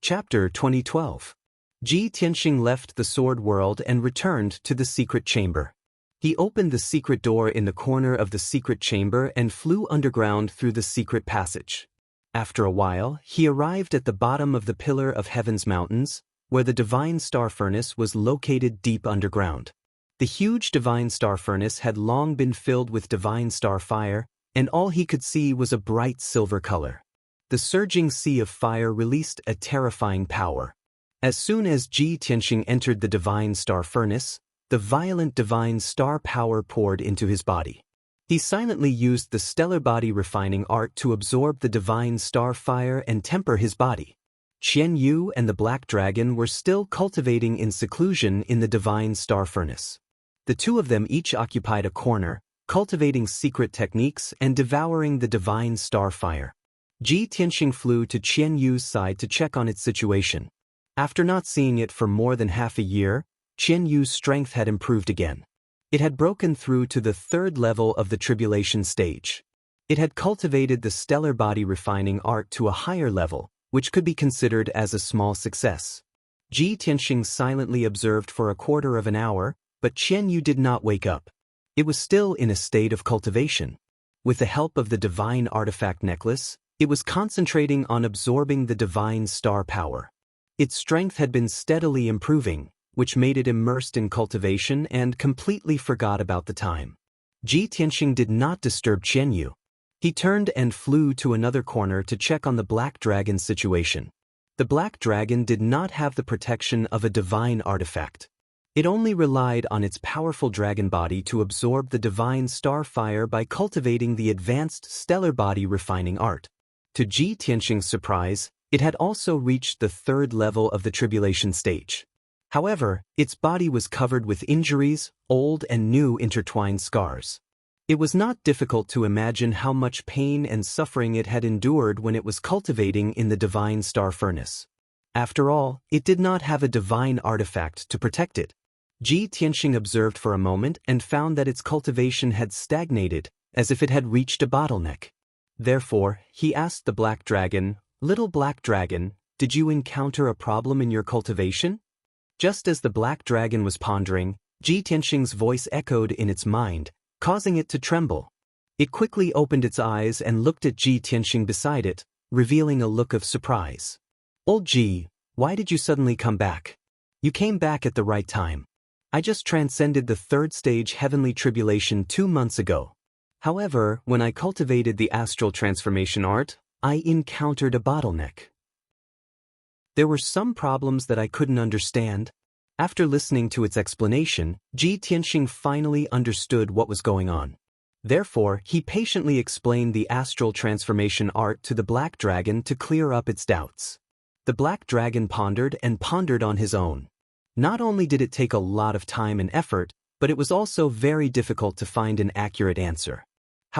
Chapter 2012. Ji Tianxing left the sword world and returned to the secret chamber. He opened the secret door in the corner of the secret chamber and flew underground through the secret passage. After a while, he arrived at the bottom of the Pillar of Heaven's mountains, where the divine star furnace was located deep underground. The huge divine star furnace had long been filled with divine star fire, and all he could see was a bright silver color. The surging sea of fire released a terrifying power. As soon as Ji Tianxing entered the divine star furnace, the violent divine star power poured into his body. He silently used the stellar body refining art to absorb the divine star fire and temper his body. Qian Yu and the Black Dragon were still cultivating in seclusion in the divine star furnace. The two of them each occupied a corner, cultivating secret techniques and devouring the divine star fire. Ji Tianxing flew to Qian Yu's side to check on its situation. After not seeing it for more than half a year, Qian Yu's strength had improved again. It had broken through to the third level of the tribulation stage. It had cultivated the stellar body refining art to a higher level, which could be considered as a small success. Ji Tianxing silently observed for a quarter of an hour, but Qian Yu did not wake up. It was still in a state of cultivation. With the help of the divine artifact necklace, it was concentrating on absorbing the divine star power. Its strength had been steadily improving, which made it immersed in cultivation and completely forgot about the time. Ji Tianxing did not disturb Qian Yu. He turned and flew to another corner to check on the Black Dragon's situation. The Black Dragon did not have the protection of a divine artifact. It only relied on its powerful dragon body to absorb the divine star fire by cultivating the advanced stellar body refining art. To Ji Tianxing's surprise, it had also reached the third level of the tribulation stage. However, its body was covered with injuries, old and new intertwined scars. It was not difficult to imagine how much pain and suffering it had endured when it was cultivating in the divine star furnace. After all, it did not have a divine artifact to protect it. Ji Tianxing observed for a moment and found that its cultivation had stagnated, as if it had reached a bottleneck. Therefore, he asked the Black Dragon, "Little Black Dragon, did you encounter a problem in your cultivation?" Just as the Black Dragon was pondering, Ji Tianxing's voice echoed in its mind, causing it to tremble. It quickly opened its eyes and looked at Ji Tianxing beside it, revealing a look of surprise. "Old Ji, why did you suddenly come back? You came back at the right time. I just transcended the third stage heavenly tribulation 2 months ago. However, when I cultivated the astral transformation art, I encountered a bottleneck. There were some problems that I couldn't understand." After listening to its explanation, Ji Tianxing finally understood what was going on. Therefore, he patiently explained the astral transformation art to the Black Dragon to clear up its doubts. The Black Dragon pondered and pondered on his own. Not only did it take a lot of time and effort, but it was also very difficult to find an accurate answer.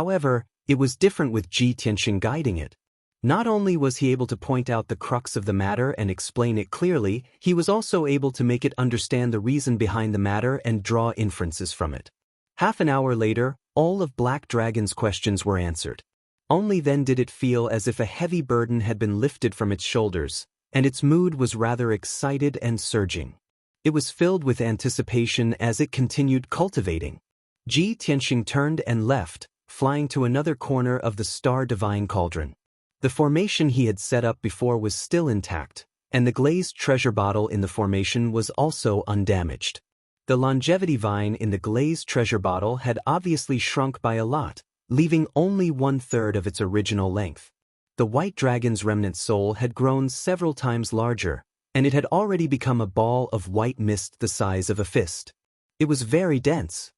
However, it was different with Ji Tianxing guiding it. Not only was he able to point out the crux of the matter and explain it clearly, he was also able to make it understand the reason behind the matter and draw inferences from it. Half an hour later, all of Black Dragon's questions were answered. Only then did it feel as if a heavy burden had been lifted from its shoulders, and its mood was rather excited and surging. It was filled with anticipation as it continued cultivating. Ji Tianxing turned and left, flying to another corner of the Star Divine Cauldron. The formation he had set up before was still intact, and the glazed treasure bottle in the formation was also undamaged. The longevity vine in the glazed treasure bottle had obviously shrunk by a lot, leaving only 1/3 of its original length. The White Dragon's remnant soul had grown several times larger, and it had already become a ball of white mist the size of a fist. It was very dense.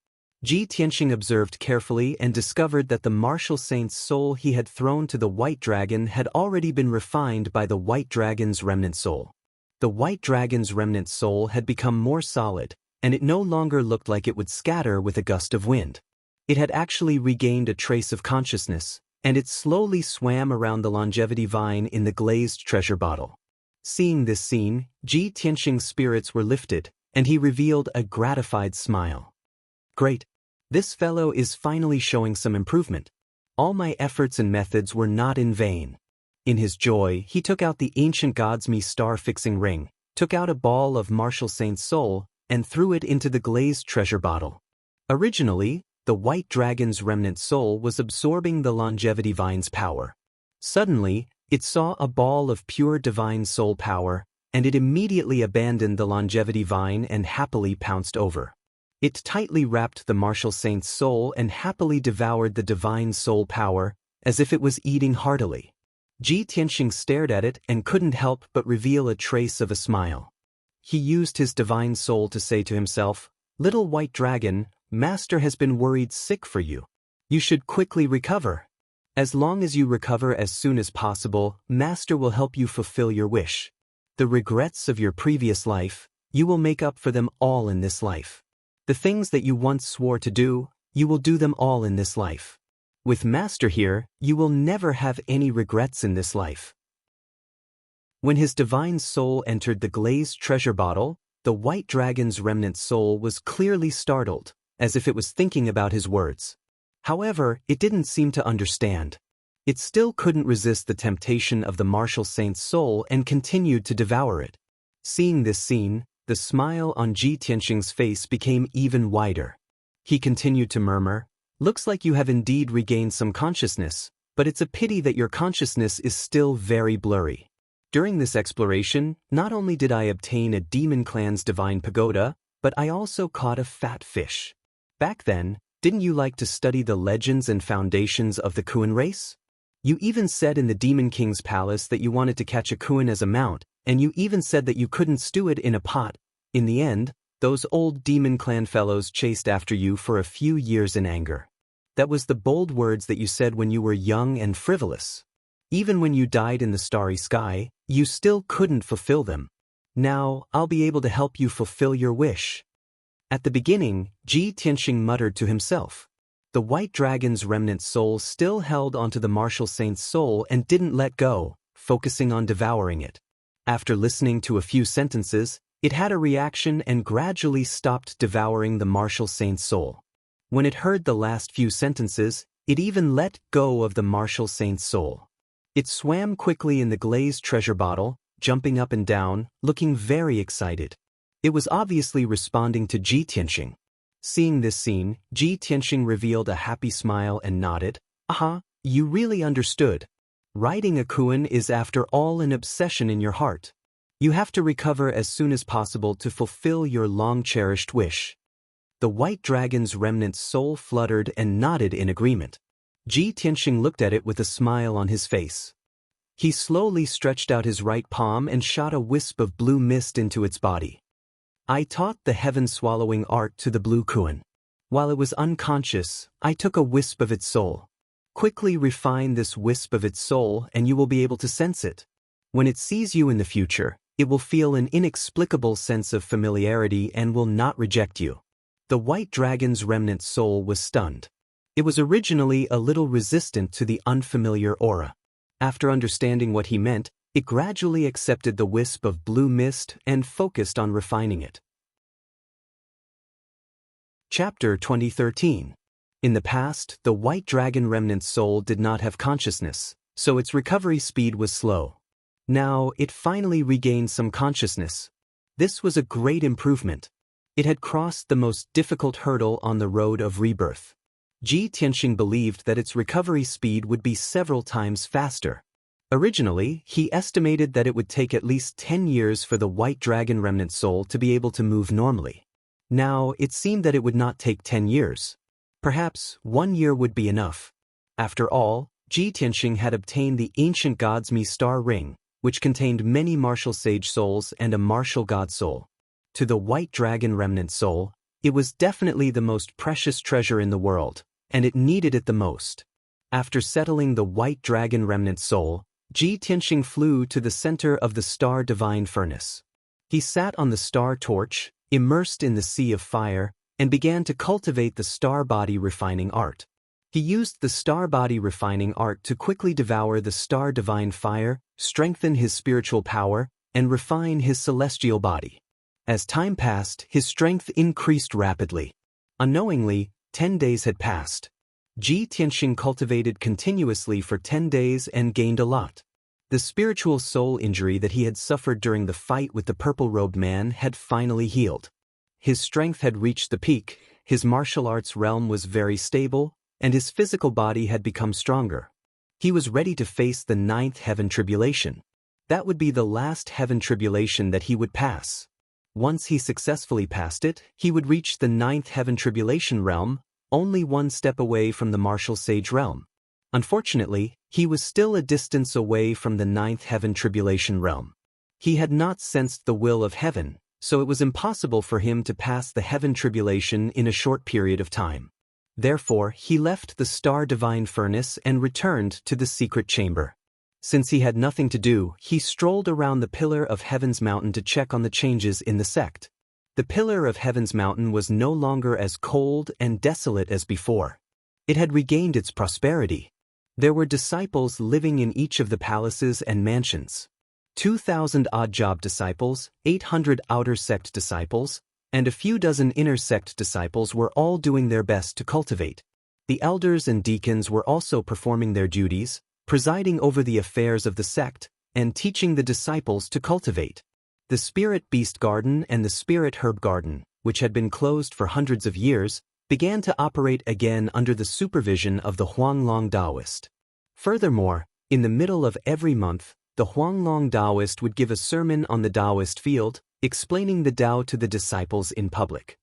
Ji Tianxing observed carefully and discovered that the martial saint's soul he had thrown to the White Dragon had already been refined by the White Dragon's remnant soul. The White Dragon's remnant soul had become more solid, and it no longer looked like it would scatter with a gust of wind. It had actually regained a trace of consciousness, and it slowly swam around the longevity vine in the glazed treasure bottle. Seeing this scene, Ji Tianxing's spirits were lifted, and he revealed a gratified smile. "Great. This fellow is finally showing some improvement. All my efforts and methods were not in vain. In his joy, he took out the ancient god's star-fixing ring, took out a ball of martial saint's soul, and threw it into the glazed treasure bottle. Originally, the white dragon's remnant soul was absorbing the longevity vine's power. Suddenly, it saw a ball of pure divine soul power, and it immediately abandoned the longevity vine and happily pounced over. It tightly wrapped the martial saint's soul and happily devoured the divine soul power, as if it was eating heartily. Ji Tianxing stared at it and couldn't help but reveal a trace of a smile. He used his divine soul to say to himself, "Little white dragon, Master has been worried sick for you. You should quickly recover. As long as you recover as soon as possible, Master will help you fulfill your wish. The regrets of your previous life, you will make up for them all in this life. The things that you once swore to do, you will do them all in this life. With Master here, you will never have any regrets in this life." When his divine soul entered the glazed treasure bottle, the white dragon's remnant soul was clearly startled, as if it was thinking about his words. However, it didn't seem to understand. It still couldn't resist the temptation of the martial saint's soul and continued to devour it. Seeing this scene, the smile on Ji Tianxing's face became even wider. He continued to murmur, "Looks like you have indeed regained some consciousness, but it's a pity that your consciousness is still very blurry. During this exploration, not only did I obtain a demon clan's divine pagoda, but I also caught a fat fish. Back then, didn't you like to study the legends and foundations of the Kuan race? You even said in the Demon King's palace that you wanted to catch a Kuan as a mount, and you even said that you couldn't stew it in a pot. In the end, those old demon clan fellows chased after you for a few years in anger. That was the bold words that you said when you were young and frivolous. Even when you died in the starry sky, you still couldn't fulfill them. Now, I'll be able to help you fulfill your wish." At the beginning, Ji Tianxing muttered to himself. The white dragon's remnant soul still held onto the martial saint's soul and didn't let go, focusing on devouring it. After listening to a few sentences, it had a reaction and gradually stopped devouring the martial saint's soul. When it heard the last few sentences, it even let go of the martial saint's soul. It swam quickly in the glazed treasure bottle, jumping up and down, looking very excited. It was obviously responding to Ji Tianxing. Seeing this scene, Ji Tianxing revealed a happy smile and nodded. "Aha, you really understood. Riding a Kuan is after all an obsession in your heart. You have to recover as soon as possible to fulfill your long-cherished wish." The white dragon's remnant soul fluttered and nodded in agreement. Ji Tianxing looked at it with a smile on his face. He slowly stretched out his right palm and shot a wisp of blue mist into its body. "I taught the heaven-swallowing art to the blue Kuan. While it was unconscious, I took a wisp of its soul. Quickly refine this wisp of its soul and you will be able to sense it. When it sees you in the future, it will feel an inexplicable sense of familiarity and will not reject you." The white dragon's remnant soul was stunned. It was originally a little resistant to the unfamiliar aura. After understanding what he meant, it gradually accepted the wisp of blue mist and focused on refining it. Chapter 2013. In the past, the white dragon remnant soul did not have consciousness, so its recovery speed was slow. Now, it finally regained some consciousness. This was a great improvement. It had crossed the most difficult hurdle on the road of rebirth. Ji Tianxing believed that its recovery speed would be several times faster. Originally, he estimated that it would take at least 10 years for the white dragon remnant soul to be able to move normally. Now, it seemed that it would not take 10 years. Perhaps 1 year would be enough. After all, Ji Tianxing had obtained the ancient god's star ring, which contained many martial sage souls and a martial god soul. To the white dragon remnant soul, it was definitely the most precious treasure in the world, and it needed it the most. After settling the white dragon remnant soul, Ji Tianxing flew to the center of the star divine furnace. He sat on the star torch, immersed in the sea of fire, and began to cultivate the star body refining art. He used the star body refining art to quickly devour the star divine fire, strengthen his spiritual power, and refine his celestial body. As time passed, his strength increased rapidly. Unknowingly, 10 days had passed. Ji Tianxing cultivated continuously for 10 days and gained a lot. The spiritual soul injury that he had suffered during the fight with the purple-robed man had finally healed. His strength had reached the peak, his martial arts realm was very stable, and his physical body had become stronger. He was ready to face the 9th heaven tribulation. That would be the last heaven tribulation that he would pass. Once he successfully passed it, he would reach the 9th heaven tribulation realm, only one step away from the martial sage realm. Unfortunately, he was still a distance away from the 9th heaven tribulation realm. He had not sensed the will of heaven, so it was impossible for him to pass the heaven tribulation in a short period of time. Therefore, he left the star divine furnace and returned to the secret chamber. Since he had nothing to do, he strolled around the Pillar of Heaven's mountain to check on the changes in the sect. The Pillar of Heaven's mountain was no longer as cold and desolate as before. It had regained its prosperity. There were disciples living in each of the palaces and mansions. 2,000 odd-job disciples, 800 outer sect disciples, and a few dozen inner sect disciples were all doing their best to cultivate. The elders and deacons were also performing their duties, presiding over the affairs of the sect, and teaching the disciples to cultivate. The Spirit Beast Garden and the Spirit Herb Garden, which had been closed for hundreds of years, began to operate again under the supervision of the Huanglong Daoist. Furthermore, in the middle of every month, the Huanglong Daoist would give a sermon on the Daoist field, explaining the Tao to the disciples in public.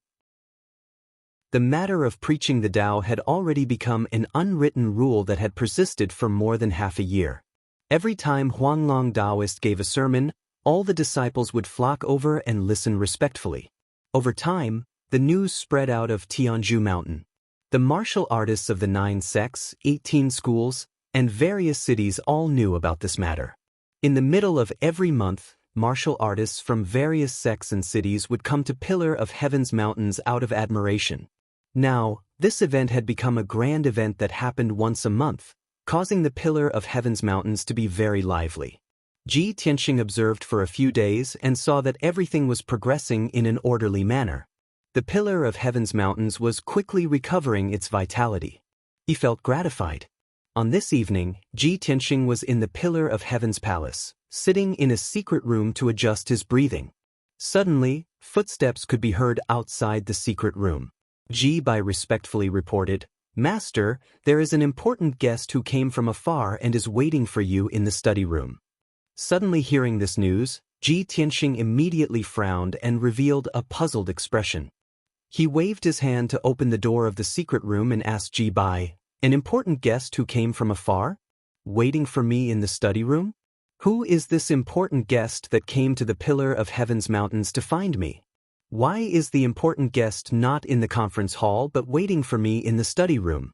The matter of preaching the Tao had already become an unwritten rule that had persisted for more than half a year. Every time Huanglong Daoist gave a sermon, all the disciples would flock over and listen respectfully. Over time, the news spread out of Tianzhu Mountain. The martial artists of the 9 sects, 18 schools, and various cities all knew about this matter. In the middle of every month, martial artists from various sects and cities would come to Pillar of Heaven's mountains out of admiration. Now, this event had become a grand event that happened once a month, causing the Pillar of Heaven's mountains to be very lively. Ji Tianxing observed for a few days and saw that everything was progressing in an orderly manner. The Pillar of Heaven's mountains was quickly recovering its vitality. He felt gratified. On this evening, Ji Tianxing was in the Pillar of Heaven's palace, sitting in a secret room to adjust his breathing. Suddenly, footsteps could be heard outside the secret room. Ji Bai respectfully reported, "Master, there is an important guest who came from afar and is waiting for you in the study room." Suddenly hearing this news, Ji Tianxing immediately frowned and revealed a puzzled expression. He waved his hand to open the door of the secret room and asked Ji Bai, "An important guest who came from afar? Waiting for me in the study room? Who is this important guest that came to the Pillar of Heaven's mountains to find me? Why is the important guest not in the conference hall but waiting for me in the study room?"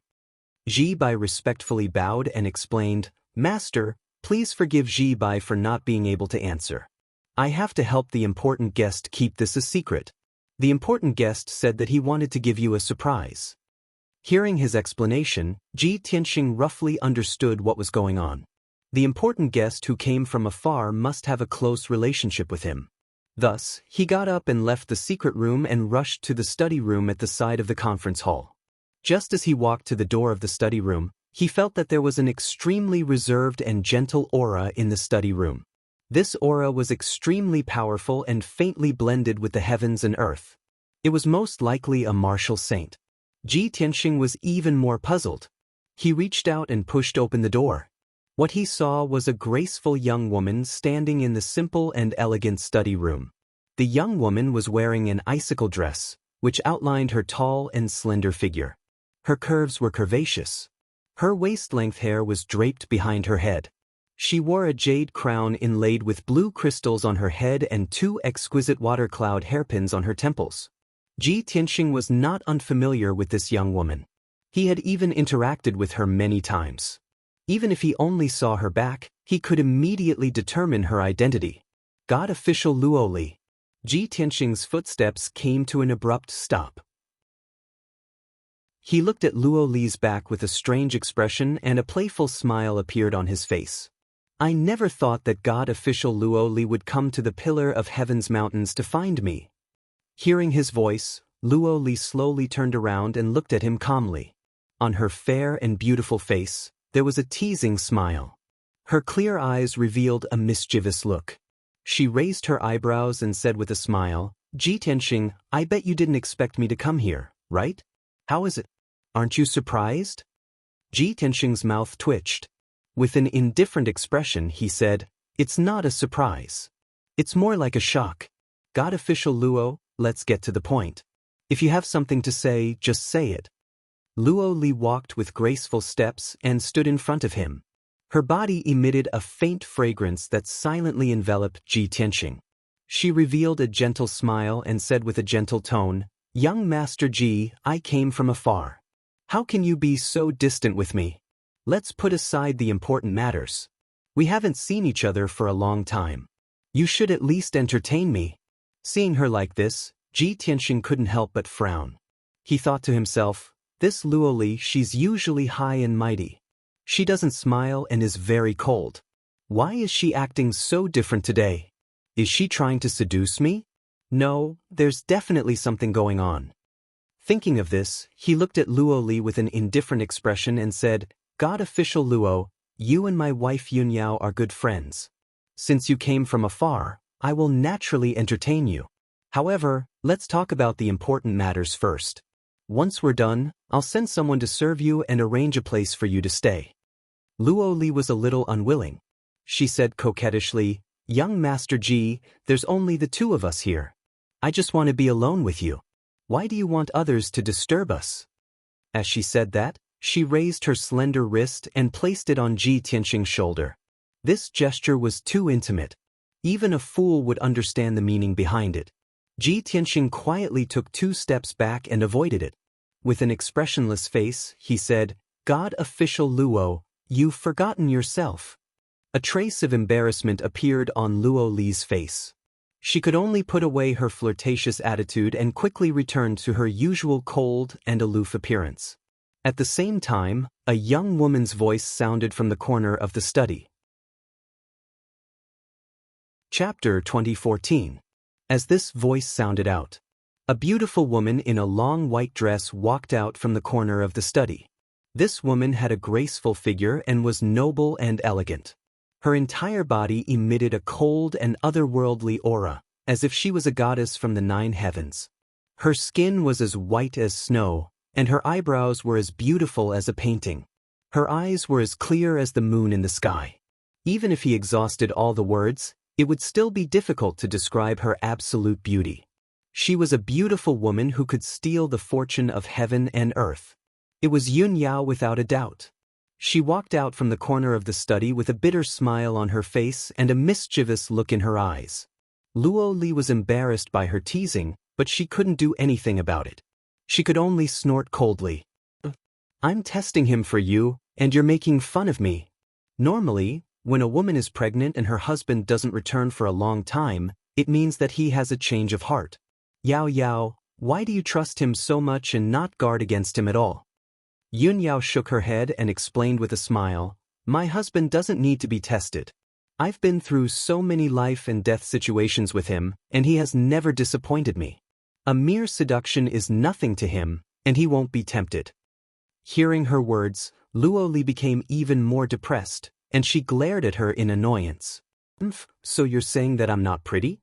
Ji Bai respectfully bowed and explained, "Master, please forgive Ji Bai for not being able to answer. I have to help the important guest keep this a secret. The important guest said that he wanted to give you a surprise." Hearing his explanation, Ji Tianxing roughly understood what was going on. The important guest who came from afar must have a close relationship with him. Thus, he got up and left the secret room and rushed to the study room at the side of the conference hall. Just as he walked to the door of the study room, he felt that there was an extremely reserved and gentle aura in the study room. This aura was extremely powerful and faintly blended with the heavens and earth. It was most likely a martial saint. Ji Tianxing was even more puzzled. He reached out and pushed open the door. What he saw was a graceful young woman standing in the simple and elegant study room. The young woman was wearing an icicle dress, which outlined her tall and slender figure. Her curves were curvaceous. Her waist-length hair was draped behind her head. She wore a jade crown inlaid with blue crystals on her head and 2 exquisite water cloud hairpins on her temples. Ji Tianxing was not unfamiliar with this young woman. He had even interacted with her many times. Even if he only saw her back, he could immediately determine her identity. God official Luo Li. Ji Tianxing's footsteps came to an abrupt stop. He looked at Luo Li's back with a strange expression and a playful smile appeared on his face. "I never thought that God official Luo Li would come to the Pillar of Heaven's mountains to find me." Hearing his voice, Luo Li slowly turned around and looked at him calmly. On her fair and beautiful face, there was a teasing smile. Her clear eyes revealed a mischievous look. She raised her eyebrows and said with a smile, "Ji Tianxing, I bet you didn't expect me to come here, right? How is it? Aren't you surprised?" Ji Tianxing's mouth twitched. With an indifferent expression, he said, "It's not a surprise. It's more like a shock. God official Luo, let's get to the point. If you have something to say, just say it." Luo Li walked with graceful steps and stood in front of him. Her body emitted a faint fragrance that silently enveloped Ji Tianxing. She revealed a gentle smile and said with a gentle tone, "Young Master Ji, I came from afar. How can you be so distant with me? Let's put aside the important matters. We haven't seen each other for a long time. You should at least entertain me." Seeing her like this, Ji Tianxing couldn't help but frown. He thought to himself, "This Luo Li, she's usually high and mighty. She doesn't smile and is very cold. Why is she acting so different today? Is she trying to seduce me? No, there's definitely something going on." Thinking of this, he looked at Luo Li with an indifferent expression and said, "God official Luo, you and my wife Yunyao are good friends. Since you came from afar, I will naturally entertain you. However, let's talk about the important matters first. Once we're done, I'll send someone to serve you and arrange a place for you to stay." Luo Li was a little unwilling. She said coquettishly, "Young Master Ji, there's only the two of us here. I just want to be alone with you. Why do you want others to disturb us?" As she said that, she raised her slender wrist and placed it on Ji Tianxing's shoulder. This gesture was too intimate. Even a fool would understand the meaning behind it. Ji Tianxing quietly took 2 steps back and avoided it. With an expressionless face, he said, "God official Luo, you've forgotten yourself." A trace of embarrassment appeared on Luo Li's face. She could only put away her flirtatious attitude and quickly returned to her usual cold and aloof appearance. At the same time, a young woman's voice sounded from the corner of the study. Chapter 2014. As this voice sounded out, a beautiful woman in a long white dress walked out from the corner of the study. This woman had a graceful figure and was noble and elegant. Her entire body emitted a cold and otherworldly aura, as if she was a goddess from the 9 heavens. Her skin was as white as snow, and her eyebrows were as beautiful as a painting. Her eyes were as clear as the moon in the sky. Even if he exhausted all the words, it would still be difficult to describe her absolute beauty. She was a beautiful woman who could steal the fortune of heaven and earth. It was Yunyao without a doubt. She walked out from the corner of the study with a bitter smile on her face and a mischievous look in her eyes. Luo Li was embarrassed by her teasing, but she couldn't do anything about it. She could only snort coldly. "I'm testing him for you, and you're making fun of me." Normally, when a woman is pregnant and her husband doesn't return for a long time, it means that he has a change of heart. "Yao Yao, why do you trust him so much and not guard against him at all?" Yunyao shook her head and explained with a smile, "My husband doesn't need to be tested. I've been through so many life and death situations with him, and he has never disappointed me. A mere seduction is nothing to him, and he won't be tempted." Hearing her words, Luo Li became even more depressed, and she glared at her in annoyance. "So you're saying that I'm not pretty?"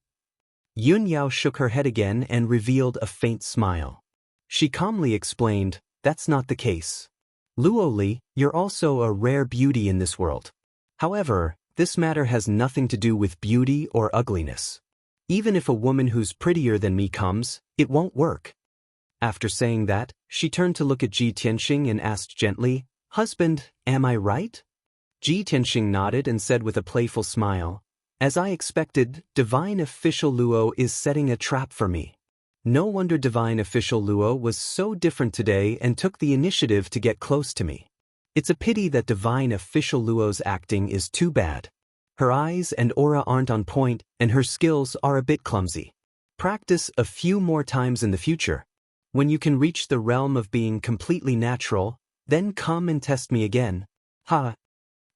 Yunyao shook her head again and revealed a faint smile. She calmly explained, "That's not the case. Luo Li, you're also a rare beauty in this world. However, this matter has nothing to do with beauty or ugliness. Even if a woman who's prettier than me comes, it won't work." After saying that, she turned to look at Ji Tianxing and asked gently, "Husband, am I right?" Ji Tianxing nodded and said with a playful smile, "As I expected, Divine Official Luo is setting a trap for me. No wonder Divine Official Luo was so different today and took the initiative to get close to me. It's a pity that Divine Official Luo's acting is too bad. Her eyes and aura aren't on point, and her skills are a bit clumsy. Practice a few more times in the future. When you can reach the realm of being completely natural, then come and test me again." Ha!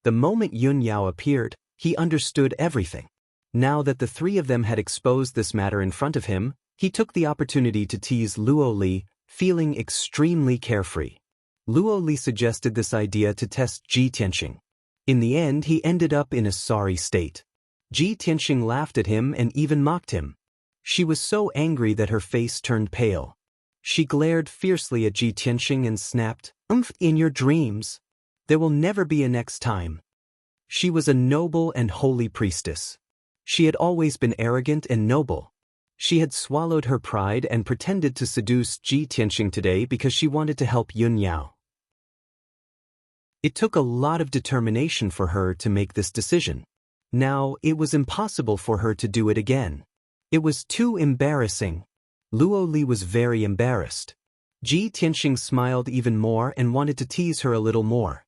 The moment Yunyao appeared, he understood everything. Now that the 3 of them had exposed this matter in front of him, he took the opportunity to tease Luo Li, feeling extremely carefree. Luo Li suggested this idea to test Ji Tianxing. In the end, he ended up in a sorry state. Ji Tianxing laughed at him and even mocked him. She was so angry that her face turned pale. She glared fiercely at Ji Tianxing and snapped, In your dreams. There will never be a next time." She was a noble and holy priestess. She had always been arrogant and noble. She had swallowed her pride and pretended to seduce Ji Tianxing today because she wanted to help Yun Yao. It took a lot of determination for her to make this decision. Now, it was impossible for her to do it again. It was too embarrassing. Luo Li was very embarrassed. Ji Tianxing smiled even more and wanted to tease her a little more.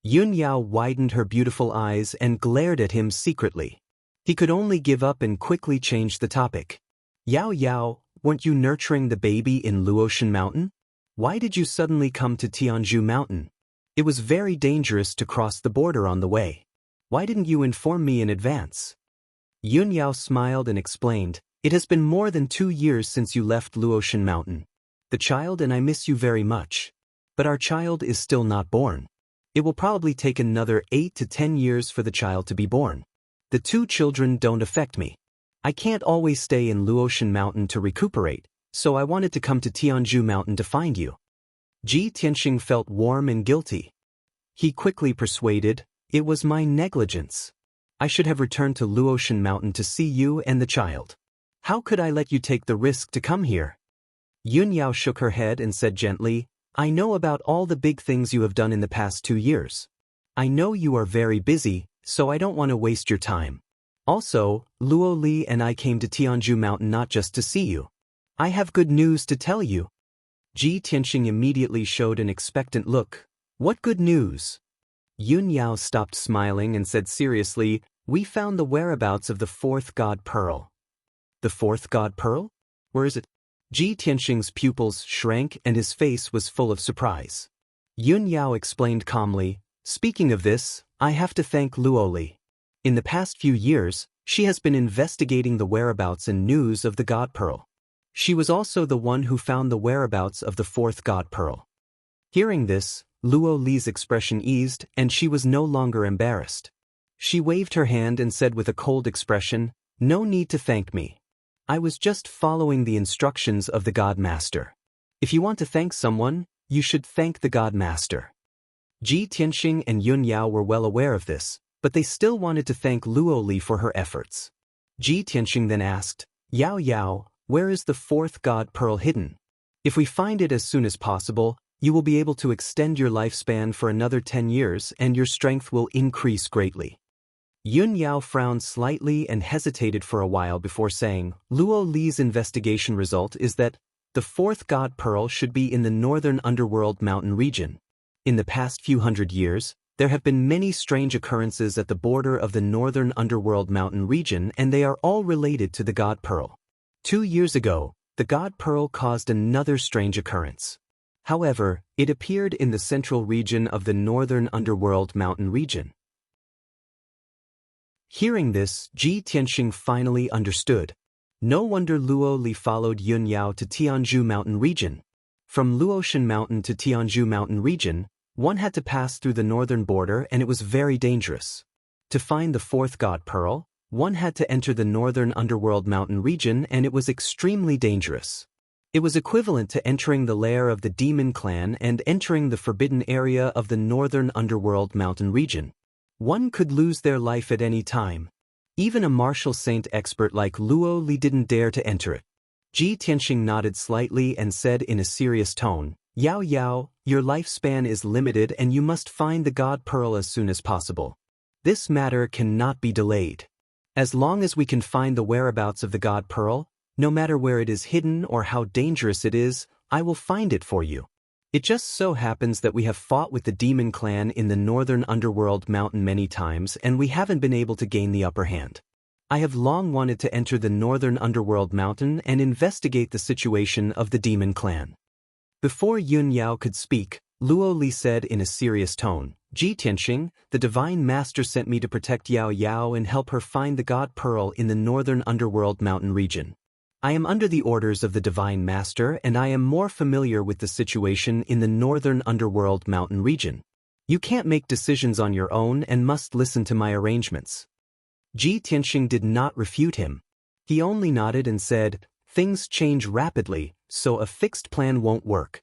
Yun Yao widened her beautiful eyes and glared at him secretly. He could only give up and quickly change the topic. "Yao Yao, weren't you nurturing the baby in Luotian Mountain? Why did you suddenly come to Tianzhu Mountain? It was very dangerous to cross the border on the way. Why didn't you inform me in advance?" Yun Yao smiled and explained, "It has been more than 2 years since you left Luotian Mountain. The child and I miss you very much. But our child is still not born. It will probably take another 8 to 10 years for the child to be born. The 2 children don't affect me. I can't always stay in Luotian Mountain to recuperate, so I wanted to come to Tianzhu Mountain to find you." Ji Tianxing felt warm and guilty. He quickly persuaded, "It was my negligence. I should have returned to Luotian Mountain to see you and the child. How could I let you take the risk to come here?" Yun Yao shook her head and said gently, "I know about all the big things you have done in the past 2 years. I know you are very busy, so I don't want to waste your time. Also, Luo Li and I came to Tianzhu Mountain not just to see you. I have good news to tell you." Ji Tianxing immediately showed an expectant look. "What good news?" Yun Yao stopped smiling and said seriously, "We found the whereabouts of the 4th God Pearl." "The 4th God Pearl? Where is it?" Ji Tianxing's pupils shrank and his face was full of surprise. Yun Yao explained calmly, "Speaking of this, I have to thank Luo Li. In the past few years, she has been investigating the whereabouts and news of the God Pearl. She was also the one who found the whereabouts of the 4th God Pearl." Hearing this, Luo Li's expression eased and she was no longer embarrassed. She waved her hand and said with a cold expression, "No need to thank me. I was just following the instructions of the God Master. If you want to thank someone, you should thank the God Master." Ji Tianxing and Yun Yao were well aware of this, but they still wanted to thank Luo Li for her efforts. Ji Tianxing then asked, "Yao Yao, where is the 4th God Pearl hidden? If we find it as soon as possible, you will be able to extend your lifespan for another 10 years and your strength will increase greatly." Yun Yao frowned slightly and hesitated for a while before saying, "Luo Li's investigation result is that the 4th God Pearl should be in the northern underworld mountain region. In the past few hundred years, there have been many strange occurrences at the border of the northern underworld mountain region and they are all related to the God Pearl. 2 years ago, the God Pearl caused another strange occurrence. However, it appeared in the central region of the northern underworld mountain region." Hearing this, Ji Tianxing finally understood. No wonder Luo Li followed Yun Yao to Tianzhu Mountain region. From Luotian Mountain to Tianzhu Mountain region, one had to pass through the northern border and it was very dangerous. To find the 4th God Pearl, one had to enter the northern underworld mountain region and it was extremely dangerous. It was equivalent to entering the lair of the demon clan and entering the forbidden area of the northern underworld mountain region. One could lose their life at any time. Even a martial saint expert like Luo Li didn't dare to enter it. Ji Tianxing nodded slightly and said in a serious tone, "Yao Yao, your lifespan is limited and you must find the God Pearl as soon as possible. This matter cannot be delayed. As long as we can find the whereabouts of the God Pearl, no matter where it is hidden or how dangerous it is, I will find it for you. It just so happens that we have fought with the demon clan in the northern underworld mountain many times and we haven't been able to gain the upper hand. I have long wanted to enter the northern underworld mountain and investigate the situation of the demon clan." Before Yun Yao could speak, Luo Li said in a serious tone, "Ji Tianxing, the Divine Master sent me to protect Yao Yao and help her find the God Pearl in the northern underworld mountain region. I am under the orders of the Divine Master and I am more familiar with the situation in the northern underworld mountain region. You can't make decisions on your own and must listen to my arrangements. Ji Tianxing did not refute him. He only nodded and said, things change rapidly, so a fixed plan won't work.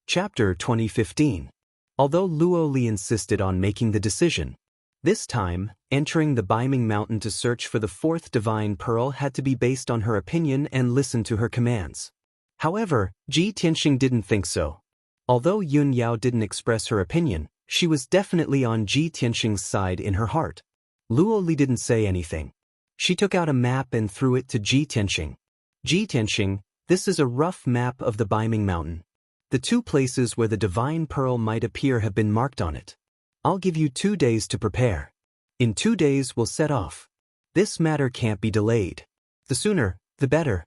Chapter 2015. Although Luo Li insisted on making the decision, this time, entering the Baiming Mountain to search for the fourth divine pearl had to be based on her opinion and listen to her commands. However, Ji Tianxing didn't think so. Although Yun Yao didn't express her opinion, she was definitely on Ji Tianxing's side in her heart. Luo Li didn't say anything. She took out a map and threw it to Ji Tianxing. Ji Tianxing, this is a rough map of the Baiming Mountain. The two places where the divine pearl might appear have been marked on it. I'll give you 2 days to prepare. In 2 days we'll set off. This matter can't be delayed. The sooner, the better.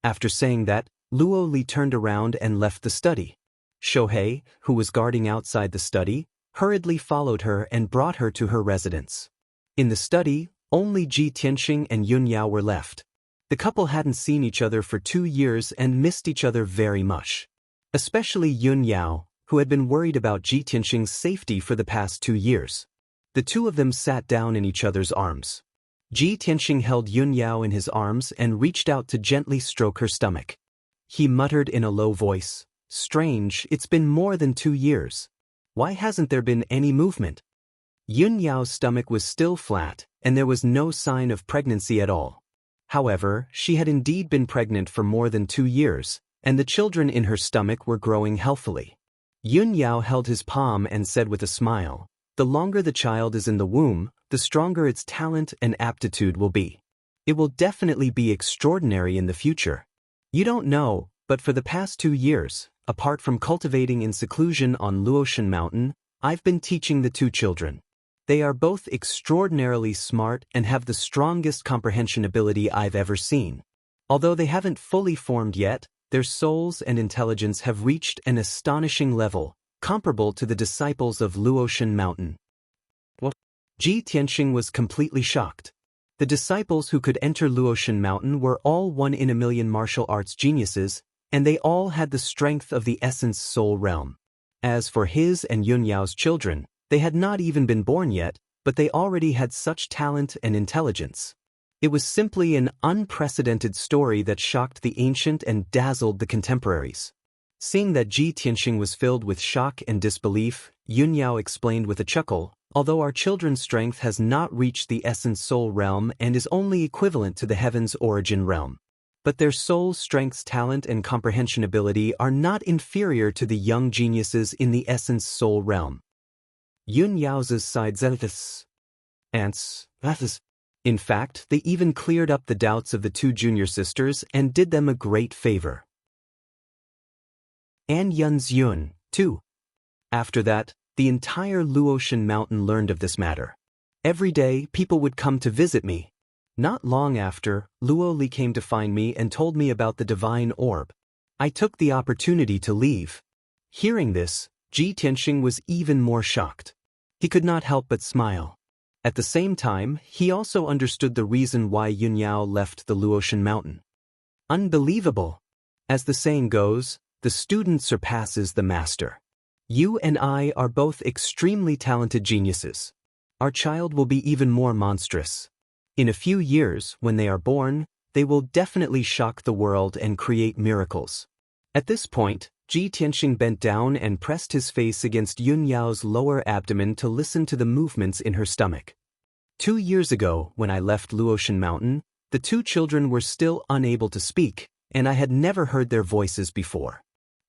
After saying that, Luo Li turned around and left the study. Shohei, who was guarding outside the study, hurriedly followed her and brought her to her residence. In the study, only Ji Tianxing and Yun Yao were left. The couple hadn't seen each other for 2 years and missed each other very much. Especially Yun Yao, who had been worried about Ji Tianxing's safety for the past 2 years. The two of them sat down in each other's arms. Ji Tianxing held Yun Yao in his arms and reached out to gently stroke her stomach. He muttered in a low voice, strange, it's been more than 2 years. Why hasn't there been any movement? Yun Yao's stomach was still flat, and there was no sign of pregnancy at all. However, she had indeed been pregnant for more than 2 years, and the children in her stomach were growing healthily. Yun Yao held his palm and said with a smile, the longer the child is in the womb, the stronger its talent and aptitude will be. It will definitely be extraordinary in the future. You don't know, but for the past 2 years, apart from cultivating in seclusion on Luotian Mountain, I've been teaching the 2 children. They are both extraordinarily smart and have the strongest comprehension ability I've ever seen. Although they haven't fully formed yet, their souls and intelligence have reached an astonishing level, comparable to the disciples of Luotian Mountain. What? Ji Tianxing was completely shocked. The disciples who could enter Luotian Mountain were all 1 in a million martial arts geniuses, and they all had the strength of the essence soul realm. As for his and Yun Yao's children, they had not even been born yet, but they already had such talent and intelligence. It was simply an unprecedented story that shocked the ancient and dazzled the contemporaries. Seeing that Ji Tianxing was filled with shock and disbelief, Yun Yao explained with a chuckle, although our children's strength has not reached the essence soul realm and is only equivalent to the heaven's origin realm. But their soul strength's talent and comprehension ability are not inferior to the young geniuses in the essence soul realm. Yun Yao's side ants. In fact, they even cleared up the doubts of the 2 junior sisters and did them a great favor. And Yun's Yun, too. After that, the entire Luotian Mountain learned of this matter. Every day, people would come to visit me. Not long after, Luo Li came to find me and told me about the divine orb. I took the opportunity to leave. Hearing this, Ji Tianxing was even more shocked. He could not help but smile. At the same time, he also understood the reason why Yun Yao left the Luotian Mountain. Unbelievable! As the saying goes, the student surpasses the master. You and I are both extremely talented geniuses. Our child will be even more monstrous. In a few years, when they are born, they will definitely shock the world and create miracles. At this point, Ji Tianxing bent down and pressed his face against Yun Yao's lower abdomen to listen to the movements in her stomach. 2 years ago, when I left Luotian Mountain, the 2 children were still unable to speak, and I had never heard their voices before.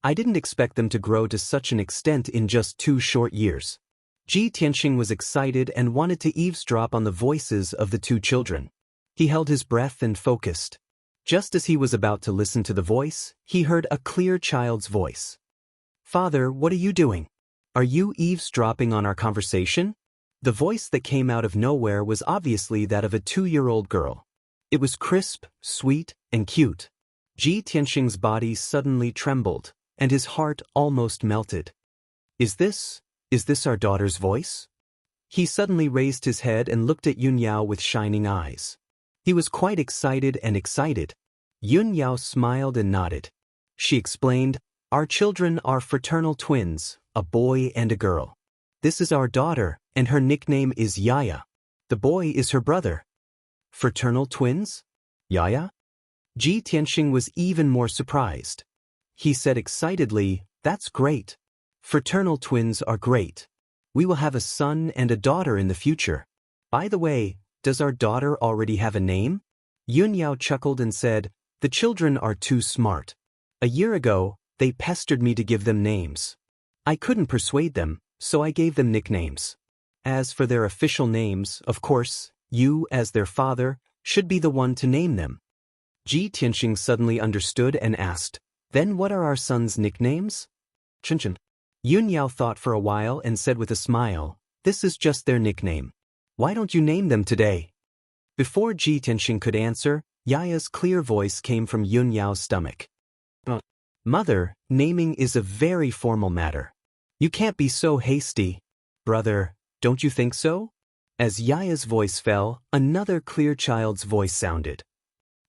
I didn't expect them to grow to such an extent in just 2 short years. Ji Tianxing was excited and wanted to eavesdrop on the voices of the 2 children. He held his breath and focused. Just as he was about to listen to the voice, he heard a clear child's voice. "Father, what are you doing? Are you eavesdropping on our conversation?" The voice that came out of nowhere was obviously that of a 2-year-old girl. It was crisp, sweet, and cute. Ji Tianxing's body suddenly trembled, and his heart almost melted. Is this our daughter's voice? He suddenly raised his head and looked at Yun Yao with shining eyes. He was quite excited. Yun Yao smiled and nodded. She explained, Our children are fraternal twins, a boy and a girl. This is our daughter, and her nickname is Yaya. The boy is her brother. Fraternal twins? Yaya? Ji Tianxing was even more surprised. He said excitedly, "That's great. Fraternal twins are great. We will have a son and a daughter in the future. By the way, does our daughter already have a name?" Yun Yao chuckled and said, "The children are too smart. A year ago, they pestered me to give them names. I couldn't persuade them, so I gave them nicknames. As for their official names, of course, you, as their father, should be the one to name them." Ji Tianxing suddenly understood and asked, "Then what are our sons' nicknames?" Chinchin. Yun Yao thought for a while and said with a smile, "This is just their nickname. Why don't you name them today?" Before Ji Tianxing could answer, Yaya's clear voice came from Yun Yao's stomach. "Mother, naming is a very formal matter. You can't be so hasty. Brother, don't you think so?" As Yaya's voice fell, another clear child's voice sounded.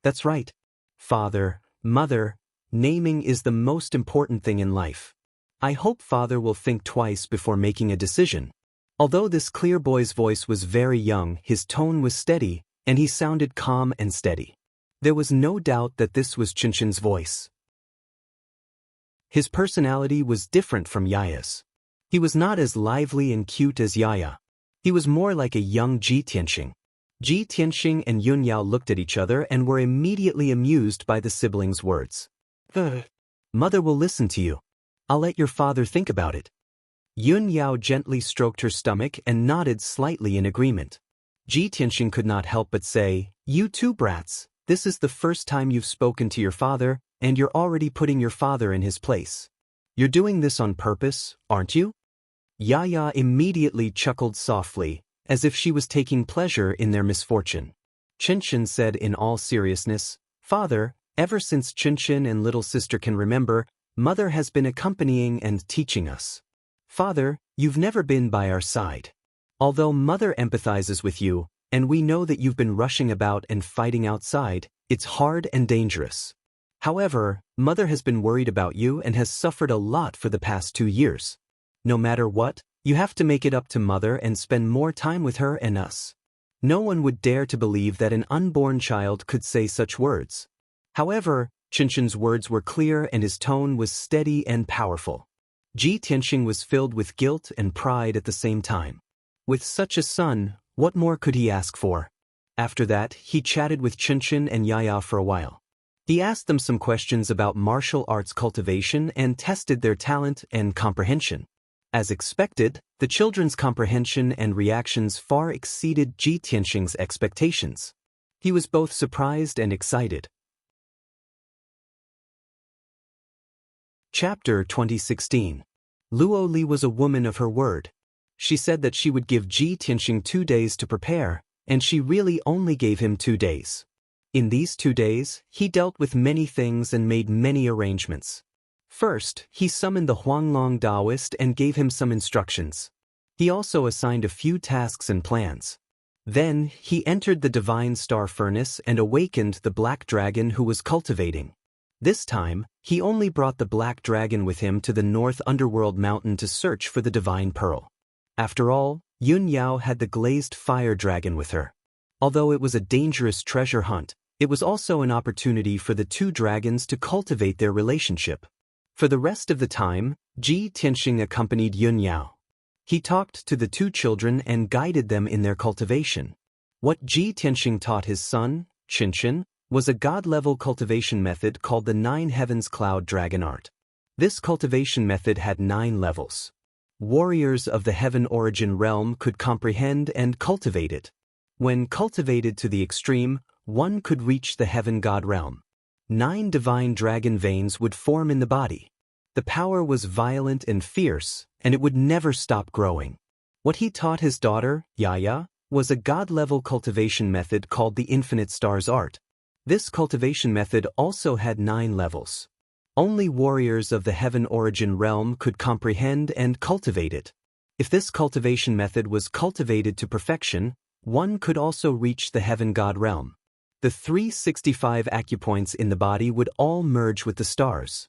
"That's right. Father, Mother, naming is the most important thing in life. I hope Father will think twice before making a decision." Although this clear boy's voice was very young, his tone was steady, and he sounded calm and steady. There was no doubt that this was Chinchin's voice. His personality was different from Yaya's. He was not as lively and cute as Yaya. He was more like a young Ji Tianxing. Ji Tianxing and Yun Yao looked at each other and were immediately amused by the siblings' words. "Mother will listen to you. I'll let your father think about it." Yun Yao gently stroked her stomach and nodded slightly in agreement. Ji Tianxing could not help but say, "You too, brats. This is the first time you've spoken to your father, and you're already putting your father in his place. You're doing this on purpose, aren't you?" Yaya immediately chuckled softly, as if she was taking pleasure in their misfortune. Chinchin said in all seriousness, "Father, ever since Chinchin and little sister can remember, Mother has been accompanying and teaching us. Father, you've never been by our side. Although Mother empathizes with you, and we know that you've been rushing about and fighting outside, it's hard and dangerous. However, Mother has been worried about you and has suffered a lot for the past 2 years. No matter what, you have to make it up to Mother and spend more time with her and us." No one would dare to believe that an unborn child could say such words. However, Chinchin's words were clear and his tone was steady and powerful. Ji Tianxing was filled with guilt and pride at the same time. With such a son, what more could he ask for? After that, he chatted with Chinchin and Yaya for a while. He asked them some questions about martial arts cultivation and tested their talent and comprehension. As expected, the children's comprehension and reactions far exceeded Ji Tianxing's expectations. He was both surprised and excited. Chapter 2016. Luo Li was a woman of her word. She said that she would give Ji Tianxing 2 days to prepare, and she really only gave him 2 days. In these 2 days, he dealt with many things and made many arrangements. First, he summoned the Huanglong Daoist and gave him some instructions. He also assigned a few tasks and plans. Then, he entered the divine star furnace and awakened the black dragon who was cultivating. This time, he only brought the black dragon with him to the north underworld mountain to search for the divine pearl. After all, Yun Yao had the glazed fire dragon with her. Although it was a dangerous treasure hunt, it was also an opportunity for the 2 dragons to cultivate their relationship. For the rest of the time, Ji Tianxing accompanied Yun Yao. He talked to the 2 children and guided them in their cultivation. What Ji Tianxing taught his son, Chinchin, was a god-level cultivation method called the 9 Heavens Cloud Dragon Art. This cultivation method had 9 levels. Warriors of the Heaven Origin realm could comprehend and cultivate it. When cultivated to the extreme, one could reach the Heaven God realm. 9 divine dragon veins would form in the body. The power was violent and fierce, and it would never stop growing. What he taught his daughter, Yaya, was a god-level cultivation method called the Infinite Stars Art. This cultivation method also had 9 levels. Only warriors of the Heaven Origin realm could comprehend and cultivate it. If this cultivation method was cultivated to perfection, one could also reach the Heaven God realm. The 365 acupoints in the body would all merge with the stars.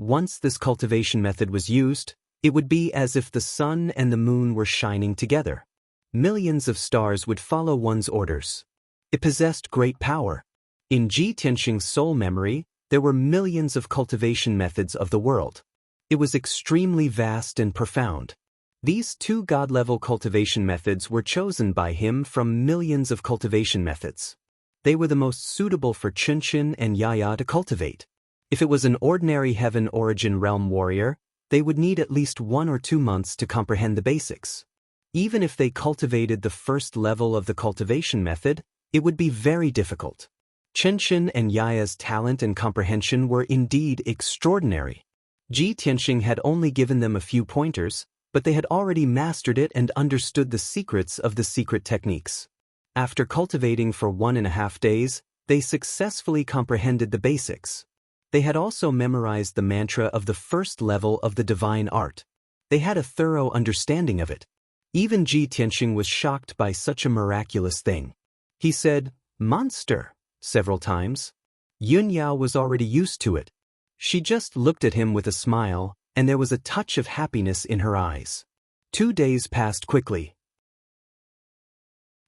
Once this cultivation method was used, it would be as if the sun and the moon were shining together. Millions of stars would follow one's orders. It possessed great power. In Ji Tianxing's soul memory, there were millions of cultivation methods of the world. It was extremely vast and profound. These two god-level cultivation methods were chosen by him from millions of cultivation methods. They were the most suitable for Xianxia and Xianxia to cultivate. If it was an ordinary heaven origin realm warrior, they would need at least 1 or 2 months to comprehend the basics. Even if they cultivated the first level of the cultivation method, it would be very difficult. Xianxia and Xianxia's talent and comprehension were indeed extraordinary. Ji Tianxing had only given them a few pointers, but they had already mastered it and understood the secrets of the secret techniques. After cultivating for 1.5 days, they successfully comprehended the basics. They had also memorized the mantra of the first level of the divine art. They had a thorough understanding of it. Even Ji Tianxing was shocked by such a miraculous thing. He said, "Monster," several times. Yunyao was already used to it. She just looked at him with a smile, and there was a touch of happiness in her eyes. 2 days passed quickly.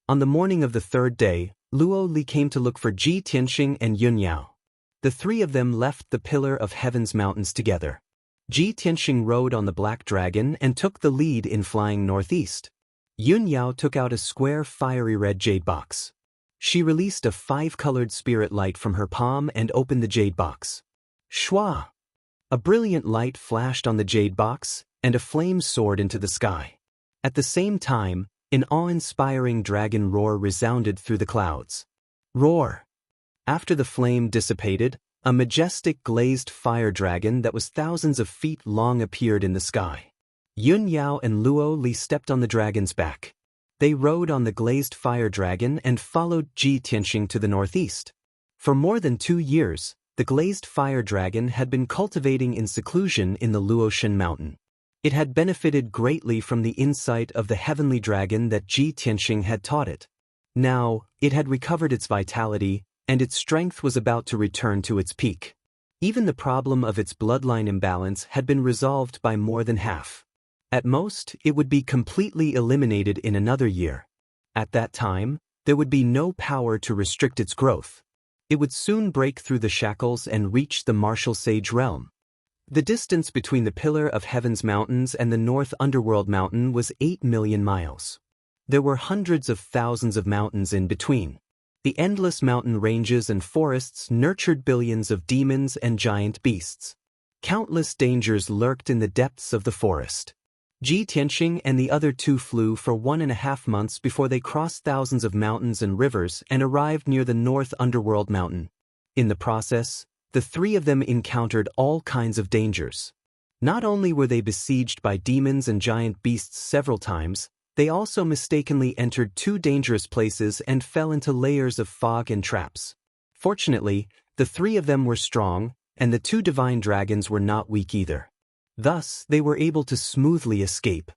On the morning of the 3rd day, Luo Li came to look for Ji Tianxing and Yunyao. The 3 of them left the Pillar of Heaven's mountains together. Ji Tianxing rode on the black dragon and took the lead in flying northeast. Yunyao took out a square fiery red jade box. She released a 5-colored spirit light from her palm and opened the jade box. Shwa! A brilliant light flashed on the jade box, and a flame soared into the sky. At the same time, an awe-inspiring dragon roar resounded through the clouds. Roar! After the flame dissipated, a majestic glazed fire dragon that was thousands of feet long appeared in the sky. Yunyao and Luo Li stepped on the dragon's back. They rode on the glazed fire dragon and followed Ji Tianxing to the northeast. For more than 2 years, the glazed fire dragon had been cultivating in seclusion in the Luoshan mountain. It had benefited greatly from the insight of the heavenly dragon that Ji Tianxing had taught it. Now, it had recovered its vitality, and its strength was about to return to its peak. Even the problem of its bloodline imbalance had been resolved by more than half. At most, it would be completely eliminated in another year. At that time, there would be no power to restrict its growth. It would soon break through the shackles and reach the martial sage realm. The distance between the Pillar of Heaven's mountains and the North Underworld mountain was 8 million miles. There were hundreds of thousands of mountains in between. The endless mountain ranges and forests nurtured billions of demons and giant beasts. Countless dangers lurked in the depths of the forest. Ji Tianxing and the other 2 flew for 1.5 months before they crossed thousands of mountains and rivers and arrived near the North Underworld mountain. In the process, the 3 of them encountered all kinds of dangers. Not only were they besieged by demons and giant beasts several times, they also mistakenly entered 2 dangerous places and fell into layers of fog and traps. Fortunately, the 3 of them were strong, and the 2 divine dragons were not weak either. Thus, they were able to smoothly escape.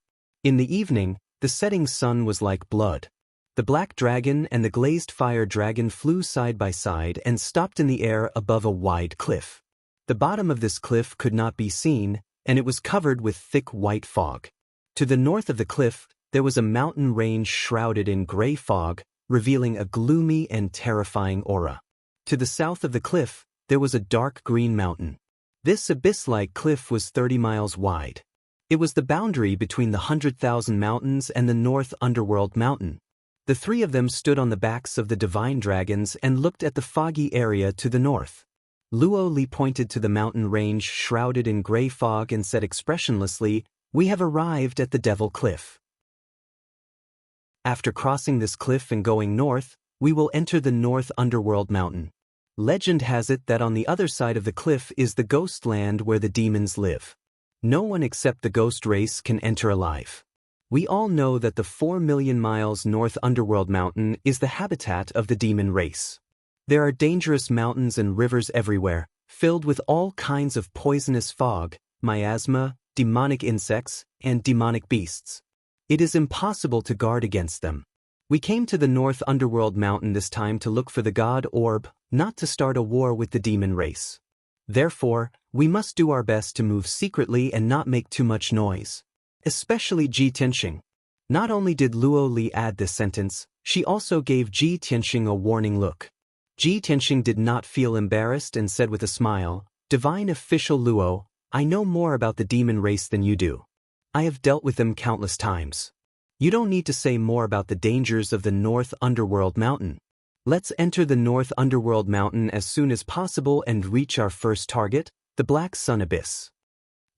In the evening, the setting sun was like blood. The black dragon and the glazed fire dragon flew side by side and stopped in the air above a wide cliff. The bottom of this cliff could not be seen, and it was covered with thick white fog. To the north of the cliff, there was a mountain range shrouded in gray fog, revealing a gloomy and terrifying aura. To the south of the cliff, there was a dark green mountain. This abyss-like cliff was 30 miles wide. It was the boundary between the 100,000 mountains and the North Underworld mountain. The 3 of them stood on the backs of the divine dragons and looked at the foggy area to the north. Luo Li pointed to the mountain range shrouded in gray fog and said expressionlessly, "We have arrived at the Devil Cliff. After crossing this cliff and going north, we will enter the North Underworld mountain. Legend has it that on the other side of the cliff is the ghost land where the demons live. No one except the ghost race can enter alive. We all know that the 4 million miles North Underworld mountain is the habitat of the demon race. There are dangerous mountains and rivers everywhere, filled with all kinds of poisonous fog, miasma, demonic insects, and demonic beasts. It is impossible to guard against them. We came to the North Underworld mountain this time to look for the god orb, not to start a war with the demon race. Therefore, we must do our best to move secretly and not make too much noise. Especially Ji Tianxing. Not only did Luo Li add this sentence, she also gave Ji Tianxing a warning look. Ji Tianxing did not feel embarrassed and said with a smile, "Divine Official Luo, I know more about the demon race than you do. I have dealt with them countless times. You don't need to say more about the dangers of the North Underworld Mountain. Let's enter the North Underworld Mountain as soon as possible and reach our first target, the Black Sun Abyss."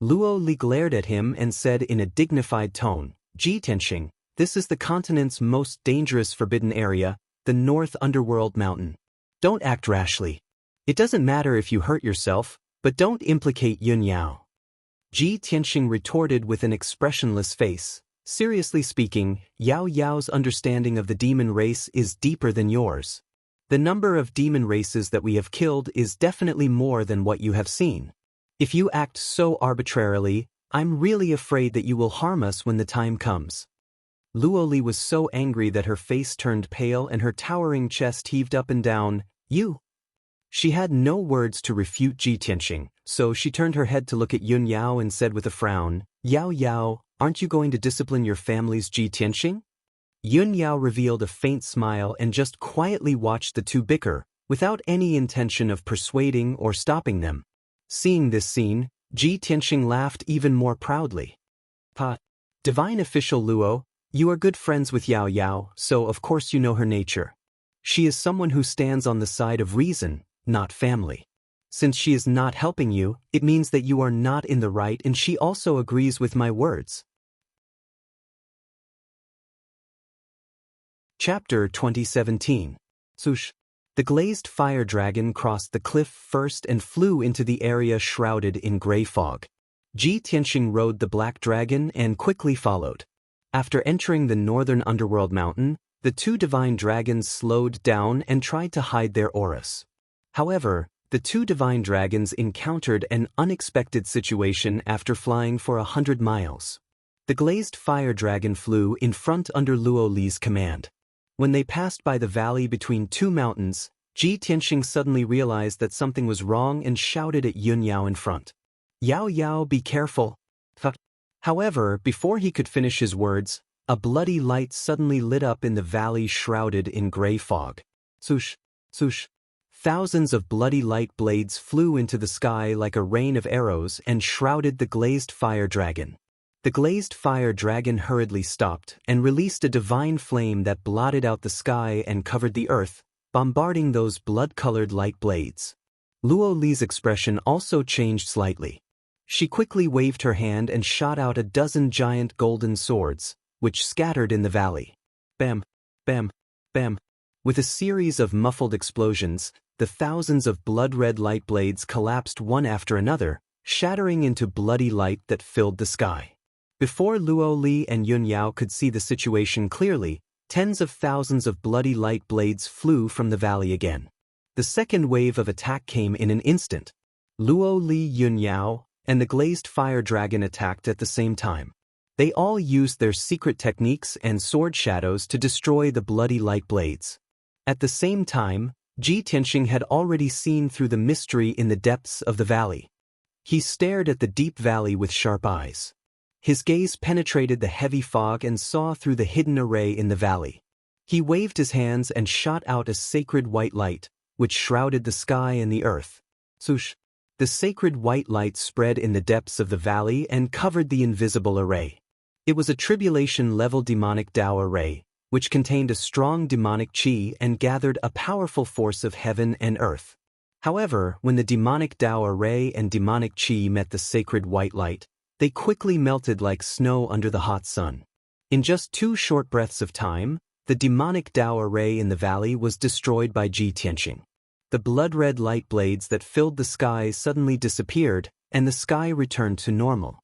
Luo Li glared at him and said in a dignified tone, "Ji Tianxing, this is the continent's most dangerous forbidden area, the North Underworld Mountain. Don't act rashly. It doesn't matter if you hurt yourself, but don't implicate Yun Yao." Ji Tianxing retorted with an expressionless face, "Seriously speaking, Yao Yao's understanding of the demon race is deeper than yours. The number of demon races that we have killed is definitely more than what you have seen. If you act so arbitrarily, I'm really afraid that you will harm us when the time comes." Luo Li was so angry that her face turned pale and her towering chest heaved up and down. "You?" She had no words to refute Ji Tianxing, so she turned her head to look at Yun Yao and said with a frown, "Yao Yao, aren't you going to discipline your family's Ji Tianxing?" Yun Yao revealed a faint smile and just quietly watched the two bicker, without any intention of persuading or stopping them. Seeing this scene, Ji Tianxing laughed even more proudly. Divine Official Luo, you are good friends with Yao Yao, so of course you know her nature. She is someone who stands on the side of reason, not family. Since she is not helping you, it means that you are not in the right and she also agrees with my words. Chapter 2017. Sush. The glazed fire dragon crossed the cliff first and flew into the area shrouded in gray fog. Ji Tianxing rode the black dragon and quickly followed. After entering the northern underworld mountain, the two divine dragons slowed down and tried to hide their auras. However, the two divine dragons encountered an unexpected situation after flying for 100 miles. The glazed fire dragon flew in front under Luo Li's command. When they passed by the valley between two mountains, Ji Tianxing suddenly realized that something was wrong and shouted at Yun Yao in front. "Yao Yao, be careful." However, before he could finish his words, a bloody light suddenly lit up in the valley shrouded in gray fog. Swoosh, swoosh. Thousands of bloody light blades flew into the sky like a rain of arrows and shrouded the glazed fire dragon. The glazed fire dragon hurriedly stopped and released a divine flame that blotted out the sky and covered the earth, bombarding those blood-colored light blades. Luo Li's expression also changed slightly. She quickly waved her hand and shot out a dozen giant golden swords, which scattered in the valley. Bam, bam, bam. With a series of muffled explosions, the thousands of blood-red light blades collapsed one after another, shattering into bloody light that filled the sky. Before Luo Li and Yun Yao could see the situation clearly, tens of thousands of bloody light blades flew from the valley again. The second wave of attack came in an instant. Luo Li, Yun Yao, and the glazed fire dragon attacked at the same time. They all used their secret techniques and sword shadows to destroy the bloody light blades. At the same time, Ji Tianxing had already seen through the mystery in the depths of the valley. He stared at the deep valley with sharp eyes. His gaze penetrated the heavy fog and saw through the hidden array in the valley. He waved his hands and shot out a sacred white light, which shrouded the sky and the earth. Swoosh! The sacred white light spread in the depths of the valley and covered the invisible array. It was a tribulation-level demonic Dao array, which contained a strong demonic qi and gathered a powerful force of heaven and earth. However, when the demonic Dao array and demonic qi met the sacred white light, they quickly melted like snow under the hot sun. In just 2 short breaths of time, the demonic Dao array in the valley was destroyed by Ji Tianxing. The blood-red light blades that filled the sky suddenly disappeared, and the sky returned to normal.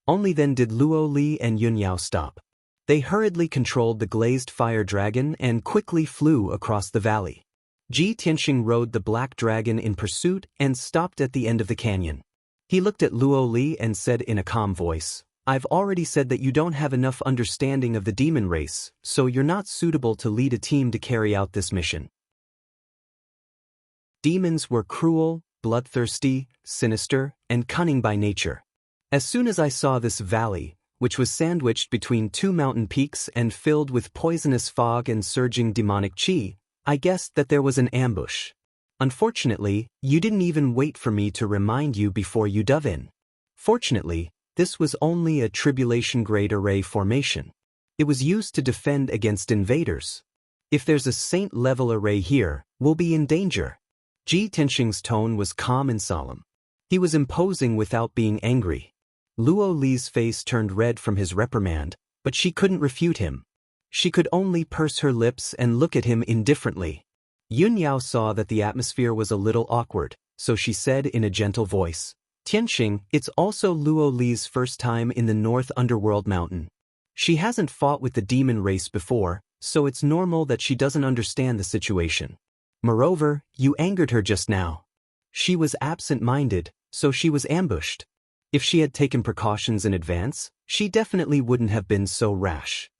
Only then did Luo Li and Yun Yao stop. They hurriedly controlled the glazed fire dragon and quickly flew across the valley. Ji Tianxing rode the black dragon in pursuit and stopped at the end of the canyon. He looked at Luo Li and said in a calm voice, "I've already said that you don't have enough understanding of the demon race, so you're not suitable to lead a team to carry out this mission." Demons were cruel, bloodthirsty, sinister, and cunning by nature. As soon as I saw this valley, which was sandwiched between two mountain peaks and filled with poisonous fog and surging demonic chi, I guessed that there was an ambush. Unfortunately, you didn't even wait for me to remind you before you dove in. Fortunately, this was only a tribulation-grade array formation. It was used to defend against invaders. If there's a saint-level array here, we'll be in danger. Ji Tianxing's tone was calm and solemn. He was imposing without being angry. Luo Li's face turned red from his reprimand, but she couldn't refute him. She could only purse her lips and look at him indifferently. Yun Yao saw that the atmosphere was a little awkward, so she said in a gentle voice, "Tianxing, it's also Luo Li's first time in the North Underworld Mountain. She hasn't fought with the demon race before, so it's normal that she doesn't understand the situation. Moreover, you angered her just now. She was absent-minded, so she was ambushed. If she had taken precautions in advance, she definitely wouldn't have been so rash."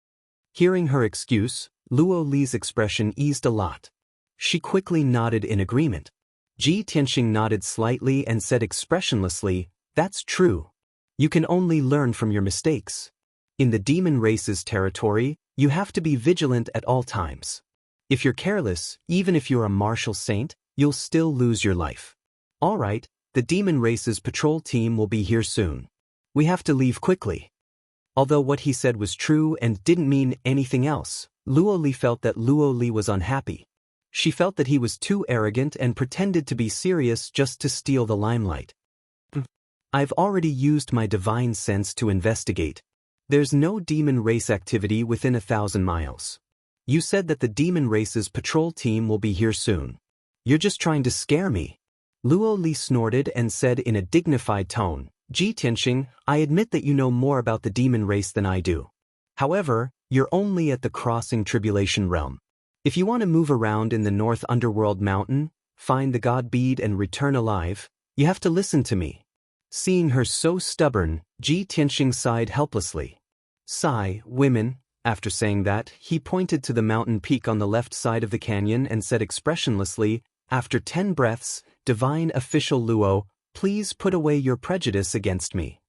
Hearing her excuse, Luo Li's expression eased a lot. She quickly nodded in agreement. Ji Tianxing nodded slightly and said expressionlessly, "That's true. You can only learn from your mistakes. In the demon race's territory, you have to be vigilant at all times. If you're careless, even if you're a martial saint, you'll still lose your life. All right, the demon race's patrol team will be here soon. We have to leave quickly." Although what he said was true and didn't mean anything else, Luo Li felt that Luo Li was unhappy. She felt that he was too arrogant and pretended to be serious just to steal the limelight. "I've already used my divine sense to investigate. There's no demon race activity within 1,000 miles. You said that the demon race's patrol team will be here soon. You're just trying to scare me." Luo Li snorted and said in a dignified tone, "Ji Tianxing, I admit that you know more about the demon race than I do. However, you're only at the crossing tribulation realm. If you want to move around in the North Underworld Mountain, find the God Bead and return alive, you have to listen to me." Seeing her so stubborn, Ji Tianxing sighed helplessly. "Sigh, women." After saying that, he pointed to the mountain peak on the left side of the canyon and said expressionlessly, "After 10 breaths, Divine Official Luo, please put away your prejudice against me."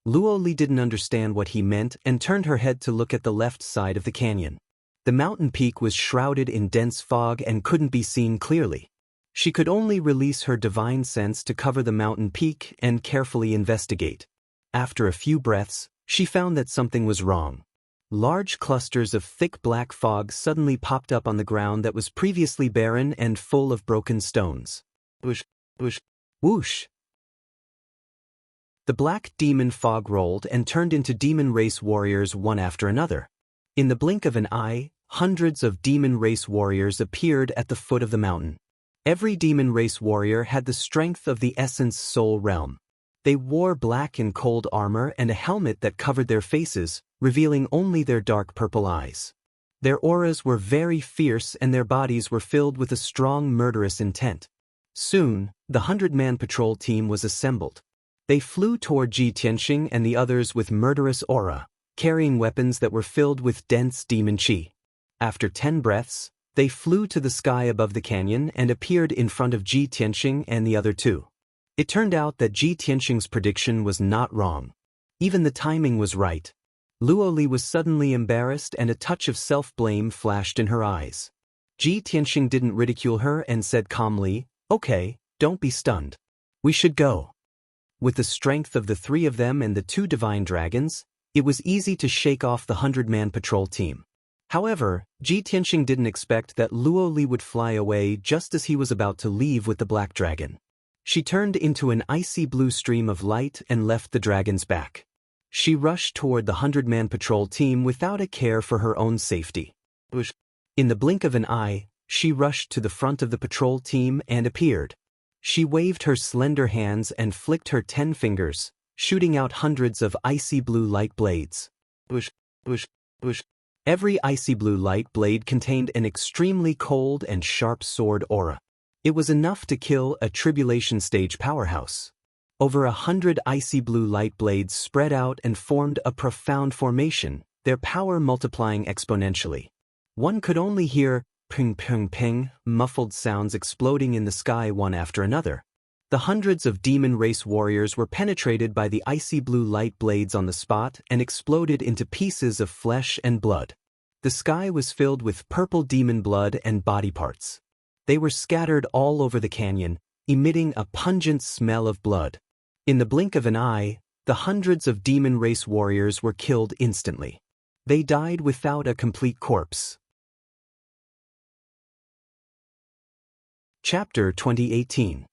Luo Li didn't understand what he meant and turned her head to look at the left side of the canyon. The mountain peak was shrouded in dense fog and couldn't be seen clearly. She could only release her divine sense to cover the mountain peak and carefully investigate. After a few breaths, she found that something was wrong. Large clusters of thick black fog suddenly popped up on the ground that was previously barren and full of broken stones. Whoosh, whoosh, whoosh. The black demon fog rolled and turned into demon race warriors one after another. In the blink of an eye, hundreds of demon race warriors appeared at the foot of the mountain. Every demon race warrior had the strength of the essence soul realm. They wore black and cold armor and a helmet that covered their faces, revealing only their dark purple eyes. Their auras were very fierce and their bodies were filled with a strong murderous intent. Soon, the 100-man patrol team was assembled. They flew toward Ji Tianxing and the others with murderous aura, carrying weapons that were filled with dense demon chi. After 10 breaths, they flew to the sky above the canyon and appeared in front of Ji Tianxing and the other two. It turned out that Ji Tianxing's prediction was not wrong. Even the timing was right. Luo Li was suddenly embarrassed and a touch of self-blame flashed in her eyes. Ji Tianxing didn't ridicule her and said calmly, "Okay, don't be stunned. We should go." With the strength of the 3 of them and the 2 divine dragons, it was easy to shake off the 100-man patrol team. However, Ji Tianxing didn't expect that Luo Li would fly away just as he was about to leave with the black dragon. She turned into an icy blue stream of light and left the dragon's back. She rushed toward the 100-man patrol team without a care for her own safety. In the blink of an eye, she rushed to the front of the patrol team and appeared. She waved her slender hands and flicked her 10 fingers, shooting out hundreds of icy blue light blades. Every icy blue light blade contained an extremely cold and sharp sword aura. It was enough to kill a tribulation stage powerhouse. Over 100 icy blue light blades spread out and formed a profound formation, their power multiplying exponentially. One could only hear ping ping ping, muffled sounds exploding in the sky one after another. The hundreds of demon race warriors were penetrated by the icy blue light blades on the spot and exploded into pieces of flesh and blood. The sky was filled with purple demon blood and body parts. They were scattered all over the canyon, emitting a pungent smell of blood. In the blink of an eye, the hundreds of demon race warriors were killed instantly. They died without a complete corpse. Chapter 2018.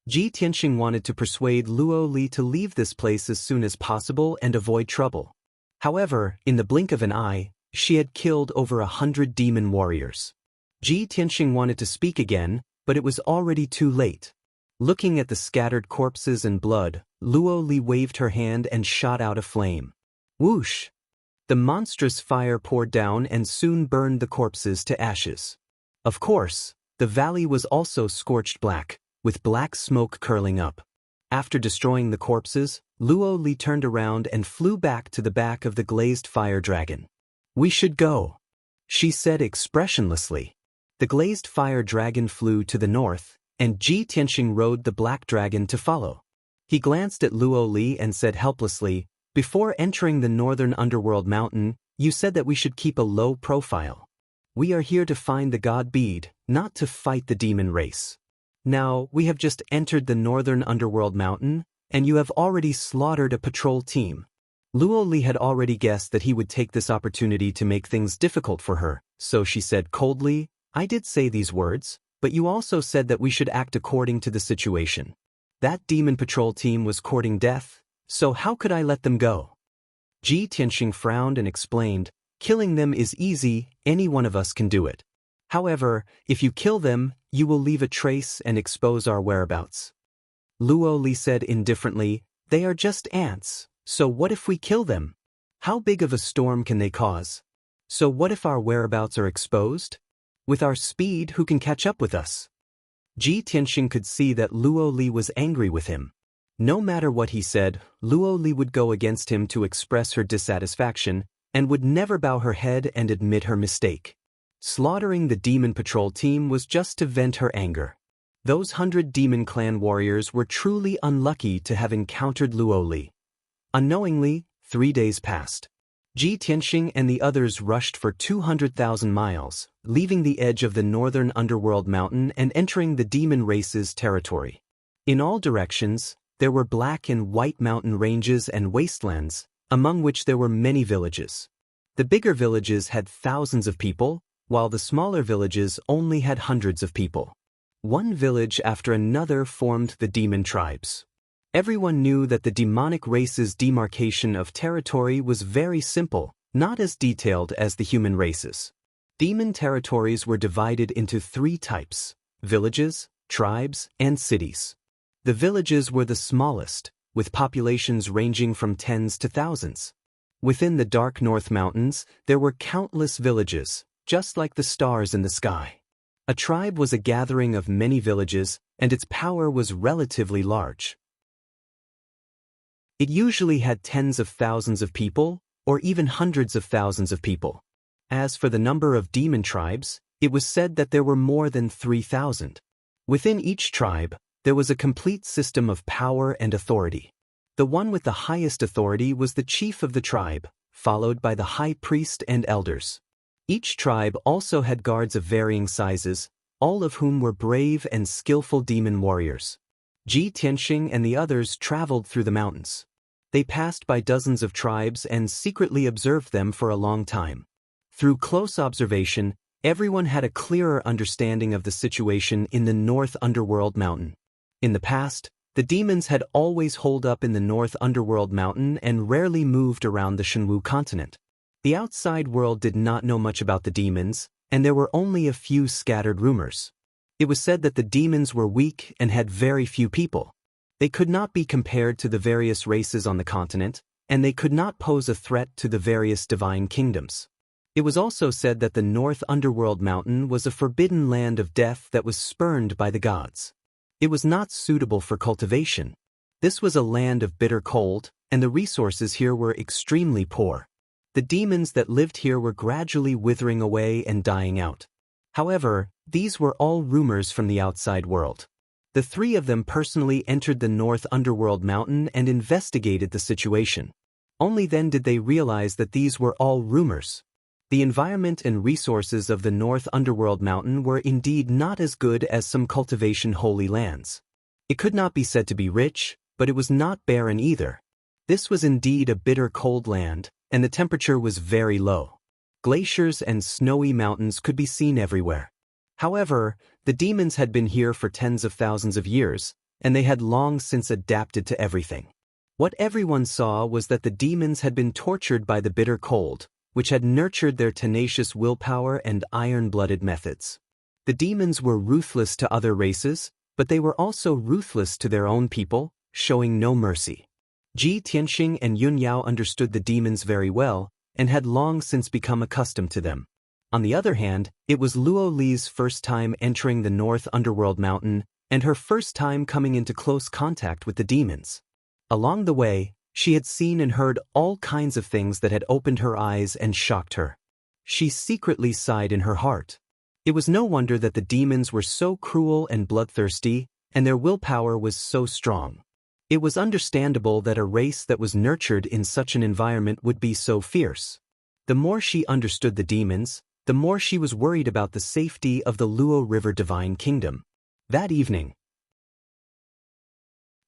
Ji Tianxing wanted to persuade Luo Li to leave this place as soon as possible and avoid trouble. However, in the blink of an eye, she had killed over 100 demon warriors. Ji Tianxing wanted to speak again, but it was already too late. Looking at the scattered corpses and blood, Luo Li waved her hand and shot out a flame. Whoosh! The monstrous fire poured down and soon burned the corpses to ashes. Of course, the valley was also scorched black, with black smoke curling up. After destroying the corpses, Luo Li turned around and flew back to the back of the glazed fire dragon. "We should go," she said expressionlessly. The glazed fire dragon flew to the north, and Ji Tianxing rode the black dragon to follow. He glanced at Luo Li and said helplessly, "Before entering the northern underworld mountain, you said that we should keep a low profile. We are here to find the god bead, not to fight the demon race. Now, we have just entered the northern underworld mountain, and you have already slaughtered a patrol team." Luo Li had already guessed that he would take this opportunity to make things difficult for her, so she said coldly, "I did say these words, but you also said that we should act according to the situation. That demon patrol team was courting death, so how could I let them go?" Ji Tianxing frowned and explained, "Killing them is easy, any one of us can do it. However, if you kill them, you will leave a trace and expose our whereabouts." Luo Li said indifferently, "They are just ants, so what if we kill them? How big of a storm can they cause? So what if our whereabouts are exposed? With our speed, who can catch up with us?" Ji Tianxing could see that Luo Li was angry with him. No matter what he said, Luo Li would go against him to express her dissatisfaction, and would never bow her head and admit her mistake. Slaughtering the demon patrol team was just to vent her anger. Those 100 demon clan warriors were truly unlucky to have encountered Luo Li. Unknowingly, 3 days passed. Ji Tianxing and the others rushed for 200,000 miles, leaving the edge of the northern underworld mountain and entering the demon race's territory. In all directions, there were black and white mountain ranges and wastelands, among which there were many villages. The bigger villages had thousands of people, while the smaller villages only had hundreds of people. One village after another formed the demon tribes. Everyone knew that the demonic race's demarcation of territory was very simple, not as detailed as the human race's. Demon territories were divided into 3 types: villages, tribes, and cities. The villages were the smallest, with populations ranging from tens to thousands. Within the dark North Mountains, there were countless villages, just like the stars in the sky. A tribe was a gathering of many villages, and its power was relatively large. It usually had tens of thousands of people, or even hundreds of thousands of people. As for the number of demon tribes, it was said that there were more than 3,000. Within each tribe, there was a complete system of power and authority. The one with the highest authority was the chief of the tribe, followed by the high priest and elders. Each tribe also had guards of varying sizes, all of whom were brave and skillful demon warriors. Ji Tianxing and the others traveled through the mountains. They passed by dozens of tribes and secretly observed them for a long time. Through close observation, everyone had a clearer understanding of the situation in the North Underworld Mountain. In the past, the demons had always holed up in the North Underworld Mountain and rarely moved around the Shenwu continent. The outside world did not know much about the demons, and there were only a few scattered rumors. It was said that the demons were weak and had very few people. They could not be compared to the various races on the continent, and they could not pose a threat to the various divine kingdoms. It was also said that the North Underworld Mountain was a forbidden land of death that was spurned by the gods. It was not suitable for cultivation. This was a land of bitter cold, and the resources here were extremely poor. The demons that lived here were gradually withering away and dying out. However, these were all rumors from the outside world. The three of them personally entered the North Underworld Mountain and investigated the situation. Only then did they realize that these were all rumors. The environment and resources of the North Underworld Mountain were indeed not as good as some cultivation holy lands. It could not be said to be rich, but it was not barren either. This was indeed a bitter cold land, and the temperature was very low. Glaciers and snowy mountains could be seen everywhere. However, the demons had been here for tens of thousands of years, and they had long since adapted to everything. What everyone saw was that the demons had been tortured by the bitter cold, which had nurtured their tenacious willpower and iron-blooded methods. The demons were ruthless to other races, but they were also ruthless to their own people, showing no mercy. Ji Tianxing and Yun Yao understood the demons very well, and had long since become accustomed to them. On the other hand, it was Luo Li's first time entering the North Underworld Mountain, and her first time coming into close contact with the demons. Along the way, she had seen and heard all kinds of things that had opened her eyes and shocked her. She secretly sighed in her heart. It was no wonder that the demons were so cruel and bloodthirsty, and their willpower was so strong. It was understandable that a race that was nurtured in such an environment would be so fierce. The more she understood the demons, the more she was worried about the safety of the Luo River Divine Kingdom. That evening,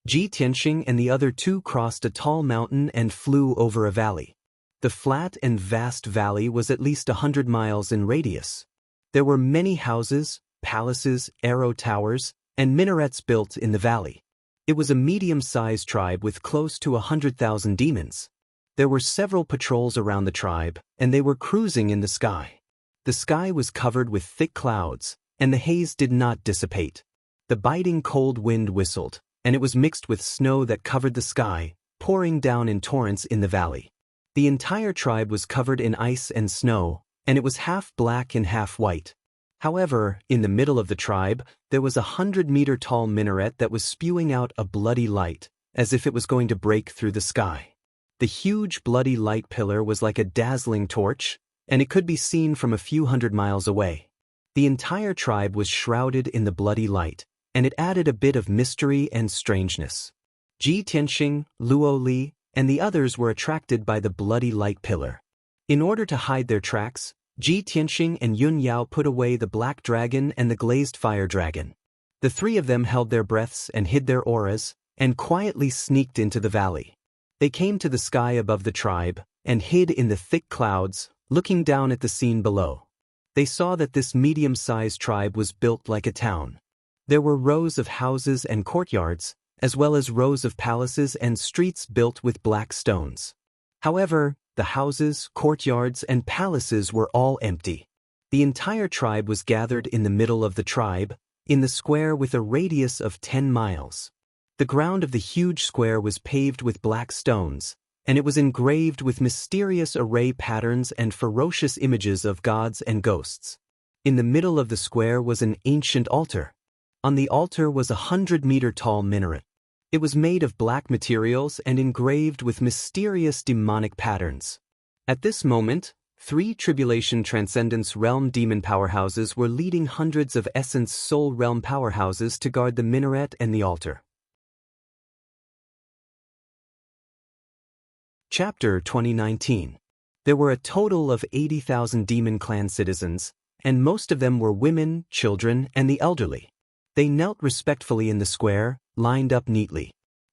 Ji Tianxing and the other two crossed a tall mountain and flew over a valley. The flat and vast valley was at least 100 miles in radius. There were many houses, palaces, arrow towers, and minarets built in the valley. It was a medium-sized tribe with close to 100,000 demons. There were several patrols around the tribe, and they were cruising in the sky. The sky was covered with thick clouds, and the haze did not dissipate. The biting cold wind whistled, and it was mixed with snow that covered the sky, pouring down in torrents in the valley. The entire tribe was covered in ice and snow, and it was half black and half white. However, in the middle of the tribe, there was a 100-meter-tall minaret that was spewing out a bloody light, as if it was going to break through the sky. The huge bloody light pillar was like a dazzling torch, and it could be seen from a few hundred miles away. The entire tribe was shrouded in the bloody light, and it added a bit of mystery and strangeness. Ji Tianxing, Luo Li, and the others were attracted by the bloody light pillar. In order to hide their tracks, Ji Tianxing and Yun Yao put away the black dragon and the glazed fire dragon. The three of them held their breaths and hid their auras, and quietly sneaked into the valley. They came to the sky above the tribe, and hid in the thick clouds, looking down at the scene below. They saw that this medium-sized tribe was built like a town. There were rows of houses and courtyards, as well as rows of palaces and streets built with black stones. However, the houses, courtyards, and palaces were all empty. The entire tribe was gathered in the middle of the tribe, in the square with a radius of 10 miles. The ground of the huge square was paved with black stones, and it was engraved with mysterious array patterns and ferocious images of gods and ghosts. In the middle of the square was an ancient altar. On the altar was a 100-meter-tall minaret. It was made of black materials and engraved with mysterious demonic patterns. At this moment, 3 Tribulation Transcendence Realm demon powerhouses were leading hundreds of Essence Soul Realm powerhouses to guard the minaret and the altar. Chapter 2019. There were a total of 80,000 demon clan citizens, and most of them were women, children, and the elderly. They knelt respectfully in the square, lined up neatly.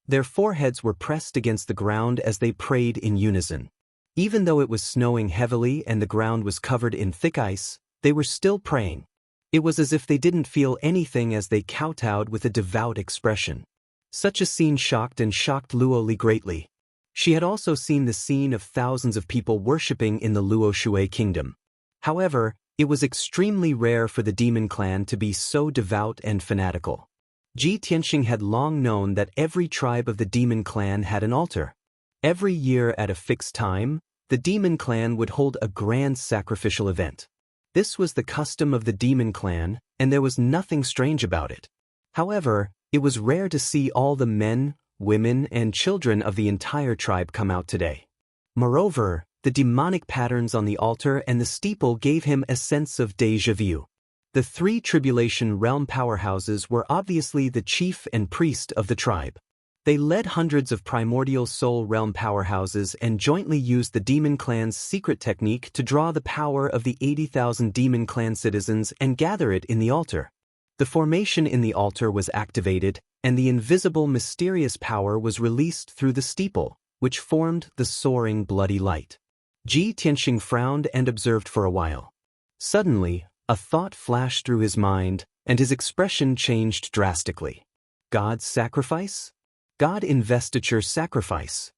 Their foreheads were pressed against the ground as they prayed in unison. Even though it was snowing heavily and the ground was covered in thick ice, they were still praying. It was as if they didn't feel anything as they kowtowed with a devout expression. Such a scene shocked Luo Li greatly. She had also seen the scene of thousands of people worshipping in the Luo Shui kingdom. However, it was extremely rare for the demon clan to be so devout and fanatical. Ji Tianxing had long known that every tribe of the demon clan had an altar. Every year at a fixed time, the demon clan would hold a grand sacrificial event. This was the custom of the demon clan, and there was nothing strange about it. However, it was rare to see all the men, women, and children of the entire tribe come out today. Moreover, the demonic patterns on the altar and the steeple gave him a sense of déjà vu. The three tribulation realm powerhouses were obviously the chief and priest of the tribe. They led hundreds of primordial soul realm powerhouses and jointly used the demon clan's secret technique to draw the power of the 80,000 demon clan citizens and gather it in the altar. The formation in the altar was activated, and the invisible mysterious power was released through the steeple, which formed the soaring bloody light. Ji Tianxing frowned and observed for a while. Suddenly, a thought flashed through his mind, and his expression changed drastically. God's sacrifice? God investiture sacrifice.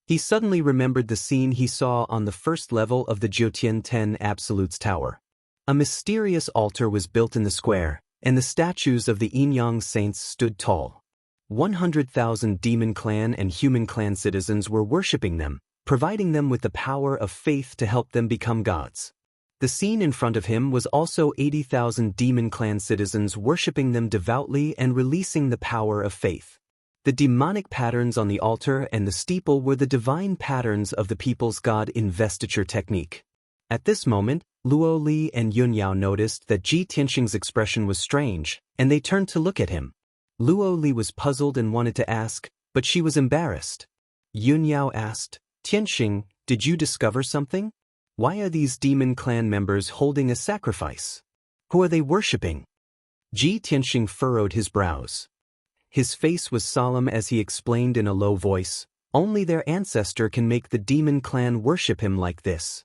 He suddenly remembered the scene he saw on the first level of the Jiutian 10 Absolutes Tower. A mysterious altar was built in the square, and the statues of the Yin-Yang saints stood tall. 100,000 demon clan and human clan citizens were worshipping them, providing them with the power of faith to help them become gods. The scene in front of him was also 80,000 demon clan citizens worshipping them devoutly and releasing the power of faith. The demonic patterns on the altar and the steeple were the divine patterns of the people's god investiture technique. At this moment, Luo Li and Yun Yao noticed that Ji Tianxing's expression was strange, and they turned to look at him. Luo Li was puzzled and wanted to ask, but she was embarrassed. Yun Yao asked, "Tianxing, did you discover something? Why are these demon clan members holding a sacrifice? Who are they worshipping?" Ji Tianxing furrowed his brows. His face was solemn as he explained in a low voice, "Only their ancestor can make the demon clan worship him like this."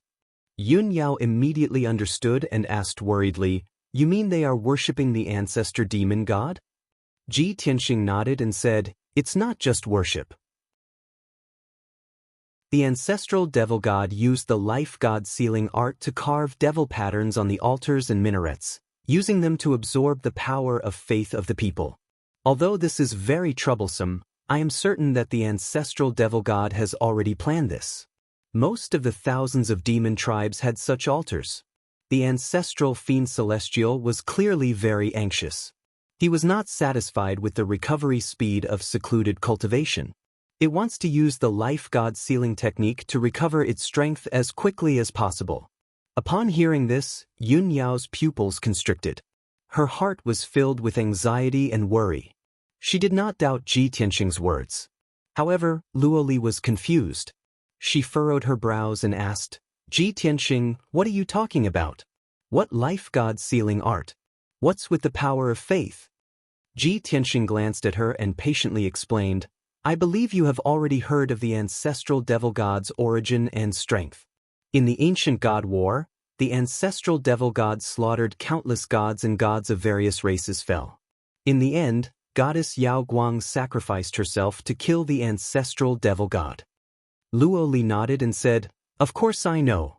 Yun Yao immediately understood and asked worriedly, "You mean they are worshipping the ancestor demon god?" Ji Tianxing nodded and said, "It's not just worship. The ancestral devil god used the life god sealing art to carve devil patterns on the altars and minarets, using them to absorb the power of faith of the people. Although this is very troublesome, I am certain that the ancestral devil god has already planned this. Most of the thousands of demon tribes had such altars. The ancestral fiend celestial was clearly very anxious. He was not satisfied with the recovery speed of secluded cultivation. It wants to use the life god sealing technique to recover its strength as quickly as possible. Upon hearing this, Yun Yao's pupils constricted. Her heart was filled with anxiety and worry. She did not doubt Ji Tianxing's words. However, Luo Li was confused. She furrowed her brows and asked, "Ji Tianxing, what are you talking about? What life god sealing art? What's with the power of faith?" Ji Tianxing glanced at her and patiently explained, "I believe you have already heard of the ancestral devil god's origin and strength. In the ancient god war, the ancestral devil god slaughtered countless gods, and gods of various races fell. In the end, Goddess Yao Guang sacrificed herself to kill the ancestral devil god." Luo Li nodded and said, "Of course I know.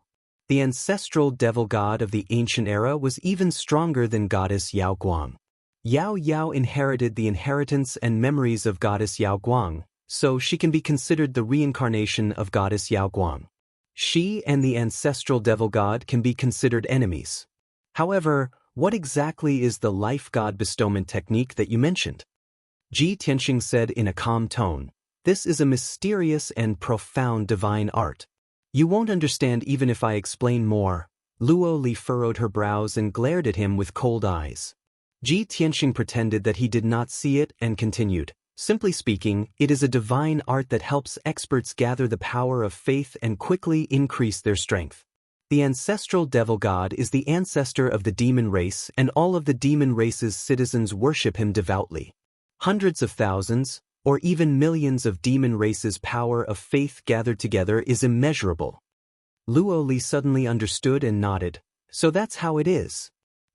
The ancestral devil god of the ancient era was even stronger than Goddess Yao Guang. Yao Yao inherited the inheritance and memories of Goddess Yao Guang, so she can be considered the reincarnation of Goddess Yao Guang. She and the ancestral devil god can be considered enemies. However, what exactly is the life god bestowment technique that you mentioned?" Ji Tianxing said in a calm tone, "This is a mysterious and profound divine art. You won't understand even if I explain more." Luo Li furrowed her brows and glared at him with cold eyes. Ji Tianxing pretended that he did not see it and continued, "Simply speaking, it is a divine art that helps experts gather the power of faith and quickly increase their strength. The ancestral devil god is the ancestor of the demon race, and all of the demon race's citizens worship him devoutly. Hundreds of thousands, or even millions of demon race's power of faith gathered together is immeasurable." Luo Li suddenly understood and nodded, "So that's how it is.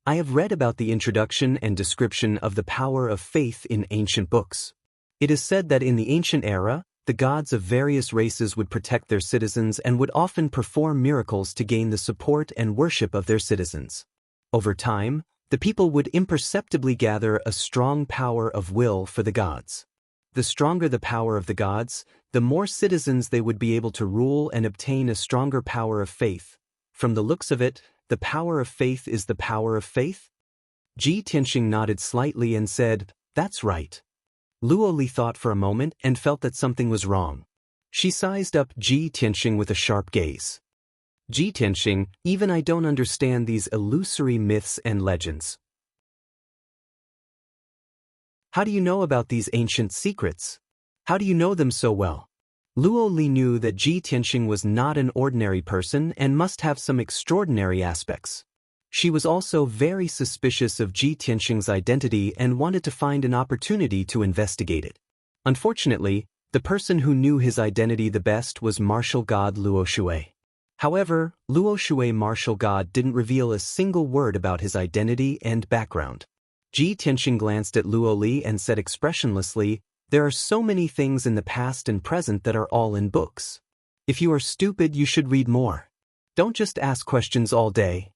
I have read about the introduction and description of the power of faith in ancient books. It is said that in the ancient era, the gods of various races would protect their citizens and would often perform miracles to gain the support and worship of their citizens. Over time, the people would imperceptibly gather a strong power of will for the gods. The stronger the power of the gods, the more citizens they would be able to rule and obtain a stronger power of faith. From the looks of it, the power of faith is the power of faith?" Ji Tianxing nodded slightly and said, "That's right." Luo Li thought for a moment and felt that something was wrong. She sized up Ji Tianxing with a sharp gaze. Ji Tianxing, even I don't understand these illusory myths and legends. How do you know about these ancient secrets? How do you know them so well? Luo Li knew that Ji Tianxing was not an ordinary person and must have some extraordinary aspects. She was also very suspicious of Ji Tianxing's identity and wanted to find an opportunity to investigate it. Unfortunately, the person who knew his identity the best was martial god Luo Shui. However, Luo Shui martial god didn't reveal a single word about his identity and background. Ji Tianxing glanced at Luo Li and said expressionlessly, "There are so many things in the past and present that are all in books. If you are stupid, you should read more. Don't just ask questions all day."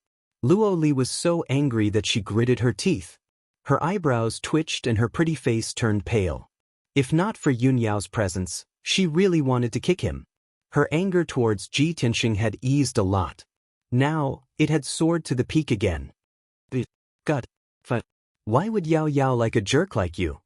Luo Li was so angry that she gritted her teeth. Her eyebrows twitched and her pretty face turned pale. If not for Yun Yao's presence, she really wanted to kick him. Her anger towards Ji Tianxing had eased a lot. Now, it had soared to the peak again. God, why would Yao Yao like a jerk like you?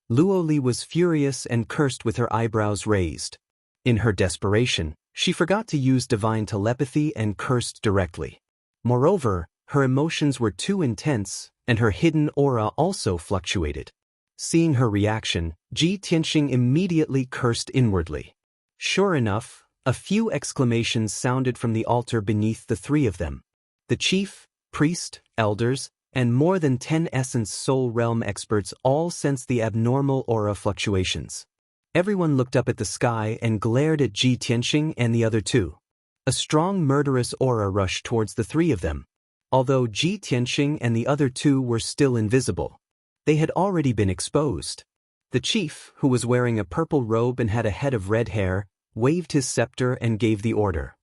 Luo Li was furious and cursed with her eyebrows raised. In her desperation, she forgot to use divine telepathy and cursed directly. Moreover, her emotions were too intense, and her hidden aura also fluctuated. Seeing her reaction, Ji Tianxing immediately cursed inwardly. Sure enough, a few exclamations sounded from the altar beneath the three of them. The chief, priest, elders, and more than 10 Essence Soul Realm experts all sensed the abnormal aura fluctuations. Everyone looked up at the sky and glared at Ji Tianxing and the other two. A strong murderous aura rushed towards the three of them. Although Ji Tianxing and the other two were still invisible, they had already been exposed. The chief, who was wearing a purple robe and had a head of red hair, waved his scepter and gave the order.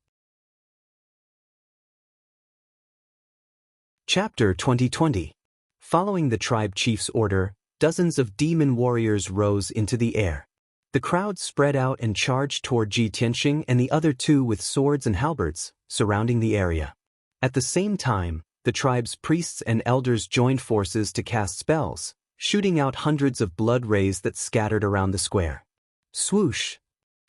Chapter 2020. Following the tribe chief's order, dozens of demon warriors rose into the air. The crowd spread out and charged toward Ji Tianxing and the other two with swords and halberds, surrounding the area. At the same time, the tribe's priests and elders joined forces to cast spells, shooting out hundreds of blood rays that scattered around the square. Swoosh!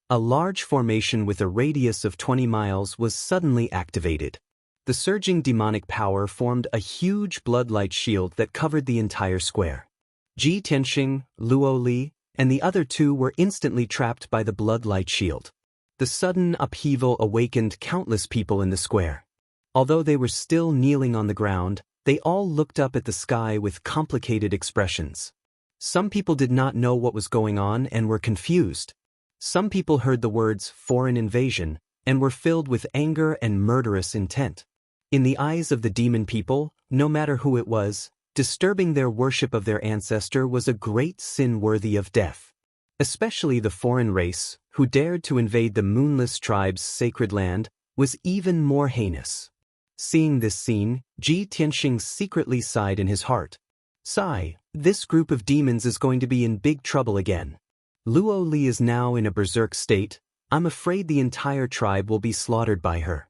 A large formation with a radius of 20 miles was suddenly activated. The surging demonic power formed a huge bloodlight shield that covered the entire square. Ji Tianxing, Luo Li, and the other two were instantly trapped by the bloodlight shield. The sudden upheaval awakened countless people in the square. Although they were still kneeling on the ground, they all looked up at the sky with complicated expressions. Some people did not know what was going on and were confused. Some people heard the words "foreign invasion" and were filled with anger and murderous intent. In the eyes of the demon people, no matter who it was, disturbing their worship of their ancestor was a great sin worthy of death. Especially the foreign race, who dared to invade the moonless tribe's sacred land, was even more heinous. Seeing this scene, Ji Tianxing secretly sighed in his heart. Sigh, this group of demons is going to be in big trouble again. Luo Li is now in a berserk state. I'm afraid the entire tribe will be slaughtered by her.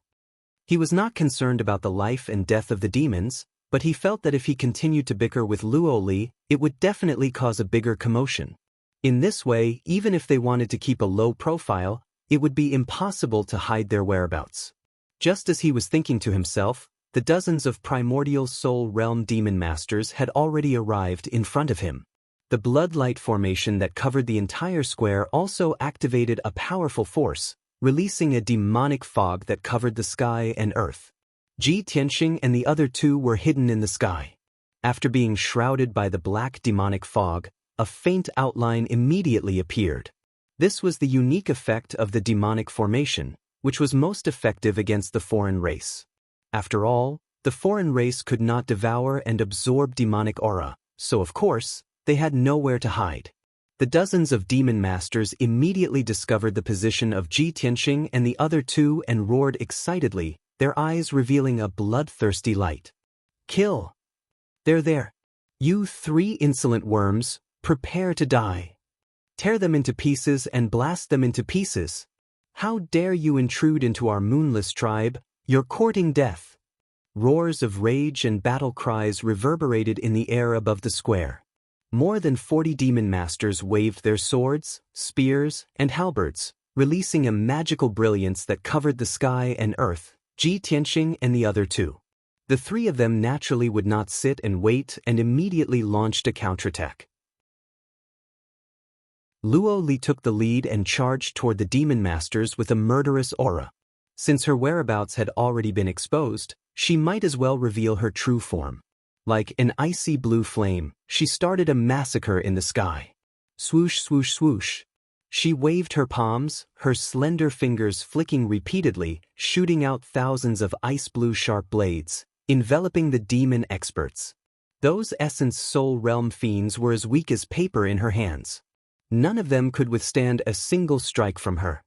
He was not concerned about the life and death of the demons, but he felt that if he continued to bicker with Luo Li, it would definitely cause a bigger commotion. In this way, even if they wanted to keep a low profile, it would be impossible to hide their whereabouts. Just as he was thinking to himself, the dozens of primordial soul realm demon masters had already arrived in front of him. The bloodlight formation that covered the entire square also activated a powerful force, releasing a demonic fog that covered the sky and earth. Ji Tianxing and the other two were hidden in the sky. After being shrouded by the black demonic fog, a faint outline immediately appeared. This was the unique effect of the demonic formation, which was most effective against the foreign race. After all, the foreign race could not devour and absorb demonic aura, so of course, they had nowhere to hide. The dozens of demon masters immediately discovered the position of Ji Tianxing and the other two and roared excitedly, their eyes revealing a bloodthirsty light. Kill! They're there. You three insolent worms, prepare to die. Tear them into pieces and blast them into pieces. How dare you intrude into our moonless tribe? You're courting death. Roars of rage and battle cries reverberated in the air above the square. More than 40 demon masters waved their swords, spears, and halberds, releasing a magical brilliance that covered the sky and earth, Ji Tianxing and the other two. The three of them naturally would not sit and wait and immediately launched a counterattack. Luo Li took the lead and charged toward the demon masters with a murderous aura. Since her whereabouts had already been exposed, she might as well reveal her true form. Like an icy blue flame, she started a massacre in the sky. Swoosh, swoosh, swoosh. She waved her palms, her slender fingers flicking repeatedly, shooting out thousands of ice-blue sharp blades, enveloping the demon experts. Those Essence Soul Realm fiends were as weak as paper in her hands. None of them could withstand a single strike from her.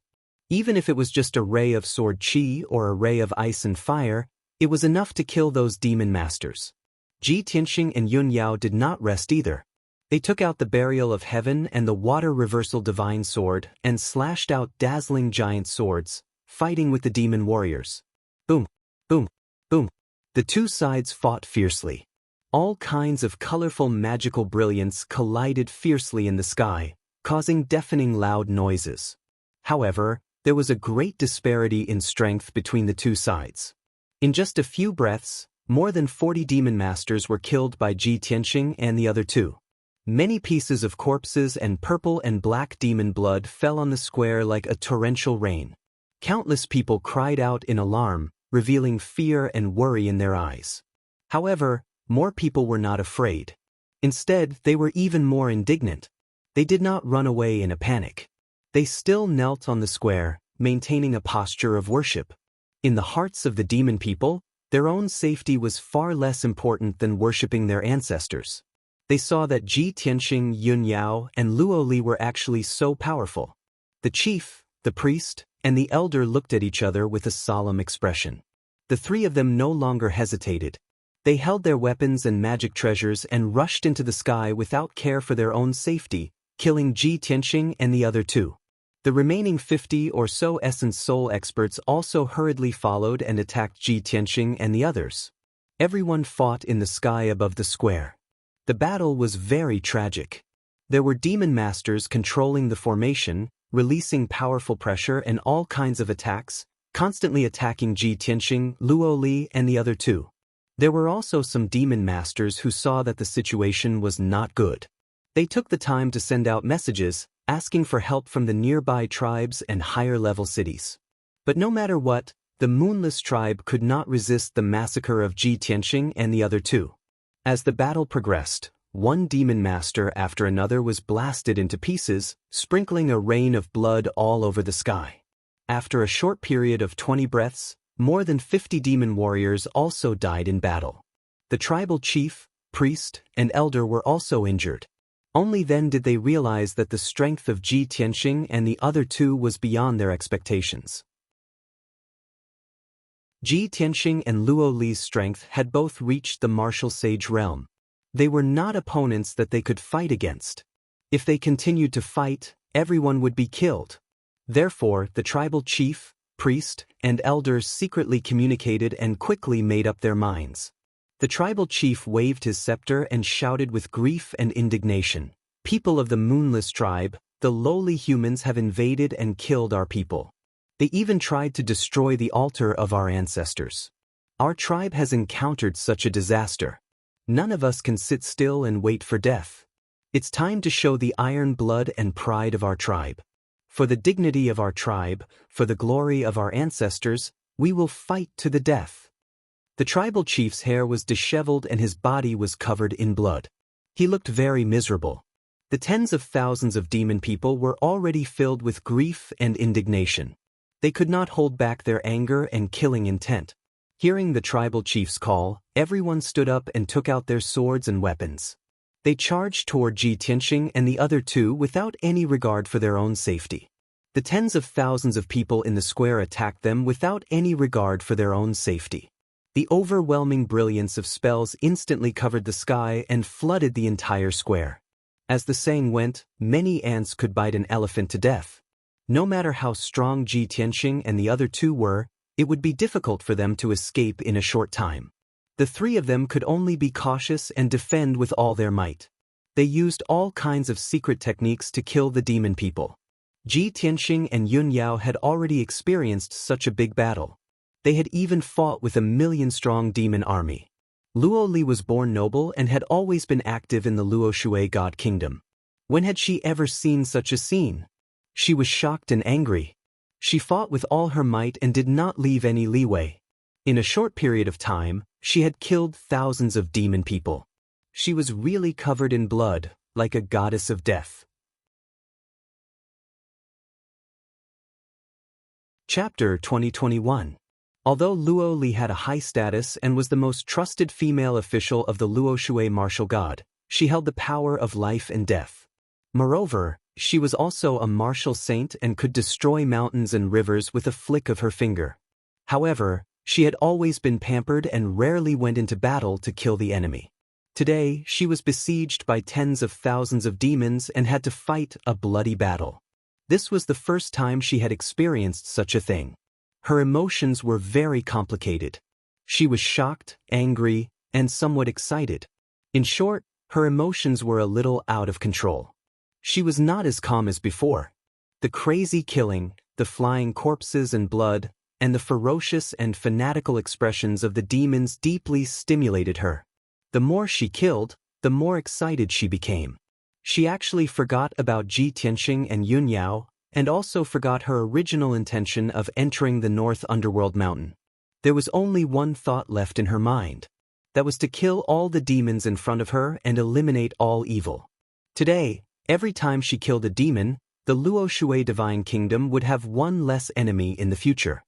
Even if it was just a ray of sword chi or a ray of ice and fire, it was enough to kill those demon masters. Ji Tianxing and Yun Yao did not rest either. They took out the Burial of Heaven and the Water Reversal Divine Sword and slashed out dazzling giant swords, fighting with the demon warriors. Boom, boom, boom. The two sides fought fiercely. All kinds of colorful magical brilliance collided fiercely in the sky, causing deafening loud noises. However, there was a great disparity in strength between the two sides. In just a few breaths, more than 40 demon masters were killed by Ji Tianxing and the other two. Many pieces of corpses and purple and black demon blood fell on the square like a torrential rain. Countless people cried out in alarm, revealing fear and worry in their eyes. However, more people were not afraid. Instead, they were even more indignant. They did not run away in a panic. They still knelt on the square, maintaining a posture of worship. In the hearts of the demon people, their own safety was far less important than worshipping their ancestors. They saw that Ji Tianxing, Yun Yao, and Luo Li were actually so powerful. The chief, the priest, and the elder looked at each other with a solemn expression. The three of them no longer hesitated. They held their weapons and magic treasures and rushed into the sky without care for their own safety, killing Ji Tianxing and the other two. The remaining 50 or so Essence Soul experts also hurriedly followed and attacked Ji Tianxing and the others. Everyone fought in the sky above the square. The battle was very tragic. There were demon masters controlling the formation, releasing powerful pressure and all kinds of attacks, constantly attacking Ji Tianxing, Luo Li, and the other two. There were also some demon masters who saw that the situation was not good. They took the time to send out messages, asking for help from the nearby tribes and higher-level cities. But no matter what, the Moonless tribe could not resist the massacre of Ji Tianxing and the other two. As the battle progressed, one demon master after another was blasted into pieces, sprinkling a rain of blood all over the sky. After a short period of 20 breaths, more than 50 demon warriors also died in battle. The tribal chief, priest, and elder were also injured. Only then did they realize that the strength of Ji Tianxing and the other two was beyond their expectations. Ji Tianxing and Luo Li's strength had both reached the martial sage realm. They were not opponents that they could fight against. If they continued to fight, everyone would be killed. Therefore, the tribal chief, priest, and elders secretly communicated and quickly made up their minds. The tribal chief waved his scepter and shouted with grief and indignation, "People of the Moonless tribe, the lowly humans have invaded and killed our people. They even tried to destroy the altar of our ancestors. Our tribe has encountered such a disaster. None of us can sit still and wait for death. It's time to show the iron blood and pride of our tribe. For the dignity of our tribe, for the glory of our ancestors, we will fight to the death." The tribal chief's hair was disheveled and his body was covered in blood. He looked very miserable. The tens of thousands of demon people were already filled with grief and indignation. They could not hold back their anger and killing intent. Hearing the tribal chief's call, everyone stood up and took out their swords and weapons. They charged toward Ji Tianxing and the other two without any regard for their own safety. The tens of thousands of people in the square attacked them without any regard for their own safety. The overwhelming brilliance of spells instantly covered the sky and flooded the entire square. As the saying went, many ants could bite an elephant to death. No matter how strong Ji Tianxing and the other two were, it would be difficult for them to escape in a short time. The three of them could only be cautious and defend with all their might. They used all kinds of secret techniques to kill the demon people. Ji Tianxing and Yun Yao had already experienced such a big battle. They had even fought with a million-strong demon army. Luo Li was born noble and had always been active in the Luo Shui god kingdom. When had she ever seen such a scene? She was shocked and angry. She fought with all her might and did not leave any leeway. In a short period of time, she had killed thousands of demon people. She was really covered in blood, like a goddess of death. Chapter 2021. Although Luo Li had a high status and was the most trusted female official of the Luo Shui martial god, she held the power of life and death. Moreover, she was also a martial saint and could destroy mountains and rivers with a flick of her finger. However, she had always been pampered and rarely went into battle to kill the enemy. Today, she was besieged by tens of thousands of demons and had to fight a bloody battle. This was the first time she had experienced such a thing. Her emotions were very complicated. She was shocked, angry, and somewhat excited. In short, her emotions were a little out of control. She was not as calm as before. The crazy killing, the flying corpses and blood, and the ferocious and fanatical expressions of the demons deeply stimulated her. The more she killed, the more excited she became. She actually forgot about Ji Tianxing and Yun Yao, and also forgot her original intention of entering the North Underworld Mountain. There was only one thought left in her mind. That was to kill all the demons in front of her and eliminate all evil. Today, every time she killed a demon, the Luo Shui Divine Kingdom would have one less enemy in the future.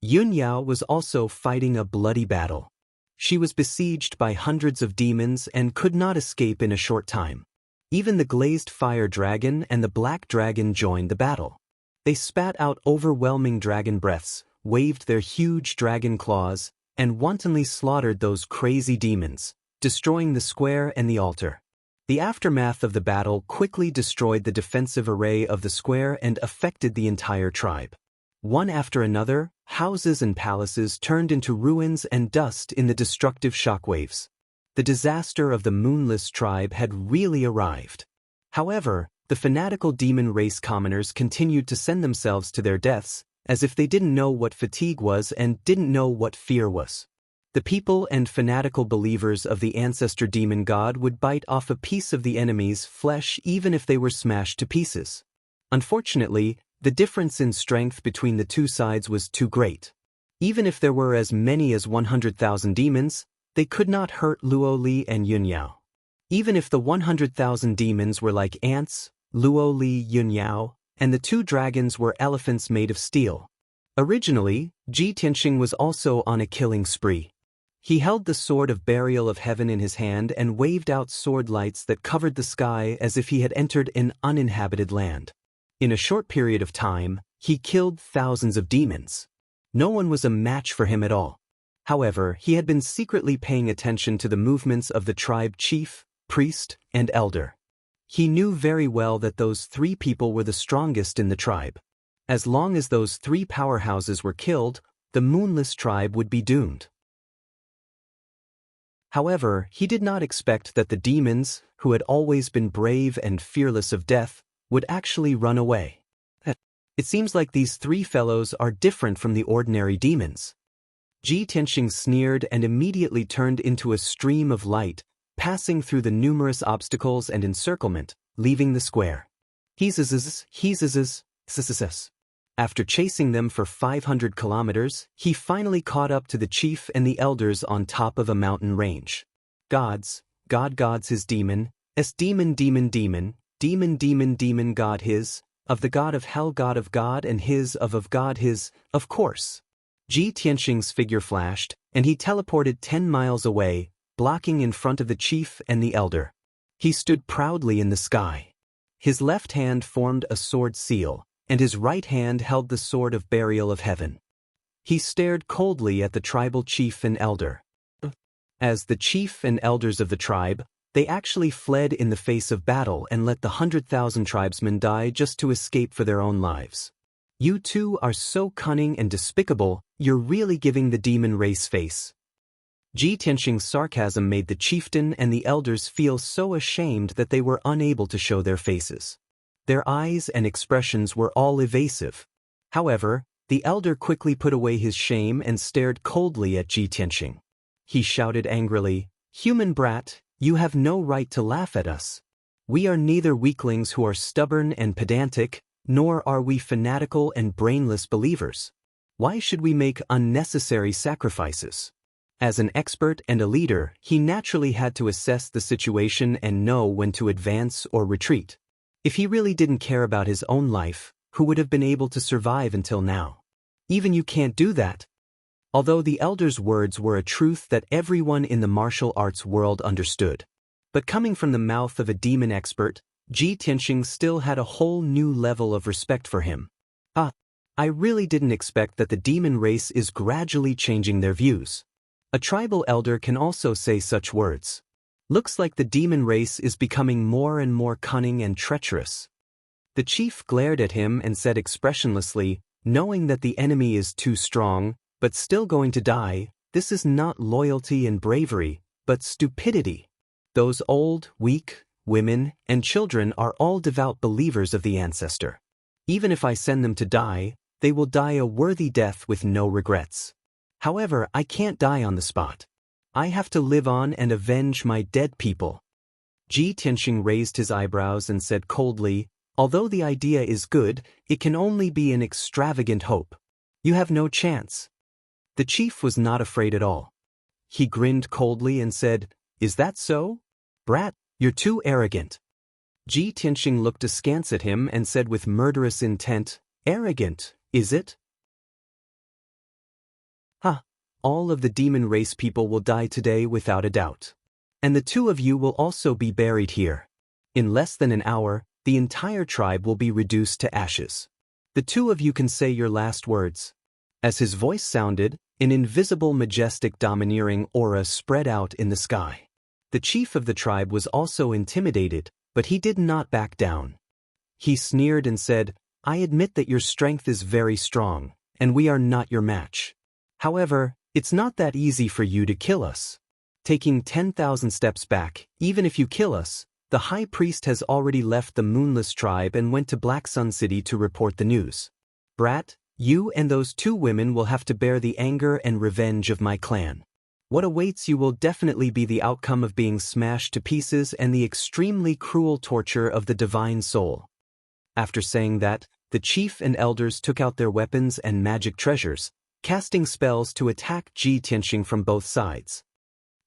Yun Yao was also fighting a bloody battle. She was besieged by hundreds of demons and could not escape in a short time. Even the glazed fire dragon and the black dragon joined the battle. They spat out overwhelming dragon breaths, waved their huge dragon claws, and wantonly slaughtered those crazy demons, destroying the square and the altar. The aftermath of the battle quickly destroyed the defensive array of the square and affected the entire tribe. One after another, houses and palaces turned into ruins and dust in the destructive shockwaves. The disaster of the Moonless tribe had really arrived. However, the fanatical demon race commoners continued to send themselves to their deaths, as if they didn't know what fatigue was and didn't know what fear was. The people and fanatical believers of the ancestor demon god would bite off a piece of the enemy's flesh even if they were smashed to pieces. Unfortunately, the difference in strength between the two sides was too great. Even if there were as many as 100,000 demons, they could not hurt Luo Li and Yun Yao. Even if the 100,000 demons were like ants, Luo Li, Yun Yao, and the two dragons were elephants made of steel. Originally, Ji Tianxing was also on a killing spree. He held the sword of burial of heaven in his hand and waved out sword lights that covered the sky as if he had entered an uninhabited land. In a short period of time, he killed thousands of demons. No one was a match for him at all. However, he had been secretly paying attention to the movements of the tribe chief, priest, and elder. He knew very well that those three people were the strongest in the tribe. As long as those three powerhouses were killed, the Moonless tribe would be doomed. However, he did not expect that the demons, who had always been brave and fearless of death, would actually run away. It seems like these three fellows are different from the ordinary demons. Ji Tianxing sneered and immediately turned into a stream of light, passing through the numerous obstacles and encirclement, leaving the square. After chasing them for 500 kilometers, he finally caught up to the chief and the elders on top of a mountain range. Gods his demon, demon, God his, of the god of hell god of God and his of God his, of course. Ji Tianxing's figure flashed, and he teleported 10 miles away, blocking in front of the chief and the elder. He stood proudly in the sky. His left hand formed a sword seal, and his right hand held the sword of burial of heaven. He stared coldly at the tribal chief and elder. As the chief and elders of the tribe, they actually fled in the face of battle and let the 100,000 tribesmen die just to escape for their own lives. You two are so cunning and despicable, you're really giving the demon race face. Ji Tianxing's sarcasm made the chieftain and the elders feel so ashamed that they were unable to show their faces. Their eyes and expressions were all evasive. However, the elder quickly put away his shame and stared coldly at Ji Tianxing. He shouted angrily, "Human brat, you have no right to laugh at us. We are neither weaklings who are stubborn and pedantic, nor are we fanatical and brainless believers. Why should we make unnecessary sacrifices?" As an expert and a leader, he naturally had to assess the situation and know when to advance or retreat. If he really didn't care about his own life, who would have been able to survive until now? Even you can't do that. Although the elder's words were a truth that everyone in the martial arts world understood. But coming from the mouth of a demon expert, Ji Tianxing still had a whole new level of respect for him. I really didn't expect that the demon race is gradually changing their views. A tribal elder can also say such words. Looks like the demon race is becoming more and more cunning and treacherous. The chief glared at him and said expressionlessly, knowing that the enemy is too strong, but still going to die, this is not loyalty and bravery, but stupidity. Those old, weak, women, and children are all devout believers of the ancestor. Even if I send them to die, they will die a worthy death with no regrets. However, I can't die on the spot. I have to live on and avenge my dead people. Ji Tianxing raised his eyebrows and said coldly, although the idea is good, it can only be an extravagant hope. You have no chance. The chief was not afraid at all. He grinned coldly and said, "Is that so? Brat, you're too arrogant." Ji Tianxing looked askance at him and said with murderous intent, "Arrogant, is it? All of the demon race people will die today without a doubt. And the two of you will also be buried here. In less than an hour, the entire tribe will be reduced to ashes. The two of you can say your last words." As his voice sounded, an invisible majestic domineering aura spread out in the sky. The chief of the tribe was also intimidated, but he did not back down. He sneered and said, "I admit that your strength is very strong, and we are not your match. However, it's not that easy for you to kill us. Taking 10,000 steps back, even if you kill us, the high priest has already left the Moonless tribe and went to Black Sun City to report the news. Brat, you and those two women will have to bear the anger and revenge of my clan. What awaits you will definitely be the outcome of being smashed to pieces and the extremely cruel torture of the divine soul." After saying that, the chief and elders took out their weapons and magic treasures, casting spells to attack Ji Tianxing from both sides.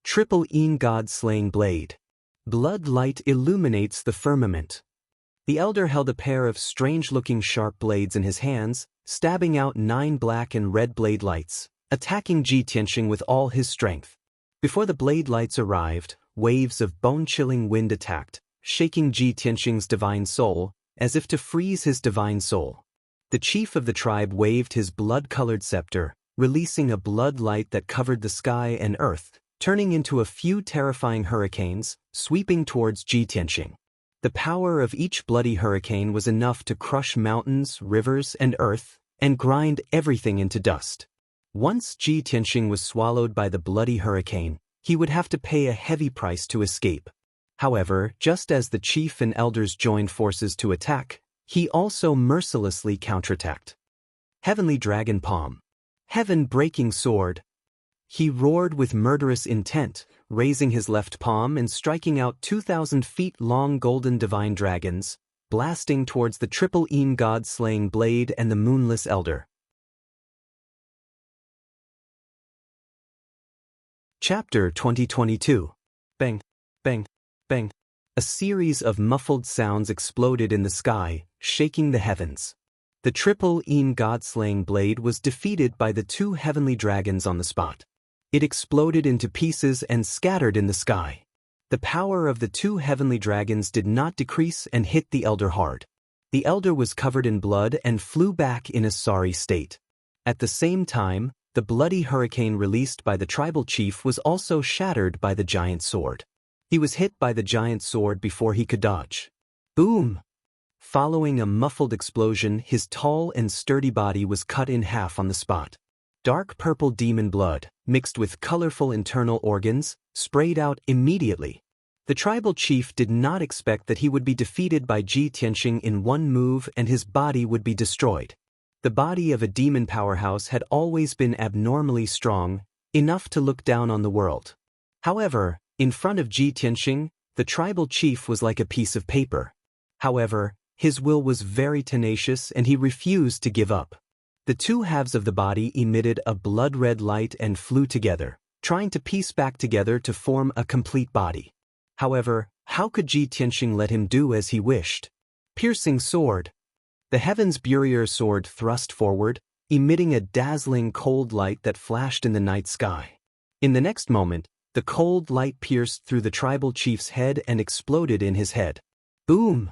Triple Een God-slaying blade. Blood light illuminates the firmament. The elder held a pair of strange-looking sharp blades in his hands, stabbing out 9 black and red blade lights, attacking Ji Tianxing with all his strength. Before the blade lights arrived, waves of bone-chilling wind attacked, shaking Ji Tianxing's divine soul, as if to freeze his divine soul. The chief of the tribe waved his blood-colored scepter, releasing a blood light that covered the sky and earth, turning into a few terrifying hurricanes, sweeping towards Ji Tianxing. The power of each bloody hurricane was enough to crush mountains, rivers, and earth, and grind everything into dust. Once Ji Tianxing was swallowed by the bloody hurricane, he would have to pay a heavy price to escape. However, just as the chief and elders joined forces to attack, he also mercilessly counterattacked. Heavenly Dragon Palm. Heaven-breaking sword. He roared with murderous intent, raising his left palm and striking out 2,000 feet long golden divine dragons, blasting towards the Triple Een God-slaying blade and the Moonless Elder. Chapter 2022. Bang, bang, bang. A series of muffled sounds exploded in the sky, shaking the heavens. The Triple Een God-slaying blade was defeated by the 2 heavenly dragons on the spot. It exploded into pieces and scattered in the sky. The power of the 2 heavenly dragons did not decrease and hit the elder hard. The elder was covered in blood and flew back in a sorry state. At the same time, the bloody hurricane released by the tribal chief was also shattered by the giant sword. He was hit by the giant sword before he could dodge. Boom! Following a muffled explosion, his tall and sturdy body was cut in half on the spot. Dark purple demon blood, mixed with colorful internal organs, sprayed out immediately. The tribal chief did not expect that he would be defeated by Ji Tianxing in one move and his body would be destroyed. The body of a demon powerhouse had always been abnormally strong, enough to look down on the world. However, in front of Ji Tianxing, the tribal chief was like a piece of paper. However, his will was very tenacious and he refused to give up. The two halves of the body emitted a blood-red light and flew together, trying to piece back together to form a complete body. However, how could Ji Tianxing let him do as he wished? Piercing sword. The heaven's burier sword thrust forward, emitting a dazzling cold light that flashed in the night sky. In the next moment, the cold light pierced through the tribal chief's head and exploded in his head. Boom!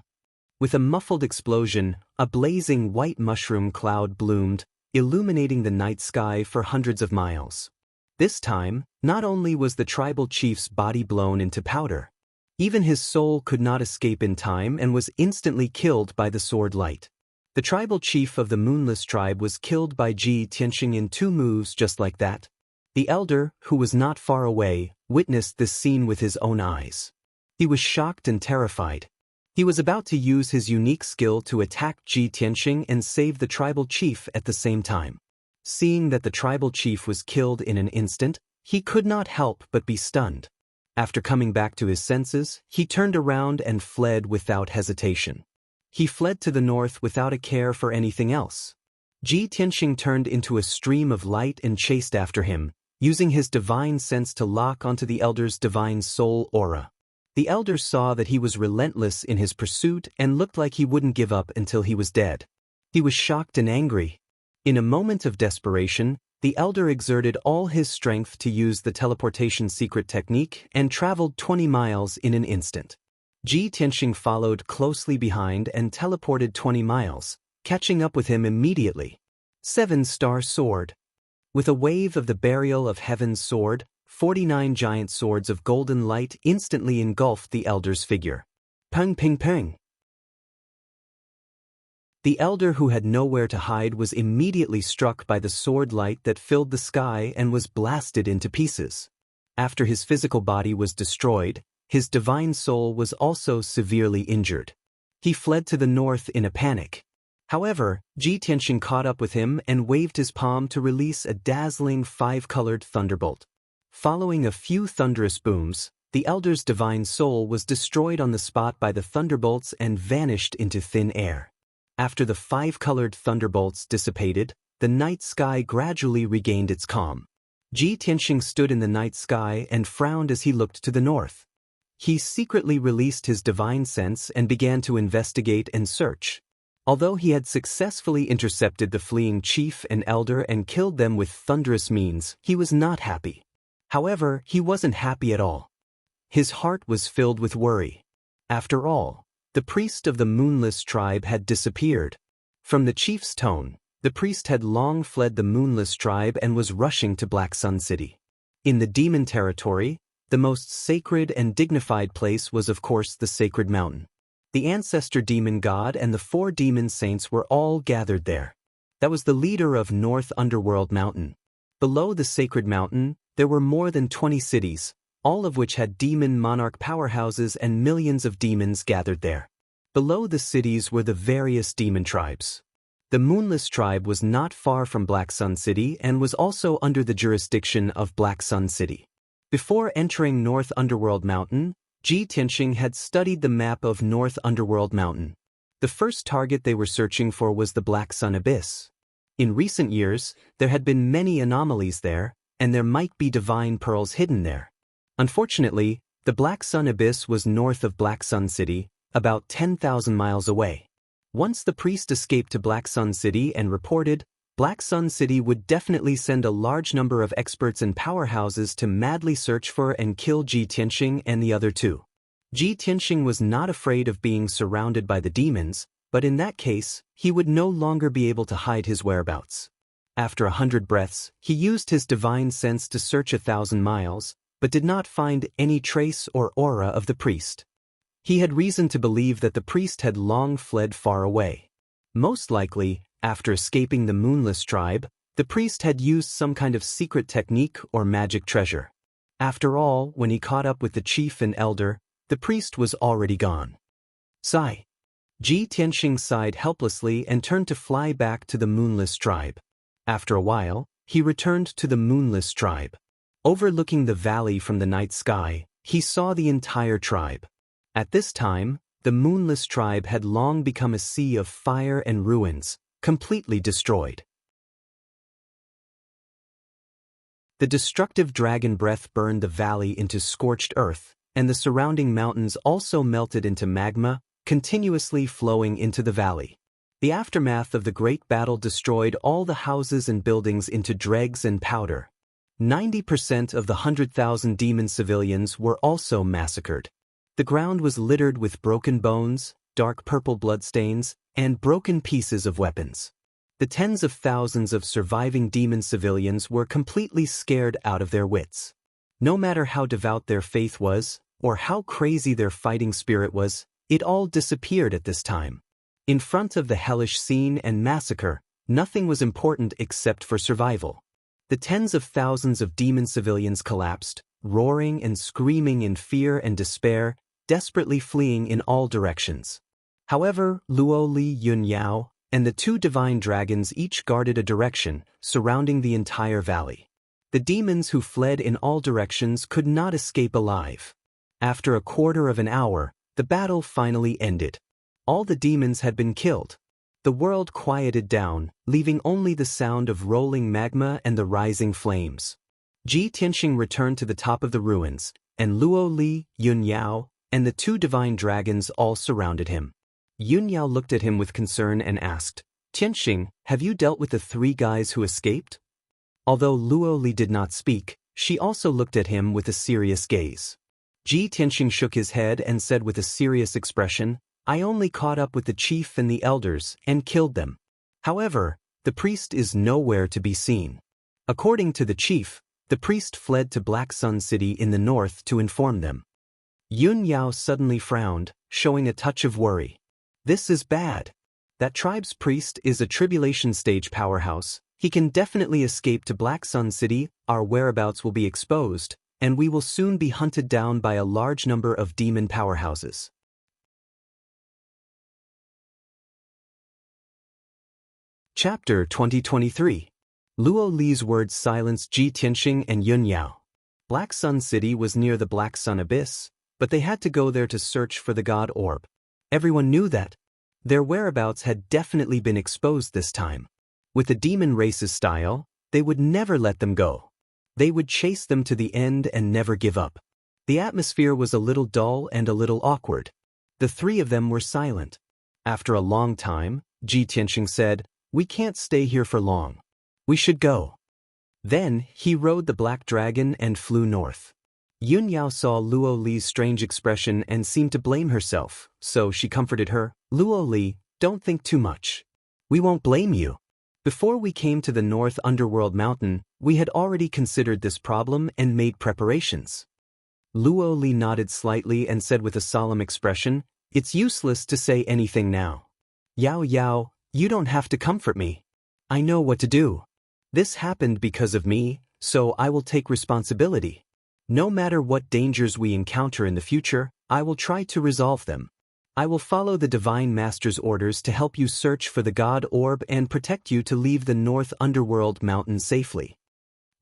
With a muffled explosion, a blazing white mushroom cloud bloomed, illuminating the night sky for hundreds of miles. This time, not only was the tribal chief's body blown into powder, even his soul could not escape in time and was instantly killed by the sword light. The tribal chief of the Moonless tribe was killed by Ji Tianxing in 2 moves just like that. The elder, who was not far away, witnessed this scene with his own eyes. He was shocked and terrified. He was about to use his unique skill to attack Ji Tianxing and save the tribal chief at the same time. Seeing that the tribal chief was killed in an instant, he could not help but be stunned. After coming back to his senses, he turned around and fled without hesitation. He fled to the north without a care for anything else. Ji Tianxing turned into a stream of light and chased after him, using his divine sense to lock onto the elder's divine soul aura. The elder saw that he was relentless in his pursuit and looked like he wouldn't give up until he was dead. He was shocked and angry. In a moment of desperation, the elder exerted all his strength to use the teleportation secret technique and traveled 20 miles in an instant. Ji Tianxing followed closely behind and teleported 20 miles, catching up with him immediately. 7-star sword. With a wave of the burial of heaven's sword, 49 giant swords of golden light instantly engulfed the elder's figure. Peng ping peng. The elder, who had nowhere to hide, was immediately struck by the sword light that filled the sky and was blasted into pieces. After his physical body was destroyed, his divine soul was also severely injured. He fled to the north in a panic. However, Ji Tianxing caught up with him and waved his palm to release a dazzling 5-colored thunderbolt. Following a few thunderous booms, the elder's divine soul was destroyed on the spot by the thunderbolts and vanished into thin air. After the 5-colored thunderbolts dissipated, the night sky gradually regained its calm. Ji Tianxing stood in the night sky and frowned as he looked to the north. He secretly released his divine sense and began to investigate and search. Although he had successfully intercepted the fleeing chief and elder and killed them with thunderous means, he was not happy. However, he wasn't happy at all. His heart was filled with worry. After all, the priest of the Moonless tribe had disappeared. From the chief's tone, the priest had long fled the Moonless tribe and was rushing to Black Sun City. In the demon territory, the most sacred and dignified place was of course the Sacred Mountain. The ancestor demon god and the 4 demon saints were all gathered there. That was the leader of North Underworld Mountain. Below the Sacred Mountain, there were more than 20 cities, all of which had demon monarch powerhouses and millions of demons gathered there. Below the cities were the various demon tribes. The Moonless tribe was not far from Black Sun City and was also under the jurisdiction of Black Sun City. Before entering North Underworld Mountain, Ji Tianxing had studied the map of North Underworld Mountain. The first target they were searching for was the Black Sun Abyss. In recent years, there had been many anomalies there, and there might be divine pearls hidden there. Unfortunately, the Black Sun Abyss was north of Black Sun City, about 10,000 miles away. Once the priest escaped to Black Sun City and reported, Black Sun City would definitely send a large number of experts and powerhouses to madly search for and kill Ji Tianxing and the other 2. Ji Tianxing was not afraid of being surrounded by the demons, but in that case, he would no longer be able to hide his whereabouts. After 100 breaths, he used his divine sense to search 1,000 miles, but did not find any trace or aura of the priest. He had reason to believe that the priest had long fled far away. Most likely, after escaping the Moonless tribe, the priest had used some kind of secret technique or magic treasure. After all, when he caught up with the chief and elder, The priest was already gone. Sigh. Ji Tianxing sighed helplessly and turned to fly back to the moonless tribe. After a while, he returned to the moonless tribe. Overlooking the valley from the night sky, he saw the entire tribe. At this time, the moonless tribe had long become a sea of fire and ruins, completely destroyed. The destructive dragon breath burned the valley into scorched earth, and the surrounding mountains also melted into magma, continuously flowing into the valley. The aftermath of the great battle destroyed all the houses and buildings into dregs and powder. 90% of the 100,000 demon civilians were also massacred. The ground was littered with broken bones, dark purple bloodstains, and broken pieces of weapons. The tens of thousands of surviving demon civilians were completely scared out of their wits. No matter how devout their faith was, or how crazy their fighting spirit was, it all disappeared at this time. In front of the hellish scene and massacre, nothing was important except for survival. The tens of thousands of demon civilians collapsed, roaring and screaming in fear and despair, desperately fleeing in all directions. However, Luo Li Yunyao and the two divine dragons each guarded a direction, surrounding the entire valley. The demons who fled in all directions could not escape alive. After a quarter of an hour, the battle finally ended. All the demons had been killed. The world quieted down, leaving only the sound of rolling magma and the rising flames. Ji Tianxing returned to the top of the ruins, and Luo Li, Yunyao, and the two divine dragons all surrounded him. Yunyao looked at him with concern and asked, "Tianxing, have you dealt with the three guys who escaped?" Although Luo Li did not speak, she also looked at him with a serious gaze. Ji Tianxing shook his head and said with a serious expression, "I only caught up with the chief and the elders and killed them. However, the priest is nowhere to be seen." According to the chief, the priest fled to Black Sun City in the north to inform them. Yun Yao suddenly frowned, showing a touch of worry. This is bad. That tribe's priest is a tribulation stage powerhouse. He can definitely escape to Black Sun City, our whereabouts will be exposed, and we will soon be hunted down by a large number of demon powerhouses. Chapter 2023. Luo Li's words silenced Ji Tianxing and Yun Yao. Black Sun City was near the Black Sun Abyss, but they had to go there to search for the God Orb. Everyone knew that. Their whereabouts had definitely been exposed this time. With the demon race's style, they would never let them go. They would chase them to the end and never give up. The atmosphere was a little dull and a little awkward. The three of them were silent. After a long time, Ji Tianxing said, "We can't stay here for long. We should go." Then, he rode the black dragon and flew north. Yun Yao saw Luo Li's strange expression and seemed to blame herself, so she comforted her, "Luo Li, don't think too much. We won't blame you. Before we came to the North Underworld Mountain, we had already considered this problem and made preparations." Luo Li nodded slightly and said with a solemn expression, "It's useless to say anything now. Yao Yao, you don't have to comfort me. I know what to do. This happened because of me, so I will take responsibility. No matter what dangers we encounter in the future, I will try to resolve them. I will follow the Divine Master's orders to help you search for the God Orb and protect you to leave the North Underworld Mountain safely."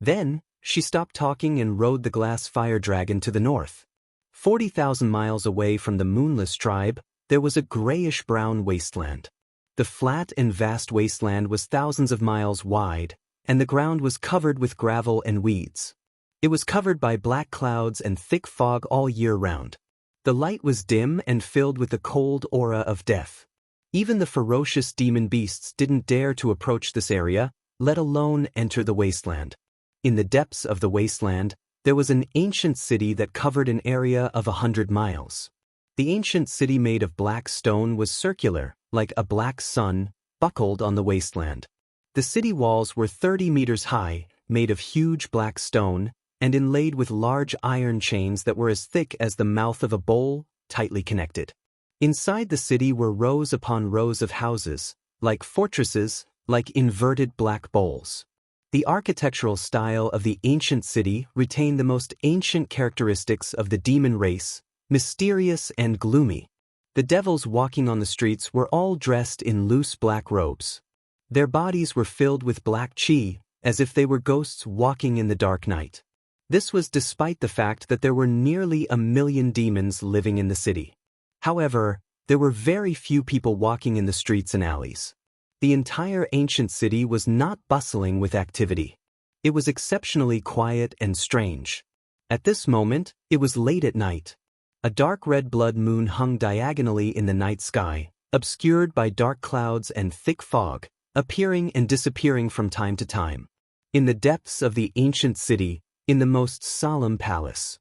Then, she stopped talking and rode the glass fire dragon to the north. 40,000 miles away from the Moonless tribe, there was a grayish-brown wasteland. The flat and vast wasteland was thousands of miles wide, and the ground was covered with gravel and weeds. It was covered by black clouds and thick fog all year round. The light was dim and filled with the cold aura of death. Even the ferocious demon beasts didn't dare to approach this area, let alone enter the wasteland. In the depths of the wasteland, there was an ancient city that covered an area of 100 miles. The ancient city made of black stone was circular, like a black sun, buckled on the wasteland. The city walls were 30 meters high, made of huge black stone, and inlaid with large iron chains that were as thick as the mouth of a bowl, tightly connected. Inside the city were rows upon rows of houses, like fortresses, like inverted black bowls. The architectural style of the ancient city retained the most ancient characteristics of the demon race, mysterious and gloomy. The devils walking on the streets were all dressed in loose black robes. Their bodies were filled with black qi, as if they were ghosts walking in the dark night. This was despite the fact that there were nearly 1 million demons living in the city. However, there were very few people walking in the streets and alleys. The entire ancient city was not bustling with activity. It was exceptionally quiet and strange. At this moment, it was late at night. A dark red blood moon hung diagonally in the night sky, obscured by dark clouds and thick fog, appearing and disappearing from time to time. In the depths of the ancient city, in the most solemn palace.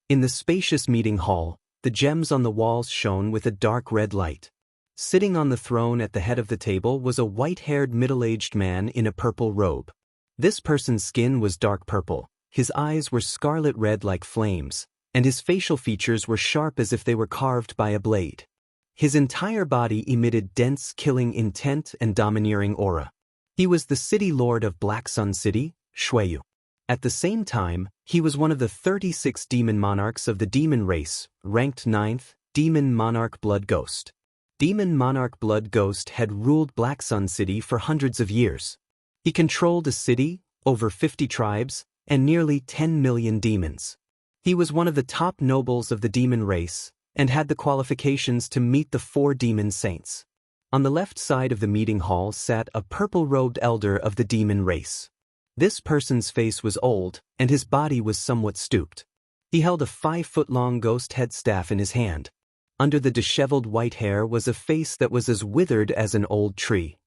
In the spacious meeting hall, the gems on the walls shone with a dark red light. Sitting on the throne at the head of the table was a white-haired middle-aged man in a purple robe. This person's skin was dark purple, his eyes were scarlet red like flames, and his facial features were sharp as if they were carved by a blade. His entire body emitted dense, killing intent and domineering aura. He was the city lord of Black Sun City, Shuiyu. At the same time, he was one of the 36 demon monarchs of the demon race, ranked 9th, Demon Monarch Blood Ghost. Demon Monarch Blood Ghost had ruled Black Sun City for hundreds of years. He controlled a city, over 50 tribes, and nearly 10 million demons. He was one of the top nobles of the demon race, and had the qualifications to meet the 4 demon saints. On the left side of the meeting hall sat a purple-robed elder of the demon race. This person's face was old, and his body was somewhat stooped. He held a 5-foot-long ghost head staff in his hand. Under the disheveled white hair was a face that was as withered as an old tree.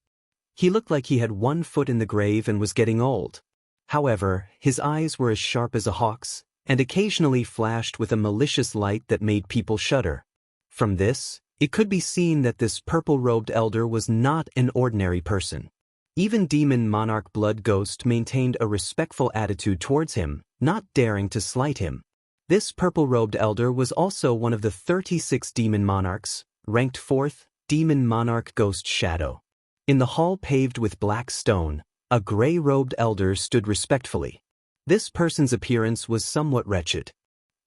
He looked like he had 1 foot in the grave and was getting old. However, his eyes were as sharp as a hawk's, and occasionally flashed with a malicious light that made people shudder. From this, it could be seen that this purple-robed elder was not an ordinary person. Even Demon Monarch Blood Ghost maintained a respectful attitude towards him, not daring to slight him. This purple-robed elder was also one of the 36 demon monarchs, ranked 4th, Demon Monarch Ghost Shadow. In the hall paved with black stone, a gray-robed elder stood respectfully. This person's appearance was somewhat wretched.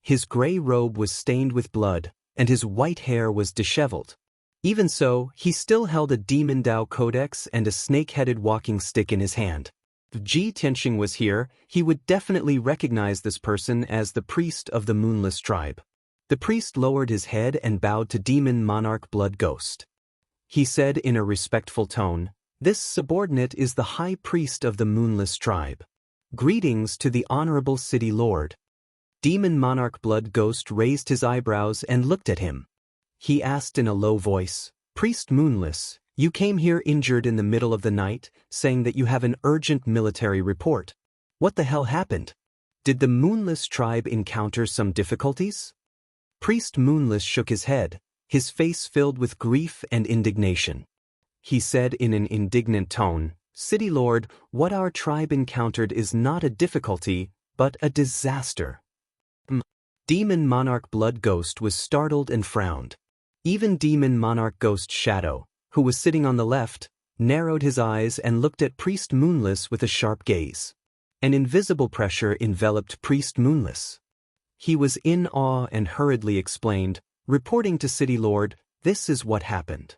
His gray robe was stained with blood, and his white hair was disheveled. Even so, he still held a Demon Dao Codex and a snake-headed walking stick in his hand. If Ji Tianxing was here, he would definitely recognize this person as the priest of the Moonless tribe. The priest lowered his head and bowed to Demon Monarch Blood Ghost. He said in a respectful tone, "This subordinate is the high priest of the Moonless tribe. Greetings to the honorable city lord." Demon Monarch Blood Ghost raised his eyebrows and looked at him. He asked in a low voice, "Priest Moonless, you came here injured in the middle of the night, saying that you have an urgent military report. What the hell happened? Did the Moonless tribe encounter some difficulties?" Priest Moonless shook his head, his face filled with grief and indignation. He said in an indignant tone, "City Lord, what our tribe encountered is not a difficulty, but a disaster." Demon Monarch Blood Ghost was startled and frowned. Even Demon Monarch Ghost Shadow, who was sitting on the left, narrowed his eyes and looked at Priest Moonless with a sharp gaze. An invisible pressure enveloped Priest Moonless. He was in awe and hurriedly explained, reporting to City Lord, "This is what happened.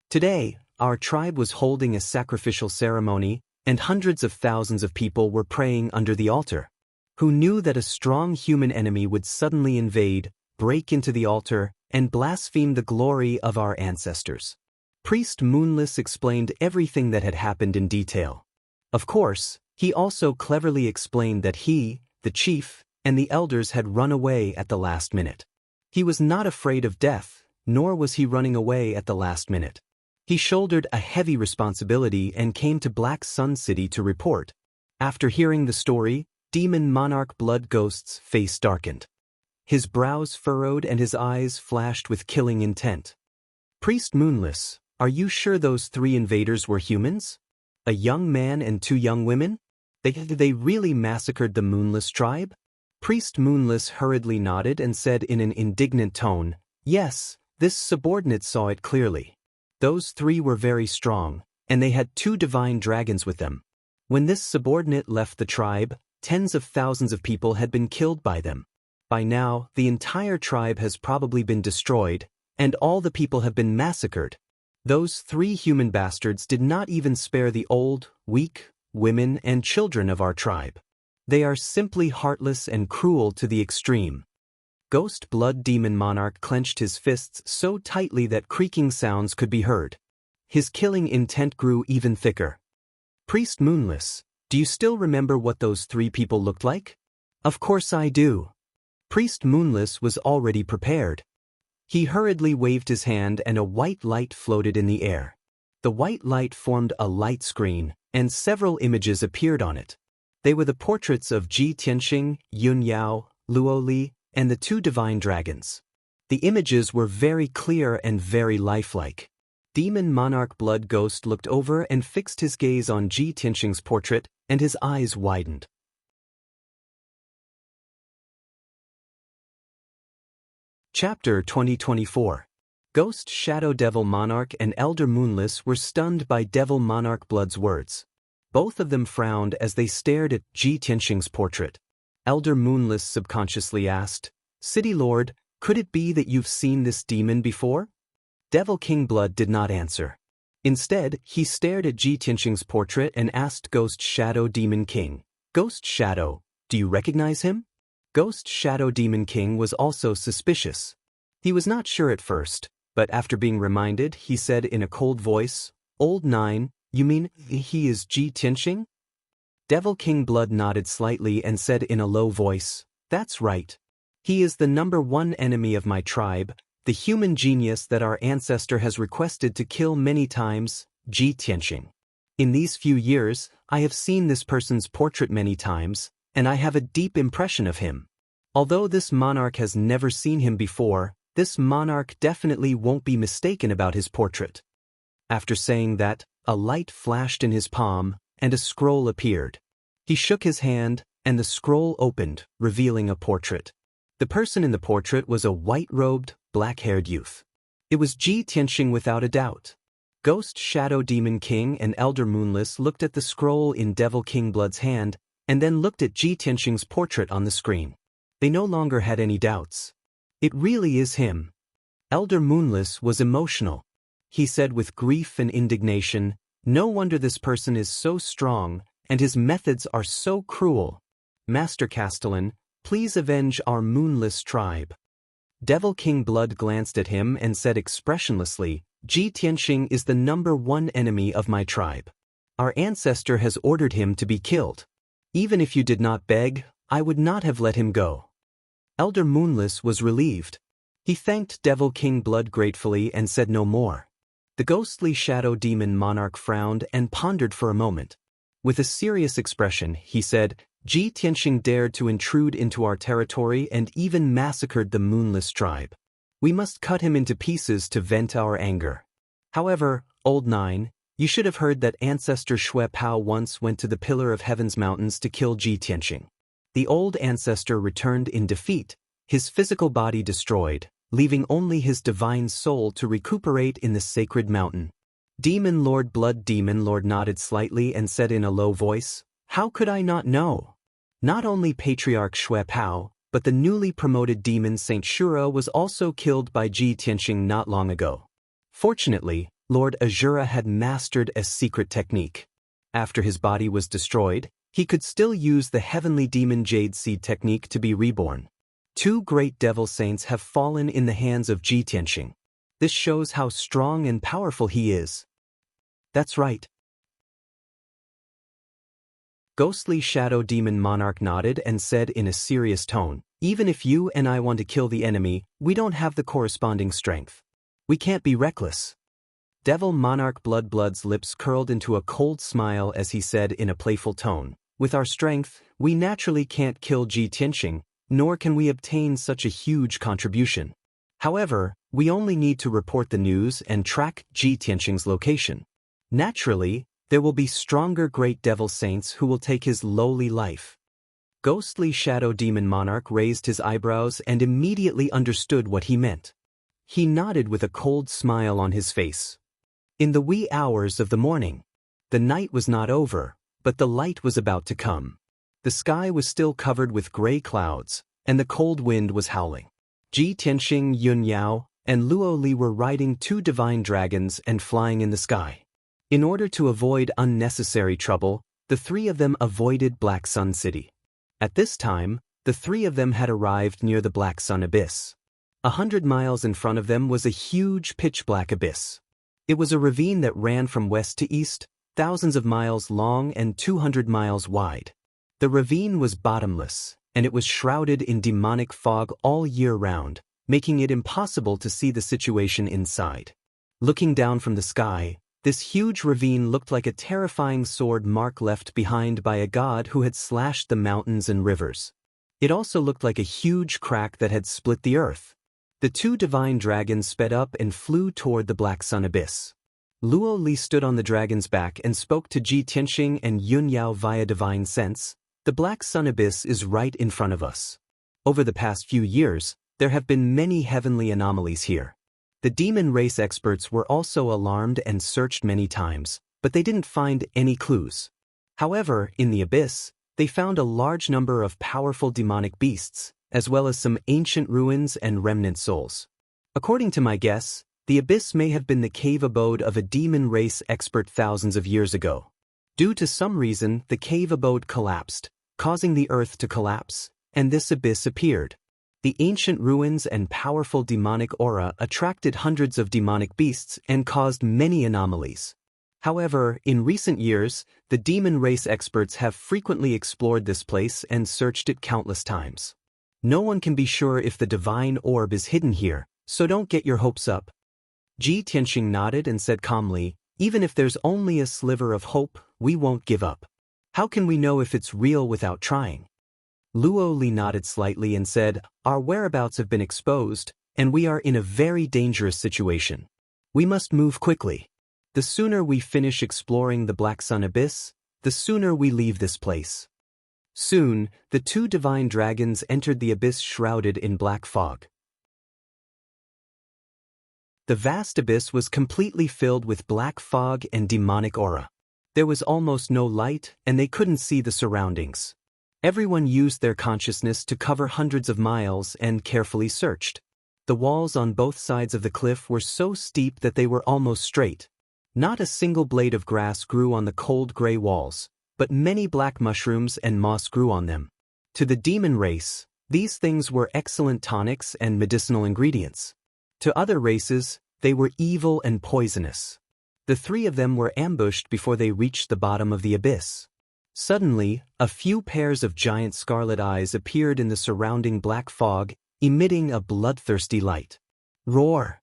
Today, our tribe was holding a sacrificial ceremony, and hundreds of thousands of people were praying under the altar. Who knew that a strong human enemy would suddenly invade, break into the altar, and blaspheme the glory of our ancestors?" Priest Moonless explained everything that had happened in detail. Of course, he also cleverly explained that he, the chief, and the elders had run away at the last minute. He was not afraid of death, nor was he running away at the last minute. He shouldered a heavy responsibility and came to Black Sun City to report. After hearing the story, Demon Monarch Blood Ghost's face darkened. His brows furrowed and his eyes flashed with killing intent. "Priest Moonless, are you sure those 3 invaders were humans? A young man and 2 young women? They really massacred the Moonless tribe?" Priest Moonless hurriedly nodded and said in an indignant tone, "Yes, this subordinate saw it clearly. Those 3 were very strong, and they had 2 divine dragons with them. When this subordinate left the tribe, Tens of thousands of people had been killed by them. By now, the entire tribe has probably been destroyed, and all the people have been massacred. Those 3 human bastards did not even spare the old, weak, women, and children of our tribe. They are simply heartless and cruel to the extreme. Ghost Blood Demon Monarch clenched his fists so tightly that creaking sounds could be heard. His killing intent grew even thicker. Priest Moonless, do you still remember what those 3 people looked like? Of course I do. Priest Moonless was already prepared. He hurriedly waved his hand and a white light floated in the air. The white light formed a light screen, and several images appeared on it. They were the portraits of Ji Tianxing, Yun Yao, Luo Li, and the 2 divine dragons. The images were very clear and very lifelike. Demon Monarch Blood Ghost looked over and fixed his gaze on Ji Tianxing's portrait, and his eyes widened. Chapter 2024. Ghost Shadow Devil Monarch and Elder Moonless were stunned by Devil Monarch Blood's words. Both of them frowned as they stared at Ji Tianxing's portrait. Elder Moonless subconsciously asked, "City Lord, could it be that you've seen this demon before?" Devil King Blood did not answer. Instead, he stared at Ji Tianxing's portrait and asked Ghost Shadow Demon King, "Ghost Shadow, do you recognize him?" Ghost Shadow Demon King was also suspicious. He was not sure at first, but after being reminded, he said in a cold voice, "Old Nine, you mean he is Ji Tianxing?" Devil King Blood nodded slightly and said in a low voice, "That's right. He is the #1 enemy of my tribe, the human genius that our ancestor has requested to kill many times, Ji Tianxing. In these few years, I have seen this person's portrait many times, and I have a deep impression of him. Although this monarch has never seen him before, this monarch definitely won't be mistaken about his portrait." After saying that, a light flashed in his palm, and a scroll appeared. He shook his hand, and the scroll opened, revealing a portrait. The person in the portrait was a white-robed, black-haired youth. It was Ji Tianxing without a doubt. Ghost Shadow Demon King and Elder Moonless looked at the scroll in Devil King Blood's hand, and then looked at Ji Tianxing's portrait on the screen. They no longer had any doubts. It really is him. Elder Moonless was emotional. He said with grief and indignation, "No wonder this person is so strong, and his methods are so cruel. Master Castellan, please avenge our Moonless tribe." Devil King Blood glanced at him and said expressionlessly, "Ji Tianxing is the #1 enemy of my tribe. Our ancestor has ordered him to be killed. Even if you did not beg, I would not have let him go." Elder Moonless was relieved. He thanked Devil King Blood gratefully and said no more. The ghostly shadow demon monarch frowned and pondered for a moment. With a serious expression, he said, "Ji Tianxing dared to intrude into our territory and even massacred the Moonless tribe. We must cut him into pieces to vent our anger. However, Old Nine, you should have heard that Ancestor Xue Pao once went to the Pillar of Heaven's mountains to kill Ji Tianxing. The old ancestor returned in defeat, his physical body destroyed, leaving only his divine soul to recuperate in the sacred mountain." Demon Lord Blood Demon Lord nodded slightly and said in a low voice, "How could I not know? Not only Patriarch Xue Pao, but the newly promoted demon Saint Shura was also killed by Ji Tianxing not long ago. Fortunately, Lord Azura had mastered a secret technique. After his body was destroyed, he could still use the heavenly demon Jade Seed technique to be reborn. 2 great devil saints have fallen in the hands of Ji Tianxing. This shows how strong and powerful he is." "That's right." Ghostly Shadow Demon Monarch nodded and said in a serious tone, "Even if you and I want to kill the enemy, we don't have the corresponding strength. We can't be reckless." Devil Monarch Blood's lips curled into a cold smile as he said in a playful tone, "With our strength, we naturally can't kill Ji Tianxing, nor can we obtain such a huge contribution. However, we only need to report the news and track Ji Tianxing's location. Naturally, there will be stronger great devil saints who will take his lowly life." Ghostly Shadow Demon Monarch raised his eyebrows and immediately understood what he meant. He nodded with a cold smile on his face. In the wee hours of the morning, the night was not over, but the light was about to come. The sky was still covered with gray clouds, and the cold wind was howling. Ji Tianxing, Yun Yao, and Luo Li were riding 2 divine dragons and flying in the sky. In order to avoid unnecessary trouble, the 3 of them avoided Black Sun City. At this time, the 3 of them had arrived near the Black Sun Abyss. 100 miles in front of them was a huge pitch-black abyss. It was a ravine that ran from west to east, thousands of miles long and 200 miles wide. The ravine was bottomless, and it was shrouded in demonic fog all year round, making it impossible to see the situation inside. Looking down from the sky, this huge ravine looked like a terrifying sword mark left behind by a god who had slashed the mountains and rivers. It also looked like a huge crack that had split the earth. The 2 divine dragons sped up and flew toward the Black Sun Abyss. Luo Li stood on the dragon's back and spoke to Ji Tianxing and Yun Yao via divine sense. The Black Sun Abyss is right in front of us. Over the past few years, there have been many heavenly anomalies here. The demon race experts were also alarmed and searched many times, but they didn't find any clues. However, in the abyss, they found a large number of powerful demonic beasts, as well as some ancient ruins and remnant souls. According to my guess, the abyss may have been the cave abode of a demon race expert thousands of years ago. Due to some reason, the cave abode collapsed, causing the earth to collapse, and this abyss appeared. The ancient ruins and powerful demonic aura attracted hundreds of demonic beasts and caused many anomalies. However, in recent years, the demon race experts have frequently explored this place and searched it countless times. No one can be sure if the divine orb is hidden here, so don't get your hopes up. Ji Tianxing nodded and said calmly, even if there's only a sliver of hope, we won't give up. How can we know if it's real without trying? Luo Li nodded slightly and said, our whereabouts have been exposed, and we are in a very dangerous situation. We must move quickly. The sooner we finish exploring the Black Sun Abyss, the sooner we leave this place. Soon, the 2 divine dragons entered the abyss shrouded in black fog. The vast abyss was completely filled with black fog and demonic aura. There was almost no light, and they couldn't see the surroundings. Everyone used their consciousness to cover hundreds of miles and carefully searched. The walls on both sides of the cliff were so steep that they were almost straight. Not a single blade of grass grew on the cold gray walls, but many black mushrooms and moss grew on them. To the demon race, these things were excellent tonics and medicinal ingredients. To other races, they were evil and poisonous. The 3 of them were ambushed before they reached the bottom of the abyss. Suddenly, a few pairs of giant scarlet eyes appeared in the surrounding black fog, emitting a bloodthirsty light. Roar!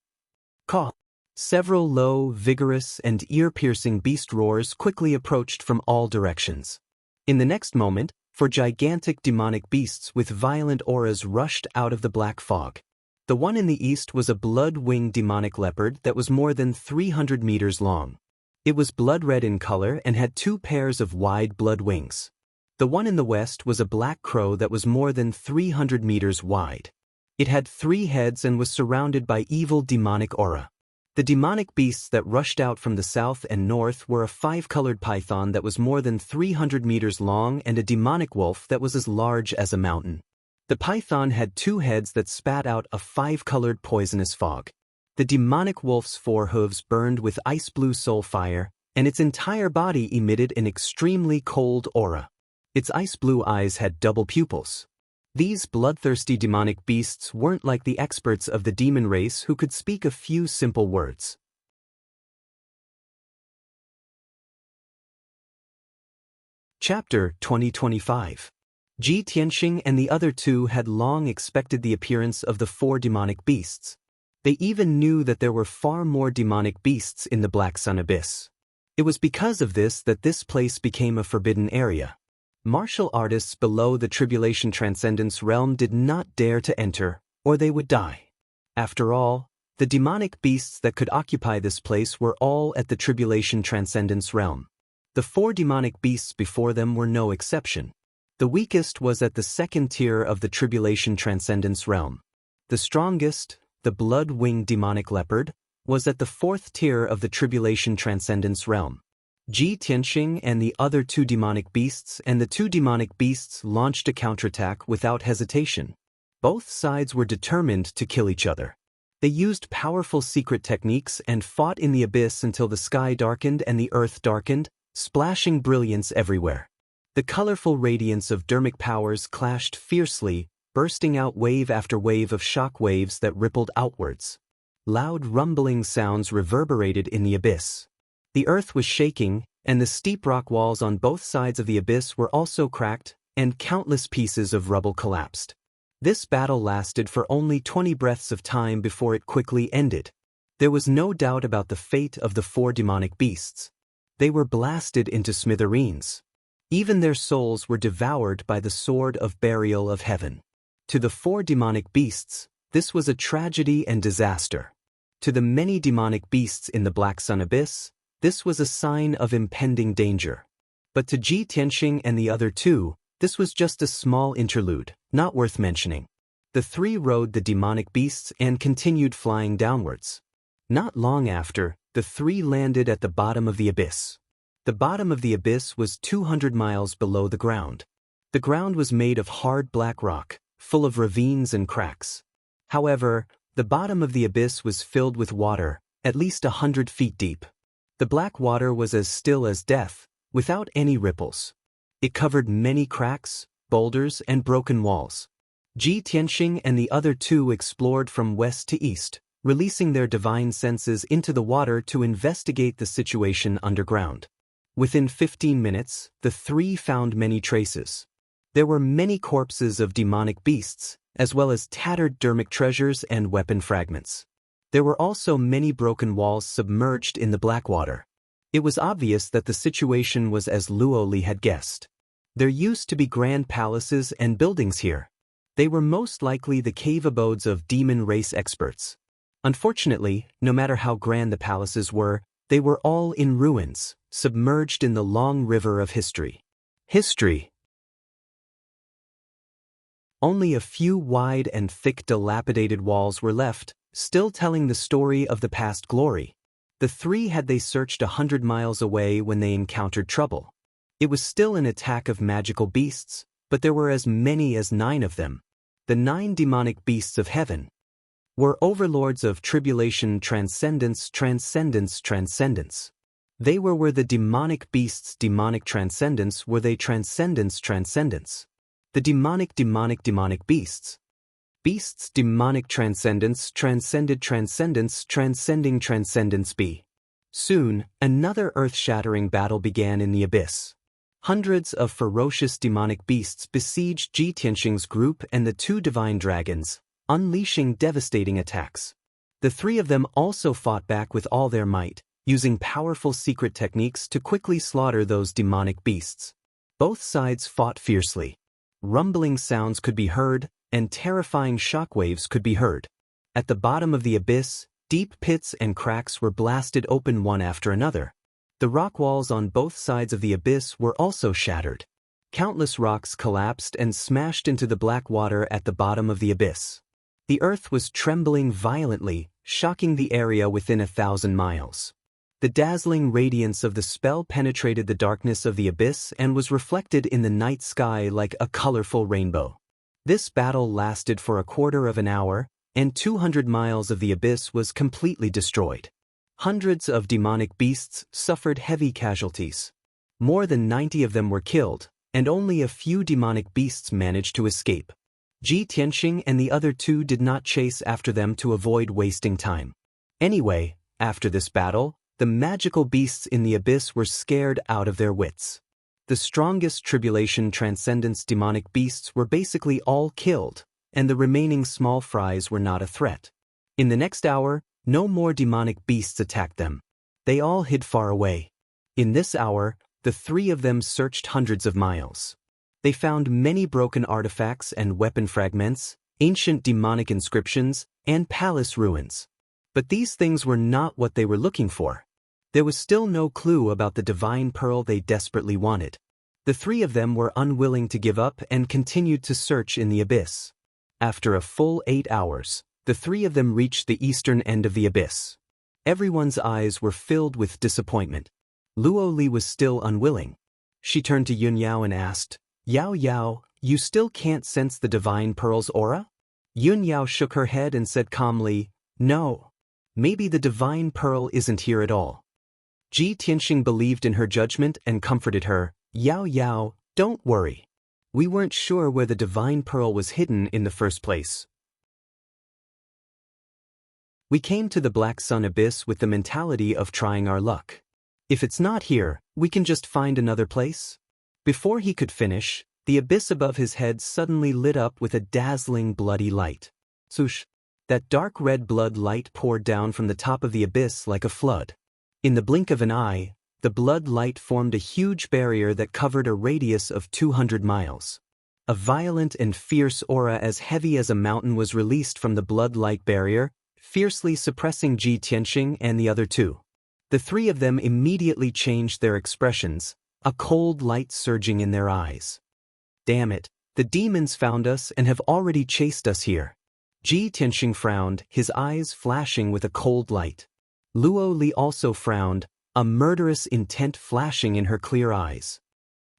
Caw! Several low, vigorous, and ear-piercing beast roars quickly approached from all directions. In the next moment, 4 gigantic demonic beasts with violent auras rushed out of the black fog. The one in the east was a blood-winged demonic leopard that was more than 300 meters long. It was blood-red in color and had 2 pairs of wide blood wings. The one in the west was a black crow that was more than 300 meters wide. It had 3 heads and was surrounded by evil demonic aura. The demonic beasts that rushed out from the south and north were a 5-colored python that was more than 300 meters long and a demonic wolf that was as large as a mountain. The python had 2 heads that spat out a 5-colored poisonous fog. The demonic wolf's 4 hooves burned with ice blue soul fire, and its entire body emitted an extremely cold aura. Its ice blue eyes had double pupils. These bloodthirsty demonic beasts weren't like the experts of the demon race who could speak a few simple words. Chapter 2025. Ji Tianxing and the other 2 had long expected the appearance of the 4 demonic beasts. They even knew that there were far more demonic beasts in the Black Sun Abyss. It was because of this that this place became a forbidden area. Martial artists below the Tribulation Transcendence realm did not dare to enter, or they would die. After all, the demonic beasts that could occupy this place were all at the Tribulation Transcendence realm. The 4 demonic beasts before them were no exception. The weakest was at the 2nd tier of the Tribulation Transcendence realm. The strongest, the blood-winged demonic leopard, was at the 4th tier of the Tribulation Transcendence realm. Ji Tianxing and the other two demonic beasts launched a counterattack without hesitation. Both sides were determined to kill each other. They used powerful secret techniques and fought in the abyss until the sky darkened and the earth darkened, splashing brilliance everywhere. The colorful radiance of dermic powers clashed fiercely, bursting out wave after wave of shock waves that rippled outwards. Loud rumbling sounds reverberated in the abyss. The earth was shaking, and the steep rock walls on both sides of the abyss were also cracked, and countless pieces of rubble collapsed. This battle lasted for only 20 breaths of time before it quickly ended. There was no doubt about the fate of the four demonic beasts. They were blasted into smithereens. Even their souls were devoured by the sword of burial of heaven. To the four demonic beasts, this was a tragedy and disaster. To the many demonic beasts in the Black Sun Abyss, this was a sign of impending danger. But to Ji Tianxing and the other two, this was just a small interlude, not worth mentioning. The three rode the demonic beasts and continued flying downwards. Not long after, the three landed at the bottom of the abyss. The bottom of the abyss was 200 miles below the ground. The ground was made of hard black rock, full of ravines and cracks. However, the bottom of the abyss was filled with water, at least 100 feet deep. The black water was as still as death, without any ripples. It covered many cracks, boulders, and broken walls. Ji Tianxing and the other two explored from west to east, releasing their divine senses into the water to investigate the situation underground. Within 15 minutes, the three found many traces. There were many corpses of demonic beasts, as well as tattered dermic treasures and weapon fragments. There were also many broken walls submerged in the black water. It was obvious that the situation was as Luo Li had guessed. There used to be grand palaces and buildings here. They were most likely the cave abodes of demon race experts. Unfortunately, no matter how grand the palaces were, they were all in ruins, submerged in the long river of history. Only a few wide and thick dilapidated walls were left, still telling the story of the past glory. The three had they searched 100 miles away when they encountered trouble. It was still an attack of magical beasts, but there were as many as 9 of them. The 9 demonic beasts of heaven were overlords of tribulation, transcendence. They were the demonic beasts' demonic transcendence were they transcendence. The demonic beasts. Beasts' demonic transcendence transcended transcendence transcending transcendence be. Soon, another earth-shattering battle began in the abyss. Hundreds of ferocious demonic beasts besieged Ji Tianxing's group and the 2 divine dragons, unleashing devastating attacks. The 3 of them also fought back with all their might, using powerful secret techniques to quickly slaughter those demonic beasts. Both sides fought fiercely. Rumbling sounds could be heard, and terrifying shockwaves could be heard. At the bottom of the abyss, deep pits and cracks were blasted open one after another. The rock walls on both sides of the abyss were also shattered. Countless rocks collapsed and smashed into the black water at the bottom of the abyss. The earth was trembling violently, shocking the area within 1,000 miles. The dazzling radiance of the spell penetrated the darkness of the abyss and was reflected in the night sky like a colorful rainbow. This battle lasted for a quarter of an hour, and 200 miles of the abyss was completely destroyed. Hundreds of demonic beasts suffered heavy casualties. More than 90 of them were killed, and only a few demonic beasts managed to escape. Ji Tianxing and the other 2 did not chase after them to avoid wasting time. Anyway, after this battle, the magical beasts in the abyss were scared out of their wits. The strongest tribulation transcendence demonic beasts were basically all killed, and the remaining small fries were not a threat. In the next hour, no more demonic beasts attacked them. They all hid far away. In this hour, the 3 of them searched hundreds of miles. They found many broken artifacts and weapon fragments, ancient demonic inscriptions, and palace ruins. But these things were not what they were looking for. There was still no clue about the divine pearl they desperately wanted. The 3 of them were unwilling to give up and continued to search in the abyss. After a full 8 hours, the 3 of them reached the eastern end of the abyss. Everyone's eyes were filled with disappointment. Luo Li was still unwilling. She turned to Yun Yao and asked, Yao Yao, you still can't sense the divine pearl's aura? Yun Yao shook her head and said calmly, no. Maybe the divine pearl isn't here at all. Ji Tianxing believed in her judgment and comforted her, Yao Yao, don't worry. We weren't sure where the divine pearl was hidden in the first place. We came to the Black Sun Abyss with the mentality of trying our luck. If it's not here, we can just find another place? Before he could finish, the abyss above his head suddenly lit up with a dazzling bloody light. Swoosh! That dark red blood light poured down from the top of the abyss like a flood. In the blink of an eye, the blood light formed a huge barrier that covered a radius of 200 miles. A violent and fierce aura as heavy as a mountain was released from the blood light barrier, fiercely suppressing Ji Tianxing and the other two. The three of them immediately changed their expressions, a cold light surging in their eyes. Damn it, the demons found us and have already chased us here. Ji Tianxing frowned, his eyes flashing with a cold light. Luo Li also frowned, a murderous intent flashing in her clear eyes.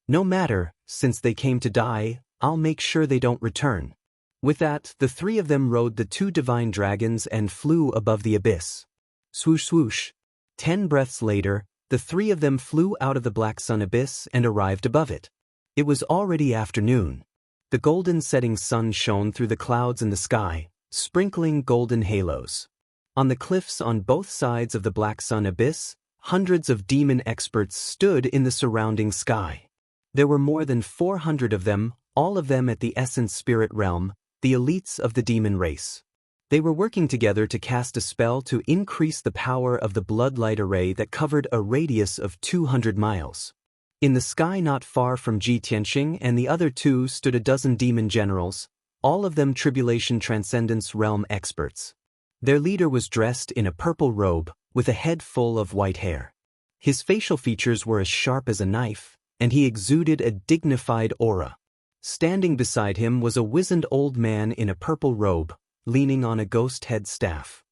No matter, since they came to die, I'll make sure they don't return. With that, the three of them rode the two divine dragons and flew above the abyss. Swoosh swoosh. 10 breaths later, the three of them flew out of the Black Sun Abyss and arrived above it. It was already afternoon. The golden setting sun shone through the clouds in the sky, sprinkling golden halos. On the cliffs on both sides of the Black Sun Abyss, hundreds of demon experts stood in the surrounding sky. There were more than 400 of them, all of them at the Essence Spirit Realm, the elites of the demon race. They were working together to cast a spell to increase the power of the bloodlight array that covered a radius of 200 miles. In the sky not far from Ji Tianxing and the other two stood a dozen demon generals, all of them Tribulation Transcendence Realm experts. Their leader was dressed in a purple robe, with a head full of white hair. His facial features were as sharp as a knife, and he exuded a dignified aura. Standing beside him was a wizened old man in a purple robe, leaning on a ghost head staff.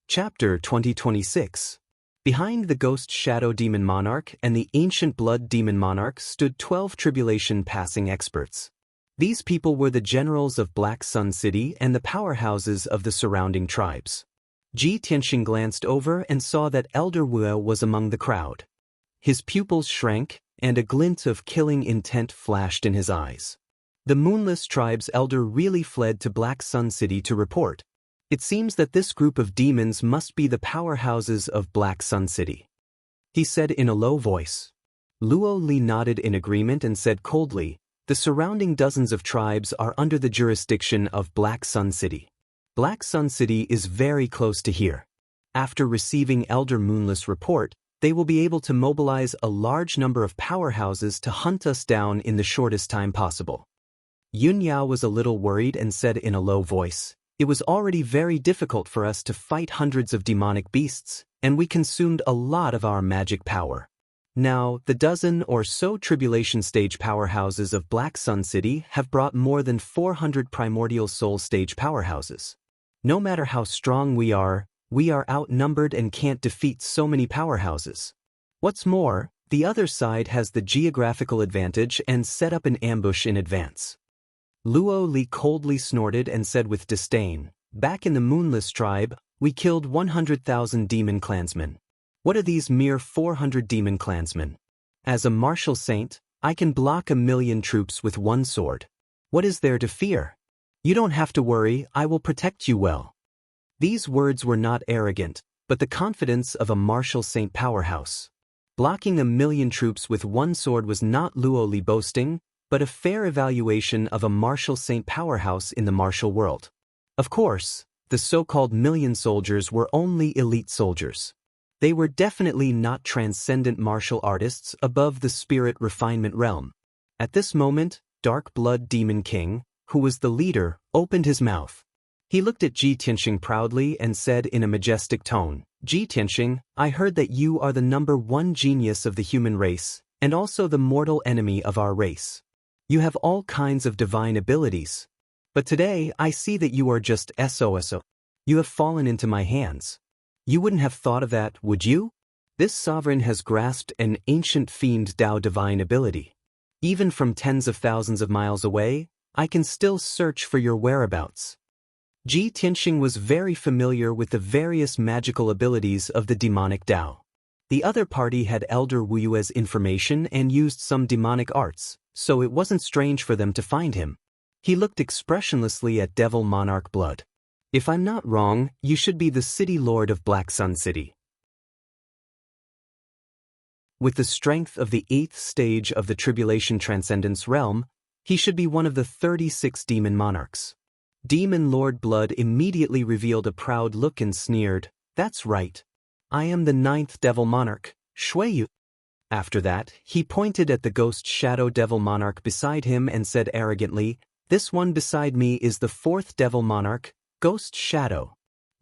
Chapter 2026. Behind the Ghost Shadow Demon Monarch and the Ancient Blood Demon Monarch stood 12 Tribulation Passing experts. These people were the generals of Black Sun City and the powerhouses of the surrounding tribes. Ji Tianxing glanced over and saw that Elder Wu was among the crowd. His pupils shrank, and a glint of killing intent flashed in his eyes. The Moonless Tribe's elder really fled to Black Sun City to report. It seems that this group of demons must be the powerhouses of Black Sun City. He said in a low voice. Luo Li nodded in agreement and said coldly, the surrounding dozens of tribes are under the jurisdiction of Black Sun City. Black Sun City is very close to here. After receiving Elder Moonless' report, they will be able to mobilize a large number of powerhouses to hunt us down in the shortest time possible. Yun Yao was a little worried and said in a low voice, it was already very difficult for us to fight hundreds of demonic beasts, and we consumed a lot of our magic power. Now, the dozen or so tribulation stage powerhouses of Black Sun City have brought more than 400 primordial soul stage powerhouses. No matter how strong we are outnumbered and can't defeat so many powerhouses. What's more, the other side has the geographical advantage and set up an ambush in advance. Luo Li coldly snorted and said with disdain, back in the Moonless Tribe, we killed 100,000 demon clansmen. What are these mere 400 demon clansmen? As a martial saint, I can block 1,000,000 troops with one sword. What is there to fear? You don't have to worry, I will protect you well. These words were not arrogant, but the confidence of a martial saint powerhouse. Blocking 1,000,000 troops with one sword was not Luo Li boasting, but a fair evaluation of a martial saint powerhouse in the martial world. Of course, the so-called million soldiers were only elite soldiers. They were definitely not transcendent martial artists above the spirit refinement realm. At this moment, Dark Blood Demon King, who was the leader, opened his mouth. He looked at Ji Tianxing proudly and said in a majestic tone, Ji Tianxing, I heard that you are the #1 genius of the human race, and also the mortal enemy of our race. You have all kinds of divine abilities. But today I see that you are just SOSO. You have fallen into my hands. You wouldn't have thought of that, would you? This sovereign has grasped an ancient fiend Dao divine ability. Even from tens of thousands of miles away, I can still search for your whereabouts. Ji Tianxing was very familiar with the various magical abilities of the demonic Dao. The other party had Elder Wuyue's information and used some demonic arts, so it wasn't strange for them to find him. He looked expressionlessly at Devil Monarch Blood. If I'm not wrong, you should be the City Lord of Black Sun City. With the strength of the 8th stage of the Tribulation Transcendence realm, he should be one of the 36 demon monarchs. Demon Lord Blood immediately revealed a proud look and sneered, "That's right. I am the 9th Devil Monarch, Shuiyu." After that, he pointed at the ghost shadow Devil Monarch beside him and said arrogantly, "This one beside me is the 4th Devil Monarch, Ghost Shadow."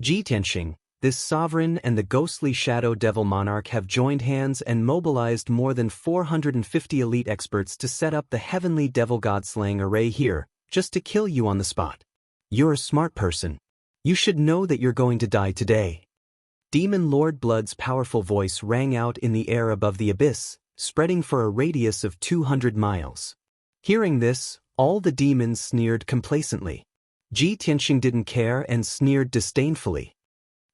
Ji Tianxing, this sovereign and the ghostly shadow Devil Monarch have joined hands and mobilized more than 450 elite experts to set up the heavenly devil god slaying array here, just to kill you on the spot. You're a smart person. You should know that you're going to die today. Demon Lord Blood's powerful voice rang out in the air above the abyss, spreading for a radius of 200 miles. Hearing this, all the demons sneered complacently. Ji Tianxing didn't care and sneered disdainfully.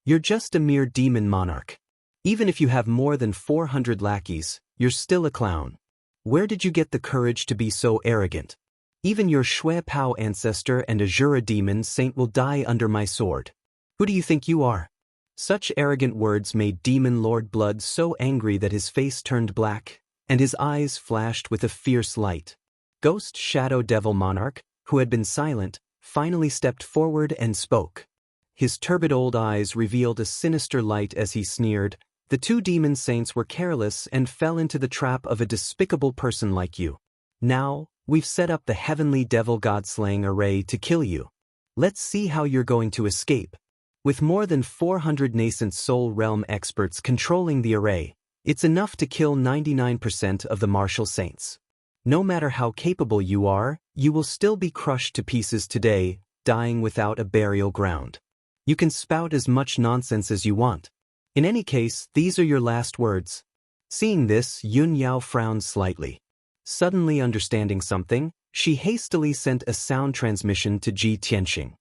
"You're just a mere demon monarch. Even if you have more than 400 lackeys, you're still a clown. Where did you get the courage to be so arrogant? Even your Shui Pao ancestor and Azura demon saint will die under my sword. Who do you think you are?" Such arrogant words made Demon Lord Blood so angry that his face turned black, and his eyes flashed with a fierce light. Ghost Shadow Devil Monarch, who had been silent, finally stepped forward and spoke. His turbid old eyes revealed a sinister light as he sneered, "The 2 demon saints were careless and fell into the trap of a despicable person like you. Now, we've set up the heavenly devil god-slaying array to kill you. Let's see how you're going to escape." With more than 400 nascent soul realm experts controlling the array, it's enough to kill 99% of the martial saints. No matter how capable you are, you will still be crushed to pieces today, dying without a burial ground. You can spout as much nonsense as you want. In any case, these are your last words. Seeing this, Yun Yao frowned slightly. Suddenly understanding something, she hastily sent a sound transmission to Ji Tianxing.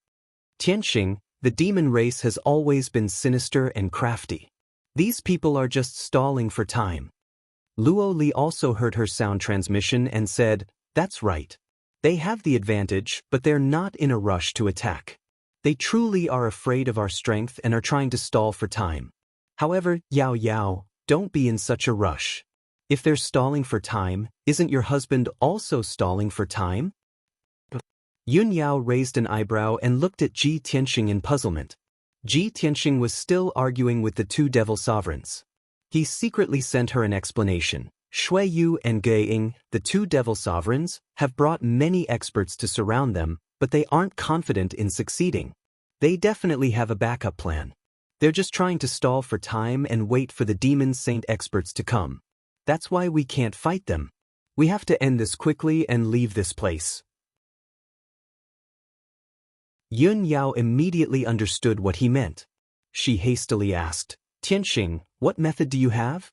"Tianxing, the demon race has always been sinister and crafty. These people are just stalling for time." Luo Li also heard her sound transmission and said, "That's right. They have the advantage, but they're not in a rush to attack. They truly are afraid of our strength and are trying to stall for time. However, Yao Yao, don't be in such a rush. If they're stalling for time, isn't your husband also stalling for time?" Yun Yao raised an eyebrow and looked at Ji Tianxing in puzzlement. Ji Tianxing was still arguing with the 2 devil sovereigns. He secretly sent her an explanation. Shui Yu and Ge Ying, the 2 devil sovereigns, have brought many experts to surround them, but they aren't confident in succeeding. They definitely have a backup plan. They're just trying to stall for time and wait for the demon saint experts to come. That's why we can't fight them. We have to end this quickly and leave this place. Yun Yao immediately understood what he meant. She hastily asked, "Tianxing, what method do you have?"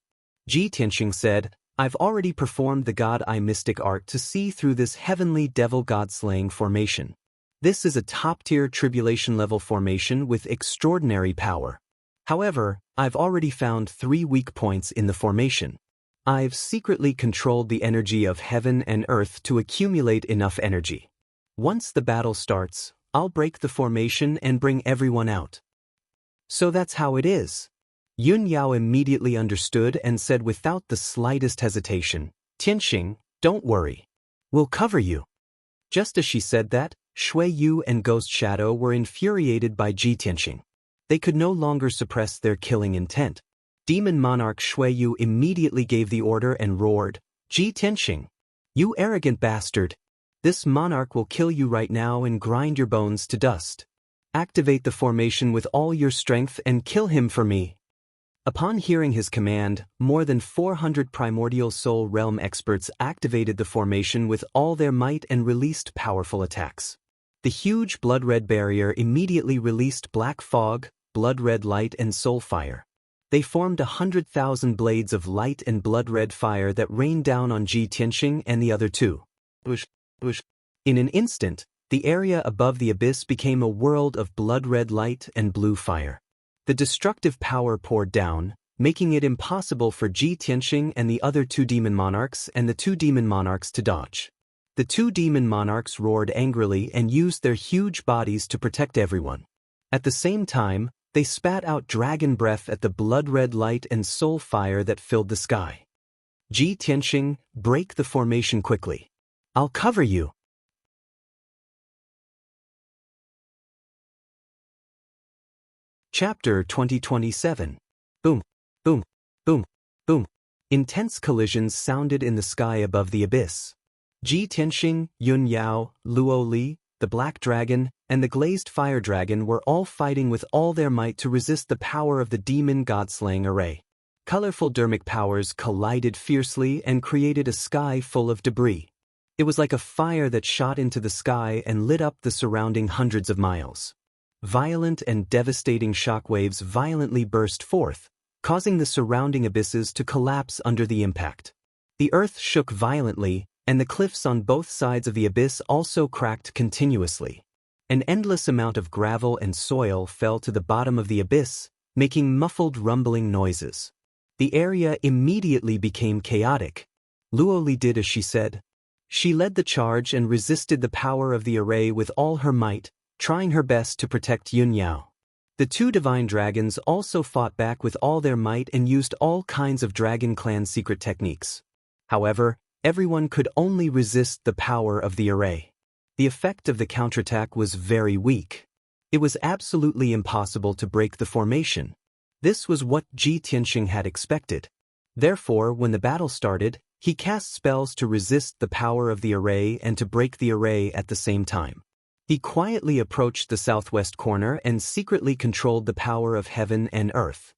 Ji Tianxing said, "I've already performed the God Eye mystic art to see through this heavenly devil god-slaying formation. This is a top-tier tribulation-level formation with extraordinary power. However, I've already found 3 weak points in the formation. I've secretly controlled the energy of heaven and earth to accumulate enough energy. Once the battle starts, I'll break the formation and bring everyone out." "So that's how it is." Yun Yao immediately understood and said without the slightest hesitation, "Tianxing, don't worry. We'll cover you." Just as she said that, Shui Yu and Ghost Shadow were infuriated by Ji Tianxing. They could no longer suppress their killing intent. Demon Monarch Shui Yu immediately gave the order and roared, "Ji Tianxing, you arrogant bastard! This monarch will kill you right now and grind your bones to dust. Activate the formation with all your strength and kill him for me." Upon hearing his command, more than 400 primordial soul realm experts activated the formation with all their might and released powerful attacks. The huge blood-red barrier immediately released black fog, blood-red light and soul fire. They formed 100,000 blades of light and blood-red fire that rained down on Ji Tianxing and the other two. In an instant, the area above the abyss became a world of blood-red light and blue fire. The destructive power poured down, making it impossible for Ji Tianxing and the other two demon monarchs to dodge. The two demon monarchs roared angrily and used their huge bodies to protect everyone. At the same time, they spat out dragon breath at the blood-red light and soul fire that filled the sky. Ji Tianxing, break the formation quickly. I'll cover you. Chapter 2027. Boom, boom, boom, boom. Intense collisions sounded in the sky above the abyss. Ji Tianxing, Yun Yao, Luo Li, the Black Dragon, and the Glazed Fire Dragon were all fighting with all their might to resist the power of the demon god-slaying array. Colorful dermic powers collided fiercely and created a sky full of debris. It was like a fire that shot into the sky and lit up the surrounding hundreds of miles. Violent and devastating shockwaves violently burst forth, causing the surrounding abysses to collapse under the impact. The earth shook violently, and the cliffs on both sides of the abyss also cracked continuously. An endless amount of gravel and soil fell to the bottom of the abyss, making muffled rumbling noises. The area immediately became chaotic. Luo Li did as she said. She led the charge and resisted the power of the array with all her might, trying her best to protect Yun Yao. The two divine dragons also fought back with all their might and used all kinds of Dragon Clan secret techniques. However, everyone could only resist the power of the array. The effect of the counterattack was very weak. It was absolutely impossible to break the formation. This was what Ji Tianxing had expected. Therefore, when the battle started, he cast spells to resist the power of the array and to break the array at the same time. He quietly approached the southwest corner and secretly controlled the power of heaven and earth.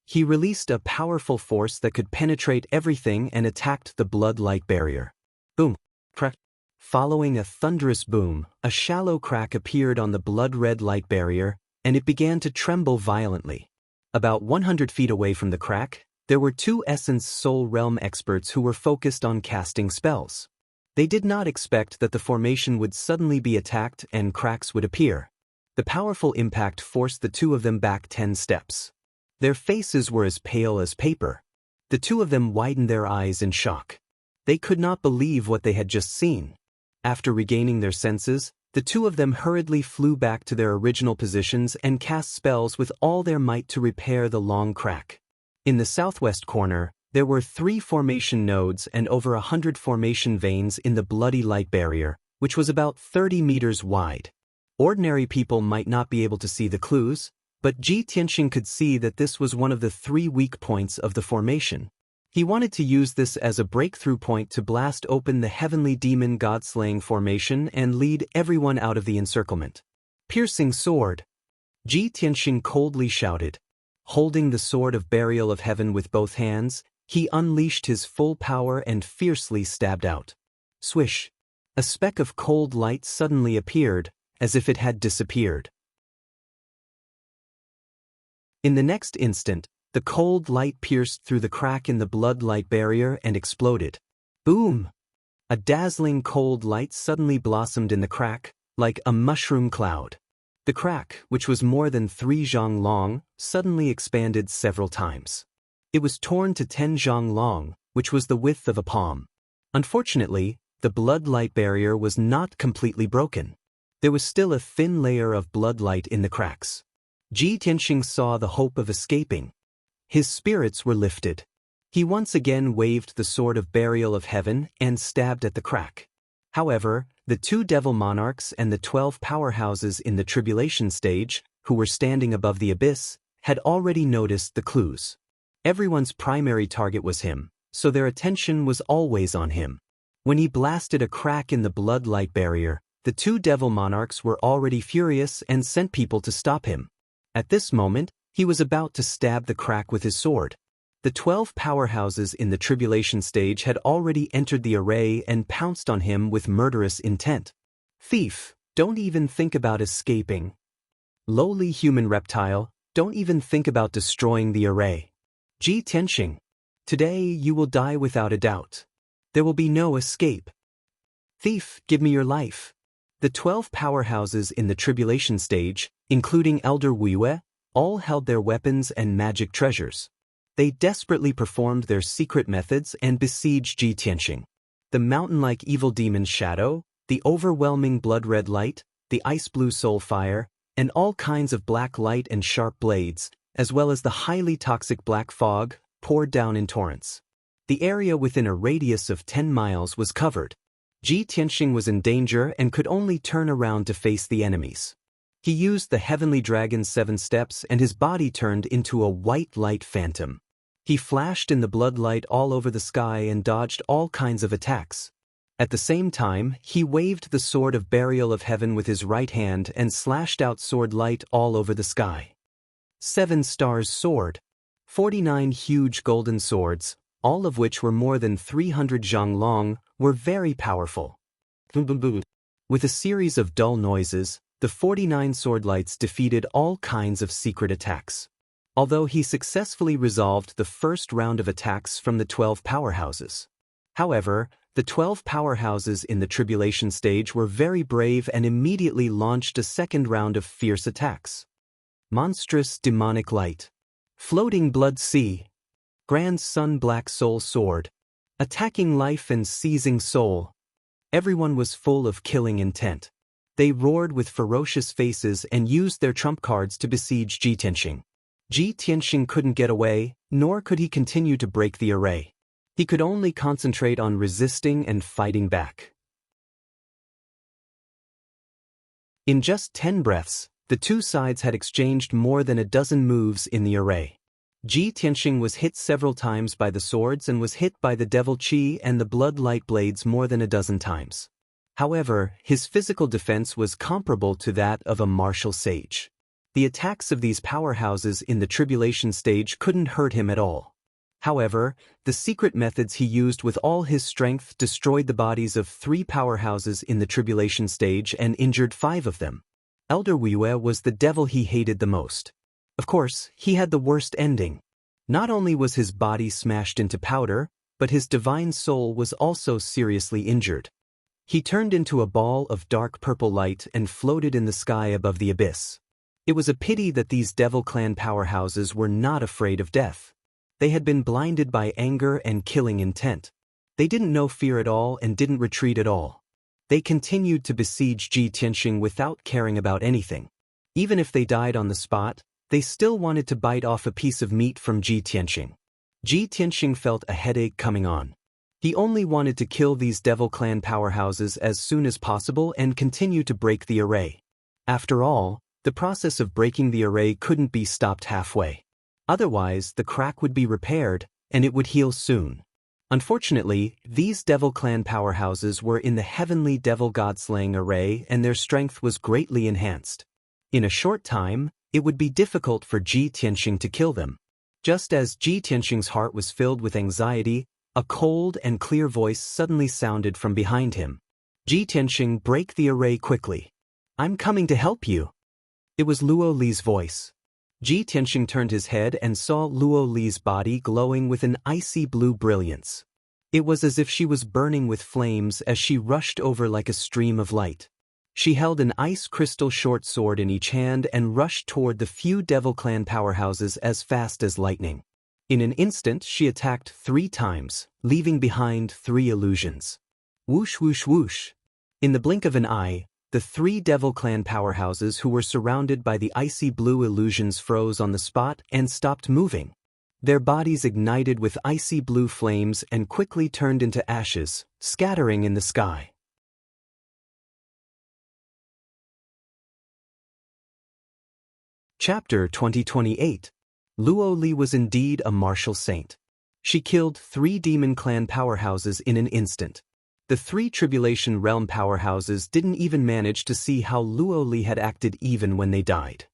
He released a powerful force that could penetrate everything and attacked the blood-like barrier. Boom! Crack! Following a thunderous boom, a shallow crack appeared on the blood-red light barrier, and it began to tremble violently. About 100 feet away from the crack, there were two Essence Soul Realm experts who were focused on casting spells. They did not expect that the formation would suddenly be attacked and cracks would appear. The powerful impact forced the two of them back 10 steps. Their faces were as pale as paper. The two of them widened their eyes in shock. They could not believe what they had just seen. After regaining their senses, the two of them hurriedly flew back to their original positions and cast spells with all their might to repair the long crack. In the southwest corner, there were 3 formation nodes and over 100 formation veins in the bloody light barrier, which was about 30 meters wide. Ordinary people might not be able to see the clues, but Ji Tianxing could see that this was one of the 3 weak points of the formation. He wanted to use this as a breakthrough point to blast open the heavenly demon god-slaying formation and lead everyone out of the encirclement. Piercing sword! Ji Tianxing coldly shouted. Holding the sword of burial of heaven with both hands, he unleashed his full power and fiercely stabbed out. Swish! A speck of cold light suddenly appeared, as if it had disappeared. In the next instant, the cold light pierced through the crack in the blood-light barrier and exploded. Boom! A dazzling cold light suddenly blossomed in the crack, like a mushroom cloud. The crack, which was more than 3 zhang long, suddenly expanded several times. It was torn to 10 zhang long, which was the width of a palm. Unfortunately, the blood-light barrier was not completely broken. There was still a thin layer of blood-light in the cracks. Ji Tianxing saw the hope of escaping. His spirits were lifted. He once again waved the sword of burial of heaven and stabbed at the crack. However, the 2 devil monarchs and the 12 powerhouses in the tribulation stage, who were standing above the abyss, had already noticed the clues. Everyone's primary target was him, so their attention was always on him. When he blasted a crack in the blood-light barrier, the 2 devil monarchs were already furious and sent people to stop him. At this moment, he was about to stab the crack with his sword. The 12 powerhouses in the tribulation stage had already entered the array and pounced on him with murderous intent. Thief, don't even think about escaping. Lowly human reptile, don't even think about destroying the array. Ji Tianxing. Today you will die without a doubt. There will be no escape. Thief, give me your life. The 12 powerhouses in the tribulation stage, including Elder Wuye, all held their weapons and magic treasures. They desperately performed their secret methods and besieged Ji Tianxing. The mountain-like evil demon Shadow, the overwhelming blood-red light, the ice-blue soul fire, and all kinds of black light and sharp blades, as well as the highly toxic black fog, poured down in torrents. The area within a radius of 10 miles was covered. Ji Tianxing was in danger and could only turn around to face the enemies. He used the Heavenly Dragon's 7 steps and his body turned into a white light phantom. He flashed in the blood light all over the sky and dodged all kinds of attacks. At the same time, he waved the sword of burial of heaven with his right hand and slashed out sword light all over the sky. 7 stars sword. 49 huge golden swords, all of which were more than 300 zhang long, were very powerful. With a series of dull noises, the 49 sword lights defeated all kinds of secret attacks. Although he successfully resolved the first round of attacks from the 12 powerhouses. However, the 12 powerhouses in the tribulation stage were very brave and immediately launched a second round of fierce attacks. Monstrous demonic light. Floating blood sea. Grand sun black soul sword. Attacking life and seizing soul. Everyone was full of killing intent. They roared with ferocious faces and used their trump cards to besiege Ji Tianxing. Ji Tianxing couldn't get away, nor could he continue to break the array. He could only concentrate on resisting and fighting back. In just 10 breaths, the two sides had exchanged more than a dozen moves in the array. Ji Tianxing was hit several times by the swords and was hit by the devil chi and the blood light blades more than a dozen times. However, his physical defense was comparable to that of a martial sage. The attacks of these powerhouses in the tribulation stage couldn't hurt him at all. However, the secret methods he used with all his strength destroyed the bodies of 3 powerhouses in the tribulation stage and injured 5 of them. Elder Wuye was the devil he hated the most. Of course, he had the worst ending. Not only was his body smashed into powder, but his divine soul was also seriously injured. He turned into a ball of dark purple light and floated in the sky above the abyss. It was a pity that these Devil Clan powerhouses were not afraid of death. They had been blinded by anger and killing intent. They didn't know fear at all and didn't retreat at all. They continued to besiege Ji Tianxing without caring about anything. Even if they died on the spot, they still wanted to bite off a piece of meat from Ji Tianxing. Ji Tianxing felt a headache coming on. He only wanted to kill these Devil Clan powerhouses as soon as possible and continue to break the array. After all, the process of breaking the array couldn't be stopped halfway. Otherwise, the crack would be repaired, and it would heal soon. Unfortunately, these Devil Clan powerhouses were in the heavenly Devil God-slaying array and their strength was greatly enhanced. In a short time, it would be difficult for Ji Tianxing to kill them. Just as Ji Tianxing's heart was filled with anxiety, a cold and clear voice suddenly sounded from behind him. Ji Tianxing, break the array quickly. I'm coming to help you. It was Luo Li's voice. Ji Tianxing turned his head and saw Luo Li's body glowing with an icy blue brilliance. It was as if she was burning with flames as she rushed over like a stream of light. She held an ice crystal short sword in each hand and rushed toward the few Devil Clan powerhouses as fast as lightning. In an instant she attacked 3 times, leaving behind 3 illusions. Whoosh whoosh whoosh. In the blink of an eye, the 3 Devil Clan powerhouses who were surrounded by the icy blue illusions froze on the spot and stopped moving. Their bodies ignited with icy blue flames and quickly turned into ashes, scattering in the sky. Chapter 2028. Luo Li was indeed a martial saint. She killed 3 Demon Clan powerhouses in an instant. The 3 Tribulation Realm powerhouses didn't even manage to see how Luo Li had acted even when they died.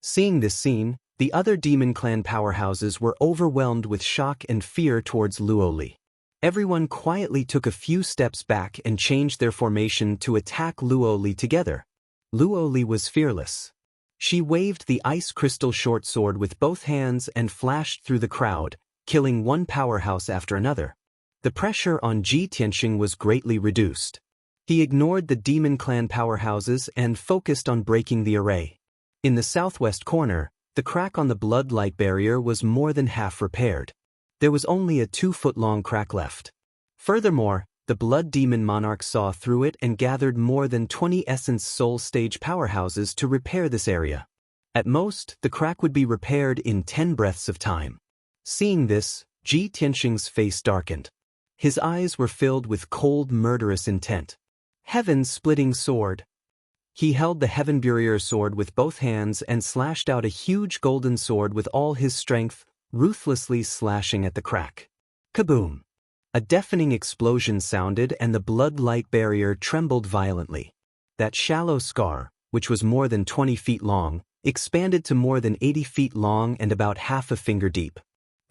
Seeing this scene, the other Demon Clan powerhouses were overwhelmed with shock and fear towards Luo Li. Everyone quietly took a few steps back and changed their formation to attack Luo Li together. Luo Li was fearless. She waved the ice crystal short sword with both hands and flashed through the crowd, killing one powerhouse after another. The pressure on Ji Tianxing was greatly reduced. He ignored the demon clan powerhouses and focused on breaking the array. In the southwest corner, the crack on the blood light barrier was more than half repaired. There was only a 2-foot-long crack left. Furthermore, the blood demon monarch saw through it and gathered more than 20 essence soul stage powerhouses to repair this area. At most, the crack would be repaired in 10 breaths of time. Seeing this, Ji Tianxing's face darkened. His eyes were filled with cold, murderous intent. Heaven-splitting sword. He held the Heaven Barrier sword with both hands and slashed out a huge golden sword with all his strength, ruthlessly slashing at the crack. Kaboom! A deafening explosion sounded and the blood light barrier trembled violently. That shallow scar, which was more than 20 feet long, expanded to more than 80 feet long and about half a finger deep.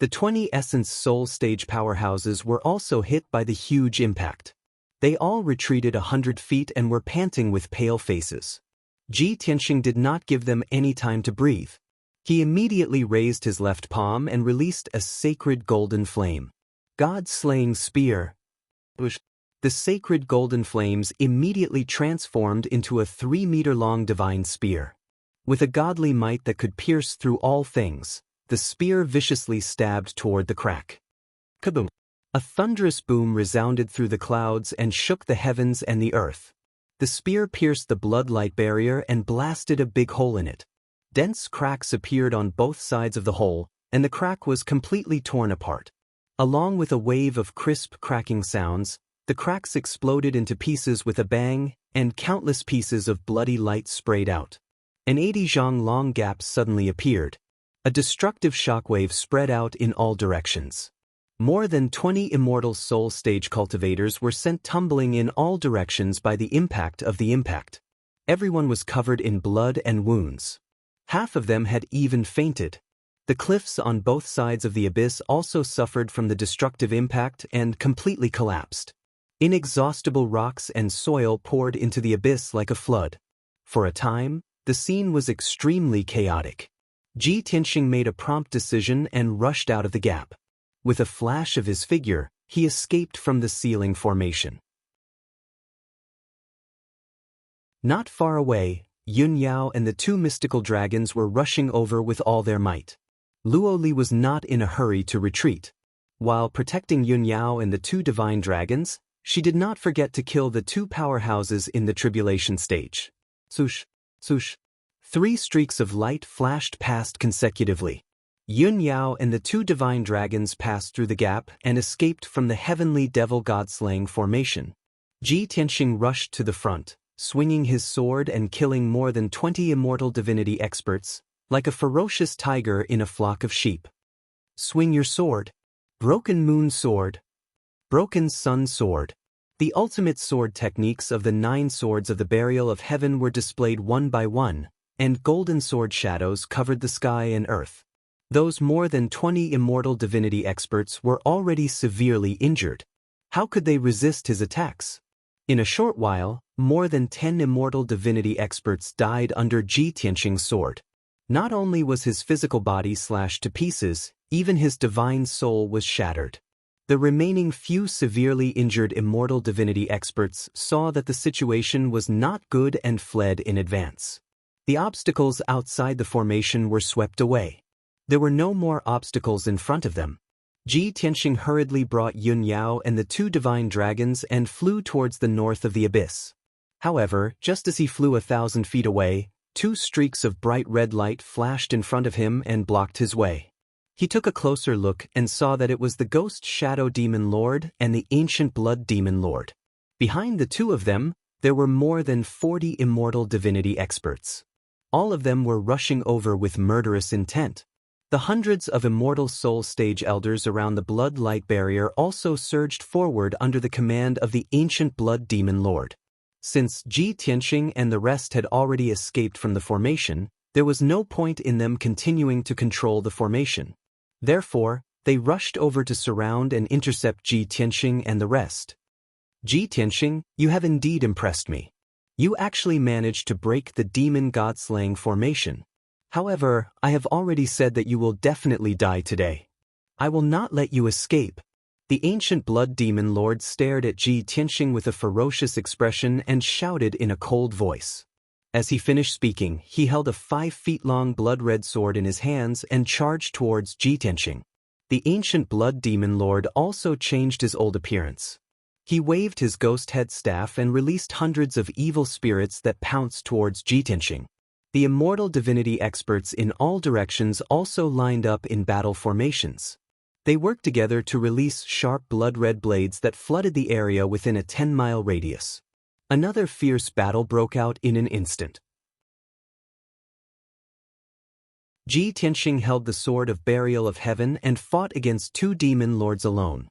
The 20 essence soul stage powerhouses were also hit by the huge impact. They all retreated 100 feet and were panting with pale faces. Ji Tianxing did not give them any time to breathe. He immediately raised his left palm and released a sacred golden flame. God-slaying spear. The sacred golden flames immediately transformed into a 3-meter-long divine spear. With a godly might that could pierce through all things, the spear viciously stabbed toward the crack. Kaboom! A thunderous boom resounded through the clouds and shook the heavens and the earth. The spear pierced the blood light barrier and blasted a big hole in it. Dense cracks appeared on both sides of the hole, and the crack was completely torn apart. Along with a wave of crisp cracking sounds, the cracks exploded into pieces with a bang, and countless pieces of bloody light sprayed out. An 80-zhang long gap suddenly appeared. A destructive shockwave spread out in all directions. More than 20 immortal soul stage cultivators were sent tumbling in all directions by the impact of the impact. Everyone was covered in blood and wounds. Half of them had even fainted. The cliffs on both sides of the abyss also suffered from the destructive impact and completely collapsed. Inexhaustible rocks and soil poured into the abyss like a flood. For a time, the scene was extremely chaotic. Ji Tianxing made a prompt decision and rushed out of the gap. With a flash of his figure, he escaped from the ceiling formation. Not far away, Yun Yao and the 2 mystical dragons were rushing over with all their might. Luo Li was not in a hurry to retreat. While protecting Yun Yao and the 2 divine dragons, she did not forget to kill the 2 powerhouses in the tribulation stage. Swoosh, swoosh. 3 streaks of light flashed past consecutively. Yun Yao and the 2 divine dragons passed through the gap and escaped from the heavenly devil god-slaying formation. Ji Tianxing rushed to the front, swinging his sword and killing more than 20 immortal divinity experts, like a ferocious tiger in a flock of sheep. Swing your sword. Broken moon sword. Broken sun sword. The ultimate sword techniques of the 9 swords of the burial of heaven were displayed one by one, and golden sword shadows covered the sky and earth. Those more than 20 immortal divinity experts were already severely injured. How could they resist his attacks? In a short while, more than 10 immortal divinity experts died under Ji Tianxing's sword. Not only was his physical body slashed to pieces, even his divine soul was shattered. The remaining few severely injured immortal divinity experts saw that the situation was not good and fled in advance. The obstacles outside the formation were swept away. There were no more obstacles in front of them. Ji Tianxing hurriedly brought Yun Yao and the 2 divine dragons and flew towards the north of the abyss. However, just as he flew 1,000 feet away, 2 streaks of bright red light flashed in front of him and blocked his way. He took a closer look and saw that it was the Ghost Shadow Demon Lord and the Ancient Blood Demon Lord. Behind the 2 of them, there were more than 40 immortal divinity experts. All of them were rushing over with murderous intent. The hundreds of immortal soul stage elders around the blood light barrier also surged forward under the command of the Ancient Blood Demon Lord. Since Ji Tianxing and the rest had already escaped from the formation, there was no point in them continuing to control the formation. Therefore, they rushed over to surround and intercept Ji Tianxing and the rest. Ji Tianxing, you have indeed impressed me. You actually managed to break the demon god-slaying formation. However, I have already said that you will definitely die today. I will not let you escape. The ancient blood demon lord stared at Ji Tianxing with a ferocious expression and shouted in a cold voice. As he finished speaking, he held a 5-feet-long blood-red sword in his hands and charged towards Ji Tianxing. The ancient blood demon lord also changed his old appearance. He waved his ghost head staff and released hundreds of evil spirits that pounced towards Ji Tianxing. The immortal divinity experts in all directions also lined up in battle formations. They worked together to release sharp blood-red blades that flooded the area within a 10-mile radius. Another fierce battle broke out in an instant. Ji Tianxing held the Sword of Burial of Heaven and fought against 2 demon lords alone.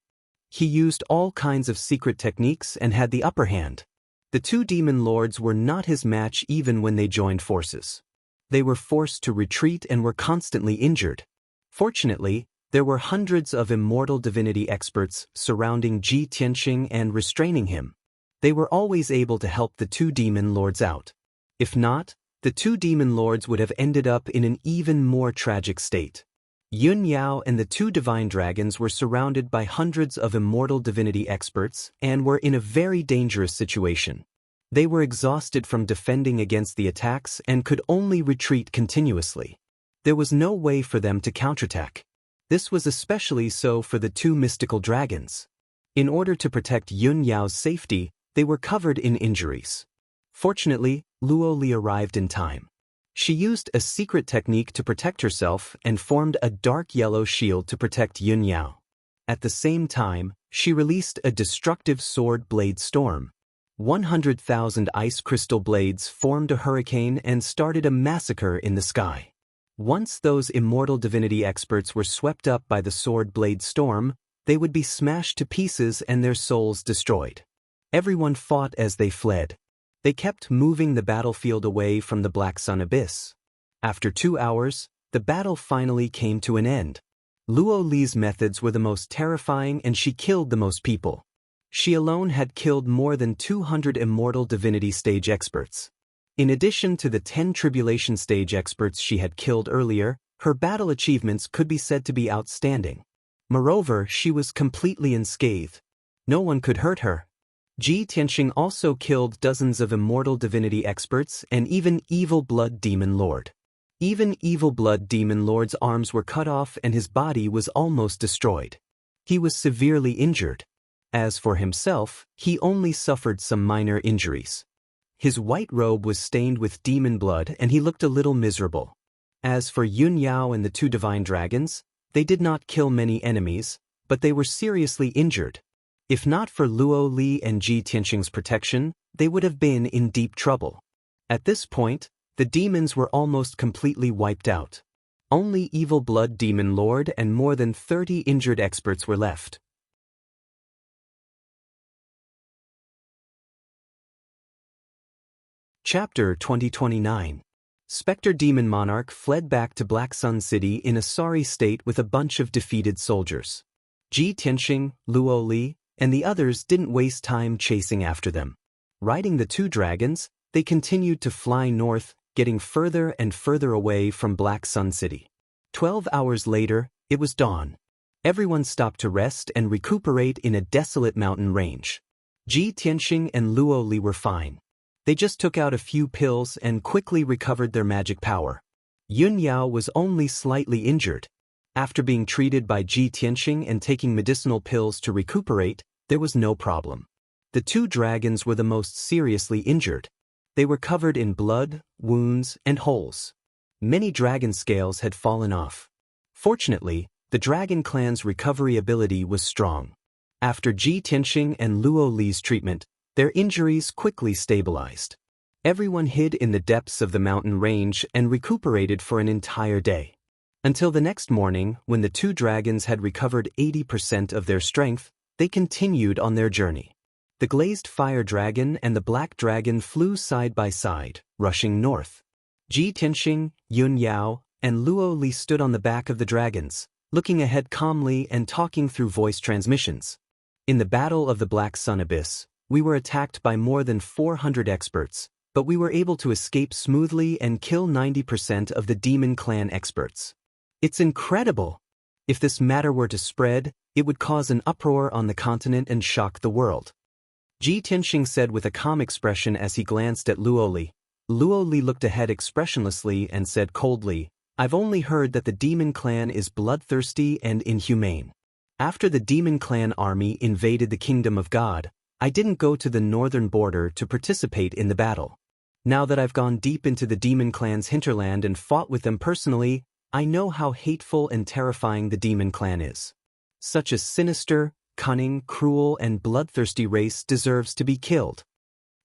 He used all kinds of secret techniques and had the upper hand. The 2 demon lords were not his match even when they joined forces. They were forced to retreat and were constantly injured. Fortunately, there were hundreds of immortal divinity experts surrounding Ji Tianxing and restraining him. They were always able to help the 2 demon lords out. If not, the 2 demon lords would have ended up in an even more tragic state. Yun Yao and the 2 divine dragons were surrounded by hundreds of immortal divinity experts and were in a very dangerous situation. They were exhausted from defending against the attacks and could only retreat continuously. There was no way for them to counterattack. This was especially so for the 2 mystical dragons. In order to protect Yun Yao's safety, they were covered in injuries. Fortunately, Luo Li arrived in time. She used a secret technique to protect herself and formed a dark yellow shield to protect Yun Yao. At the same time, she released a destructive sword blade storm. 100,000 ice crystal blades formed a hurricane and started a massacre in the sky. Once those immortal divinity experts were swept up by the sword blade storm, they would be smashed to pieces and their souls destroyed. Everyone fought as they fled. They kept moving the battlefield away from the Black Sun Abyss. After 2 hours, the battle finally came to an end. Luo Li's methods were the most terrifying and she killed the most people. She alone had killed more than 200 immortal divinity stage experts. In addition to the 10 tribulation stage experts she had killed earlier, her battle achievements could be said to be outstanding. Moreover, she was completely unscathed. No one could hurt her. Ji Tianxing also killed dozens of immortal divinity experts and even evil blood demon lord. Even evil blood demon lord's arms were cut off and his body was almost destroyed. He was severely injured. As for himself, he only suffered some minor injuries. His white robe was stained with demon blood and he looked a little miserable. As for Yun Yao and the 2 divine dragons, they did not kill many enemies, but they were seriously injured. If not for Luo Li and Ji Tianxing's protection, they would have been in deep trouble. At this point, the demons were almost completely wiped out. Only evil blood demon lord and more than 30 injured experts were left. Chapter 2029. Spectre Demon Monarch fled back to Black Sun City in a sorry state with a bunch of defeated soldiers. Ji Tianxing, Luo Li, and the others didn't waste time chasing after them. Riding the 2 dragons, they continued to fly north, getting further and further away from Black Sun City. 12 hours later, it was dawn. Everyone stopped to rest and recuperate in a desolate mountain range. Ji Tianxing and Luo Li were fine. They just took out a few pills and quickly recovered their magic power. Yun Yao was only slightly injured. After being treated by Ji Tianxing and taking medicinal pills to recuperate, there was no problem. The 2 dragons were the most seriously injured. They were covered in blood, wounds, and holes. Many dragon scales had fallen off. Fortunately, the dragon clan's recovery ability was strong. After Ji Tianxing and Luo Li's treatment, their injuries quickly stabilized. Everyone hid in the depths of the mountain range and recuperated for an entire day. Until the next morning, when the 2 dragons had recovered 80% of their strength, they continued on their journey. The glazed fire dragon and the black dragon flew side by side, rushing north. Ji Tianxing, Yun Yao, and Luo Li stood on the back of the dragons, looking ahead calmly and talking through voice transmissions. In the Battle of the Black Sun Abyss, we were attacked by more than 400 experts, but we were able to escape smoothly and kill 90% of the demon clan experts. It's incredible! If this matter were to spread, it would cause an uproar on the continent and shock the world. Ji Tianxing said with a calm expression as he glanced at Luo Li. Luo Li looked ahead expressionlessly and said coldly, "I've only heard that the demon clan is bloodthirsty and inhumane. After the demon clan army invaded the kingdom of God, I didn't go to the northern border to participate in the battle. Now that I've gone deep into the demon clan's hinterland and fought with them personally, I know how hateful and terrifying the demon clan is. Such a sinister, cunning, cruel, and bloodthirsty race deserves to be killed."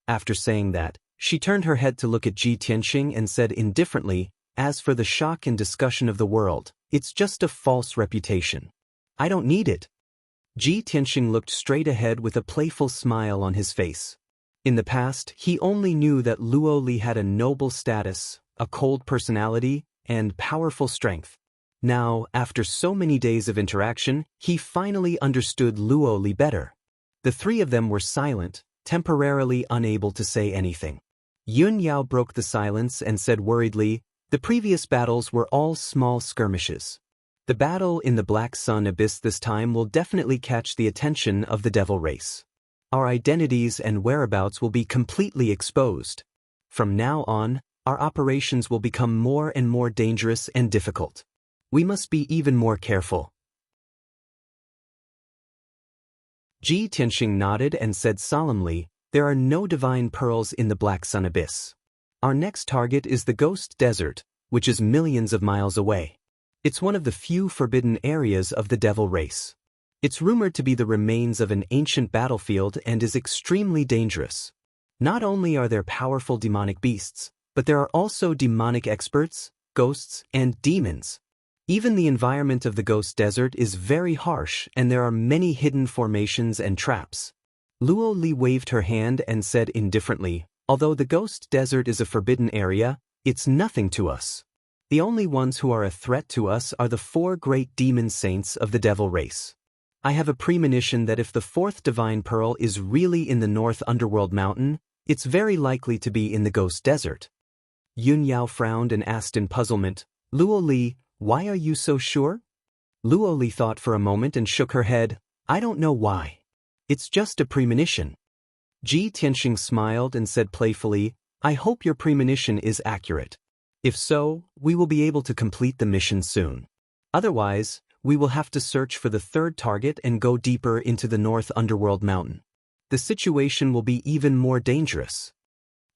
After saying that, she turned her head to look at Ji Tianxing and said indifferently, "As for the shock and discussion of the world, it's just a false reputation. I don't need it." Ji Tianxing looked straight ahead with a playful smile on his face. In the past, he only knew that Luo Li had a noble status, a cold personality, and powerful strength. Now, after so many days of interaction, he finally understood Luo Li better. The three of them were silent, temporarily unable to say anything. Yun Yao broke the silence and said worriedly, "The previous battles were all small skirmishes. The battle in the Black Sun Abyss this time will definitely catch the attention of the devil race. Our identities and whereabouts will be completely exposed. From now on, our operations will become more and more dangerous and difficult. We must be even more careful." Ji Tianxing nodded and said solemnly, "There are no divine pearls in the Black Sun Abyss. Our next target is the Ghost Desert, which is millions of miles away. It's one of the few forbidden areas of the devil race. It's rumored to be the remains of an ancient battlefield and is extremely dangerous. Not only are there powerful demonic beasts, but there are also demonic experts, ghosts, and demons. Even the environment of the Ghost Desert is very harsh and there are many hidden formations and traps." Luo Li waved her hand and said indifferently, "Although the Ghost Desert is a forbidden area, it's nothing to us. The only ones who are a threat to us are the 4 great demon saints of the devil race. I have a premonition that if the 4th divine pearl is really in the North Underworld Mountain, it's very likely to be in the Ghost Desert." Yun Yao frowned and asked in puzzlement, "Luo Li, why are you so sure?" Luo Li thought for a moment and shook her head, "I don't know why. It's just a premonition." Ji Tianxing smiled and said playfully, "I hope your premonition is accurate. If so, we will be able to complete the mission soon. Otherwise, we will have to search for the 3rd target and go deeper into the North Underworld Mountain. The situation will be even more dangerous."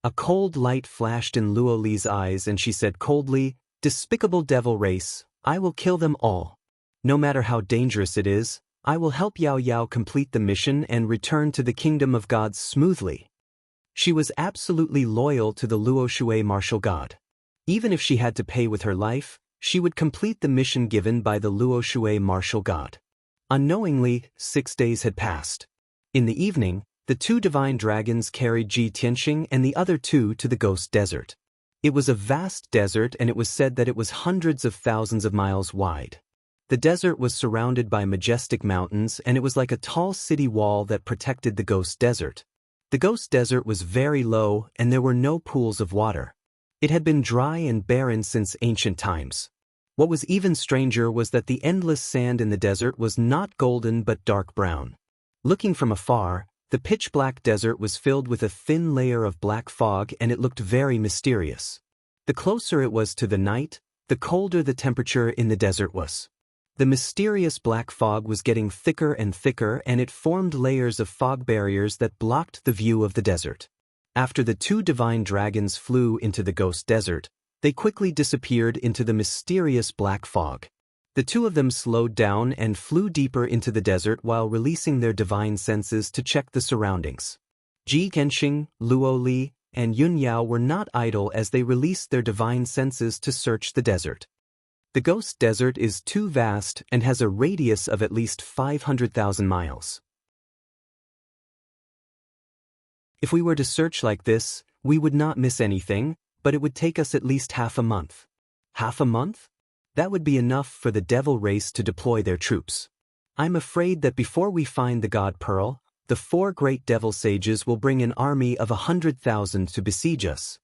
A cold light flashed in Luo Li's eyes and she said coldly, "Despicable devil race, I will kill them all. No matter how dangerous it is, I will help Yao Yao complete the mission and return to the kingdom of gods smoothly." She was absolutely loyal to the Luo Shui martial god. Even if she had to pay with her life, she would complete the mission given by the Luo Shui martial god. Unknowingly, 6 days had passed. In the evening, the 2 divine dragons carried Ji Tianxing and the other 2 to the Ghost Desert. It was a vast desert and it was said that it was hundreds of thousands of miles wide. The desert was surrounded by majestic mountains and it was like a tall city wall that protected the Ghost Desert. The Ghost Desert was very low and there were no pools of water. It had been dry and barren since ancient times. What was even stranger was that the endless sand in the desert was not golden but dark brown. Looking from afar, the pitch-black desert was filled with a thin layer of black fog and it looked very mysterious. The closer it was to the night, the colder the temperature in the desert was. The mysterious black fog was getting thicker and thicker and it formed layers of fog barriers that blocked the view of the desert. After the 2 divine dragons flew into the Ghost Desert, they quickly disappeared into the mysterious black fog. The 2 of them slowed down and flew deeper into the desert while releasing their divine senses to check the surroundings. Ji Tianxing, Luo Li, and Yun Yao were not idle as they released their divine senses to search the desert. The Ghost Desert is too vast and has a radius of at least 500,000 miles. If we were to search like this, we would not miss anything, but it would take us at least half a month. Half a month? That would be enough for the devil race to deploy their troops. I'm afraid that before we find the God Pearl, The 4 great devil sages will bring an army of 100,000 to besiege us.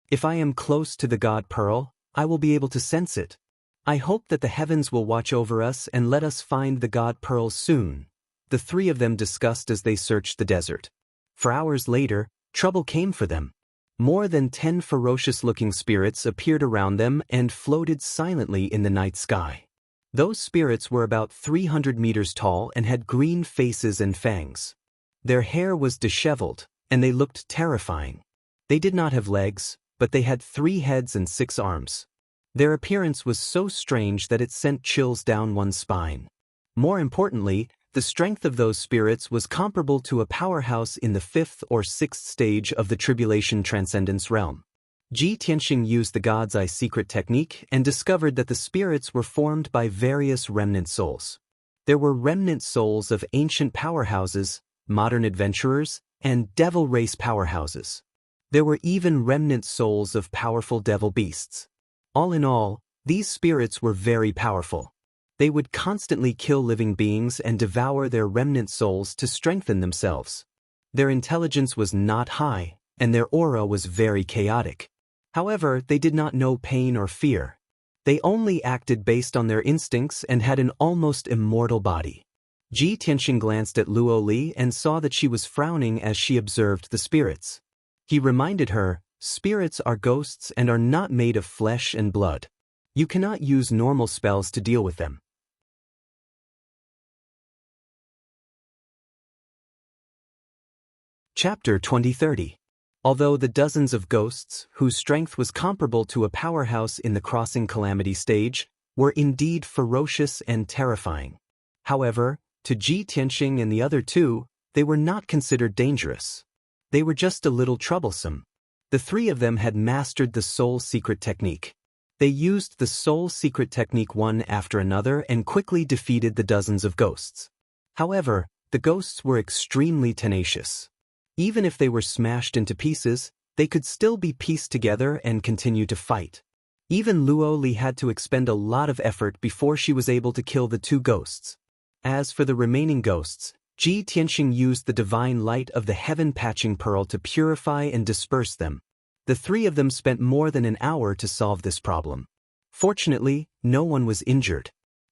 If I am close to the God Pearl, I will be able to sense it. I hope that the heavens will watch over us and let us find the God Pearl soon, the 3 of them discussed as they searched the desert. For hours later, trouble came for them. More than 10 ferocious-looking spirits appeared around them and floated silently in the night sky. Those spirits were about 300 meters tall and had green faces and fangs. Their hair was disheveled, and they looked terrifying. They did not have legs, but they had 3 heads and 6 arms. Their appearance was so strange that it sent chills down one's spine. More importantly, the strength of those spirits was comparable to a powerhouse in the 5th or 6th stage of the Tribulation Transcendence realm. Ji Tianxing used the God's Eye secret technique and discovered that the spirits were formed by various remnant souls. There were remnant souls of ancient powerhouses, modern adventurers, and devil race powerhouses. There were even remnant souls of powerful devil beasts. All in all, these spirits were very powerful. They would constantly kill living beings and devour their remnant souls to strengthen themselves. Their intelligence was not high, and their aura was very chaotic. However, they did not know pain or fear. They only acted based on their instincts and had an almost immortal body. Ji Tianxing glanced at Luo Li and saw that she was frowning as she observed the spirits. He reminded her, "Spirits are ghosts and are not made of flesh and blood. You cannot use normal spells to deal with them." Chapter 2030. Although the dozens of ghosts, whose strength was comparable to a powerhouse in the Crossing Calamity stage, were indeed ferocious and terrifying. However, to Ji Tianxing and the other 2, they were not considered dangerous. They were just a little troublesome. The 3 of them had mastered the Soul Secret technique. They used the Soul Secret technique one after another and quickly defeated the dozens of ghosts. However, the ghosts were extremely tenacious. Even if they were smashed into pieces, they could still be pieced together and continue to fight. Even Luo Li had to expend a lot of effort before she was able to kill the 2 ghosts. As for the remaining ghosts, Ji Tianxing used the divine light of the Heaven Patching Pearl to purify and disperse them. The 3 of them spent more than an hour to solve this problem. Fortunately, no one was injured.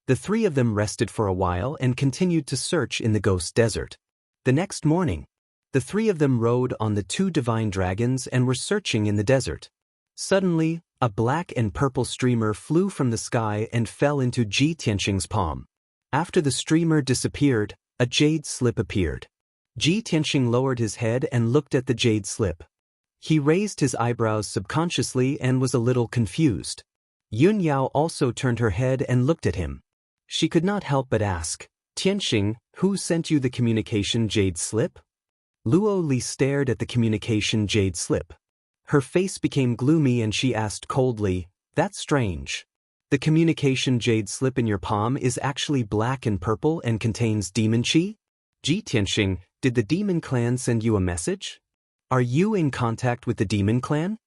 The 3 of them rested for a while and continued to search in the ghost desert. The next morning, the 3 of them rode on the 2 divine dragons and were searching in the desert. Suddenly, a black and purple streamer flew from the sky and fell into Ji Tianxing's palm. After the streamer disappeared, a jade slip appeared. Ji Tianxing lowered his head and looked at the jade slip. He raised his eyebrows subconsciously and was a little confused. Yun Yao also turned her head and looked at him. She could not help but ask, "Tianxing, who sent you the communication jade slip?" Luo Li stared at the communication jade slip. Her face became gloomy and she asked coldly, "That's strange. The communication jade slip in your palm is actually black and purple and contains demon chi? Ji Tianxing, did the demon clan send you a message? Are you in contact with the demon clan?"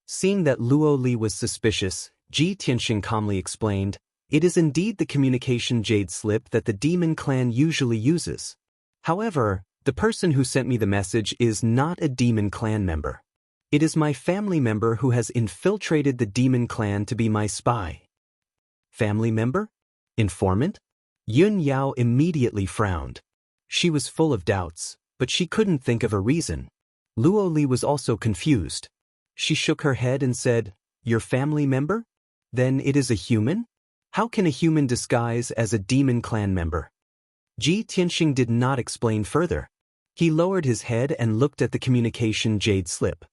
Seeing that Luo Li was suspicious, Ji Tianxing calmly explained, "It is indeed the communication jade slip that the demon clan usually uses. However, the person who sent me the message is not a demon clan member. It is my family member who has infiltrated the demon clan to be my spy." Family member? Informant? Yun Yao immediately frowned. She was full of doubts, but she couldn't think of a reason. Luo Li was also confused. She shook her head and said, "Your family member? Then it is a human? How can a human disguise as a demon clan member?" Ji Tianxing did not explain further. He lowered his head and looked at the communication jade slip.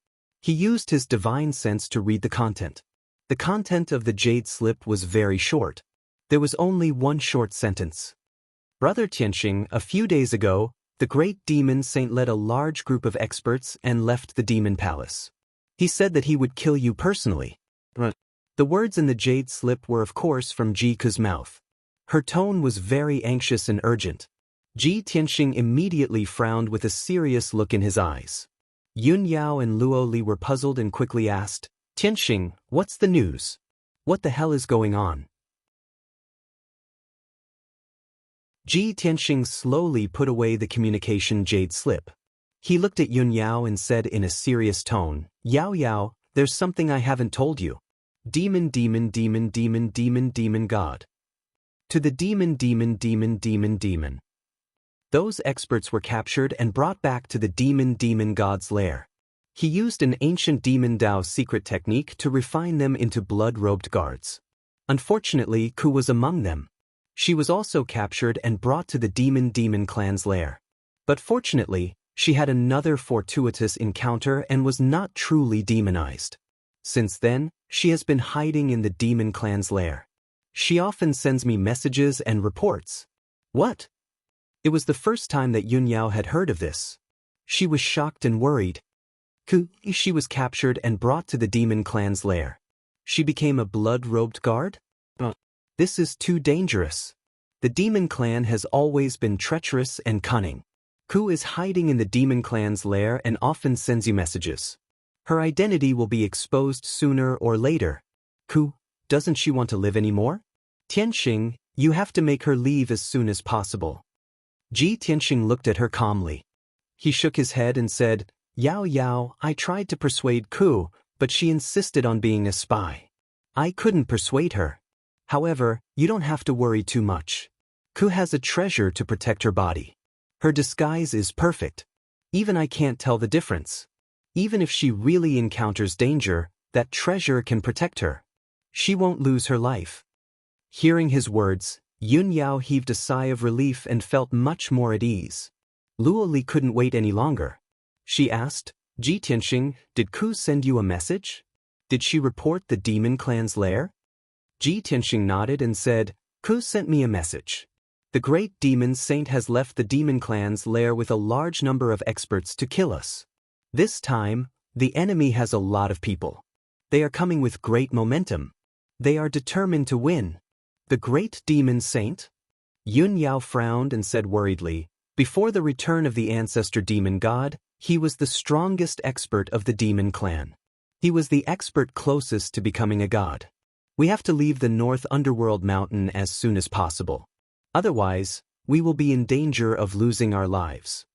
He used his divine sense to read the content. The content of the jade slip was very short. There was only one short sentence. "Brother Tianxing, a few days ago, the great demon saint led a large group of experts and left the demon palace. He said that he would kill you personally." The words in the jade slip were of course from Ji Ke's mouth. Her tone was very anxious and urgent. Ji Tianxing immediately frowned with a serious look in his eyes. Yun Yao and Luo Li were puzzled and quickly asked, "Tianxing, what's the news? What the hell is going on?" Ji Tianxing slowly put away the communication jade slip. He looked at Yun Yao and said in a serious tone, "Yao Yao, there's something I haven't told you. Demon, demon, demon, demon, demon, demon god. To the demon, demon, demon, demon, demon." Those experts were captured and brought back to the demon god's lair. He used an ancient demon Dao secret technique to refine them into blood-robed guards. Unfortunately, Ku was among them. She was also captured and brought to the demon clan's lair. But fortunately, she had another fortuitous encounter and was not truly demonized. Since then, she has been hiding in the demon clan's lair. She often sends me messages and reports. What? It was the first time that Yun Yao had heard of this. She was shocked and worried. She was captured and brought to the demon clan's lair. She became a blood-robed guard? This is too dangerous. The demon clan has always been treacherous and cunning. Ku is hiding in the demon clan's lair and often sends you messages. Her identity will be exposed sooner or later. Ku, doesn't she want to live anymore? Tianxing, you have to make her leave as soon as possible. Ji Tianxing looked at her calmly. He shook his head and said, "Yao Yao, I tried to persuade Ku, but she insisted on being a spy. I couldn't persuade her. However, you don't have to worry too much. Ku has a treasure to protect her body. Her disguise is perfect. Even I can't tell the difference. Even if she really encounters danger, that treasure can protect her. She won't lose her life." Hearing his words, Yun Yao heaved a sigh of relief and felt much more at ease. Luo Li couldn't wait any longer. She asked, "Ji Tianxing, did Ku send you a message? Did she report the demon clan's lair?" Ji Tianxing nodded and said, "Ku sent me a message. The great demon saint has left the demon clan's lair with a large number of experts to kill us. This time, the enemy has a lot of people. They are coming with great momentum. They are determined to win. The great demon saint?" Yun Yao frowned and said worriedly, "Before the return of the ancestor demon god, he was the strongest expert of the demon clan. He was the expert closest to becoming a god. We have to leave the North Underworld mountain as soon as possible. Otherwise, we will be in danger of losing our lives."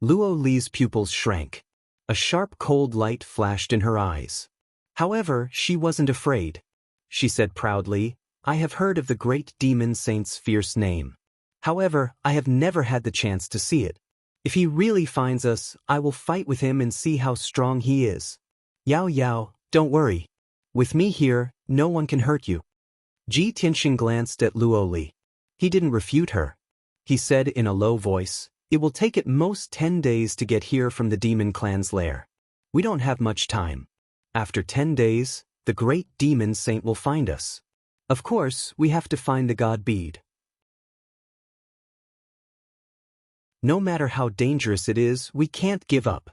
Luo Li's pupils shrank. A sharp cold light flashed in her eyes. However, she wasn't afraid. She said proudly, "I have heard of the great demon saint's fierce name. However, I have never had the chance to see it. If he really finds us, I will fight with him and see how strong he is. Yao Yao, don't worry. With me here, no one can hurt you." Ji Tianxing glanced at Luo Li. He didn't refute her. He said in a low voice, "It will take at most 10 days to get here from the demon clan's lair. We don't have much time. After 10 days, the great demon saint will find us. Of course, we have to find the god bead. No matter how dangerous it is, we can't give up.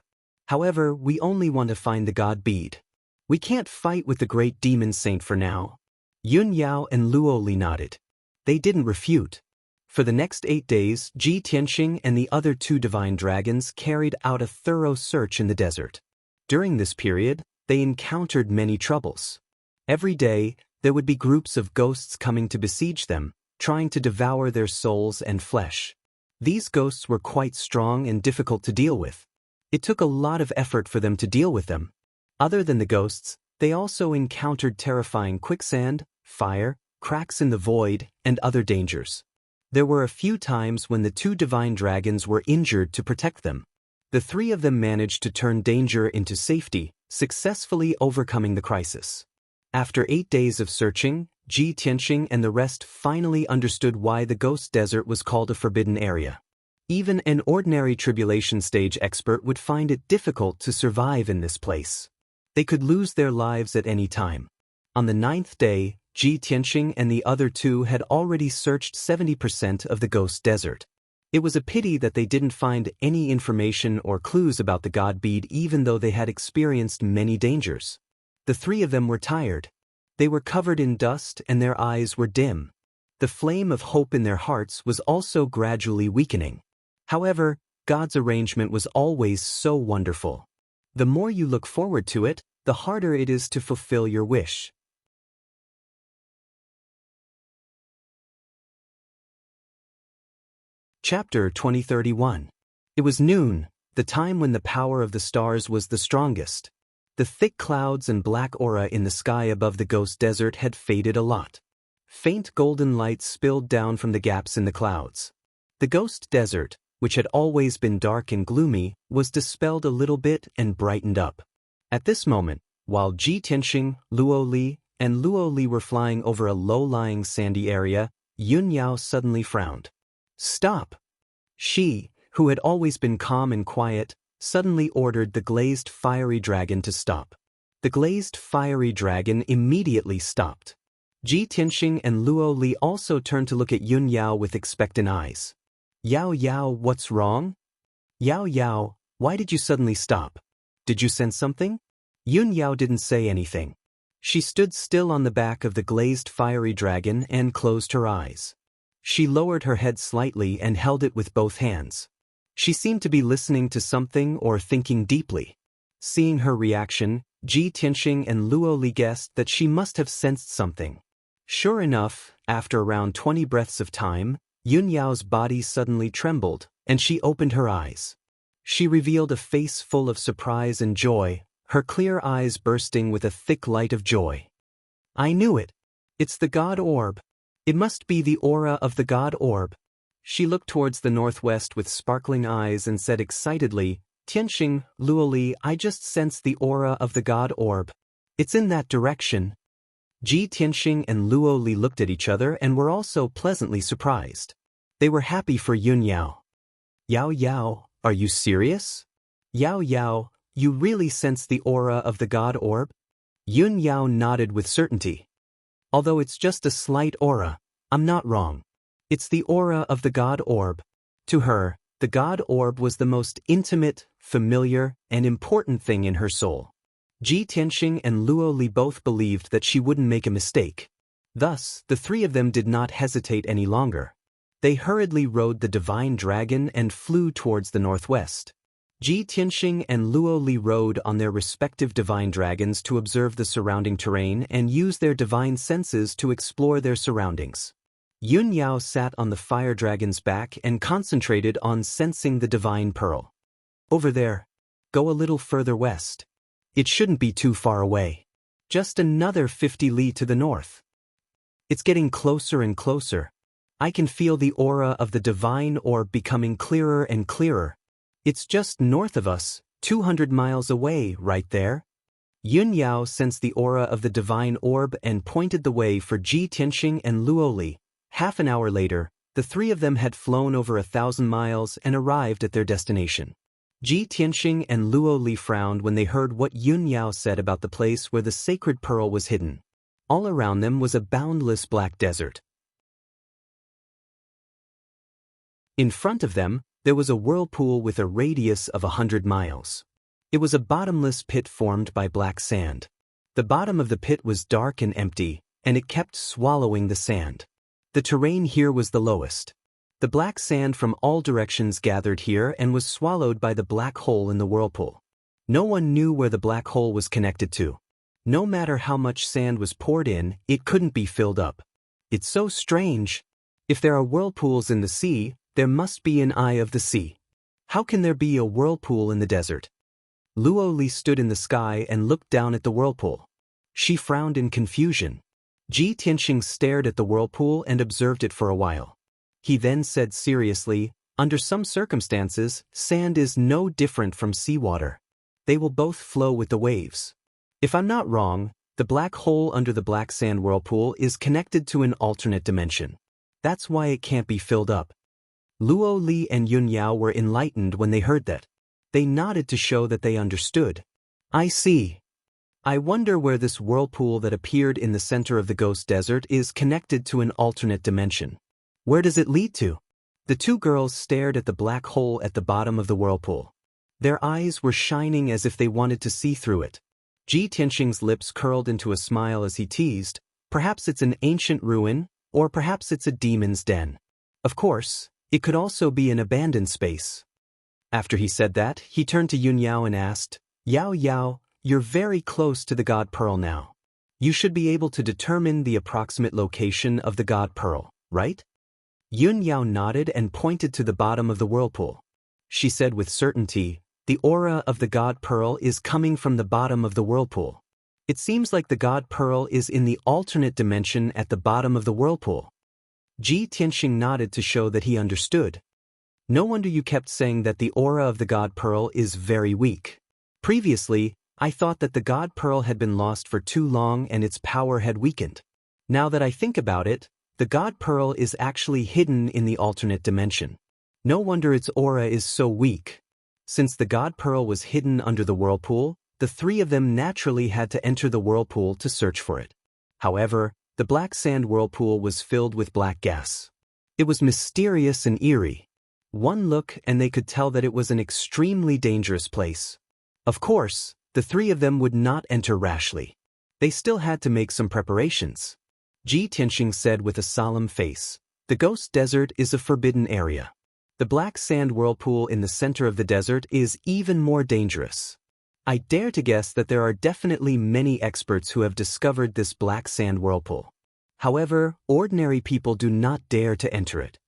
However, we only want to find the god bead. We can't fight with the great demon saint for now." Yun Yao and Luo Li nodded. They didn't refute. For the next 8 days, Ji Tianxing and the other 2 divine dragons carried out a thorough search in the desert. During this period, they encountered many troubles. Every day, there would be groups of ghosts coming to besiege them, trying to devour their souls and flesh. These ghosts were quite strong and difficult to deal with. It took a lot of effort for them to deal with them. Other than the ghosts, they also encountered terrifying quicksand, fire, cracks in the void, and other dangers. There were a few times when the 2 divine dragons were injured to protect them. The 3 of them managed to turn danger into safety, successfully overcoming the crisis. After 8 days of searching, Ji Tianxing and the rest finally understood why the Ghost Desert was called a forbidden area. Even an ordinary tribulation stage expert would find it difficult to survive in this place. They could lose their lives at any time. On the 9th day, Ji Tianxing and the other 2 had already searched 70% of the Ghost Desert. It was a pity that they didn't find any information or clues about the god bead even though they had experienced many dangers. The 3 of them were tired. They were covered in dust and their eyes were dim. The flame of hope in their hearts was also gradually weakening. However, God's arrangement was always so wonderful. The more you look forward to it, the harder it is to fulfill your wish. Chapter 2031. It was noon, the time when the power of the stars was the strongest. The thick clouds and black aura in the sky above the ghost desert had faded a lot. Faint golden light spilled down from the gaps in the clouds. The ghost desert, which had always been dark and gloomy, was dispelled a little bit and brightened up. At this moment, while Ji Tianxing, Luo Li, and Luo Li were flying over a low-lying sandy area, Yun Yao suddenly frowned. "Stop!" She, who had always been calm and quiet, suddenly ordered the glazed fiery dragon to stop. The glazed fiery dragon immediately stopped. Ji Tianxing and Luo Li also turned to look at Yun Yao with expectant eyes. "Yao Yao, what's wrong?" "Yao Yao, why did you suddenly stop? Did you sense something?" Yun Yao didn't say anything. She stood still on the back of the glazed fiery dragon and closed her eyes. She lowered her head slightly and held it with both hands. She seemed to be listening to something or thinking deeply. Seeing her reaction, Ji Tianxing and Luo Li guessed that she must have sensed something. Sure enough, after around 20 breaths of time, Yun Yao's body suddenly trembled, and she opened her eyes. She revealed a face full of surprise and joy, her clear eyes bursting with a thick light of joy. "I knew it. It's the God Orb. It must be the aura of the God Orb." She looked towards the northwest with sparkling eyes and said excitedly, "Tianxing, Luo Li, I just sensed the aura of the God Orb. It's in that direction." Ji Tianxing and Luo Li looked at each other and were also pleasantly surprised. They were happy for Yun Yao. "Yao Yao, are you serious? Yao Yao, you really sense the aura of the God Orb?" Yun Yao nodded with certainty. "Although it's just a slight aura, I'm not wrong. It's the aura of the God Orb." To her, the God Orb was the most intimate, familiar, and important thing in her soul. Ji Tianxing and Luo Li both believed that she wouldn't make a mistake. Thus, the three of them did not hesitate any longer. They hurriedly rode the divine dragon and flew towards the northwest. Ji Tianxing and Luo Li rode on their respective divine dragons to observe the surrounding terrain and use their divine senses to explore their surroundings. Yun Yao sat on the fire dragon's back and concentrated on sensing the divine pearl. "Over there. Go a little further west. It shouldn't be too far away. Just another 50 li to the north. It's getting closer and closer. I can feel the aura of the divine orb becoming clearer and clearer. It's just north of us, 200 miles away, right there." Yun Yao sensed the aura of the divine orb and pointed the way for Ji Tianxing and Luo Li. Half an hour later, the three of them had flown over 1,000 miles and arrived at their destination. Ji Tianxing and Luo Li frowned when they heard what Yun Yao said about the place where the sacred pearl was hidden. All around them was a boundless black desert. In front of them, there was a whirlpool with a radius of 100 miles. It was a bottomless pit formed by black sand. The bottom of the pit was dark and empty, and it kept swallowing the sand. The terrain here was the lowest. The black sand from all directions gathered here and was swallowed by the black hole in the whirlpool. No one knew where the black hole was connected to. No matter how much sand was poured in, it couldn't be filled up. It's so strange. If there are whirlpools in the sea, there must be an eye of the sea. How can there be a whirlpool in the desert? Luo Li stood in the sky and looked down at the whirlpool. She frowned in confusion. Ji Tianxing stared at the whirlpool and observed it for a while. He then said seriously, "Under some circumstances, sand is no different from seawater. They will both flow with the waves. If I'm not wrong, the black hole under the black sand whirlpool is connected to an alternate dimension. That's why it can't be filled up." Luo Li and Yun Yao were enlightened when they heard that. They nodded to show that they understood. "I see. I wonder where this whirlpool that appeared in the center of the ghost desert is connected to an alternate dimension. Where does it lead to?" The two girls stared at the black hole at the bottom of the whirlpool. Their eyes were shining as if they wanted to see through it. Ji Tianxing's lips curled into a smile as he teased, "Perhaps it's an ancient ruin, or perhaps it's a demon's den. Of course, it could also be an abandoned space." After he said that, he turned to Yun Yao and asked, "Yao Yao, you're very close to the God Pearl now. You should be able to determine the approximate location of the God Pearl, right?" Yun Yao nodded and pointed to the bottom of the whirlpool. She said with certainty, "The aura of the God Pearl is coming from the bottom of the whirlpool. It seems like the God Pearl is in the alternate dimension at the bottom of the whirlpool." Ji Tianxing nodded to show that he understood. "No wonder you kept saying that the aura of the God Pearl is very weak. Previously, I thought that the God Pearl had been lost for too long and its power had weakened. Now that I think about it, the God Pearl is actually hidden in the alternate dimension. No wonder its aura is so weak." Since the God Pearl was hidden under the whirlpool, the three of them naturally had to enter the whirlpool to search for it. However, the black sand whirlpool was filled with black gas. It was mysterious and eerie. One look and they could tell that it was an extremely dangerous place. Of course, the three of them would not enter rashly. They still had to make some preparations. Ji Tianxing said with a solemn face, "The Ghost Desert is a forbidden area. The black sand whirlpool in the center of the desert is even more dangerous. I dare to guess that there are definitely many experts who have discovered this black sand whirlpool. However, ordinary people do not dare to enter it.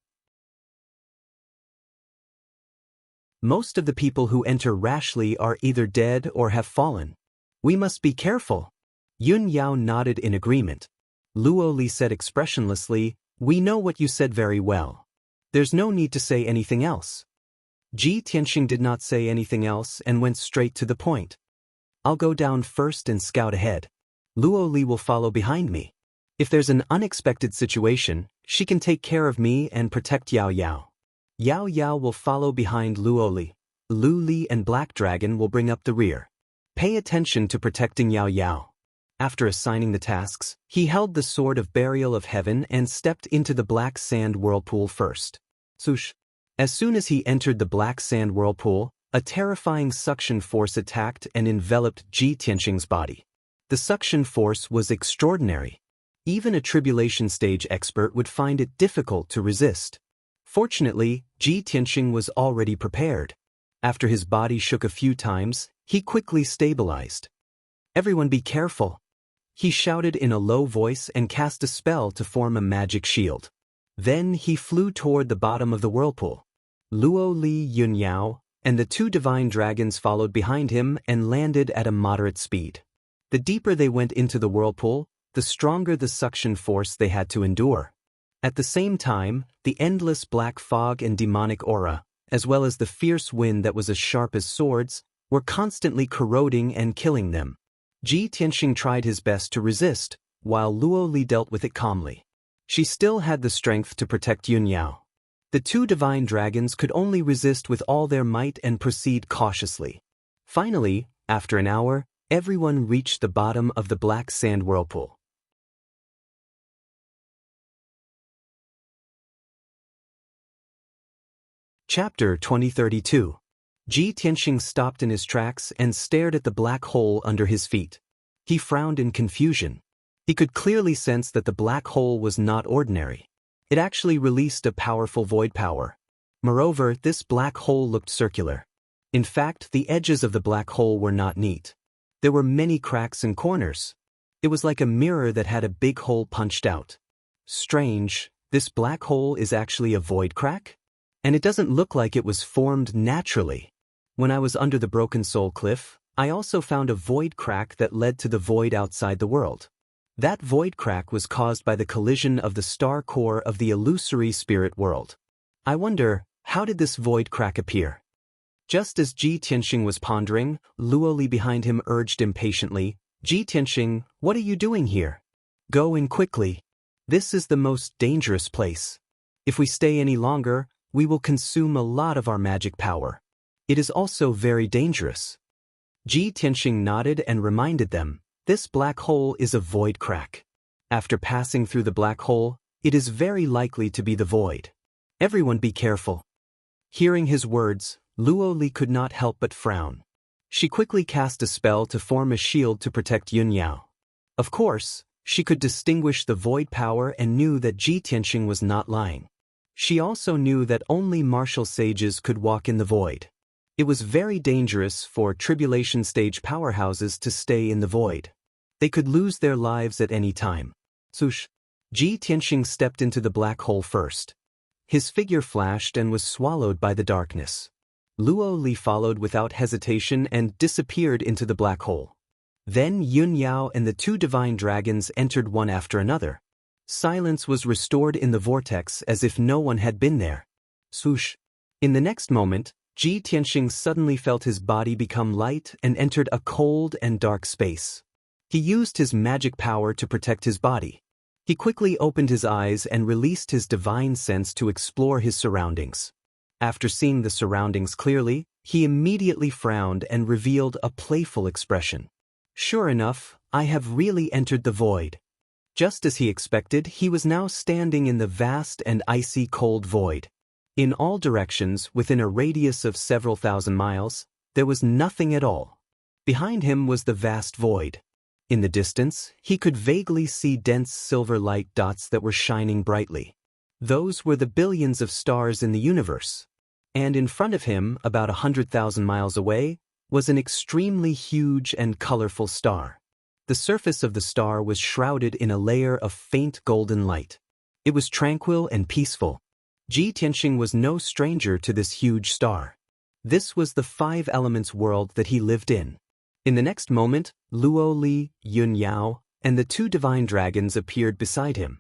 Most of the people who enter rashly are either dead or have fallen. We must be careful." Yun Yao nodded in agreement. Luo Li said expressionlessly, "We know what you said very well. There's no need to say anything else." Ji Tianxing did not say anything else and went straight to the point. "I'll go down first and scout ahead. Luo Li will follow behind me. If there's an unexpected situation, she can take care of me and protect Yao Yao. Yao Yao will follow behind Luo Li. Lu Li and Black Dragon will bring up the rear. Pay attention to protecting Yao Yao." After assigning the tasks, he held the Sword of Burial of Heaven and stepped into the black sand whirlpool first. Swoosh! As soon as he entered the black sand whirlpool, a terrifying suction force attacked and enveloped Ji Tianxing's body. The suction force was extraordinary. Even a tribulation stage expert would find it difficult to resist. Fortunately, Ji Tianxing was already prepared. After his body shook a few times, he quickly stabilized. "Everyone be careful," he shouted in a low voice and cast a spell to form a magic shield. Then he flew toward the bottom of the whirlpool. Luo Li, Yun Yao, and the two divine dragons followed behind him and landed at a moderate speed. The deeper they went into the whirlpool, the stronger the suction force they had to endure. At the same time, the endless black fog and demonic aura, as well as the fierce wind that was as sharp as swords, were constantly corroding and killing them. Ji Tianxing tried his best to resist, while Luo Li dealt with it calmly. She still had the strength to protect Yun Yao. The two divine dragons could only resist with all their might and proceed cautiously. Finally, after an hour, everyone reached the bottom of the black sand whirlpool. Chapter 2032. Ji Tianxing stopped in his tracks and stared at the black hole under his feet. He frowned in confusion. He could clearly sense that the black hole was not ordinary. It actually released a powerful void power. Moreover, this black hole looked circular. In fact, the edges of the black hole were not neat. There were many cracks and corners. It was like a mirror that had a big hole punched out. Strange, this black hole is actually a void crack? And it doesn't look like it was formed naturally. When I was under the Broken Soul Cliff, I also found a void crack that led to the void outside the world. That void crack was caused by the collision of the star core of the illusory spirit world. I wonder, how did this void crack appear? Just as Ji Tianxing was pondering, Luo Li behind him urged impatiently, "Ji Tianxing, what are you doing here? Go in quickly. This is the most dangerous place. If we stay any longer, we will consume a lot of our magic power. It is also very dangerous." Ji Tianxing nodded and reminded them, "This black hole is a void crack. After passing through the black hole, it is very likely to be the void. Everyone be careful." Hearing his words, Luo Li could not help but frown. She quickly cast a spell to form a shield to protect Yun Yao. Of course, she could distinguish the void power and knew that Ji Tianxing was not lying. She also knew that only martial sages could walk in the void. It was very dangerous for tribulation stage powerhouses to stay in the void. They could lose their lives at any time. Swoosh! Ji Tianxing stepped into the black hole first. His figure flashed and was swallowed by the darkness. Luo Li followed without hesitation and disappeared into the black hole. Then Yun Yao and the two divine dragons entered one after another. Silence was restored in the vortex as if no one had been there. Swoosh! In the next moment, Ji Tianxing suddenly felt his body become light and entered a cold and dark space. He used his magic power to protect his body. He quickly opened his eyes and released his divine sense to explore his surroundings. After seeing the surroundings clearly, he immediately frowned and revealed a playful expression. Sure enough, I have really entered the void. Just as he expected, he was now standing in the vast and icy cold void. In all directions, within a radius of several thousand miles, there was nothing at all. Behind him was the vast void. In the distance, he could vaguely see dense silver light dots that were shining brightly. Those were the billions of stars in the universe. And in front of him, about 100,000 miles away, was an extremely huge and colorful star. The surface of the star was shrouded in a layer of faint golden light. It was tranquil and peaceful. Ji Tianxing was no stranger to this huge star. This was the five elements world that he lived in. In the next moment, Luo Li, Yun Yao, and the two divine dragons appeared beside him.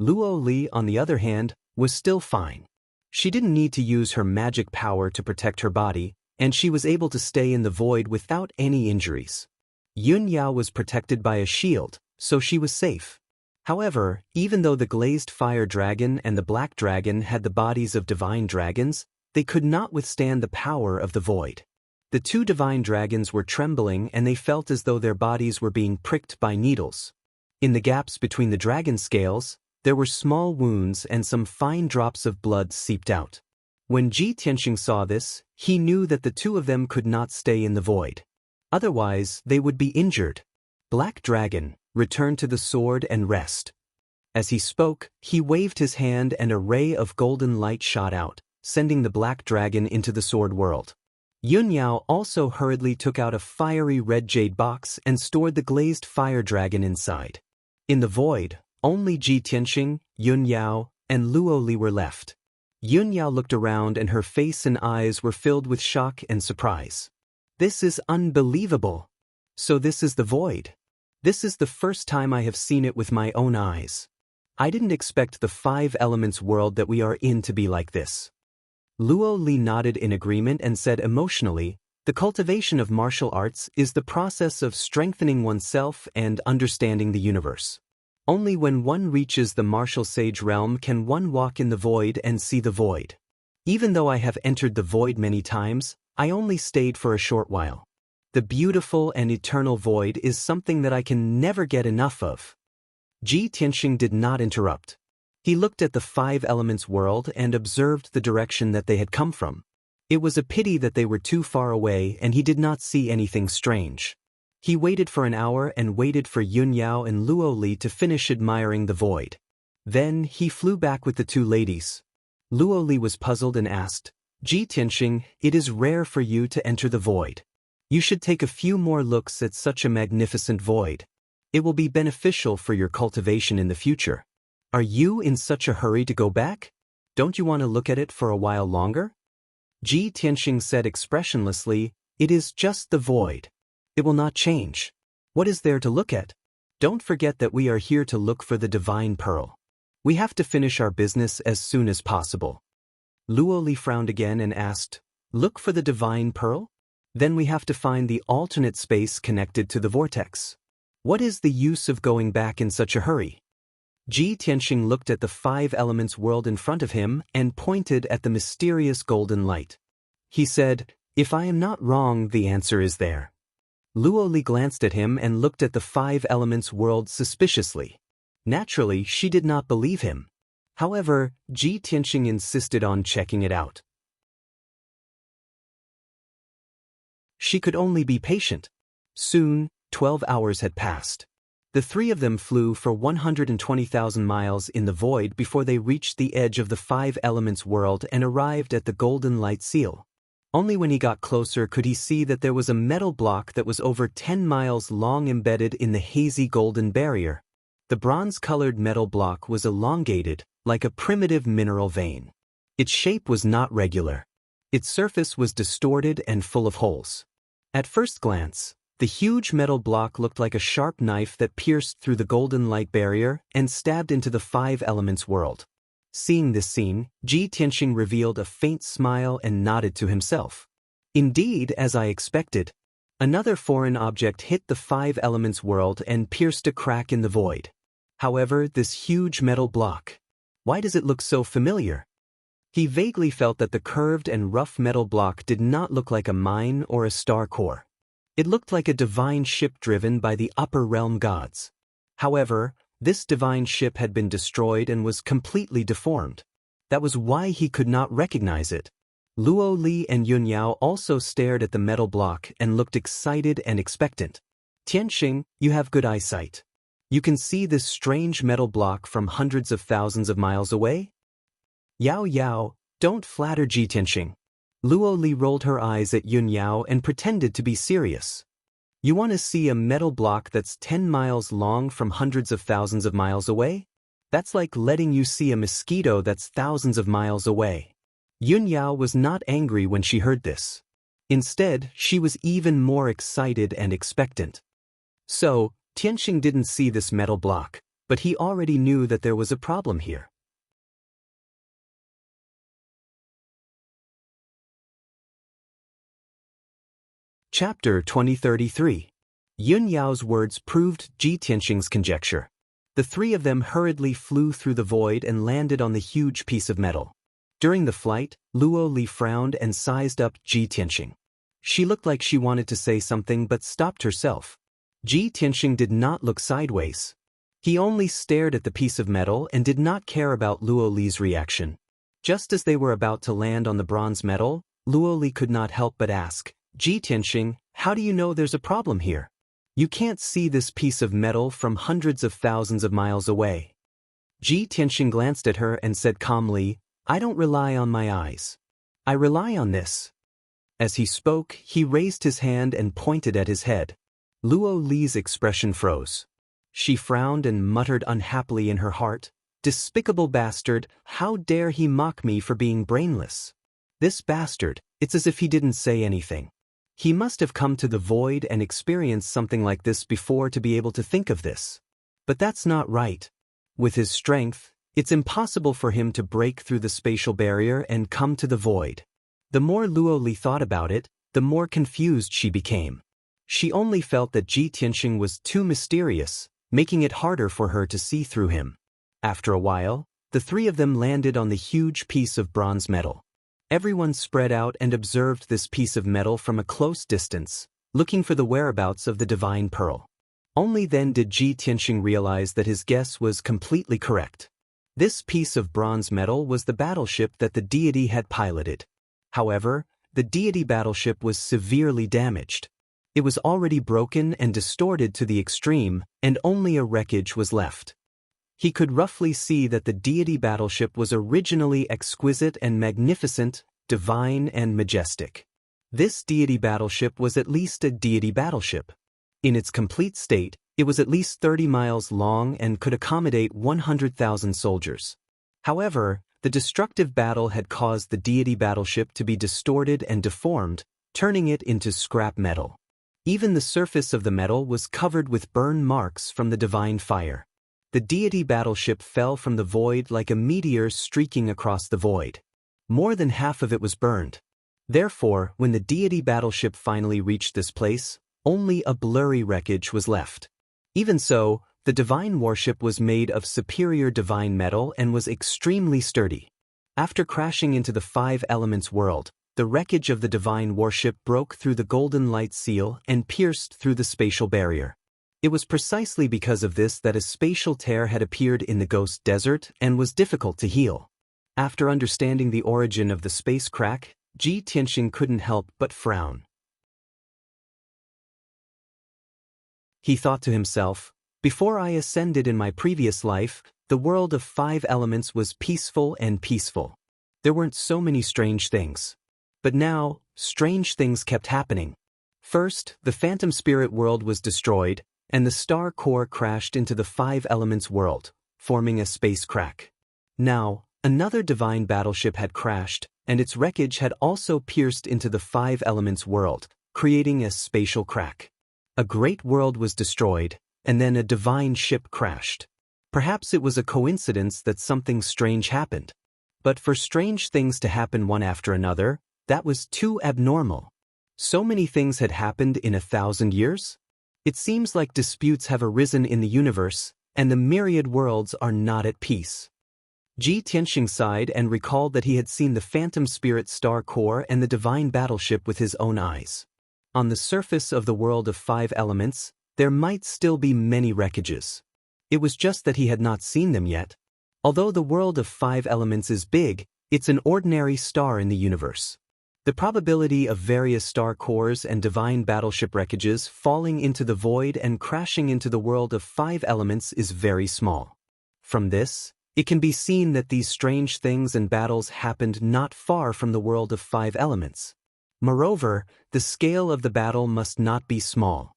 Luo Li, on the other hand, was still fine. She didn't need to use her magic power to protect her body, and she was able to stay in the void without any injuries. Yun Yao was protected by a shield, so she was safe. However, even though the glazed fire dragon and the black dragon had the bodies of divine dragons, they could not withstand the power of the void. The two divine dragons were trembling and they felt as though their bodies were being pricked by needles. In the gaps between the dragon scales, there were small wounds and some fine drops of blood seeped out. When Ji Tianxing saw this, he knew that the two of them could not stay in the void. Otherwise, they would be injured. Black Dragon, return to the sword and rest. As he spoke, he waved his hand and a ray of golden light shot out, sending the black dragon into the sword world. Yun Yao also hurriedly took out a fiery red jade box and stored the glazed fire dragon inside. In the void, only Ji Tianxing, Yun Yao, and Luo Li were left. Yun Yao looked around and her face and eyes were filled with shock and surprise. This is unbelievable. So this is the void. This is the first time I have seen it with my own eyes. I didn't expect the five elements world that we are in to be like this. Luo Li nodded in agreement and said emotionally, the cultivation of martial arts is the process of strengthening oneself and understanding the universe. Only when one reaches the martial sage realm can one walk in the void and see the void. Even though I have entered the void many times, I only stayed for a short while. The beautiful and eternal void is something that I can never get enough of. Ji Tianxing did not interrupt. He looked at the five elements world and observed the direction that they had come from. It was a pity that they were too far away and he did not see anything strange. He waited for an hour and waited for Yun Yao and Luo Li to finish admiring the void. Then he flew back with the two ladies. Luo Li was puzzled and asked, Ji Tianxing, it is rare for you to enter the void. You should take a few more looks at such a magnificent void. It will be beneficial for your cultivation in the future. Are you in such a hurry to go back? Don't you want to look at it for a while longer? Ji Tianxing said expressionlessly, it is just the void. It will not change. What is there to look at? Don't forget that we are here to look for the divine pearl. We have to finish our business as soon as possible. Luo Li frowned again and asked, look for the divine pearl? Then we have to find the alternate space connected to the vortex. What is the use of going back in such a hurry? Ji Tianxing looked at the five elements world in front of him and pointed at the mysterious golden light. He said, if I am not wrong, the answer is there. Luo Li glanced at him and looked at the five elements world suspiciously. Naturally, she did not believe him. However, Ji Tianxing insisted on checking it out. She could only be patient. Soon, 12 hours had passed. The three of them flew for 120,000 miles in the void before they reached the edge of the five elements world and arrived at the golden light seal. Only when he got closer could he see that there was a metal block that was over 10 miles long embedded in the hazy golden barrier. The bronze-colored metal block was elongated, like a primitive mineral vein. Its shape was not regular. Its surface was distorted and full of holes. At first glance, the huge metal block looked like a sharp knife that pierced through the golden light barrier and stabbed into the five elements world. Seeing this scene, Ji Tianxing revealed a faint smile and nodded to himself. Indeed, as I expected, another foreign object hit the five elements world and pierced a crack in the void. However, this huge metal block, why does it look so familiar? He vaguely felt that the curved and rough metal block did not look like a mine or a star core. It looked like a divine ship driven by the upper realm gods. However, this divine ship had been destroyed and was completely deformed. That was why he could not recognize it. Luo Li and Yun Yao also stared at the metal block and looked excited and expectant. Tianxing, you have good eyesight. You can see this strange metal block from hundreds of thousands of miles away? Yao Yao, don't flatter Ji Tianxing. Luo Li rolled her eyes at Yun Yao and pretended to be serious. You want to see a metal block that's 10 miles long from hundreds of thousands of miles away? That's like letting you see a mosquito that's thousands of miles away. Yun Yao was not angry when she heard this. Instead, she was even more excited and expectant. So, Tianxing didn't see this metal block, but he already knew that there was a problem here. Chapter 2033. Yun Yao's words proved Ji Tianxing's conjecture. The three of them hurriedly flew through the void and landed on the huge piece of metal. During the flight, Luo Li frowned and sized up Ji Tianxing. She looked like she wanted to say something but stopped herself. Ji Tianxing did not look sideways. He only stared at the piece of metal and did not care about Luo Li's reaction. Just as they were about to land on the bronze metal, Luo Li could not help but ask, Ji Tianxing, how do you know there's a problem here? You can't see this piece of metal from hundreds of thousands of miles away. Ji Tianxing glanced at her and said calmly, I don't rely on my eyes. I rely on this. As he spoke, he raised his hand and pointed at his head. Luo Li's expression froze. She frowned and muttered unhappily in her heart, Despicable bastard, how dare he mock me for being brainless? This bastard, it's as if he didn't say anything. He must have come to the void and experienced something like this before to be able to think of this. But that's not right. With his strength, it's impossible for him to break through the spatial barrier and come to the void. The more Luo Li thought about it, the more confused she became. She only felt that Ji Tianxing was too mysterious, making it harder for her to see through him. After a while, the three of them landed on the huge piece of bronze metal. Everyone spread out and observed this piece of metal from a close distance, looking for the whereabouts of the divine pearl. Only then did Ji Tianxing realize that his guess was completely correct. This piece of bronze metal was the battleship that the deity had piloted. However, the deity battleship was severely damaged. It was already broken and distorted to the extreme, and only a wreckage was left. He could roughly see that the deity battleship was originally exquisite and magnificent, divine and majestic. This deity battleship was at least a deity battleship. In its complete state, it was at least 30 miles long and could accommodate 100,000 soldiers. However, the destructive battle had caused the deity battleship to be distorted and deformed, turning it into scrap metal. Even the surface of the metal was covered with burn marks from the divine fire. The deity battleship fell from the void like a meteor streaking across the void. More than half of it was burned. Therefore, when the deity battleship finally reached this place, only a blurry wreckage was left. Even so, the divine warship was made of superior divine metal and was extremely sturdy. After crashing into the five elements world, the wreckage of the divine warship broke through the golden light seal and pierced through the spatial barrier. It was precisely because of this that a spatial tear had appeared in the ghost desert and was difficult to heal. After understanding the origin of the space crack, Ji Tianxing couldn't help but frown. He thought to himself, before I ascended in my previous life, the world of five elements was peaceful and peaceful. There weren't so many strange things. But now, strange things kept happening. First, the phantom spirit world was destroyed, and the star core crashed into the Five Elements world, forming a space crack. Now, another divine battleship had crashed, and its wreckage had also pierced into the Five Elements world, creating a spatial crack. A great world was destroyed, and then a divine ship crashed. Perhaps it was a coincidence that something strange happened. But for strange things to happen one after another, that was too abnormal. So many things had happened in 1,000 years? It seems like disputes have arisen in the universe, and the myriad worlds are not at peace. Ji Tianxing sighed and recalled that he had seen the Phantom Spirit Star Core and the Divine Battleship with his own eyes. On the surface of the world of Five Elements, there might still be many wreckages. It was just that he had not seen them yet. Although the world of Five Elements is big, it's an ordinary star in the universe. The probability of various star cores and divine battleship wreckages falling into the void and crashing into the world of Five Elements is very small. From this, it can be seen that these strange things and battles happened not far from the world of Five Elements. Moreover, the scale of the battle must not be small.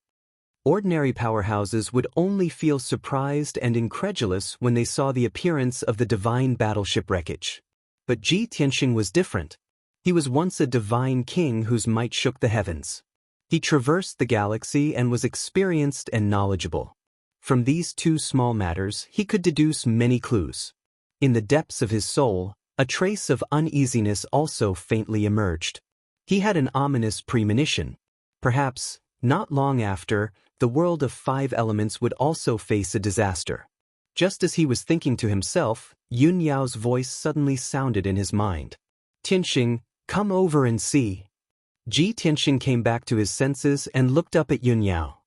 Ordinary powerhouses would only feel surprised and incredulous when they saw the appearance of the divine battleship wreckage. But Ji Tianxing was different. He was once a divine king whose might shook the heavens. He traversed the galaxy and was experienced and knowledgeable. From these two small matters, he could deduce many clues. In the depths of his soul, a trace of uneasiness also faintly emerged. He had an ominous premonition. Perhaps, not long after, the world of Five Elements would also face a disaster. Just as he was thinking to himself, Yun Yao's voice suddenly sounded in his mind. "Tianxing, come over and see." Ji Tianxing came back to his senses and looked up at Yun Yao.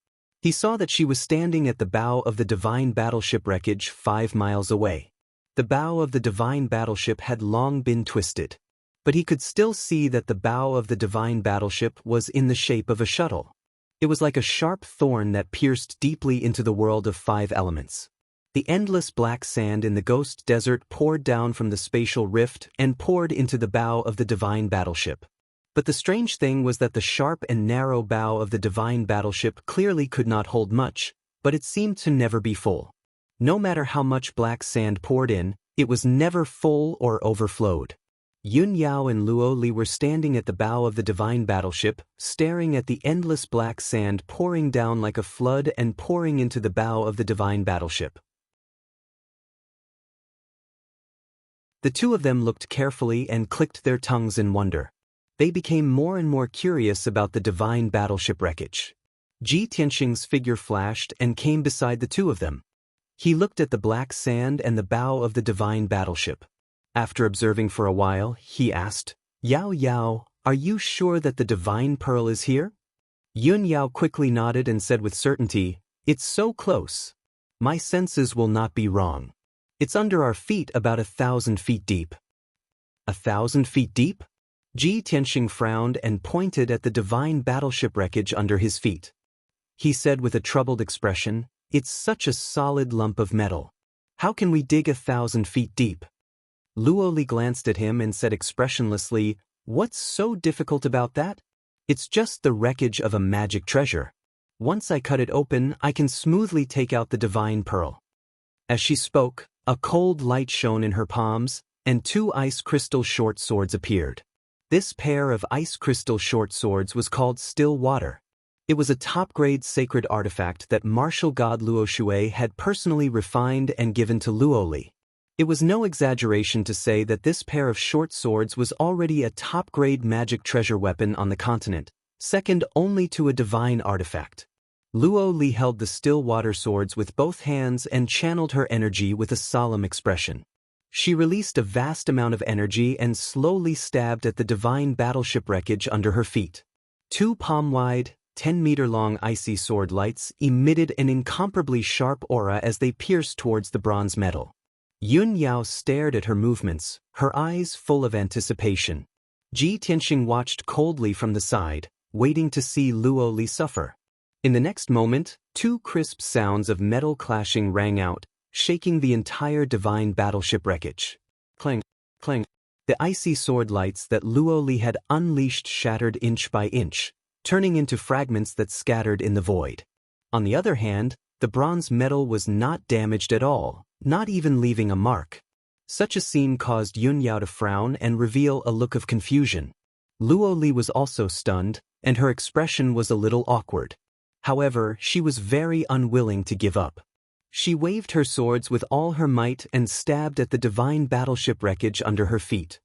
He saw that she was standing at the bow of the divine battleship wreckage 5 miles away. The bow of the divine battleship had long been twisted. But he could still see that the bow of the divine battleship was in the shape of a shuttle. It was like a sharp thorn that pierced deeply into the world of Five Elements. The endless black sand in the ghost desert poured down from the spatial rift and poured into the bow of the divine battleship. But the strange thing was that the sharp and narrow bow of the divine battleship clearly could not hold much, but it seemed to never be full. No matter how much black sand poured in, it was never full or overflowed. Yun Yao and Luo Li were standing at the bow of the divine battleship, staring at the endless black sand pouring down like a flood and pouring into the bow of the divine battleship. The two of them looked carefully and clicked their tongues in wonder. They became more and more curious about the divine battleship wreckage. Ji Tianxing's figure flashed and came beside the two of them. He looked at the black sand and the bow of the divine battleship. After observing for a while, he asked, "Yao Yao, are you sure that the divine pearl is here?" Yun Yao quickly nodded and said with certainty, "It's so close. My senses will not be wrong. It's under our feet about 1,000 feet deep." 1,000 feet deep? Ji Tianxing frowned and pointed at the divine battleship wreckage under his feet. He said with a troubled expression, "It's such a solid lump of metal. How can we dig 1,000 feet deep?" Luo Li glanced at him and said expressionlessly, "What's so difficult about that? It's just the wreckage of a magic treasure. Once I cut it open, I can smoothly take out the divine pearl." As she spoke, a cold light shone in her palms, and 2 ice crystal short swords appeared. This pair of ice crystal short swords was called Still Water. It was a top-grade sacred artifact that martial god Luo Shui had personally refined and given to Luo Li. It was no exaggeration to say that this pair of short swords was already a top-grade magic treasure weapon on the continent, second only to a divine artifact. Luo Li held the still water swords with both hands and channeled her energy with a solemn expression. She released a vast amount of energy and slowly stabbed at the divine battleship wreckage under her feet. 2 palm-wide, 10-meter-long icy sword lights emitted an incomparably sharp aura as they pierced towards the bronze metal. Yun Yao stared at her movements, her eyes full of anticipation. Ji Tianxing watched coldly from the side, waiting to see Luo Li suffer. In the next moment, 2 crisp sounds of metal clashing rang out, shaking the entire divine battleship wreckage. Clang, clang. The icy sword lights that Luo Li had unleashed shattered inch by inch, turning into fragments that scattered in the void. On the other hand, the bronze medal was not damaged at all, not even leaving a mark. Such a scene caused Yun Yao to frown and reveal a look of confusion. Luo Li was also stunned, and her expression was a little awkward. However, she was very unwilling to give up. She waved her swords with all her might and stabbed at the divine battleship wreckage under her feet.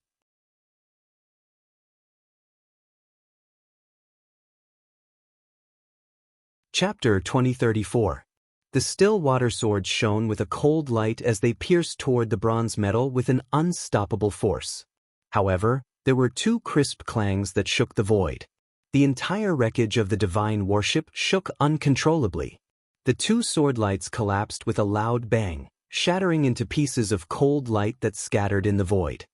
Chapter 2034. The still water swords shone with a cold light as they pierced toward the bronze medal with an unstoppable force. However, there were two crisp clangs that shook the void. The entire wreckage of the divine warship shook uncontrollably. The two sword lights collapsed with a loud bang, shattering into pieces of cold light that scattered in the void.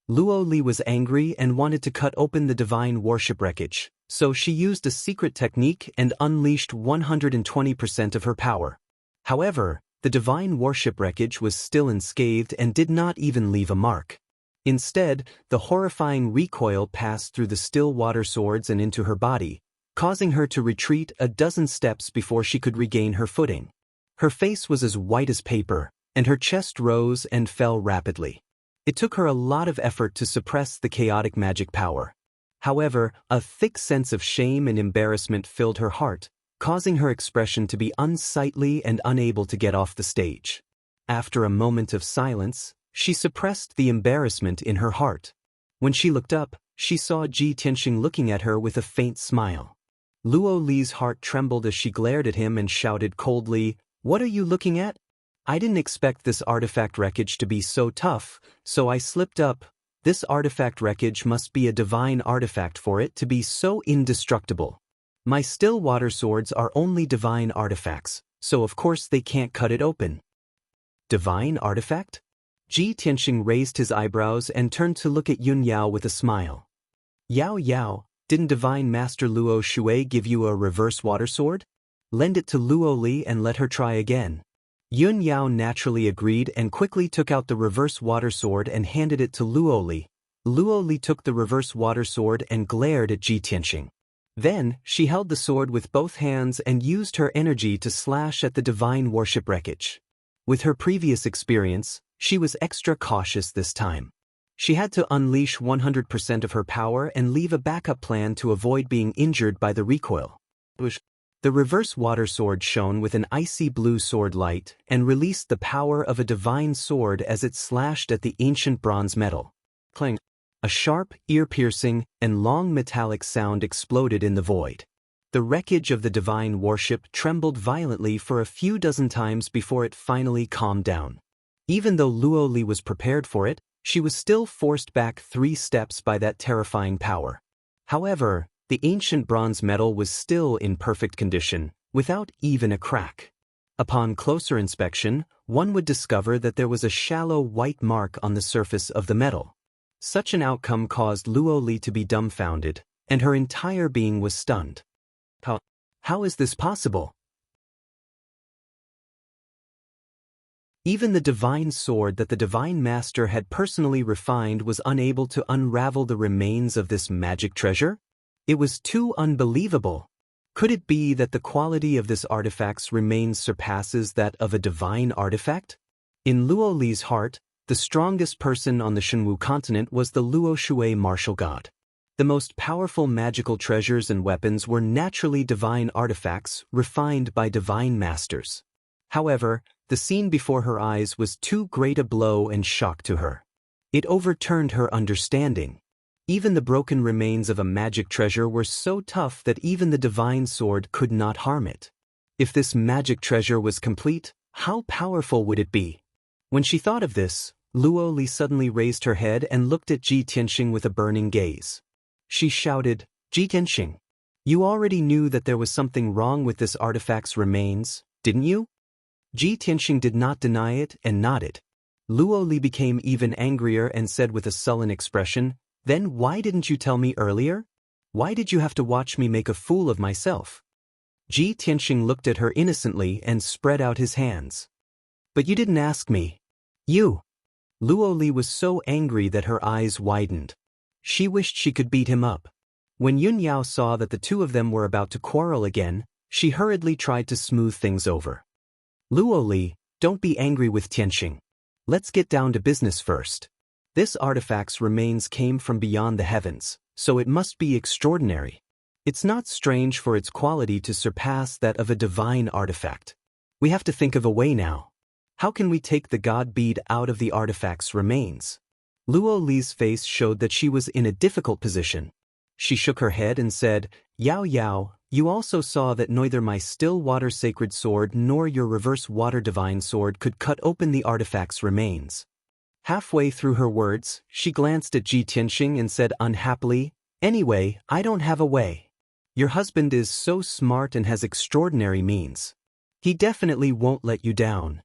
Luo Li was angry and wanted to cut open the divine warship wreckage, so she used a secret technique and unleashed 120% of her power. However, the divine warship wreckage was still unscathed and did not even leave a mark. Instead, the horrifying recoil passed through the still water swords and into her body, causing her to retreat a dozen steps before she could regain her footing. Her face was as white as paper, and her chest rose and fell rapidly. It took her a lot of effort to suppress the chaotic magic power. However, a thick sense of shame and embarrassment filled her heart, causing her expression to be unsightly and unable to get off the stage. After a moment of silence, she suppressed the embarrassment in her heart. When she looked up, she saw Ji Tianxing looking at her with a faint smile. Luo Li's heart trembled as she glared at him and shouted coldly, "What are you looking at? I didn't expect this artifact wreckage to be so tough, so I slipped up. This artifact wreckage must be a divine artifact for it to be so indestructible. My still water swords are only divine artifacts, so of course they can't cut it open." Divine artifact? Ji Tianxing raised his eyebrows and turned to look at Yun Yao with a smile. "Yao Yao, didn't Divine Master Luo Shui give you a reverse water sword? Lend it to Luo Li and let her try again." Yun Yao naturally agreed and quickly took out the reverse water sword and handed it to Luo Li. Luo Li took the reverse water sword and glared at Ji Tianxing. Then, she held the sword with both hands and used her energy to slash at the divine warship wreckage. With her previous experience, she was extra cautious this time. She had to unleash 100% of her power and leave a backup plan to avoid being injured by the recoil. The reverse water sword shone with an icy blue sword light and released the power of a divine sword as it slashed at the ancient bronze metal. Clang! A sharp, ear-piercing, and long metallic sound exploded in the void. The wreckage of the divine warship trembled violently for a few dozen times before it finally calmed down. Even though Luo Li was prepared for it, she was still forced back 3 steps by that terrifying power. However, the ancient bronze metal was still in perfect condition, without even a crack. Upon closer inspection, one would discover that there was a shallow white mark on the surface of the metal. Such an outcome caused Luo Li to be dumbfounded, and her entire being was stunned. How is this possible? Even the divine sword that the divine master had personally refined was unable to unravel the remains of this magic treasure? It was too unbelievable. Could it be that the quality of this artifact's remains surpasses that of a divine artifact? In Luo Li's heart, the strongest person on the Shenwu continent was the Luo Shui martial god. The most powerful magical treasures and weapons were naturally divine artifacts refined by divine masters. However, the scene before her eyes was too great a blow and shock to her. It overturned her understanding. Even the broken remains of a magic treasure were so tough that even the divine sword could not harm it. If this magic treasure was complete, how powerful would it be? When she thought of this, Luo Li suddenly raised her head and looked at Ji Tianxing with a burning gaze. She shouted, "Ji Tianxing, you already knew that there was something wrong with this artifact's remains, didn't you?" Ji Tianxing did not deny it and nodded. Luo Li became even angrier and said with a sullen expression, "Then why didn't you tell me earlier? Why did you have to watch me make a fool of myself?" Ji Tianxing looked at her innocently and spread out his hands. "But you didn't ask me. You." Luo Li was so angry that her eyes widened. She wished she could beat him up. When Yun Yao saw that the two of them were about to quarrel again, She hurriedly tried to smooth things over. Luo Li, don't be angry with Tianxing. Let's get down to business first. This artifact's remains came from beyond the heavens, so it must be extraordinary. It's not strange for its quality to surpass that of a divine artifact. We have to think of a way now. How can we take the god bead out of the artifact's remains? Luo Li's face showed that she was in a difficult position. She shook her head and said, Yao Yao, you also saw that neither my still water sacred sword nor your reverse water divine sword could cut open the artifact's remains. Halfway through her words, she glanced at Ji Tianxing and said unhappily, Anyway, I don't have a way. Your husband is so smart and has extraordinary means. He definitely won't let you down.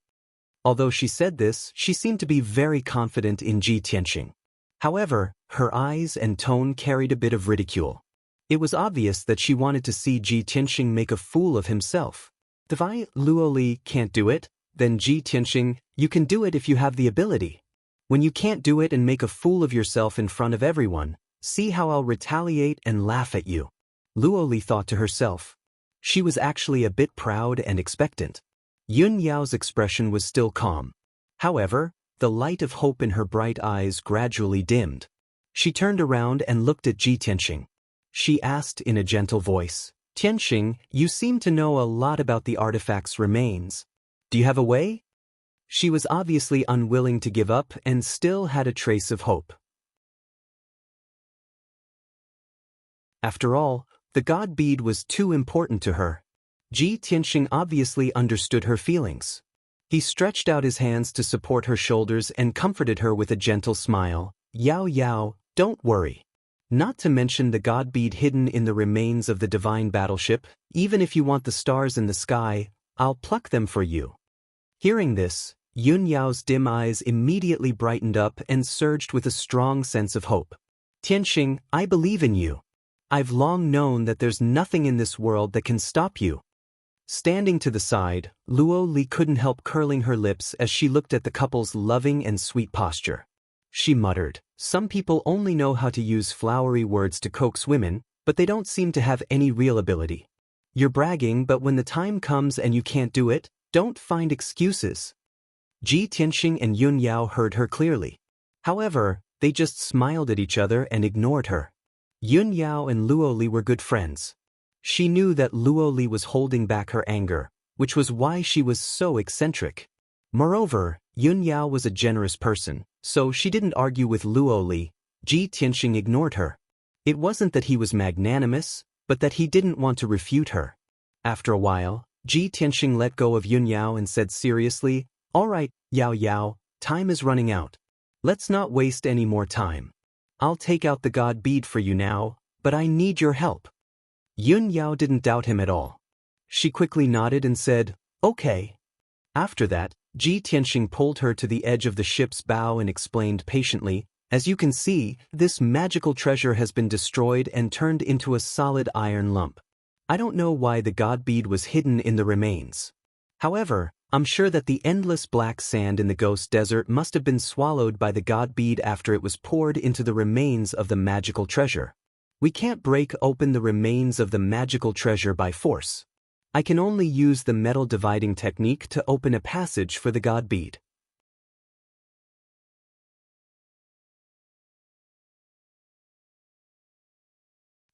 Although she said this, she seemed to be very confident in Ji Tianxing. However, her eyes and tone carried a bit of ridicule. It was obvious that she wanted to see Ji Tianxing make a fool of himself. If I, Luo Li, can't do it, then Ji Tianxing, you can do it if you have the ability. When you can't do it and make a fool of yourself in front of everyone, see how I'll retaliate and laugh at you. Luo Li thought to herself. She was actually a bit proud and expectant. Yun Yao's expression was still calm. However, the light of hope in her bright eyes gradually dimmed. She turned around and looked at Ji Tianxing. She asked in a gentle voice, Tianxing, you seem to know a lot about the artifact's remains. Do you have a way? She was obviously unwilling to give up and still had a trace of hope. After all, the god bead was too important to her. Ji Tianxing obviously understood her feelings. He stretched out his hands to support her shoulders and comforted her with a gentle smile. Yao Yao, don't worry. Not to mention the god bead hidden in the remains of the divine battleship, even if you want the stars in the sky, I'll pluck them for you. Hearing this, Yun Yao's dim eyes immediately brightened up and surged with a strong sense of hope. Tianxing, I believe in you. I've long known that there's nothing in this world that can stop you. Standing to the side, Luo Li couldn't help curling her lips as she looked at the couple's loving and sweet posture. She muttered, some people only know how to use flowery words to coax women, but they don't seem to have any real ability. You're bragging, but when the time comes and you can't do it, don't find excuses. Ji Tianxing and Yun Yao heard her clearly. However, they just smiled at each other and ignored her. Yun Yao and Luo Li were good friends. She knew that Luo Li was holding back her anger, which was why she was so eccentric. Moreover, Yun Yao was a generous person, so she didn't argue with Luo Li. Ji Tianxing ignored her. It wasn't that he was magnanimous, but that he didn't want to refute her. After a while, Ji Tianxing let go of Yun Yao and said seriously, All right, Yao Yao, time is running out. Let's not waste any more time. I'll take out the god bead for you now, but I need your help. Yun Yao didn't doubt him at all. She quickly nodded and said, Okay. After that, Ji Tianxing pulled her to the edge of the ship's bow and explained patiently, As you can see, this magical treasure has been destroyed and turned into a solid iron lump. I don't know why the god bead was hidden in the remains. However, I'm sure that the endless black sand in the ghost desert must have been swallowed by the god bead after it was poured into the remains of the magical treasure. We can't break open the remains of the magical treasure by force. I can only use the metal dividing technique to open a passage for the god bead.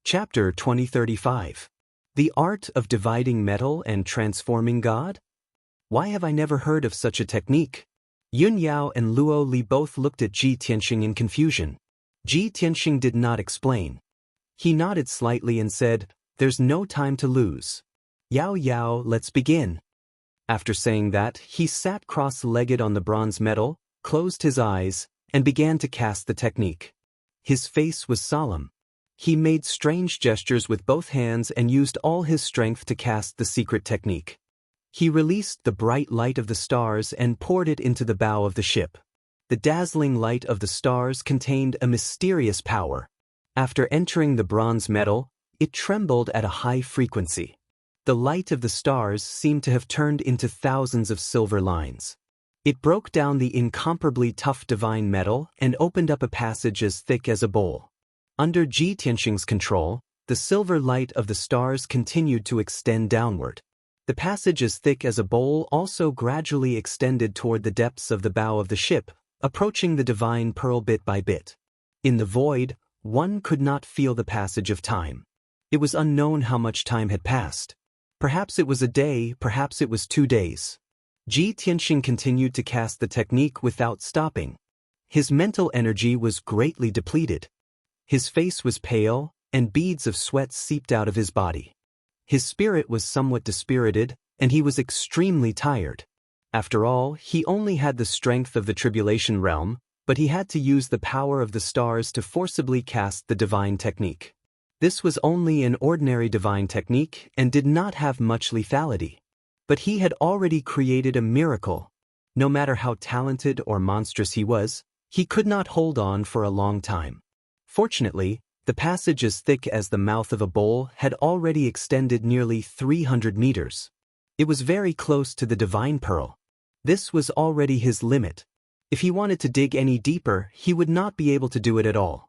Chapter 2035. The Art of Dividing Metal and Transforming God? Why have I never heard of such a technique? Yun Yao and Luo Li both looked at Ji Tianxing in confusion. Ji Tianxing did not explain. He nodded slightly and said, There's no time to lose. Yao Yao, let's begin. After saying that, he sat cross-legged on the bronze metal, closed his eyes, and began to cast the technique. His face was solemn. He made strange gestures with both hands and used all his strength to cast the secret technique. He released the bright light of the stars and poured it into the bow of the ship. The dazzling light of the stars contained a mysterious power. After entering the bronze metal, it trembled at a high frequency. The light of the stars seemed to have turned into thousands of silver lines. It broke down the incomparably tough divine metal and opened up a passage as thick as a bowl. Under Ji Tianxing's control, the silver light of the stars continued to extend downward. The passage as thick as a bowl also gradually extended toward the depths of the bow of the ship, approaching the divine pearl bit by bit. In the void, one could not feel the passage of time. It was unknown how much time had passed. Perhaps it was a day, perhaps it was 2 days. Ji Tianxing continued to cast the technique without stopping. His mental energy was greatly depleted. His face was pale, and beads of sweat seeped out of his body. His spirit was somewhat dispirited, and he was extremely tired. After all, he only had the strength of the tribulation realm, but he had to use the power of the stars to forcibly cast the divine technique. This was only an ordinary divine technique and did not have much lethality. But he had already created a miracle. No matter how talented or monstrous he was, he could not hold on for a long time. Fortunately, the passage as thick as the mouth of a bowl had already extended nearly 300 meters. It was very close to the divine pearl. This was already his limit. If he wanted to dig any deeper, he would not be able to do it at all.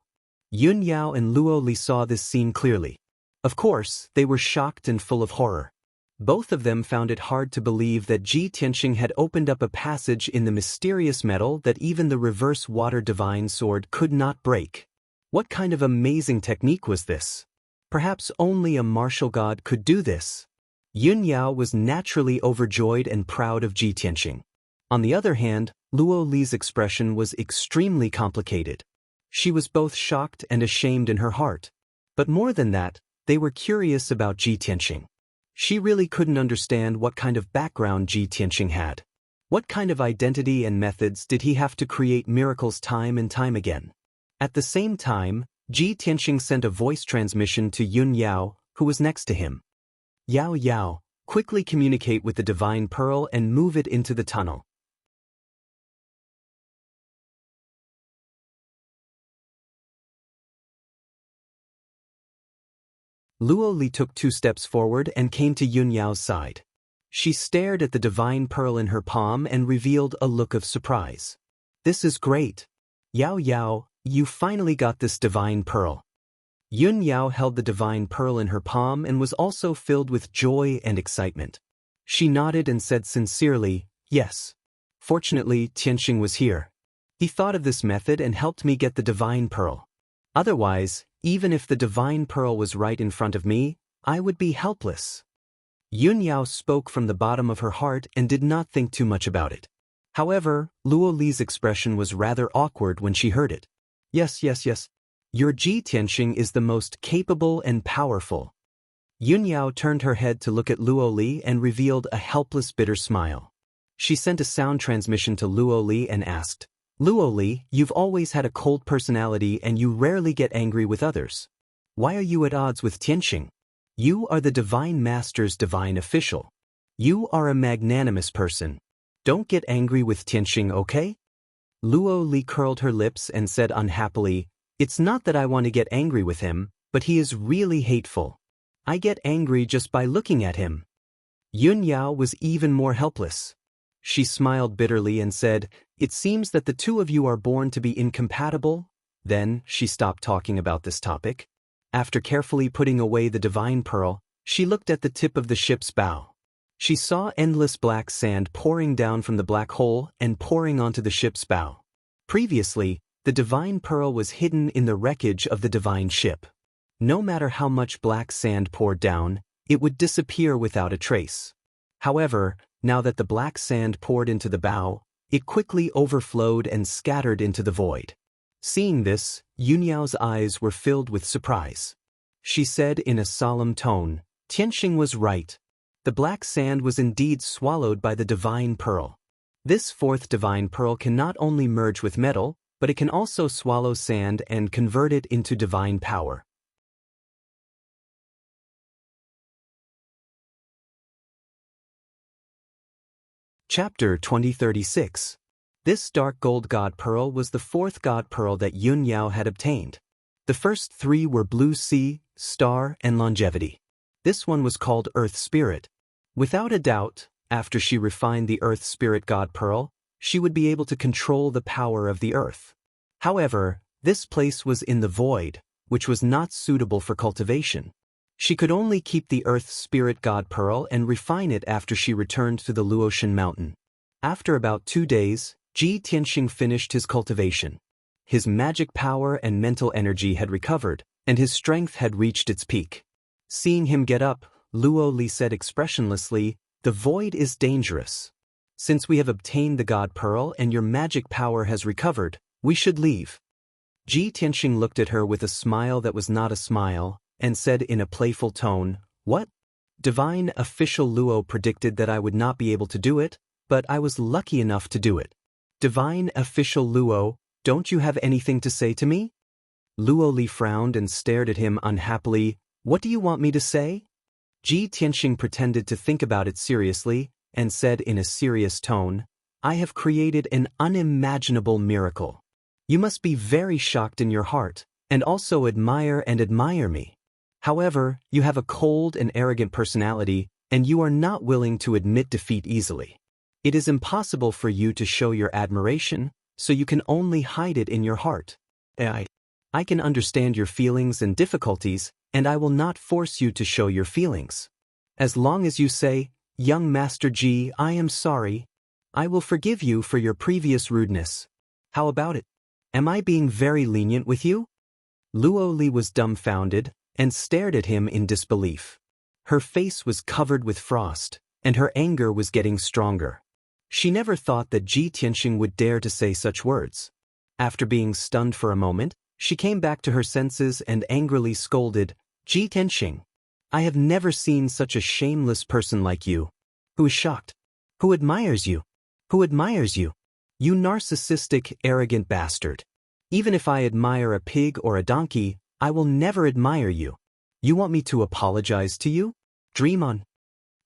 Yun Yao and Luo Li saw this scene clearly. Of course, they were shocked and full of horror. Both of them found it hard to believe that Ji Tianxing had opened up a passage in the mysterious metal that even the reverse water divine sword could not break. What kind of amazing technique was this? Perhaps only a martial god could do this. Yun Yao was naturally overjoyed and proud of Ji Tianxing. On the other hand, Luo Li's expression was extremely complicated. She was both shocked and ashamed in her heart. But more than that, they were curious about Ji Tianxing. She really couldn't understand what kind of background Ji Tianxing had. What kind of identity and methods did he have to create miracles time and time again? At the same time, Ji Tianxing sent a voice transmission to Yun Yao, who was next to him. Yao Yao, quickly communicate with the divine pearl and move it into the tunnel. Luo Li took 2 steps forward and came to Yun Yao's side. She stared at the divine pearl in her palm and revealed a look of surprise. This is great. Yao Yao, you finally got this divine pearl. Yun Yao held the divine pearl in her palm and was also filled with joy and excitement. She nodded and said sincerely, yes. Fortunately, Tianxing was here. He thought of this method and helped me get the divine pearl. Otherwise, even if the divine pearl was right in front of me, I would be helpless. Yun Yao spoke from the bottom of her heart and did not think too much about it. However, Luo Li's expression was rather awkward when she heard it. Yes. Your Ji Tianxing is the most capable and powerful. Yun Yao turned her head to look at Luo Li and revealed a helpless bitter smile. She sent a sound transmission to Luo Li and asked, Luo Li, you've always had a cold personality and you rarely get angry with others. Why are you at odds with Tianxing? You are the Divine Master's divine official. You are a magnanimous person. Don't get angry with Tianxing, okay? Luo Li curled her lips and said unhappily, it's not that I want to get angry with him, but he is really hateful. I get angry just by looking at him. Yun Yao was even more helpless. She smiled bitterly and said, it seems that the 2 of you are born to be incompatible. Then, she stopped talking about this topic. After carefully putting away the divine pearl, she looked at the tip of the ship's bow. She saw endless black sand pouring down from the black hole and pouring onto the ship's bow. Previously, the divine pearl was hidden in the wreckage of the divine ship. No matter how much black sand poured down, it would disappear without a trace. However, now that the black sand poured into the bow, it quickly overflowed and scattered into the void. Seeing this, Yun Yao's eyes were filled with surprise. She said in a solemn tone, Tianxing was right. The black sand was indeed swallowed by the divine pearl. This 4th divine pearl can not only merge with metal, but it can also swallow sand and convert it into divine power. Chapter 2036. This dark gold god pearl was the 4th god pearl that Yun Yao had obtained. The first 3 were blue sea, star, and longevity. This one was called Earth Spirit. Without a doubt, after she refined the Earth Spirit god pearl, she would be able to control the power of the earth. However, this place was in the void, which was not suitable for cultivation. She could only keep the Earth's spirit god pearl and refine it after she returned to the Luotian mountain. After about 2 days, Ji Tianxing finished his cultivation. His magic power and mental energy had recovered, and his strength had reached its peak. Seeing him get up, Luo Li said expressionlessly, "The void is dangerous. Since we have obtained the god pearl and your magic power has recovered, we should leave." Ji Tianxing looked at her with a smile that was not a smile, and said in a playful tone, "What? Divine official Luo predicted that I would not be able to do it, but I was lucky enough to do it. Divine official Luo, don't you have anything to say to me?" Luo Li frowned and stared at him unhappily. "What do you want me to say?" Ji Tianxing pretended to think about it seriously, and said in a serious tone, "I have created an unimaginable miracle. You must be very shocked in your heart, and also admire me. However, you have a cold and arrogant personality, and you are not willing to admit defeat easily. It is impossible for you to show your admiration, so you can only hide it in your heart. I can understand your feelings and difficulties, and I will not force you to show your feelings. As long as you say, 'Young Master Ji, I am sorry,' I will forgive you for your previous rudeness. How about it? Am I being very lenient with you?" Luo Li was dumbfounded, and stared at him in disbelief. Her face was covered with frost, and her anger was getting stronger. She never thought that Ji Tianxing would dare to say such words. After being stunned for a moment, she came back to her senses and angrily scolded, "Ji Tianxing, I have never seen such a shameless person like you. Who is shocked? Who admires you? Who admires you? You narcissistic, arrogant bastard. Even if I admire a pig or a donkey, I will never admire you. You want me to apologize to you? Dream on."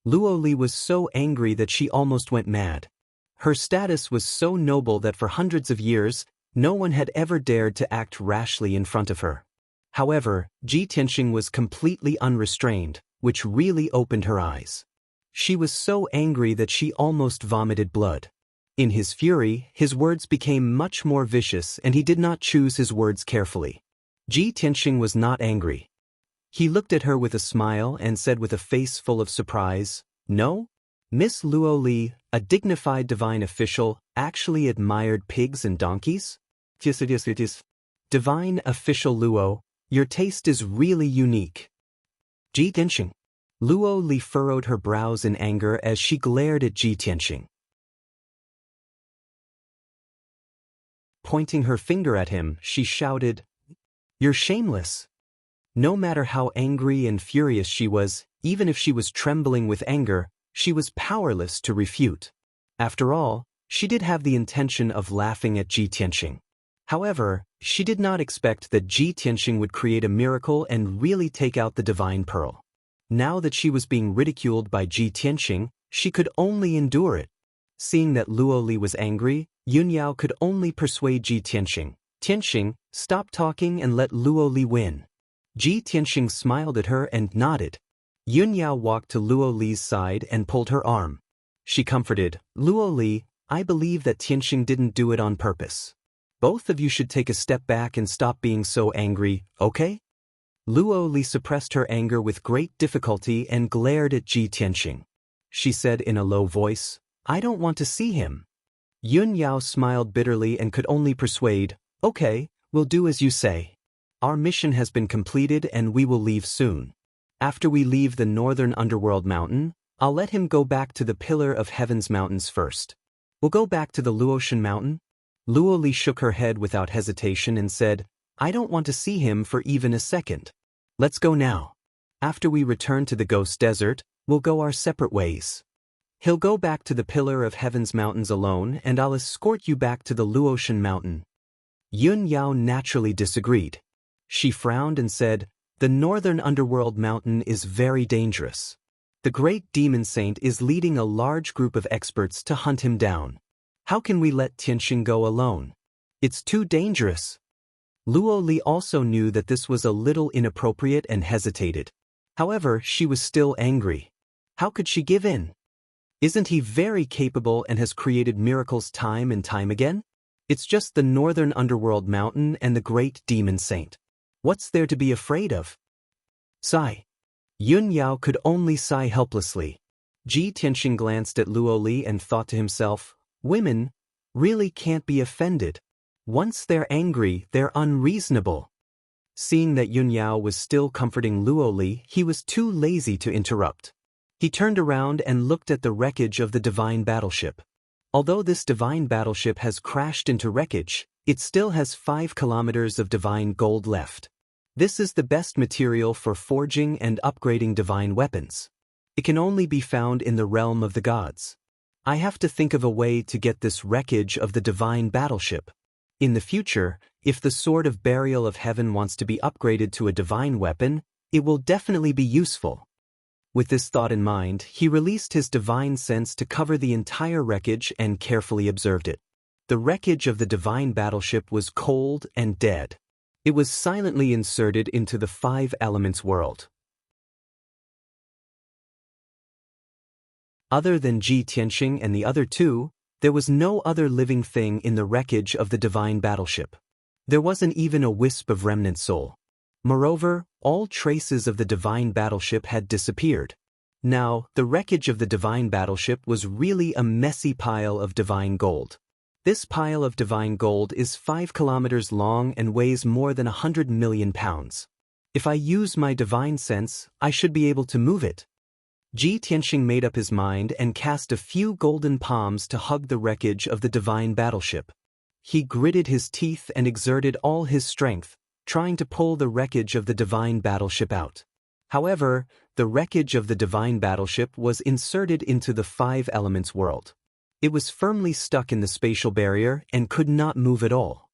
Luo Li was so angry that she almost went mad. Her status was so noble that for hundreds of years, no one had ever dared to act rashly in front of her. However, Ji Tianxing was completely unrestrained, which really opened her eyes. She was so angry that she almost vomited blood. In his fury, his words became much more vicious, and he did not choose his words carefully. Ji Tianxing was not angry. He looked at her with a smile and said with a face full of surprise, "No? Miss Luo Li, a dignified divine official, actually admired pigs and donkeys? Yes, it is. Divine official Luo, your taste is really unique." Ji Tianxing. Luo Li furrowed her brows in anger as she glared at Ji Tianxing. Pointing her finger at him, she shouted, "You're shameless." No matter how angry and furious she was, even if she was trembling with anger, she was powerless to refute. After all, she did have the intention of laughing at Ji Tianxing. However, she did not expect that Ji Tianxing would create a miracle and really take out the divine pearl. Now that she was being ridiculed by Ji Tianxing, she could only endure it. Seeing that Luo Li was angry, Yunyao could only persuade Ji Tianxing, "Tianxing, stop talking and let Luo Li win." Ji Tianxing smiled at her and nodded. Yunyao walked to Luo Li's side and pulled her arm. She comforted, "Luo Li, I believe that Tianxing didn't do it on purpose. Both of you should take a step back and stop being so angry, okay?" Luo Li suppressed her anger with great difficulty and glared at Ji Tianxing. She said in a low voice, "I don't want to see him." Yunyao smiled bitterly and could only persuade, "Okay, we'll do as you say. Our mission has been completed and we will leave soon. After we leave the northern underworld mountain, I'll let him go back to the Pillar of Heaven's mountains first. We'll go back to the Luotian mountain." Luo Li shook her head without hesitation and said, "I don't want to see him for even a second. Let's go now. After we return to the Ghost Desert, we'll go our separate ways. He'll go back to the Pillar of Heaven's mountains alone, and I'll escort you back to the Luotian mountain." Yunyao naturally disagreed. She frowned and said, "The northern underworld mountain is very dangerous. The great demon saint is leading a large group of experts to hunt him down. How can we let Tianxing go alone? It's too dangerous." Luo Li also knew that this was a little inappropriate and hesitated. However, she was still angry. How could she give in? Isn't he very capable and has created miracles time and time again? It's just the northern underworld mountain and the great demon saint. What's there to be afraid of? Sigh. Yun Yao could only sigh helplessly. Ji Tianxing glanced at Luo Li and thought to himself, women really can't be offended. Once they're angry, they're unreasonable. Seeing that Yun Yao was still comforting Luo Li, he was too lazy to interrupt. He turned around and looked at the wreckage of the divine battleship. Although this divine battleship has crashed into wreckage, it still has 5 kilometers of divine gold left. This is the best material for forging and upgrading divine weapons. It can only be found in the realm of the gods. I have to think of a way to get this wreckage of the divine battleship. In the future, if the Sword of Burial of Heaven wants to be upgraded to a divine weapon, it will definitely be useful. With this thought in mind, he released his divine sense to cover the entire wreckage and carefully observed it. The wreckage of the divine battleship was cold and dead. It was silently inserted into the 5 elements world. Other than Ji Tianxing and the other 2, there was no other living thing in the wreckage of the divine battleship. There wasn't even a wisp of remnant soul. Moreover, all traces of the divine battleship had disappeared. Now, the wreckage of the divine battleship was really a messy pile of divine gold. This pile of divine gold is 5 kilometers long and weighs more than 100 million pounds. If I use my divine sense, I should be able to move it. Ji Tianxing made up his mind and cast a few golden palms to hug the wreckage of the divine battleship. He gritted his teeth and exerted all his strength, trying to pull the wreckage of the divine battleship out. However, the wreckage of the divine battleship was inserted into the 5 elements world. It was firmly stuck in the spatial barrier and could not move at all.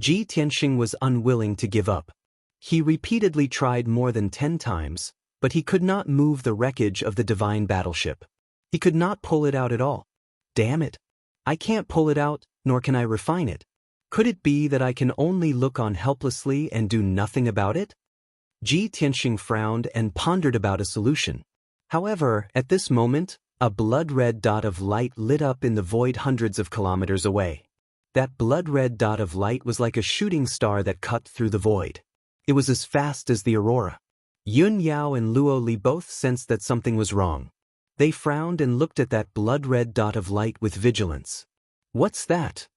Ji Tianxing was unwilling to give up. He repeatedly tried more than 10 times, but he could not move the wreckage of the divine battleship. He could not pull it out at all. Damn it! I can't pull it out, nor can I refine it. Could it be that I can only look on helplessly and do nothing about it? Ji Tianxing frowned and pondered about a solution. However, at this moment, a blood-red dot of light lit up in the void hundreds of kilometers away. That blood-red dot of light was like a shooting star that cut through the void. It was as fast as the aurora. Yun Yao and Luo Li both sensed that something was wrong. They frowned and looked at that blood-red dot of light with vigilance. What's that?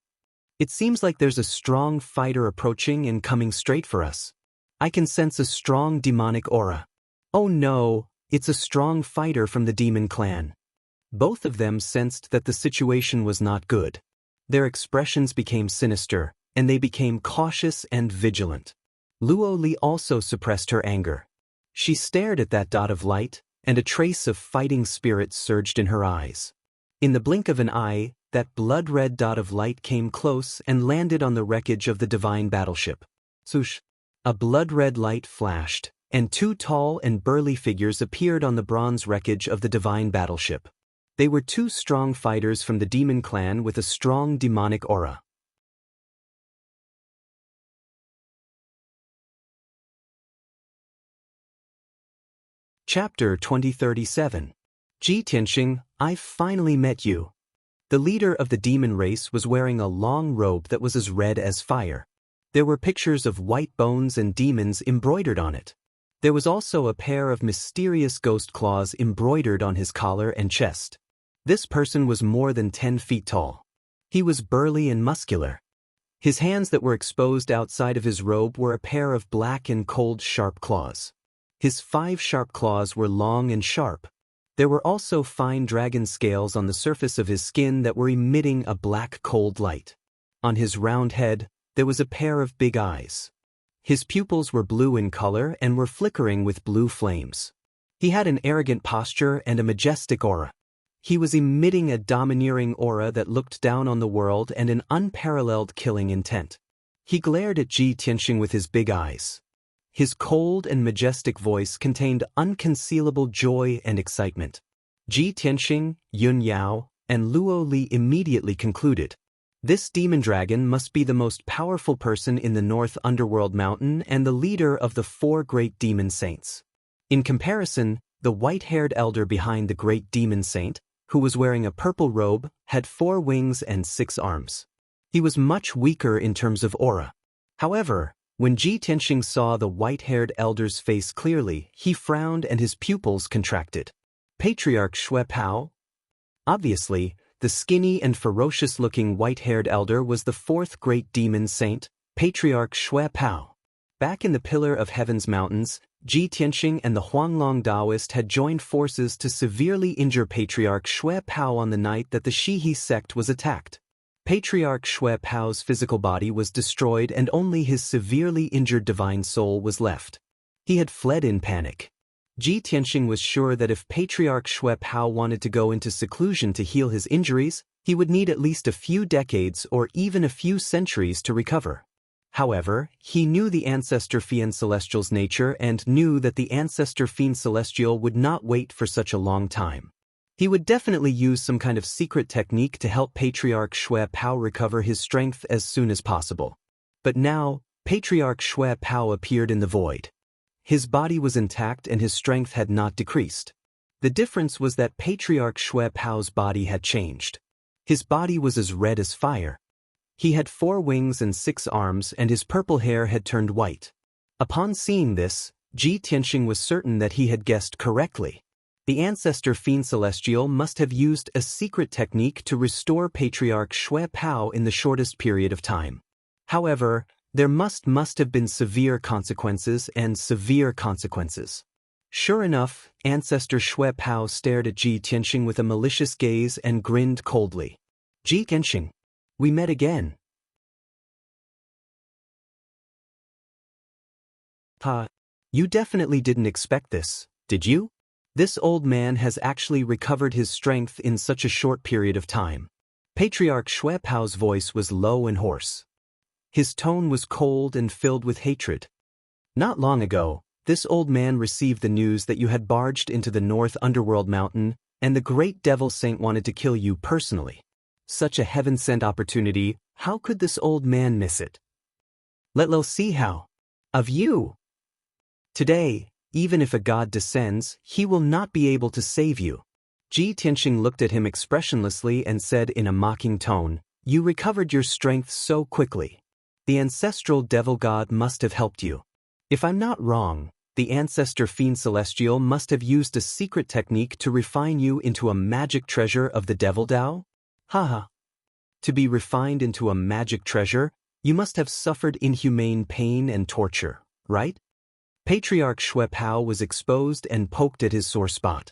It seems like there's a strong fighter approaching and coming straight for us. I can sense a strong demonic aura. Oh no, it's a strong fighter from the demon clan. Both of them sensed that the situation was not good. Their expressions became sinister, and they became cautious and vigilant. Luo Li also suppressed her anger. She stared at that dot of light, and a trace of fighting spirit surged in her eyes. In the blink of an eye, that blood-red dot of light came close and landed on the wreckage of the divine battleship. Swoosh! A blood-red light flashed, and 2 tall and burly figures appeared on the bronze wreckage of the divine battleship. They were 2 strong fighters from the demon clan with a strong demonic aura. Chapter 2037. Ji Tianxing, I've finally met you. The leader of the demon race was wearing a long robe that was as red as fire. There were pictures of white bones and demons embroidered on it. There was also a pair of mysterious ghost claws embroidered on his collar and chest. This person was more than 10 feet tall. He was burly and muscular. His hands that were exposed outside of his robe were a pair of black and cold sharp claws. His 5 sharp claws were long and sharp. There were also fine dragon scales on the surface of his skin that were emitting a black cold light. On his round head, there was a pair of big eyes. His pupils were blue in color and were flickering with blue flames. He had an arrogant posture and a majestic aura. He was emitting a domineering aura that looked down on the world and an unparalleled killing intent. He glared at Ji Tianxing with his big eyes. His cold and majestic voice contained unconcealable joy and excitement. Ji Tianxing, Yun Yao, and Luo Li immediately concluded, this demon dragon must be the most powerful person in the North Underworld Mountain and the leader of the 4 great demon saints. In comparison, the white-haired elder behind the great demon saint, who was wearing a purple robe, had 4 wings and 6 arms. He was much weaker in terms of aura. However, When Ji Tianxing saw the white-haired elder's face clearly, he frowned and his pupils contracted. Patriarch Xue Pao? Obviously, the skinny and ferocious-looking white-haired elder was the fourth great demon saint, Patriarch Xue Pao. Back in the Pillar of Heaven's mountains, Ji Tianxing and the Huanglong Daoist had joined forces to severely injure Patriarch Xue Pao on the night that the Shihe sect was attacked. Patriarch Xue Pao's physical body was destroyed and only his severely injured divine soul was left. He had fled in panic. Ji Tianxing was sure that if Patriarch Xue Pao wanted to go into seclusion to heal his injuries, he would need at least a few decades or even a few centuries to recover. However, he knew the Ancestor Fiend Celestial's nature and knew that the Ancestor Fiend Celestial would not wait for such a long time. He would definitely use some kind of secret technique to help Patriarch Xue Pao recover his strength as soon as possible. But now, Patriarch Xue Pao appeared in the void. His body was intact and his strength had not decreased. The difference was that Patriarch Xue Pao's body had changed. His body was as red as fire. He had 4 wings and 6 arms and his purple hair had turned white. Upon seeing this, Ji Tianxing was certain that he had guessed correctly. The Ancestor Fiend Celestial must have used a secret technique to restore Patriarch Xue Pao in the shortest period of time. However, there must have been severe consequences and severe consequences. Sure enough, Ancestor Xue Pao stared at Ji Tianxing with a malicious gaze and grinned coldly. Ji Tianxing, we met again. You definitely didn't expect this, did you? This old man has actually recovered his strength in such a short period of time. Patriarch Xue Pao's voice was low and hoarse. His tone was cold and filled with hatred. Not long ago, this old man received the news that you had barged into the North Underworld Mountain, and the great devil saint wanted to kill you personally. Such a heaven-sent opportunity, how could this old man miss it? Let's see how. Of you. Today, even if a god descends, he will not be able to save you. Ji Tianxing looked at him expressionlessly and said in a mocking tone, You recovered your strength so quickly. The ancestral devil god must have helped you. If I'm not wrong, the Ancestor Fiend Celestial must have used a secret technique to refine you into a magic treasure of the Devil Dao? Haha. To be refined into a magic treasure, you must have suffered inhumane pain and torture, right? Patriarch Xue Pao was exposed and poked at his sore spot.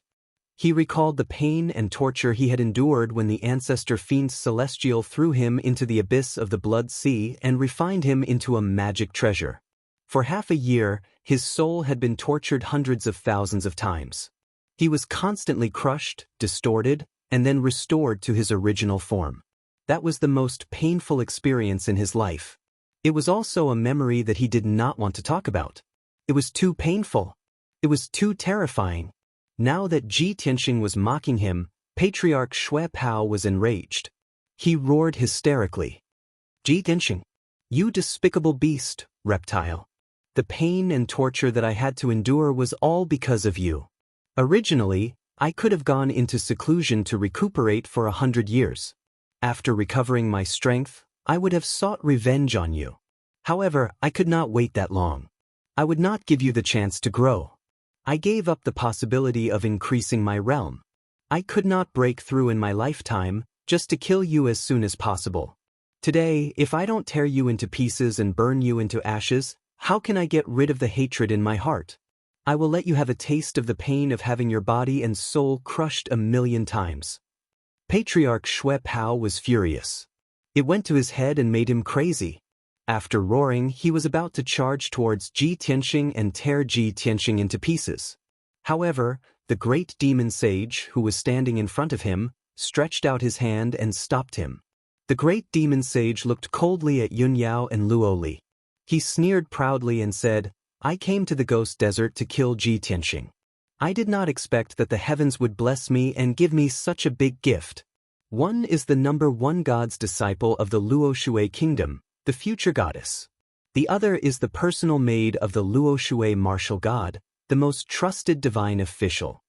He recalled the pain and torture he had endured when the Ancestor Fiend Celestial threw him into the abyss of the Blood Sea and refined him into a magic treasure. For half a year, his soul had been tortured hundreds of thousands of times. He was constantly crushed, distorted, and then restored to his original form. That was the most painful experience in his life. It was also a memory that he did not want to talk about. It was too painful. It was too terrifying. Now that Ji Tianxing was mocking him, Patriarch Xue Pao was enraged. He roared hysterically. Ji Tianxing, you despicable beast, reptile. The pain and torture that I had to endure was all because of you. Originally, I could have gone into seclusion to recuperate for 100 years. After recovering my strength, I would have sought revenge on you. However, I could not wait that long. I would not give you the chance to grow. I gave up the possibility of increasing my realm. I could not break through in my lifetime, just to kill you as soon as possible. Today, if I don't tear you into pieces and burn you into ashes, how can I get rid of the hatred in my heart? I will let you have a taste of the pain of having your body and soul crushed 1,000,000 times. Patriarch Xue Pao was furious. It went to his head and made him crazy. After roaring, he was about to charge towards Ji Tianxing and tear Ji Tianxing into pieces. However, the great demon sage, who was standing in front of him, stretched out his hand and stopped him. The great demon sage looked coldly at Yun Yao and Luo Li. He sneered proudly and said, I came to the Ghost Desert to kill Ji Tianxing. I did not expect that the heavens would bless me and give me such a big gift. One is the #1 god's disciple of the Luo Shui kingdom, the future goddess. The other is the personal maid of the Luo Shui martial god, the most trusted divine official.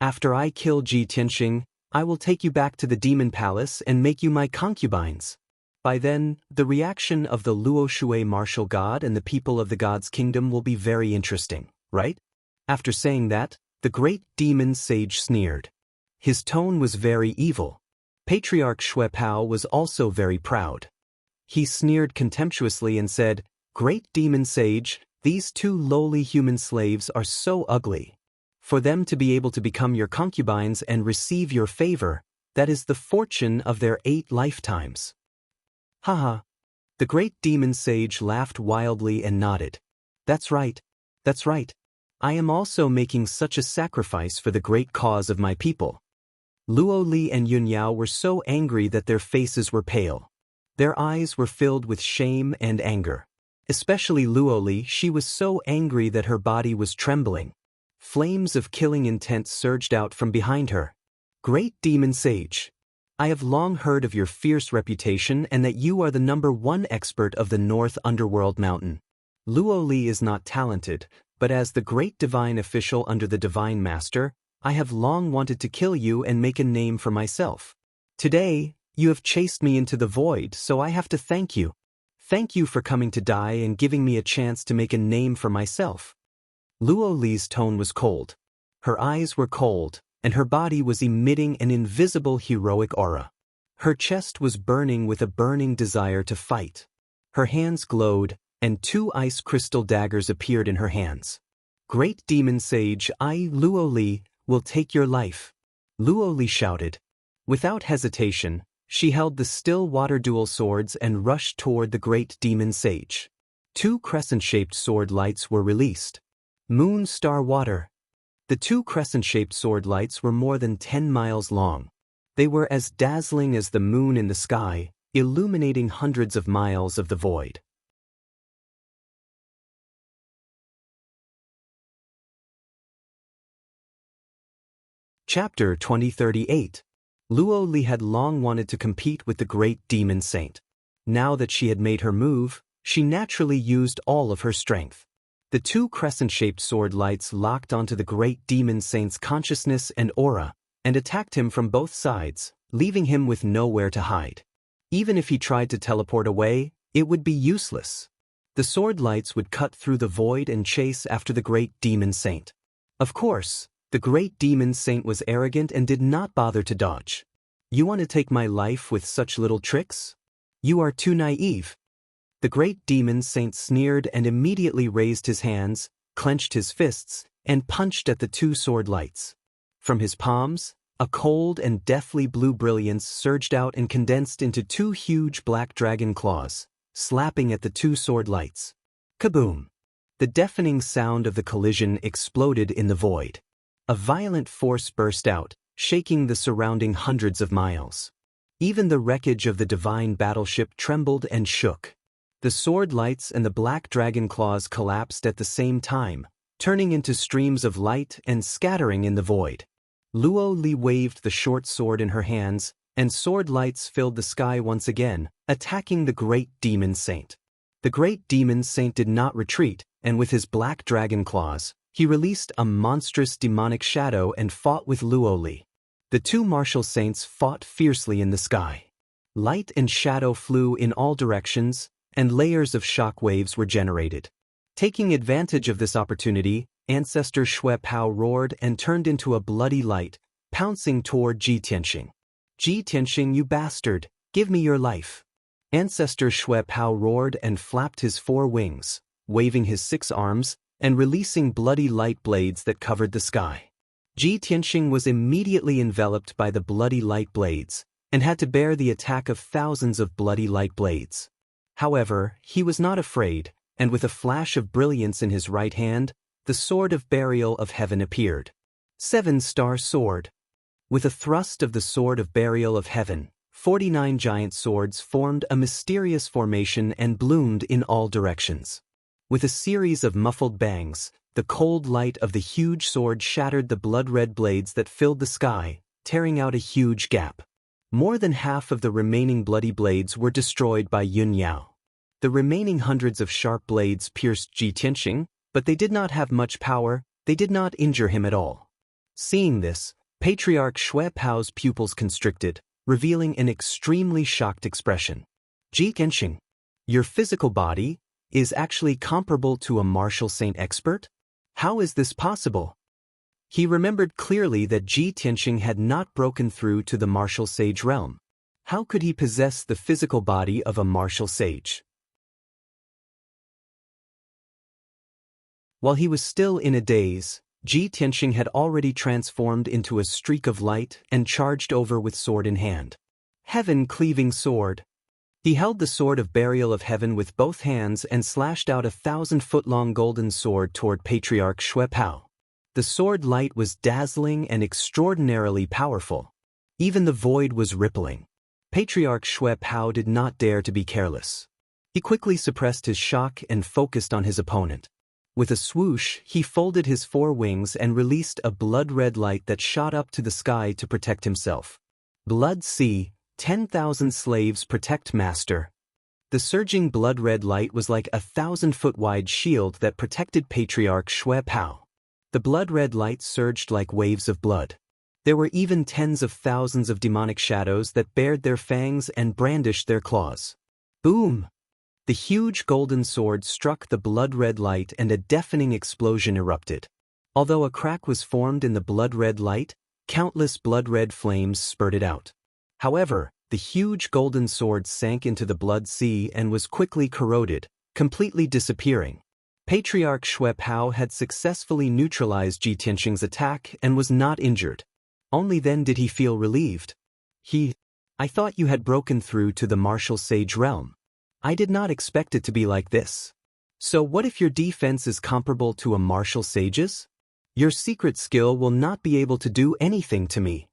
After I kill Ji Tianxing, I will take you back to the demon palace and make you my concubines. By then, the reaction of the Luo Shui martial god and the people of the god's kingdom will be very interesting, right? After saying that, the great demon sage sneered. His tone was very evil. Patriarch Shui Pao was also very proud. He sneered contemptuously and said, "Great demon sage, these two lowly human slaves are so ugly. For them to be able to become your concubines and receive your favor, that is the fortune of their 8 lifetimes." Haha. The great demon sage laughed wildly and nodded. That's right. That's right. I am also making such a sacrifice for the great cause of my people. Luo Li and Yun Yao were so angry that their faces were pale. Their eyes were filled with shame and anger. Especially Luo Li, she was so angry that her body was trembling. Flames of killing intent surged out from behind her. Great demon sage, I have long heard of your fierce reputation and that you are the #1 expert of the North Underworld Mountain. Luo Li is not talented, but as the great divine official under the Divine Master, I have long wanted to kill you and make a name for myself. Today, you have chased me into the void, so I have to thank you. Thank you for coming to die and giving me a chance to make a name for myself. Luo Li's tone was cold. Her eyes were cold, and her body was emitting an invisible heroic aura. Her chest was burning with a burning desire to fight. Her hands glowed, and 2 ice crystal daggers appeared in her hands. Great demon sage, I, Luo Li, will take your life. Luo Li shouted. Without hesitation, she held the still water dual swords and rushed toward the great demon sage. 2 crescent-shaped sword lights were released. Moon Star Water. The 2 crescent-shaped sword lights were more than 10 miles long. They were as dazzling as the moon in the sky, illuminating hundreds of miles of the void. Chapter 2038. Luo Li had long wanted to compete with the great demon saint. Now that she had made her move, she naturally used all of her strength. The 2 crescent-shaped sword lights locked onto the great demon saint's consciousness and aura, and attacked him from both sides, leaving him with nowhere to hide. Even if he tried to teleport away, it would be useless. The sword lights would cut through the void and chase after the great demon saint. Of course, the great demon saint was arrogant and did not bother to dodge. You want to take my life with such little tricks? You are too naive. The great demon saint sneered and immediately raised his hands, clenched his fists, and punched at the 2 sword lights. From his palms, a cold and deathly blue brilliance surged out and condensed into 2 huge black dragon claws, slapping at the 2 sword lights. Kaboom! The deafening sound of the collision exploded in the void. A violent force burst out, shaking the surrounding hundreds of miles. Even the wreckage of the divine battleship trembled and shook. The sword lights and the black dragon claws collapsed at the same time, turning into streams of light and scattering in the void. Luo Li waved the short sword in her hands, and sword lights filled the sky once again, attacking the great demon saint. The great demon saint did not retreat, and with his black dragon claws, he released a monstrous demonic shadow and fought with Luo Li. The 2 martial saints fought fiercely in the sky. Light and shadow flew in all directions, and layers of shock waves were generated. Taking advantage of this opportunity, Ancestor Shui Pao roared and turned into a bloody light, pouncing toward Ji Tianxing. Ji Tianxing, you bastard, give me your life. Ancestor Shui Pao roared and flapped his 4 wings, waving his 6 arms, and releasing bloody light blades that covered the sky. Ji Tianxing was immediately enveloped by the bloody light blades, and had to bear the attack of thousands of bloody light blades. However, he was not afraid, and with a flash of brilliance in his right hand, the sword of burial of heaven appeared. 7-star sword. With a thrust of the sword of burial of heaven, 49 giant swords formed a mysterious formation and bloomed in all directions. With a series of muffled bangs, the cold light of the huge sword shattered the blood-red blades that filled the sky, tearing out a huge gap. More than half of the remaining bloody blades were destroyed by Yun Yao. The remaining hundreds of sharp blades pierced Ji Tianxing, but they did not have much power, they did not injure him at all. Seeing this, Patriarch Shui Pao's pupils constricted, revealing an extremely shocked expression. Ji Tianxing, your physical body is actually comparable to a martial saint expert? How is this possible? He remembered clearly that Ji Tianxing had not broken through to the martial sage realm. How could he possess the physical body of a martial sage? While he was still in a daze, Ji Tianxing had already transformed into a streak of light and charged over with sword in hand. Heaven-cleaving sword. He held the sword of burial of heaven with both hands and slashed out a 1,000-foot-long golden sword toward Patriarch Xue Pao. The sword light was dazzling and extraordinarily powerful. Even the void was rippling. Patriarch Xue Pao did not dare to be careless. He quickly suppressed his shock and focused on his opponent. With a swoosh, he folded his four wings and released a blood-red light that shot up to the sky to protect himself. Blood Sea, 10,000 slaves protect master. The surging blood-red light was like a 1,000-foot-wide shield that protected Patriarch Xue Pao. The blood-red light surged like waves of blood. There were even tens of thousands of demonic shadows that bared their fangs and brandished their claws. Boom! The huge golden sword struck the blood-red light and a deafening explosion erupted. Although a crack was formed in the blood-red light, countless blood-red flames spurted out. However, the huge golden sword sank into the blood sea and was quickly corroded, completely disappearing. Patriarch Xue Pao had successfully neutralized Ji Tianxing's attack and was not injured. Only then did he feel relieved. I thought you had broken through to the martial sage realm. I did not expect it to be like this. So what if your defense is comparable to a martial sage's? Your secret skill will not be able to do anything to me.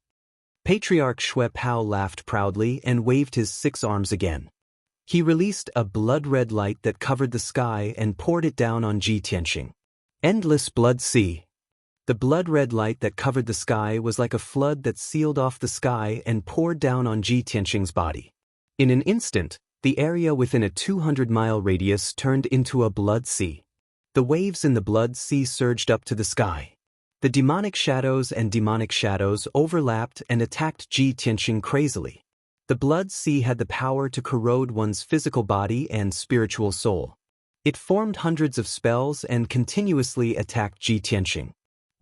Patriarch Xue Pao laughed proudly and waved his 6 arms again. He released a blood-red light that covered the sky and poured it down on Ji Tianxing. Endless blood sea. The blood-red light that covered the sky was like a flood that sealed off the sky and poured down on Ji Tianxing's body. In an instant, the area within a 200-mile radius turned into a blood sea. The waves in the blood sea surged up to the sky. The demonic shadows overlapped and attacked Ji Tianxing crazily. The blood sea had the power to corrode one's physical body and spiritual soul. It formed hundreds of spells and continuously attacked Ji Tianxing.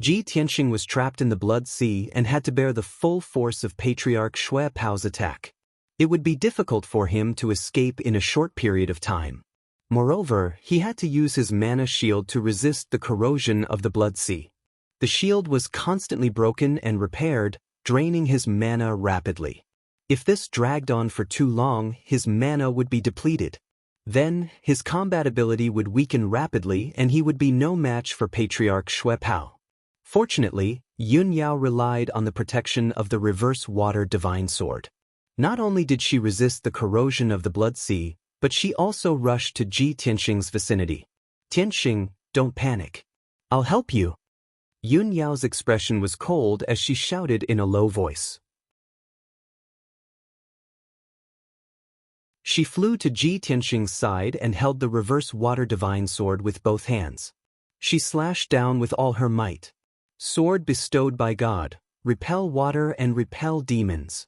Ji Tianxing was trapped in the blood sea and had to bear the full force of Patriarch Xue Pao's attack. It would be difficult for him to escape in a short period of time. Moreover, he had to use his mana shield to resist the corrosion of the blood sea. The shield was constantly broken and repaired, draining his mana rapidly. If this dragged on for too long, his mana would be depleted. Then, his combat ability would weaken rapidly and he would be no match for Patriarch Xue Pao. Fortunately, Yun Yao relied on the protection of the reverse water divine sword. Not only did she resist the corrosion of the blood sea, but she also rushed to Ji Tianxing's vicinity. Tianxing, don't panic. I'll help you. Yun Yao's expression was cold as she shouted in a low voice. She flew to Ji Tianxing's side and held the reverse water divine sword with both hands. She slashed down with all her might. Sword bestowed by God, repel water and repel demons.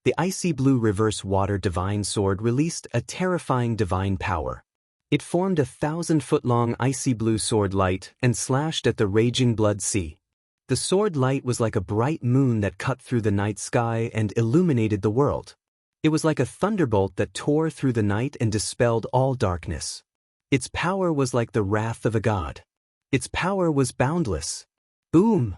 The icy blue reverse water divine sword released a terrifying divine power. It formed a 1,000-foot-long icy blue sword light and slashed at the raging blood sea. The sword light was like a bright moon that cut through the night sky and illuminated the world. It was like a thunderbolt that tore through the night and dispelled all darkness. Its power was like the wrath of a god. Its power was boundless. Boom!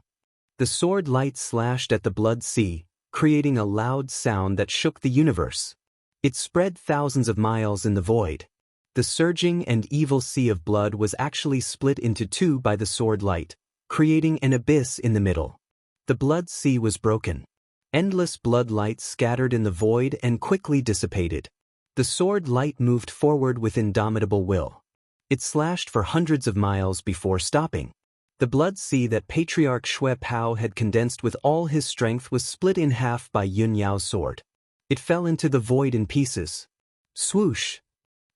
The sword light slashed at the blood sea, creating a loud sound that shook the universe. It spread thousands of miles in the void. The surging and evil sea of blood was actually split into two by the sword light, creating an abyss in the middle. The blood sea was broken. Endless blood light scattered in the void and quickly dissipated. The sword light moved forward with indomitable will. It slashed for hundreds of miles before stopping. The blood sea that Patriarch Xue Pao had condensed with all his strength was split in half by Yun Yao's sword. It fell into the void in pieces. Swoosh!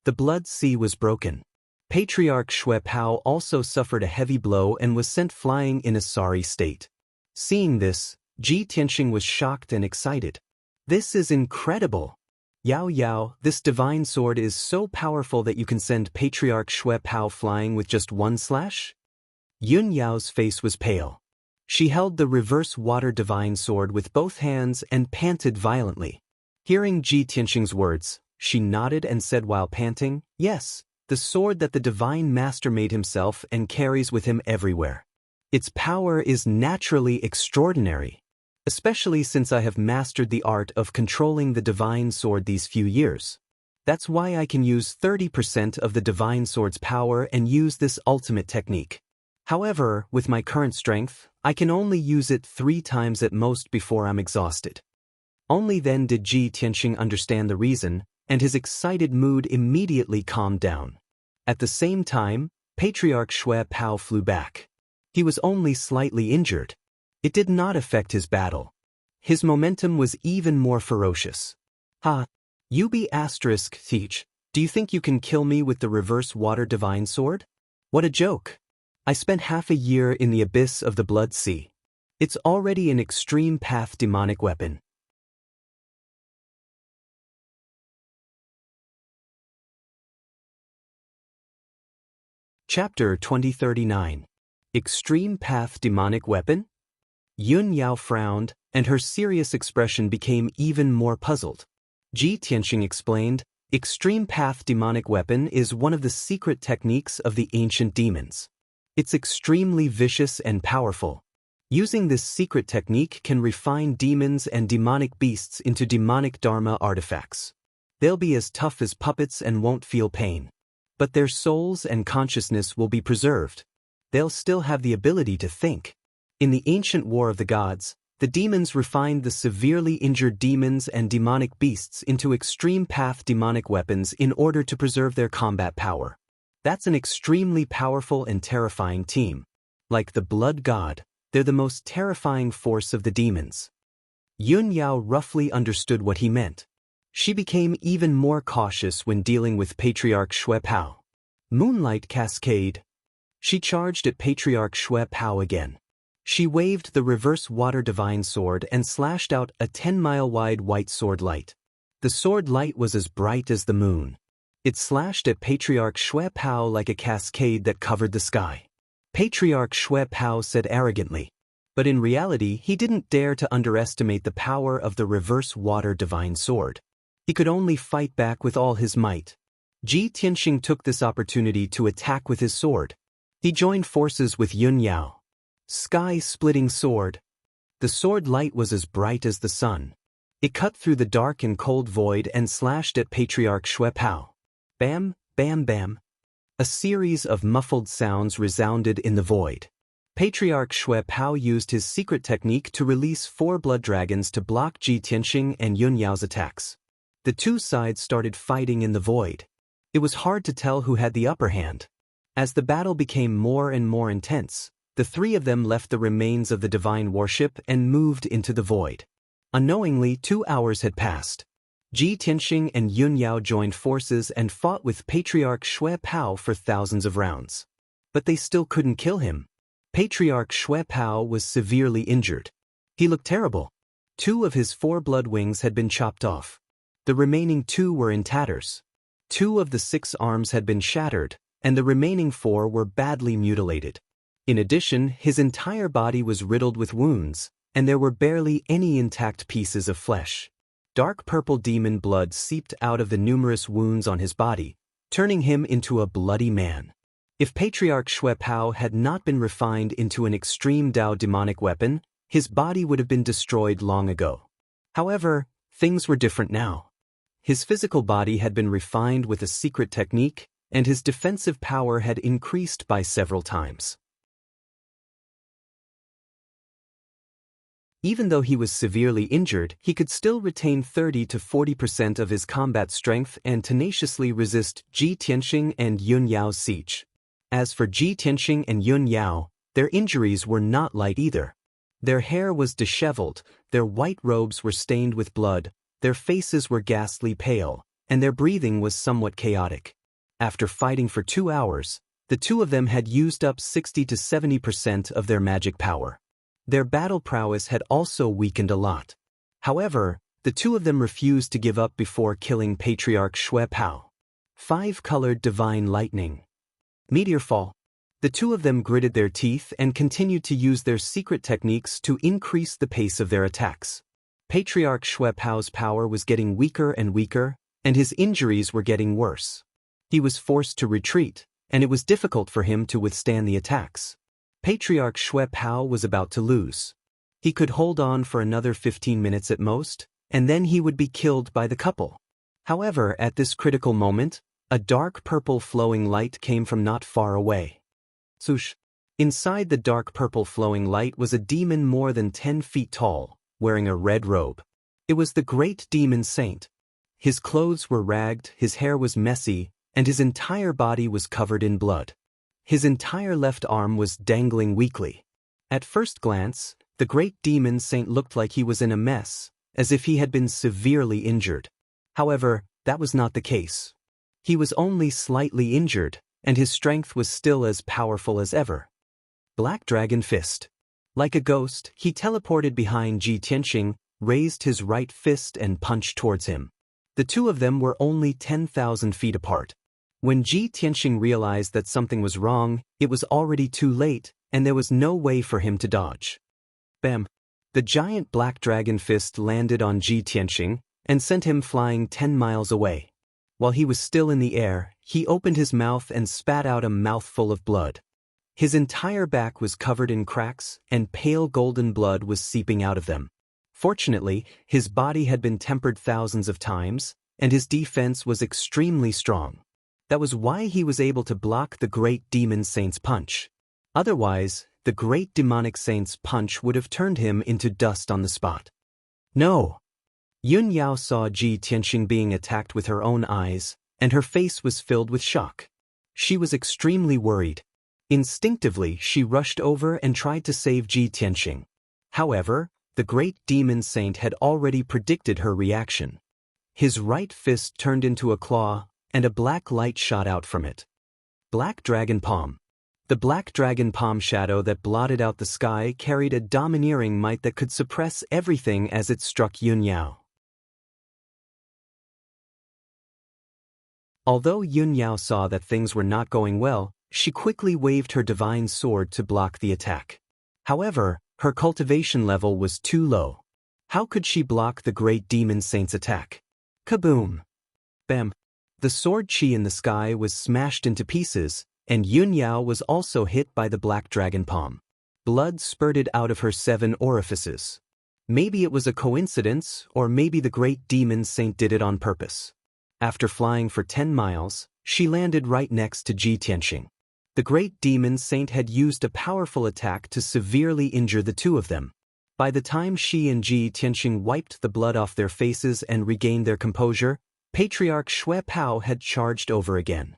The blood sea was broken. Patriarch Xue Pao also suffered a heavy blow and was sent flying in a sorry state. Seeing this, Ji Tianxing was shocked and excited. This is incredible! Yao Yao, this divine sword is so powerful that you can send Patriarch Shui Pao flying with just one slash? Yun Yao's face was pale. She held the reverse water divine sword with both hands and panted violently. Hearing Ji Tianxing's words, she nodded and said while panting, "Yes, the sword that the divine master made himself and carries with him everywhere. Its power is naturally extraordinary, especially since I have mastered the art of controlling the divine sword these few years. That's why I can use 30% of the divine sword's power and use this ultimate technique. However, with my current strength, I can only use it 3 times at most before I'm exhausted." Only then did Ji Tianxing understand the reason, and his excited mood immediately calmed down. At the same time, Patriarch Shui Pao flew back. He was only slightly injured. It did not affect his battle. His momentum was even more ferocious. "Ha! UB asterisk teach, do you think you can kill me with the reverse water divine sword? What a joke! I spent half a year in the abyss of the Blood Sea. It's already an extreme path demonic weapon." Chapter 2039. Extreme Path Demonic Weapon? Yun Yao frowned, and her serious expression became even more puzzled. Ji Tianxing explained, "Extreme Path Demonic Weapon is one of the secret techniques of the ancient demons. It's extremely vicious and powerful. Using this secret technique can refine demons and demonic beasts into demonic dharma artifacts. They'll be as tough as puppets and won't feel pain. But their souls and consciousness will be preserved. They'll still have the ability to think. In the ancient War of the Gods, the demons refined the severely injured demons and demonic beasts into extreme path demonic weapons in order to preserve their combat power. That's an extremely powerful and terrifying team. Like the Blood God, they're the most terrifying force of the demons." Yun Yao roughly understood what he meant. She became even more cautious when dealing with Patriarch Shui Pao. Moonlight Cascade. She charged at Patriarch Shui Pao again. She waved the reverse water divine sword and slashed out a 10-mile-wide white sword light. The sword light was as bright as the moon. It slashed at Patriarch Shui Pao like a cascade that covered the sky. Patriarch Shui Pao said arrogantly. But in reality, he didn't dare to underestimate the power of the reverse water divine sword. He could only fight back with all his might. Ji Tianxing took this opportunity to attack with his sword. He joined forces with Yun Yao. Sky-splitting sword. The sword light was as bright as the sun. It cut through the dark and cold void and slashed at Patriarch Shui Pao. Bam, bam, bam. A series of muffled sounds resounded in the void. Patriarch Shui Pao used his secret technique to release 4 blood dragons to block Ji Tianxing and Yun Yao's attacks. The two sides started fighting in the void. It was hard to tell who had the upper hand. As the battle became more and more intense, the 3 of them left the remains of the divine warship and moved into the void. Unknowingly, 2 hours had passed. Ji Tianxing and Yun Yao joined forces and fought with Patriarch Shui Pao for thousands of rounds. But they still couldn't kill him. Patriarch Shui Pao was severely injured. He looked terrible. 2 of his 4 blood wings had been chopped off. The remaining 2 were in tatters. 2 of the 6 arms had been shattered, and the remaining 4 were badly mutilated. In addition, his entire body was riddled with wounds, and there were barely any intact pieces of flesh. Dark purple demon blood seeped out of the numerous wounds on his body, turning him into a bloody man. If Patriarch Shui Pao had not been refined into an extreme Dao demonic weapon, his body would have been destroyed long ago. However, things were different now. His physical body had been refined with a secret technique, and his defensive power had increased by several times. Even though he was severely injured, he could still retain 30 to 40% of his combat strength and tenaciously resist Ji Tianxing and Yun Yao's siege. As for Ji Tianxing and Yun Yao, their injuries were not light either. Their hair was disheveled, their white robes were stained with blood, their faces were ghastly pale, and their breathing was somewhat chaotic. After fighting for 2 hours, the 2 of them had used up 60 to 70% of their magic power. Their battle prowess had also weakened a lot. However, The two of them refused to give up before killing Patriarch Xue Pao. 5-colored divine lightning. Meteor fall. The two of them gritted their teeth and continued to use their secret techniques to increase the pace of their attacks. Patriarch Xue Pao's power was getting weaker and weaker, and his injuries were getting worse. He was forced to retreat, and it was difficult for him to withstand the attacks. Patriarch Xue Pao was about to lose. He could hold on for another 15 minutes at most, and then he would be killed by the couple. However, at this critical moment, a dark purple flowing light came from not far away. Swoosh! Inside the dark purple flowing light was a demon more than 10 feet tall, wearing a red robe. It was the great demon saint. His clothes were ragged, his hair was messy, and his entire body was covered in blood. His entire left arm was dangling weakly. At first glance, the great demon saint looked like he was in a mess, as if he had been severely injured. However, that was not the case. He was only slightly injured, and his strength was still as powerful as ever. Black Dragon Fist. Like a ghost, he teleported behind Ji Tianxing, raised his right fist and punched towards him. The two of them were only 10,000 feet apart. When Ji Tianxing realized that something was wrong, it was already too late, and there was no way for him to dodge. Bam! The giant black dragon fist landed on Ji Tianxing and sent him flying 10 miles away. While he was still in the air, he opened his mouth and spat out a mouthful of blood. His entire back was covered in cracks, and pale golden blood was seeping out of them. Fortunately, his body had been tempered thousands of times, and his defense was extremely strong. That was why he was able to block the great demon saint's punch. Otherwise, the great demonic saint's punch would have turned him into dust on the spot. No! Yun Yao saw Ji Tianxing being attacked with her own eyes, and her face was filled with shock. She was extremely worried. Instinctively, she rushed over and tried to save Ji Tianxing. However, the great demon saint had already predicted her reaction. His right fist turned into a claw, and a black light shot out from it. Black Dragon Palm. The black dragon palm shadow that blotted out the sky carried a domineering might that could suppress everything as it struck Yun Yao. Although Yun Yao saw that things were not going well, she quickly waved her divine sword to block the attack. However, her cultivation level was too low. How could she block the great demon saint's attack? Kaboom! Bam! The sword chi in the sky was smashed into pieces, and Yun Yao was also hit by the black dragon palm. Blood spurted out of her 7 orifices. Maybe it was a coincidence, or maybe the great demon saint did it on purpose. After flying for 10 miles, she landed right next to Ji Tianxing. The great demon saint had used a powerful attack to severely injure the two of them. By the time she and Ji Tianxing wiped the blood off their faces and regained their composure, Patriarch Xue Pao had charged over again.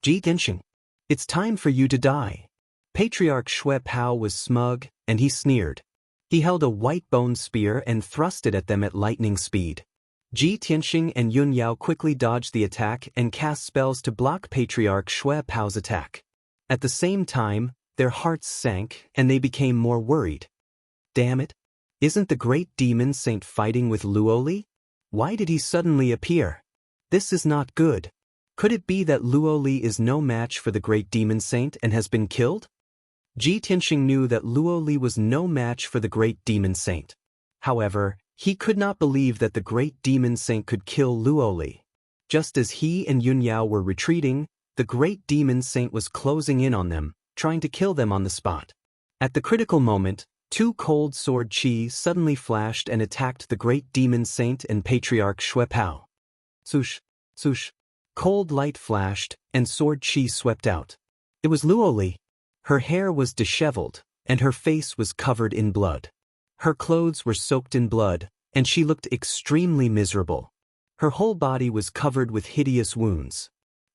Ji Tianxing, it's time for you to die. Patriarch Xue Pao was smug, and he sneered. He held a white bone spear and thrust it at them at lightning speed. Ji Tianxing and Yun Yao quickly dodged the attack and cast spells to block Patriarch Xue Pao's attack. At the same time, their hearts sank and they became more worried. Damn it! Isn't the great demon saint fighting with Luoli? Why did he suddenly appear? This is not good. Could it be that Luoli is no match for the great demon saint and has been killed? Ji Tianxing knew that Luoli was no match for the great demon saint. However, he could not believe that the great demon saint could kill Luoli. Just as he and Yun Yao were retreating, the great demon saint was closing in on them, trying to kill them on the spot. At the critical moment, 2 cold sword chi suddenly flashed and attacked the great demon saint and Patriarch Xue Pao. Swoosh, swoosh. Cold light flashed, and sword chi swept out. It was Luoli. Her hair was disheveled, and her face was covered in blood. Her clothes were soaked in blood, and she looked extremely miserable. Her whole body was covered with hideous wounds.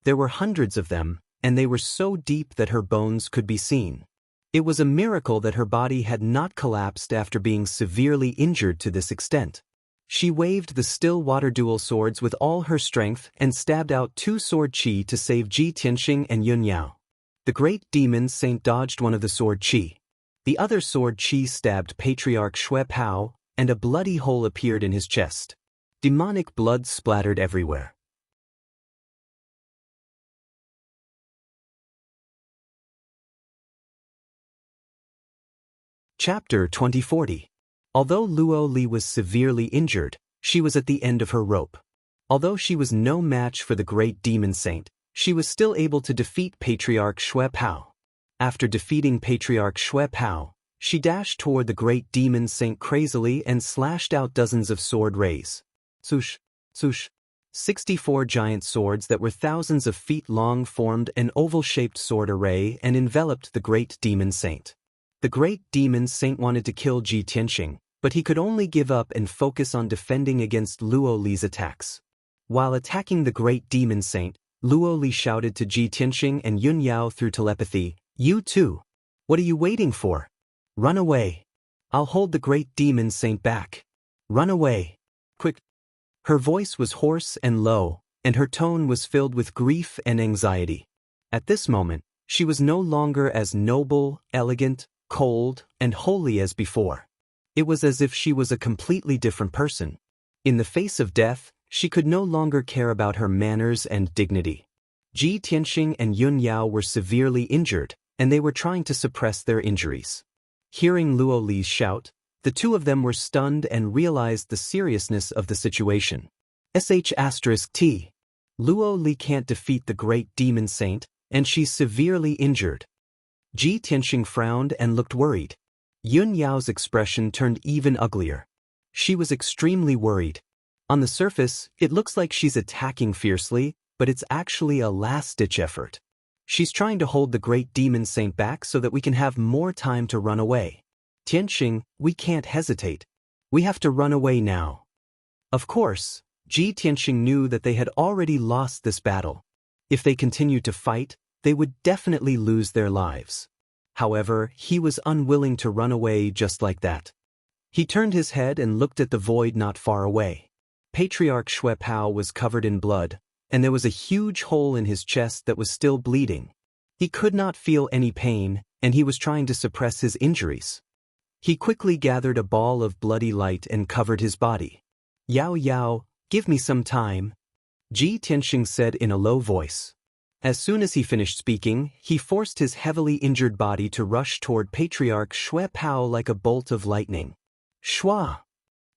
There were hundreds of them, and they were so deep that her bones could be seen. It was a miracle that her body had not collapsed after being severely injured to this extent. She waved the still water dual swords with all her strength and stabbed out 2 sword chi to save Ji Tianxing and Yun Yao. The great demon saint dodged one of the sword chi. The other sword chi stabbed Patriarch Xue Pao, and a bloody hole appeared in his chest. Demonic blood splattered everywhere. Chapter 2040. Although Luo Li was severely injured, she was at the end of her rope. Although she was no match for the great demon saint, she was still able to defeat Patriarch Xue Pao. After defeating Patriarch Xue Pao, she dashed toward the great demon saint crazily and slashed out dozens of sword rays. Swoosh, swoosh. 64 giant swords that were thousands of feet long formed an oval-shaped sword array and enveloped the great demon saint. The great demon saint wanted to kill Ji Tianxing, but he could only give up and focus on defending against Luo Li's attacks. While attacking the great demon saint, Luo Li shouted to Ji Tianxing and Yun Yao through telepathy, "You too. What are you waiting for? Run away. I'll hold the great demon saint back. Run away. Quick." Her voice was hoarse and low, and her tone was filled with grief and anxiety. At this moment, she was no longer as noble, elegant, cold, and holy as before. It was as if she was a completely different person. In the face of death, she could no longer care about her manners and dignity. Ji Tianxing and Yun Yao were severely injured, and they were trying to suppress their injuries. Hearing Luo Li's shout, the two of them were stunned and realized the seriousness of the situation. *T. Luo Li can't defeat the great demon saint, and she's severely injured. Ji Tianxing frowned and looked worried. Yun Yao's expression turned even uglier. She was extremely worried. On the surface, it looks like she's attacking fiercely, but it's actually a last-ditch effort. She's trying to hold the great demon saint back so that we can have more time to run away. Tianxing, we can't hesitate. We have to run away now. Of course, Ji Tianxing knew that they had already lost this battle. If they continued to fight, they would definitely lose their lives. However, he was unwilling to run away just like that. He turned his head and looked at the void not far away. Patriarch Xue Pao was covered in blood, and there was a huge hole in his chest that was still bleeding. He could not feel any pain, and he was trying to suppress his injuries. He quickly gathered a ball of bloody light and covered his body. "Yao Yao, give me some time," Ji Tianxing said in a low voice. As soon as he finished speaking, he forced his heavily injured body to rush toward Patriarch Xue Pao like a bolt of lightning. Shua!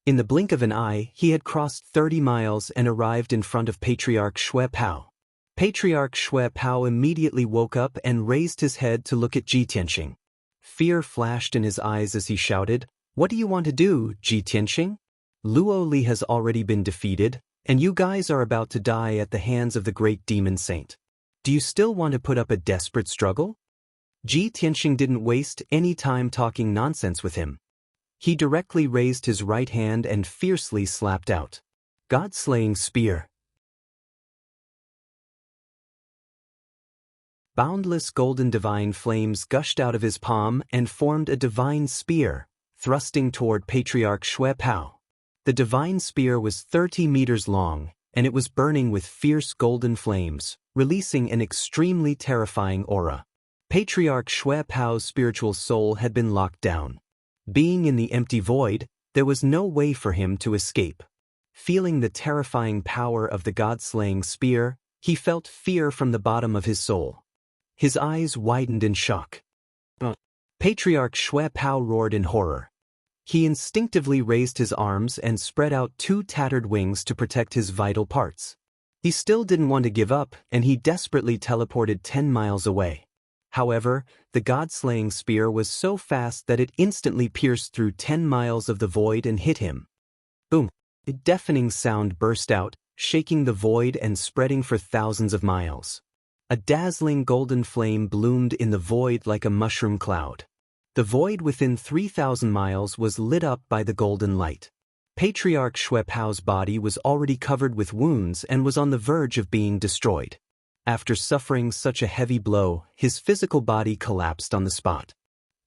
In the blink of an eye, he had crossed 30 miles and arrived in front of Patriarch Xue Pao. Patriarch Xue Pao immediately woke up and raised his head to look at Ji Tianxing. Fear flashed in his eyes as he shouted, "What do you want to do, Ji Tianxing? Luo Li has already been defeated, and you guys are about to die at the hands of the great demon saint. Do you still want to put up a desperate struggle?" Ji Tianxing didn't waste any time talking nonsense with him. He directly raised his right hand and fiercely slapped out, "God-slaying spear." Boundless golden divine flames gushed out of his palm and formed a divine spear, thrusting toward Patriarch Xue Pao. The divine spear was 30 meters long, and it was burning with fierce golden flames, releasing an extremely terrifying aura. Patriarch Xue Pao's spiritual soul had been locked down. Being in the empty void, there was no way for him to escape. Feeling the terrifying power of the god-slaying spear, he felt fear from the bottom of his soul. His eyes widened in shock. Patriarch Xue Pao roared in horror. He instinctively raised his arms and spread out 2 tattered wings to protect his vital parts. He still didn't want to give up, and he desperately teleported 10 miles away. However, the god-slaying spear was so fast that it instantly pierced through 10 miles of the void and hit him. Boom! A deafening sound burst out, shaking the void and spreading for thousands of miles. A dazzling golden flame bloomed in the void like a mushroom cloud. The void within 3,000 miles was lit up by the golden light. Patriarch Xue Pao's body was already covered with wounds and was on the verge of being destroyed. After suffering such a heavy blow, his physical body collapsed on the spot.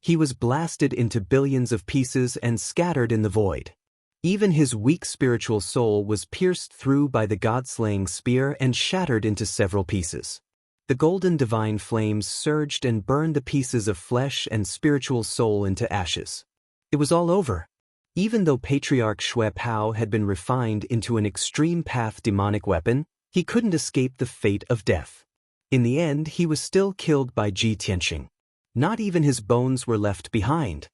He was blasted into billions of pieces and scattered in the void. Even his weak spiritual soul was pierced through by the god-slaying spear and shattered into several pieces. The golden divine flames surged and burned the pieces of flesh and spiritual soul into ashes. It was all over. Even though Patriarch Xue Pao had been refined into an extreme path demonic weapon, he couldn't escape the fate of death. In the end, he was still killed by Ji Tianxing. Not even his bones were left behind.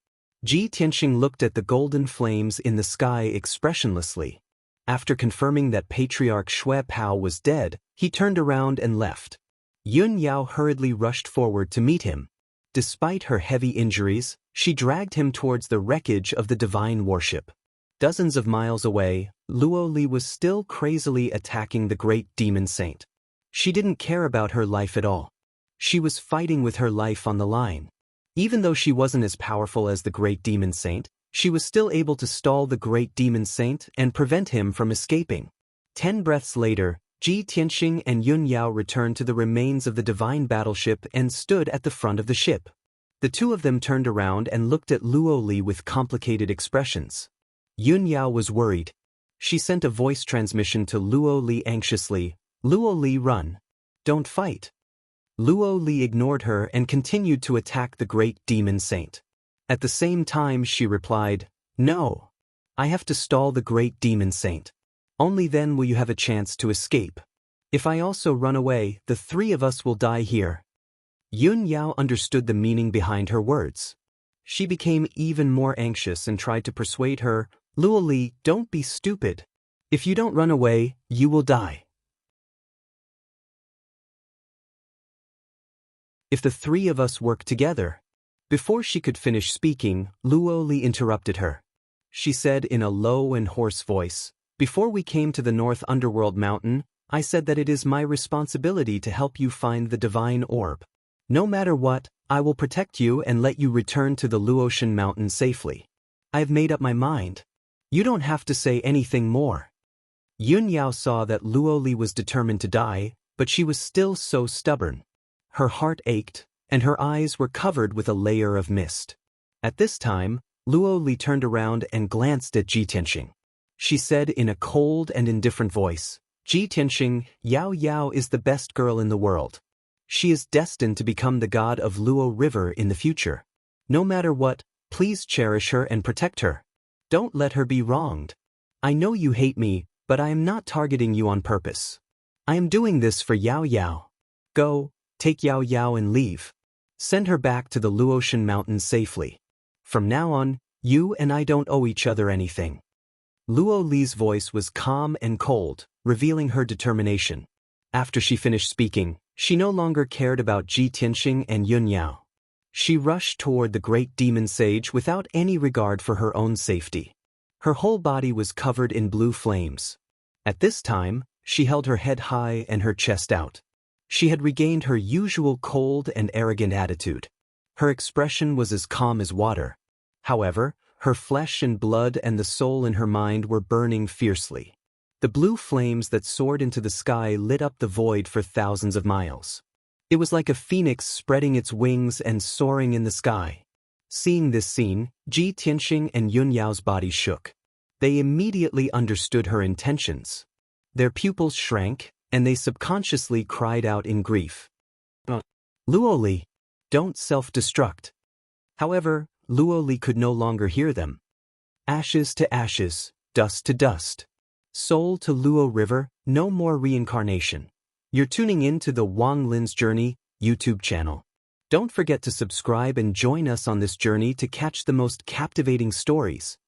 Ji Tianxing looked at the golden flames in the sky expressionlessly. After confirming that Patriarch Xue Pao was dead, he turned around and left. Yun Yao hurriedly rushed forward to meet him. Despite her heavy injuries, she dragged him towards the wreckage of the divine worship. Dozens of miles away, Luo Li was still crazily attacking the great demon saint. She didn't care about her life at all. She was fighting with her life on the line. Even though she wasn't as powerful as the great demon saint, she was still able to stall the great demon saint and prevent him from escaping. 10 breaths later, Ji Tianxing and Yun Yao returned to the remains of the divine battleship and stood at the front of the ship. The two of them turned around and looked at Luo Li with complicated expressions. Yun Yao was worried. She sent a voice transmission to Luo Li anxiously, "Luo Li, run. Don't fight." Luo Li ignored her and continued to attack the great demon saint. At the same time she replied, "No. I have to stall the great demon saint. Only then will you have a chance to escape. If I also run away, the three of us will die here." Yun Yao understood the meaning behind her words. She became even more anxious and tried to persuade her, "Luo Li, don't be stupid. If you don't run away, you will die. If the three of us work together." Before she could finish speaking, Luo Li interrupted her. She said in a low and hoarse voice, "Before we came to the North Underworld Mountain, I said that it is my responsibility to help you find the divine orb. No matter what, I will protect you and let you return to the Luotian Mountain safely. I have made up my mind. You don't have to say anything more." Yun Yao saw that Luo Li was determined to die, but she was still so stubborn. Her heart ached, and her eyes were covered with a layer of mist. At this time, Luo Li turned around and glanced at Ji Tianxing. She said in a cold and indifferent voice, "Ji Tianxing, Yao Yao is the best girl in the world. She is destined to become the god of Luo River in the future. No matter what, please cherish her and protect her. Don't let her be wronged. I know you hate me, but I am not targeting you on purpose. I am doing this for Yao Yao. Go, take Yao Yao and leave. Send her back to the Luotian Mountain safely. From now on, you and I don't owe each other anything." Luo Li's voice was calm and cold, revealing her determination. After she finished speaking, she no longer cared about Ji Tianxing and Yun Yao. She rushed toward the great demon sage without any regard for her own safety. Her whole body was covered in blue flames. At this time, she held her head high and her chest out. She had regained her usual cold and arrogant attitude. Her expression was as calm as water. However, her flesh and blood and the soul in her mind were burning fiercely. The blue flames that soared into the sky lit up the void for thousands of miles. It was like a phoenix spreading its wings and soaring in the sky. Seeing this scene, Ji Tianxing and Yun Yao's bodies shook. They immediately understood her intentions. Their pupils shrank, and they subconsciously cried out in grief. "Luo Li, don't self-destruct." However, Luo Li could no longer hear them. Ashes to ashes, dust to dust. Soul to Luo River, no more reincarnation. You're tuning in to the Wang Lin's Journey YouTube channel. Don't forget to subscribe and join us on this journey to catch the most captivating stories.